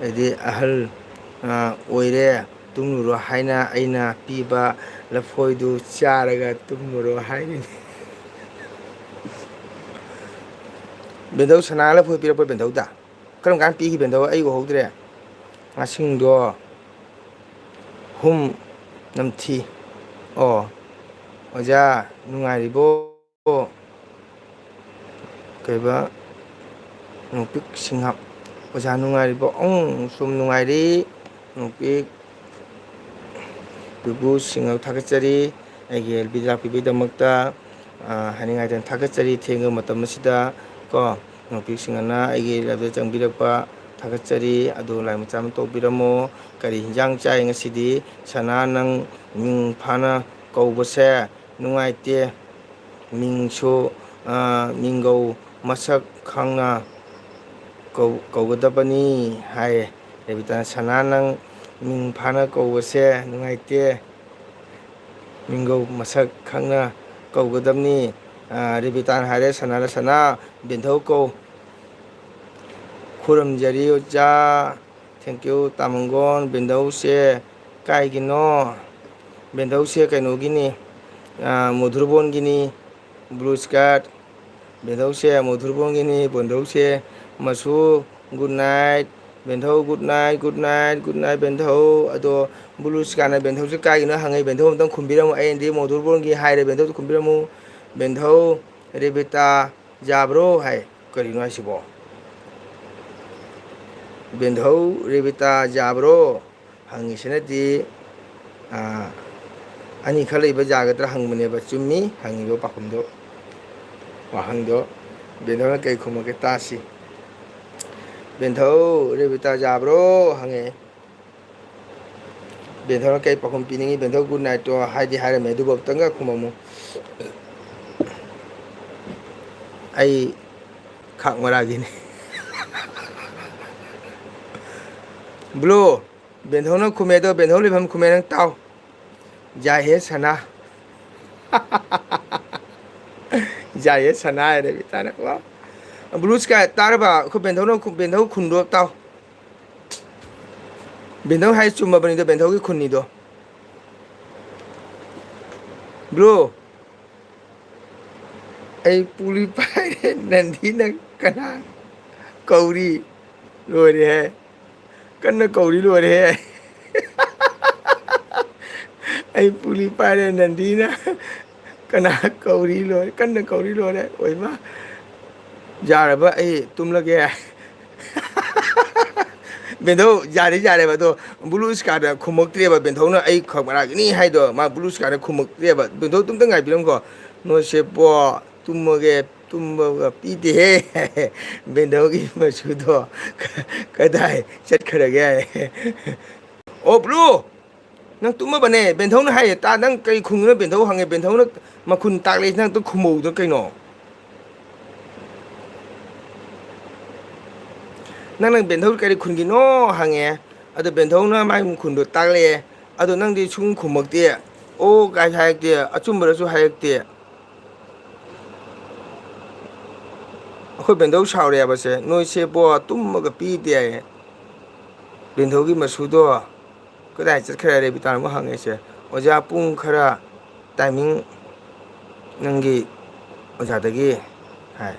adi ahal oire tumuro haina aina piba lafoidu charaga tumuro hairini bendho sana lafoi pira po bendho da karam kan pi bendho ai go hodre ngasing do hum namthi o oja nungai ribo kaiba nupik singhap oja nungai ribo sum nungai ri nupik bubu singhap thakachari agel bidra pibi damakta haningai den thakachari thenga matam sida ko nupik singana agel labda changbirakpa thakachari adu lai macham to biramo kari hinjang chai ngasidi sana nang ming phana kaubase nungai te mingso minggo masak khangna kaugadabani hai rebita sana nang ming phana kaubase nungai te minggo masak khangna kaugadabni rebita hare sana bendho ko खुरमजरी ओजा thank you तामंगोन बेंदौ से काइगिनो बेंदौ से कैनोगिनी मधुरबोन गिनी blue skirt बेंदौ से मधुरबोन गिनी बेंदौ से मसु good night बेंदौ good night बेंदौ अदो ब्लू स्कर्ट बेंदौ से काइगिनो हंगे बेंदौ हमतम खुंबिरमु एंडी मधुरबोन गी हाइरे बेंदौ खुंबिरमु बेंदौ रेबिता जाब्रो हाय करिनो आसिबो बेंधौ रेबिता जाब्रो हंगिसनदी अनि खलैब जागद्रा हंगमनेबा चुम्मी हंगिबो पाखुमदो वाहंगदो बेंधौना कै खुमके तासी बेंधौ रेबिता जाब्रो हंगे बेंधौना कै पाखुम पिनिंगी बेंधौ गुड नाइट तो हाइदि हाइरमे दुबक्तंगा खुममु आई खाकमरागिनी ब्लू बेंधौ न खुमे दो बेंधौ लेफम खुमे नंग ताव जाहे सना जाहे सना रे बिताना को ब्लू स्काई तारबा खु बेंधौ खुंदो ताव बेंधौ हाइ चुम्मा बनि दो बेंधौ की खुन्नी दो ब्लू आई पुली पाए नंदी न कना कौरी लोरे है कन्न कौरी लोरे है आई पुली पारे नंदीना कना कौरी लोरे कन्न कौरी लोरे ओइमा जारबा आई तुम लगे बेंधौ जारे बदो ब्लू स्कार्ट खुमक्त्रेबा बेंधौना आई खबरागनी हाइदो मा ब्लू स्कार्ट खुमक्त्रेबा बेंधौ तुमतंग गाइबिरमको नो सेपो तुमगे तुमबगा पीते हे बेंधौ की मसुदो कदाई चटखरगे ओ ब्लू नंग तुम बने बेंधौ न हाय ता नंग कई खुंगना बेंधौ हंगे बेंधौ न मखुन ताकले नंग तो खुमौदो कइनो नंग बेंधौ कई खुनगिनो हंगे अद बेंधौ न माइ मुखुन दो ताकले अद नंग दि सुंग खुमक्ते ओ गाय हायक्ते अचुमबरसु हायक्ते अखोय बेंधौ सावरे बसे नोय से बो तुमगा पीते बेंधौ की मसुदो कदाय चटखरे रे बितान मो हंगे से ओजा पुंग खरा टाइमिंग नंगी ओजा दगी हाय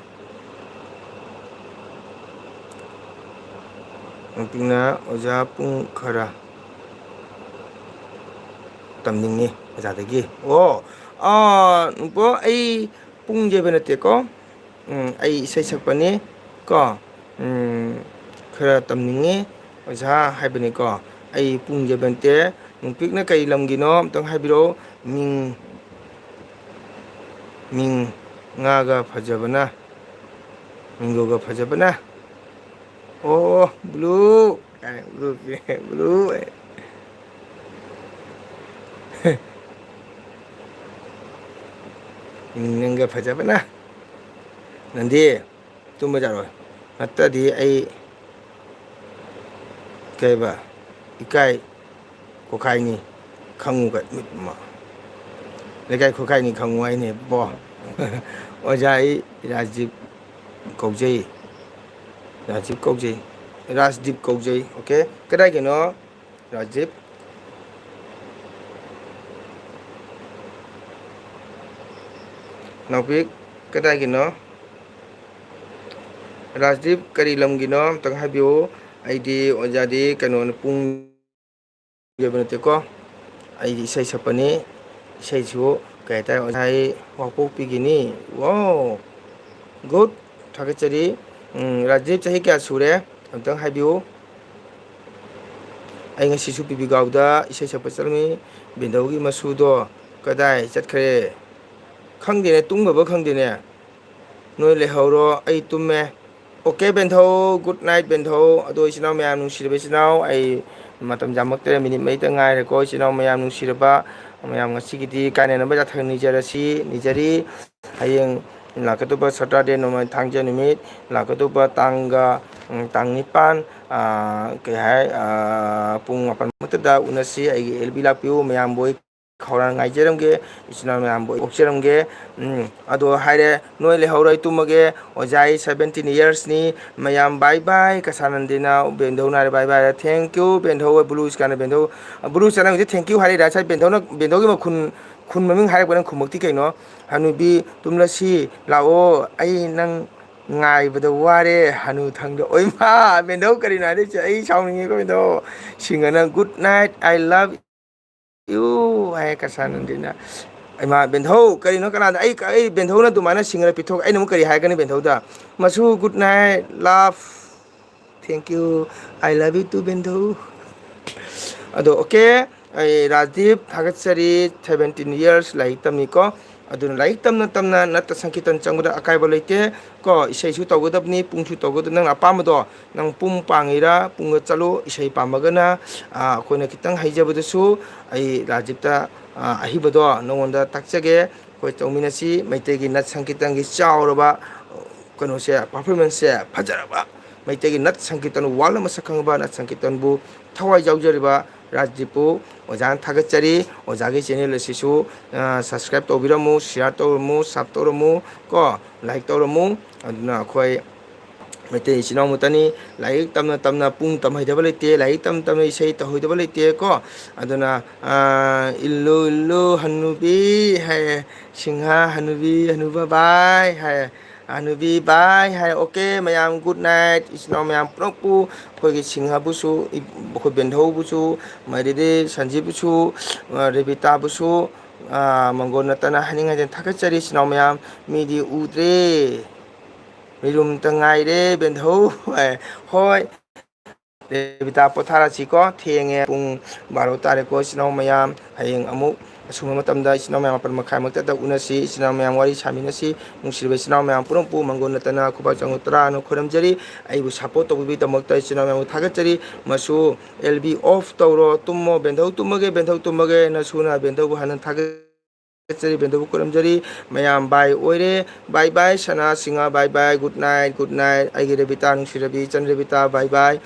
ꯅꯨꯄꯤꯅ ꯑꯣꯖꯥ ꯄꯨꯡ ꯈꯔ ꯇꯝꯅꯤꯡꯉꯤ ꯑꯣꯖꯥꯗꯒꯤ ꯅꯨꯄꯣ ꯑꯩ ꯄꯨꯡ ꯌꯩꯕ ꯅꯠꯇꯦꯀꯣ ꯑꯩ ꯏꯁꯩ ꯁꯛꯄꯅꯤ ꯀꯣ ꯈꯔ ꯇꯝꯅꯤꯡꯉꯤ ꯑꯣꯖꯥ ꯍꯥꯏꯕꯅꯤꯀꯣ ꯑꯩ ꯄꯨꯡ ꯌꯩꯕ ꯅꯠꯇꯦ ꯅꯨꯄꯤꯛꯅ ꯀꯔꯤ ꯂꯝꯒꯤꯅꯣ ꯑꯝꯇꯪ ꯍꯥꯏꯕꯤꯔꯛꯑꯣ ꯃꯤꯡ ꯉꯥꯒ ꯐꯖꯕꯅ ꯃꯤꯡꯒꯧꯒ ꯐꯖꯕꯅ ꯕ꯭ꯂꯨ ꯕ꯭ꯂꯨ ꯕ꯭ꯂꯨ ꯅꯪꯒ ꯐꯖꯕꯅ ꯅꯪꯗꯤ ꯇꯨꯝꯕ ꯌꯥꯔꯣꯏ ꯅꯠꯇ꯭ꯔꯗꯤ ꯑꯩ ꯀꯩꯕ ꯏꯀꯥꯏ ꯈꯨꯈꯥꯏꯅꯤ ꯈꯪꯉꯨꯒ ꯃꯤꯠ ꯑꯃ ꯂꯩꯀꯥꯏ ꯈꯨꯈꯥꯏꯅꯤ ꯈꯪꯉꯨ ꯍꯥꯏꯅꯦ ꯕꯣ ꯑꯣꯖꯥ ꯑꯩ ꯔꯥꯖꯤꯞ ꯀꯧꯖꯩ ꯔꯥꯖꯗꯤꯞ ꯀꯧꯖꯩ ꯑꯣꯀꯦ ꯀꯗꯥꯏꯒꯤꯅꯣ ꯔꯥꯖꯤꯞ ꯅꯥꯎꯄꯤꯛ ꯀꯗꯥꯏꯒꯤꯅꯣ ꯔꯥꯖꯗꯤꯞ ꯀꯔꯤ ꯂꯝꯒꯤꯅꯣ ꯑꯝꯇꯪ ꯍꯥꯏꯕꯤꯌꯨ ꯑꯩꯗꯤ ꯑꯣꯖꯥꯗꯤ ꯀꯩꯅꯣꯅꯤ ꯄꯨꯡ ꯌꯩꯕ ꯅꯠꯇꯦꯀꯣ ꯑꯩꯗꯤ ꯏꯁꯩ ꯁꯛꯄꯅꯤ ꯏꯁꯩꯁꯨ ꯀꯩ ꯍꯥꯏꯇꯥꯔꯦ ꯑꯣꯖꯥ ꯑꯩ ꯋꯥꯡꯄꯣꯛꯄꯤꯒꯤꯅꯤ ꯋꯥꯎ ꯒꯨꯗ ꯊꯥꯒꯠꯆꯔꯤ ꯔꯥꯖꯤꯞ ꯆꯍꯤ ꯀꯌꯥ ꯁꯨꯔꯦ ꯑꯝꯇꯪ ꯍꯥꯏꯕꯤꯌꯨ ꯑꯩ ꯉꯁꯤꯁꯨ ꯄꯤꯕꯤꯒꯥꯎꯗ ꯏꯁꯩ ꯁꯛꯄ ꯆꯠꯂꯝꯃꯤ ꯕꯤꯟꯙꯧꯒꯤ ꯃꯁꯨꯗꯣ ꯀꯗꯥꯏ ꯆꯠꯈ꯭ꯔꯦ ꯈꯪꯗꯦꯅꯦ ꯇꯨꯝꯒ꯭ꯔꯕ ꯈꯪꯗꯦꯅꯦ ꯅꯣꯏ ꯂꯩꯍꯧꯔꯣ ꯑꯩ ꯇꯨꯝꯃꯦ ꯑꯣꯀꯦ ꯕꯦꯟꯊꯧ ꯒꯨꯗ ꯅꯥꯏꯠ ꯕꯦꯟꯊꯧ ꯑꯗꯣ ꯏꯆꯤꯟ ꯏꯅꯥꯎ ꯃꯌꯥꯝ ꯅꯨꯡꯁꯤꯔꯕ ꯏꯆꯤꯟ ꯏꯅꯥꯎ ꯑꯩ ꯃꯇꯝ ꯌꯥꯝꯃꯛꯇ꯭ꯔꯦ ꯃꯤꯅꯤꯠ ꯃꯔꯤꯇ ꯉꯥꯏꯔꯦꯀꯣ ꯏꯆꯤꯟ ꯏꯅꯥꯎ ꯃꯌꯥꯝ ꯅꯨꯡꯁꯤꯔꯕ ꯃꯌꯥꯝ ꯉꯁꯤꯒꯤꯗꯤ ꯀꯥꯏꯅꯅꯕ ꯌꯥꯊꯪ ꯅꯤꯖꯔꯤ ꯍꯌꯦꯡ ꯂꯥꯛꯀꯗꯧꯕ ꯁꯇꯔꯗꯦ ꯅꯣꯡꯃꯥꯏ ꯊꯥꯡꯖ ꯅꯨꯃꯤꯠ ꯂꯥꯛꯀꯗꯧꯕ ꯇꯥꯡ 9 ꯀꯩ ꯍꯥꯏ ꯄꯨꯡ 8 ꯎꯅꯁꯤ ꯑꯩꯒꯤ ꯑꯦꯜꯕꯤ ꯂꯥꯛꯄꯤꯌꯨ ꯃꯌꯥꯝꯕꯨ ꯑꯩ ꯈꯧꯔꯥꯡꯅ ꯉꯥꯏꯖꯔꯝꯒꯦ ꯏꯆꯤꯟ ꯏꯅꯥꯎ ꯃꯌꯥꯝꯕꯨ ꯑꯩ ꯑꯣꯛꯆꯔꯝꯒꯦ ꯑꯗꯣ ꯍꯥꯏꯔꯦ ꯅꯣꯏ ꯂꯩꯍꯧꯔꯣ ꯑꯩ ꯇꯨꯝꯃꯒꯦ ꯑꯣꯖꯥ ꯑꯩ 17 yearsꯅꯤ ꯃꯌꯥꯝ ꯕꯥꯏ ꯕꯥꯏ ꯀꯁꯥꯅꯟꯗꯤꯅ ꯕꯦꯟꯙꯧꯅ ꯍꯥꯏꯔꯦ ꯕꯥꯏ ꯕꯥꯏ ꯊꯦꯡꯀ꯭ꯌꯨ ꯕꯦꯟꯙꯧ ꯕ꯭ꯂꯨ ꯏꯁꯀꯥꯏꯅ ꯕꯦꯟꯙꯧ ꯕ꯭ꯂꯨ ꯏꯁꯀꯥꯏꯅ ꯍꯧꯖꯤꯛ ꯊꯦꯡꯀ꯭ꯌꯨ ꯍꯥꯏꯔꯤꯔꯥ ꯉꯁꯥꯏ ꯕꯦꯟꯙꯧꯒꯤ ꯈꯨꯟ ꯃꯃꯤꯡ ꯍꯥꯏꯔꯛꯄ ꯅꯪ ꯈꯨꯝꯃꯛꯇꯤ ꯀꯩꯅꯣ ꯍꯅꯨꯕꯤ ꯇꯨꯝꯂꯁꯤ ꯂꯥꯛꯑꯣ ꯑꯩ ꯅꯪ ꯉꯥꯏꯕꯗ ꯋꯥꯔꯦ ꯍꯅꯨꯊꯪꯗ ꯑꯣꯏꯃꯥ ꯕꯦꯟꯙꯧ ꯀꯔꯤꯅꯣ ꯍꯥꯏꯔꯤꯁꯦ ꯑꯩ ꯁꯥꯎꯅꯤꯡꯉꯦꯀꯣ ꯕꯦꯟꯙꯧ ꯁꯤꯡꯒꯅ good night I love you ꯍꯥꯏ ꯀꯁꯥꯅꯟꯗꯤꯅ ꯏꯃꯥ ꯕꯦꯟꯙꯧ ꯀꯔꯤꯅꯣ ꯀꯅꯥꯗ ꯑꯩ ꯕꯦꯟꯙꯧꯅ ꯑꯗꯨꯃꯥꯏꯅ ꯁꯤꯡꯒꯅ ꯄꯤꯊꯣꯛ ꯑꯩꯅ ꯑꯃꯨꯛ ꯀꯔꯤ ꯍꯥꯏꯒꯅꯤ ꯕꯦꯟꯙꯧꯗ ꯃꯁꯨ good night love thank you I love you too ꯕꯦꯟꯙꯧ ꯑꯗꯣ ꯑꯣꯀꯦ ꯑꯩ ꯔꯥꯖꯗꯤꯞ ꯊꯥꯒꯠꯆꯔꯤ 17 years ꯂꯥꯏꯔꯤꯛ ꯇꯝꯃꯤꯀꯣ ꯑꯗꯨꯅ ꯂꯥꯏꯔꯤꯛ ꯇꯝꯅ ꯇꯝꯅ ꯅꯠꯇ ꯁꯪꯀꯤꯔꯇꯟ ꯆꯪꯕꯗ ꯑꯀꯥꯏꯕ ꯂꯩꯇꯦ ꯀꯣ ꯏꯁꯩꯁꯨ ꯇꯧꯒꯗꯕꯅꯤ ꯄꯨꯡꯁꯨ ꯇꯧꯒꯗꯕꯅꯤ ꯅꯪꯅ ꯑꯄꯥꯝꯕꯗꯣ ꯅꯪ ꯄꯨꯡ ꯄꯥꯡꯉꯤꯔꯥ ꯄꯨꯡꯗ ꯆꯠꯂꯨ ꯏꯁꯩ ꯄꯥꯝꯃꯒꯅ ꯑꯩꯈꯣꯏꯅ ꯈꯤꯇꯪ ꯍꯩꯖꯕꯗꯁꯨ ꯑꯩ ꯔꯥꯖꯤꯞꯇ ꯑꯍꯩꯕꯗꯣ ꯅꯉꯣꯟꯗ ꯇꯥꯛꯆꯒꯦ ꯑꯩꯈꯣꯏ ꯇꯧꯃꯤꯟꯅꯁꯤ ꯃꯩꯇꯩꯒꯤ ꯅꯠ ꯁꯪꯀꯤꯔꯇꯟꯒꯤ ꯆꯥꯎꯔꯕ ꯀꯩꯅꯣꯁꯦ ꯄꯔꯐꯣꯔꯃꯦꯟꯁꯁꯦ ꯐꯖꯔꯕ ꯃꯩꯇꯩꯒꯤ ꯅꯠ ꯁꯪꯀꯤꯔꯇꯟ ꯋꯥꯔꯜꯗ ꯃꯁꯛ ꯈꯪꯉꯕ ꯅꯠ ꯁꯪꯀꯤꯔꯇꯟꯕꯨ ꯊꯋꯥꯏ ꯌꯥꯎꯖꯔꯤꯕ ꯔꯥꯖꯗꯤꯞꯄꯨ ꯑꯣꯖꯥꯅ ꯊꯥꯒꯠꯆꯔꯤ ꯑꯣꯖꯥꯒꯤ ꯆꯦꯅꯦꯜ ꯑꯁꯤꯁꯨ ꯁꯕꯁꯀ꯭ꯔꯥꯏꯞ ꯇꯧꯕꯤꯔꯝꯃꯨ ꯁꯤꯌꯥꯔ ꯇꯧꯔꯝꯃꯨ ꯁꯕ ꯇꯧꯔꯝꯃꯨ ꯀꯣ ꯂꯥꯏꯛ ꯇꯧꯔꯝꯃꯨ ꯑꯗꯨꯅ ꯑꯩꯈꯣꯏ ꯃꯩꯇꯩ ꯏꯆꯤꯟ ꯏꯅꯥꯎ ꯑꯃꯠꯇꯅꯤ ꯂꯥꯏꯔꯤꯛ ꯇꯝꯅ ꯇꯝꯅ ꯄꯨꯡ ꯇꯝꯍꯩꯗꯕ ꯂꯩꯇꯦ ꯂꯥꯏꯔꯤꯛ ꯇꯝꯅ ꯇꯝꯅ ꯏꯁꯩ ꯇꯧꯍꯩꯗꯕ ꯂꯩꯇꯦ ꯀꯣ ꯑꯗꯨꯅ ꯏꯜꯂꯨ ꯏꯜꯂꯨ ꯍꯟꯅꯨꯕꯤ ꯍꯥꯏ ꯁꯤꯡꯍꯥ ꯍꯅꯨꯕꯤ ꯍꯅꯨꯕ ꯕꯥꯏ ꯍꯥꯏ ꯍꯅꯨꯕꯤ ꯕꯥꯏ ꯍꯥꯏ ꯑꯣꯀꯦ ꯃꯌꯥꯝ ꯒꯨꯗ ꯅꯥꯏꯠ ꯏꯆꯤꯟ ꯏꯅꯥꯎ ꯃꯌꯥꯝ ꯄꯨꯝꯅꯃꯛꯄꯨ ꯑꯩꯈꯣꯏꯒꯤ ꯁꯤꯡꯍꯕꯨꯁꯨ ꯑꯩꯈꯣꯏ ꯕꯦꯟꯙꯧꯕꯨꯁꯨ ꯃꯗꯤꯗꯤ ꯁꯟꯖꯤꯕꯨꯁꯨ ꯔꯦꯕꯤꯇꯥꯕꯨꯁꯨ ꯃꯪꯒꯣꯜ ꯅꯠꯇꯅ ꯍꯥꯏꯅꯤꯡ ꯍꯥꯏꯖꯅ ꯊꯥꯒꯠꯆꯔꯤ ꯏꯆꯤꯟ ꯏꯅꯥꯎ ꯃꯌꯥꯝ ꯃꯤꯗꯤ ꯎꯗ꯭ꯔꯦ ꯃꯤꯔꯨꯝꯇ ꯉꯥꯏꯔꯦ ꯕꯦꯟꯙꯧ ꯍꯣꯏ ꯔꯦꯕꯤꯇꯥ ꯄꯣꯊꯥꯔꯁꯤꯀꯣ ꯊꯦꯡꯉꯦ ꯄꯨꯡ 12 ꯇꯥꯔꯦꯀꯣ ꯏꯆꯤꯟ ꯏꯅꯥꯎ ꯃꯌꯥꯝ ꯍꯌꯦꯡ ꯑꯃꯨꯛ ꯑꯁꯨꯝꯕ ꯃꯇꯝꯗ ꯏꯆꯤꯟ ꯏꯅꯥꯎ ꯃꯌꯥꯝ 8:30 ꯎꯅꯁꯤ ꯏꯆꯤꯟ ꯏꯅꯥꯎ ꯃꯌꯥꯝ ꯋꯥꯔꯤ ꯁꯥꯃꯤꯟꯅꯁꯤ ꯅꯨꯡꯁꯤꯔꯕ ꯏꯆꯤꯟ ꯏꯅꯥꯎ ꯃꯌꯥꯝ ꯄꯨꯝꯅꯃꯛꯄꯨ ꯃꯪꯒꯣꯜ ꯅꯠꯇꯅ ꯈꯨꯕꯥꯛ ꯆꯥꯎꯅ ꯇꯔꯥꯅ ꯈꯣꯏꯔꯝꯖꯔꯤ ꯑꯩꯕꯨ ꯁꯞꯄꯣꯔꯠ ꯇꯧꯕꯤꯕꯒꯤꯗꯃꯛꯇ ꯏꯆꯤꯟ ꯏꯅꯥꯎ ꯃꯌꯥꯝꯕꯨ ꯊꯥꯒꯠꯆꯔꯤ ꯃꯁꯨ ꯑꯦꯜꯕꯤ ꯑꯣꯐ ꯇꯧꯔꯣ ꯇꯨꯝꯃꯣ ꯕꯦꯟꯙꯧ ꯇꯨꯝꯃꯒꯦ ꯕꯦꯟꯙꯧ ꯇꯨꯝꯃꯒꯦ ꯅꯁꯨꯅ ꯕꯦꯟꯙꯧꯕꯨ ꯍꯥꯟꯅ ꯊꯥꯒꯠꯆꯔꯤ ꯕꯦꯟꯙꯧꯕꯨ ꯈꯣꯏꯔꯝꯖꯔꯤ ꯃꯌꯥꯝ ꯕꯥꯏ ꯑꯣꯏꯔꯦ ꯕꯥꯏ ꯕꯥꯏ ꯁꯅꯥ ꯁꯤꯡꯍꯥ ꯕꯥꯏ ꯕꯥꯏ ꯒꯨꯗ ꯅꯥꯏꯠ ꯑꯩꯒꯤ ꯔꯦꯕꯤꯇꯥ ꯅꯨꯡꯁꯤꯔꯕꯤ ꯏꯆꯟ ꯔꯦꯕꯤꯇꯥ ꯕꯥꯏ ꯕꯥꯏ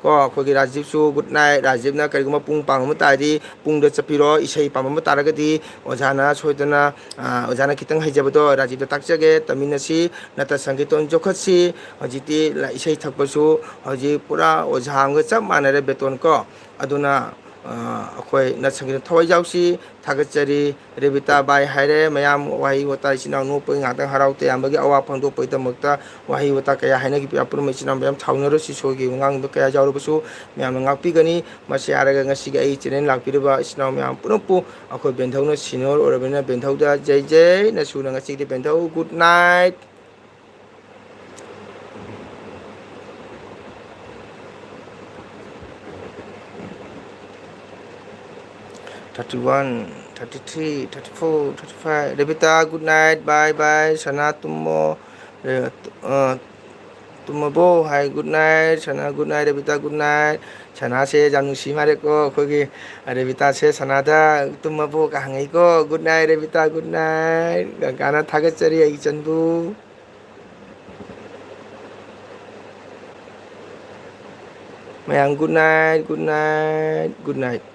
ꯀꯣ ꯑꯩꯈꯣꯏꯒꯤ ꯔꯥꯖꯤꯞꯁꯨ ꯒꯨꯗ ꯅꯥꯏꯠ ꯔꯥꯖꯤꯞꯅ ꯀꯔꯤꯒꯨꯝꯕ ꯄꯨꯡ ꯄꯥꯡꯕ ꯇꯥꯔꯗꯤ ꯄꯨꯡꯗ ꯆꯠꯄꯤꯔꯣ ꯏꯁꯩ ꯄꯥꯝꯕ ꯇꯥꯔꯒꯗꯤ ꯑꯣꯖꯥꯅ ꯁꯣꯏꯗꯅ ꯑꯣꯖꯥꯅ ꯈꯤꯇꯪ ꯍꯩꯖꯕꯗꯣ ꯔꯥꯖꯤꯞꯇ ꯇꯥꯛꯆꯒꯦ ꯇꯝꯃꯤꯟꯅꯁꯤ ꯅꯠꯇ ꯁꯪꯒꯤꯇꯣꯟ ꯌꯣꯛꯈꯠꯁꯤ ꯍꯧꯖꯤꯛꯇꯤ ꯏꯁꯩ ꯊꯛꯄꯁꯨ ꯍꯧꯖꯤꯛ ꯄꯨꯔꯥ ꯑꯣꯖꯥ ꯑꯃꯒ ꯆꯞ ꯃꯥꯟꯅꯔꯦ ꯕꯦꯇꯣꯟ ꯀꯣ ꯑꯗꯨꯅ ꯑꯩꯈꯣꯏ ꯅꯠꯁꯪꯒꯤꯅ ꯊꯋꯥꯏꯖꯥꯎꯁꯤ ꯊꯥꯒꯠꯆꯔꯤ ꯔꯦꯕꯤꯇꯥ ꯕꯥꯏ ꯍꯥꯏꯔꯦ ꯃꯌꯥꯝ ꯋꯥꯍꯩ ꯋꯥꯇꯥ ꯏꯆꯤꯟ ꯏꯅꯥꯎ ꯅꯣꯛꯄꯒꯤ ꯉꯥꯛꯇꯪ ꯍꯔꯥꯎ ꯇꯌꯥꯝꯕꯒꯤ ꯑꯋꯥ ꯐꯣꯡꯗꯣꯛꯄꯒꯤꯗꯃꯛꯇ ꯋꯥꯍꯩ ꯋꯥꯇꯥ ꯀꯌꯥ ꯍꯥꯏꯅꯈꯤꯕ ꯑꯄꯨꯟꯕ ꯏꯆꯤꯟ ꯏꯅꯥꯎ ꯃꯌꯥꯝ ꯊꯥꯎꯅꯔꯁꯤ ꯏꯁꯣꯔꯒꯤ ꯉꯥꯡꯕ ꯀꯌꯥ ꯌꯥꯎꯔꯕꯁꯨ ꯃꯌꯥꯝꯅ ꯉꯥꯛꯄꯤꯒꯅꯤ ꯃꯁꯤ ꯍꯥꯏꯔꯒ ꯉꯁꯤꯒꯤ ꯑꯩ ꯆꯦꯅꯦꯜ ꯂꯥꯛꯄꯤꯔꯤꯕ ꯏꯆꯤꯟ ꯏꯅꯥꯎ ꯃꯌꯥꯝ ꯄꯨꯝꯅꯃꯛꯄꯨ ꯑꯩꯈꯣꯏ ꯕꯦꯟꯊꯧꯅ ꯁꯤꯅꯤꯌꯔ ꯑꯣꯏꯔꯕꯅꯤꯅ ꯕꯦꯟꯊꯧꯗ ꯖꯩ ꯖꯩ ꯅꯁꯨꯅ ꯉꯁꯤꯒꯤꯗꯤ ꯕꯦꯟꯊꯧ good night Thirty one, 33, 34, 35. Rebita, good night. Bye bye. Sana tummo. Tumabo. Hi, good night. Sana good night. Rebita, good night. Sana se jamu si mare ko. Kogi Rebita se sana da tumabo kahangai ko. Good night, Rebita. Good night. Gana thagat chari ai chandu. Mayang good night. Good night. Good night.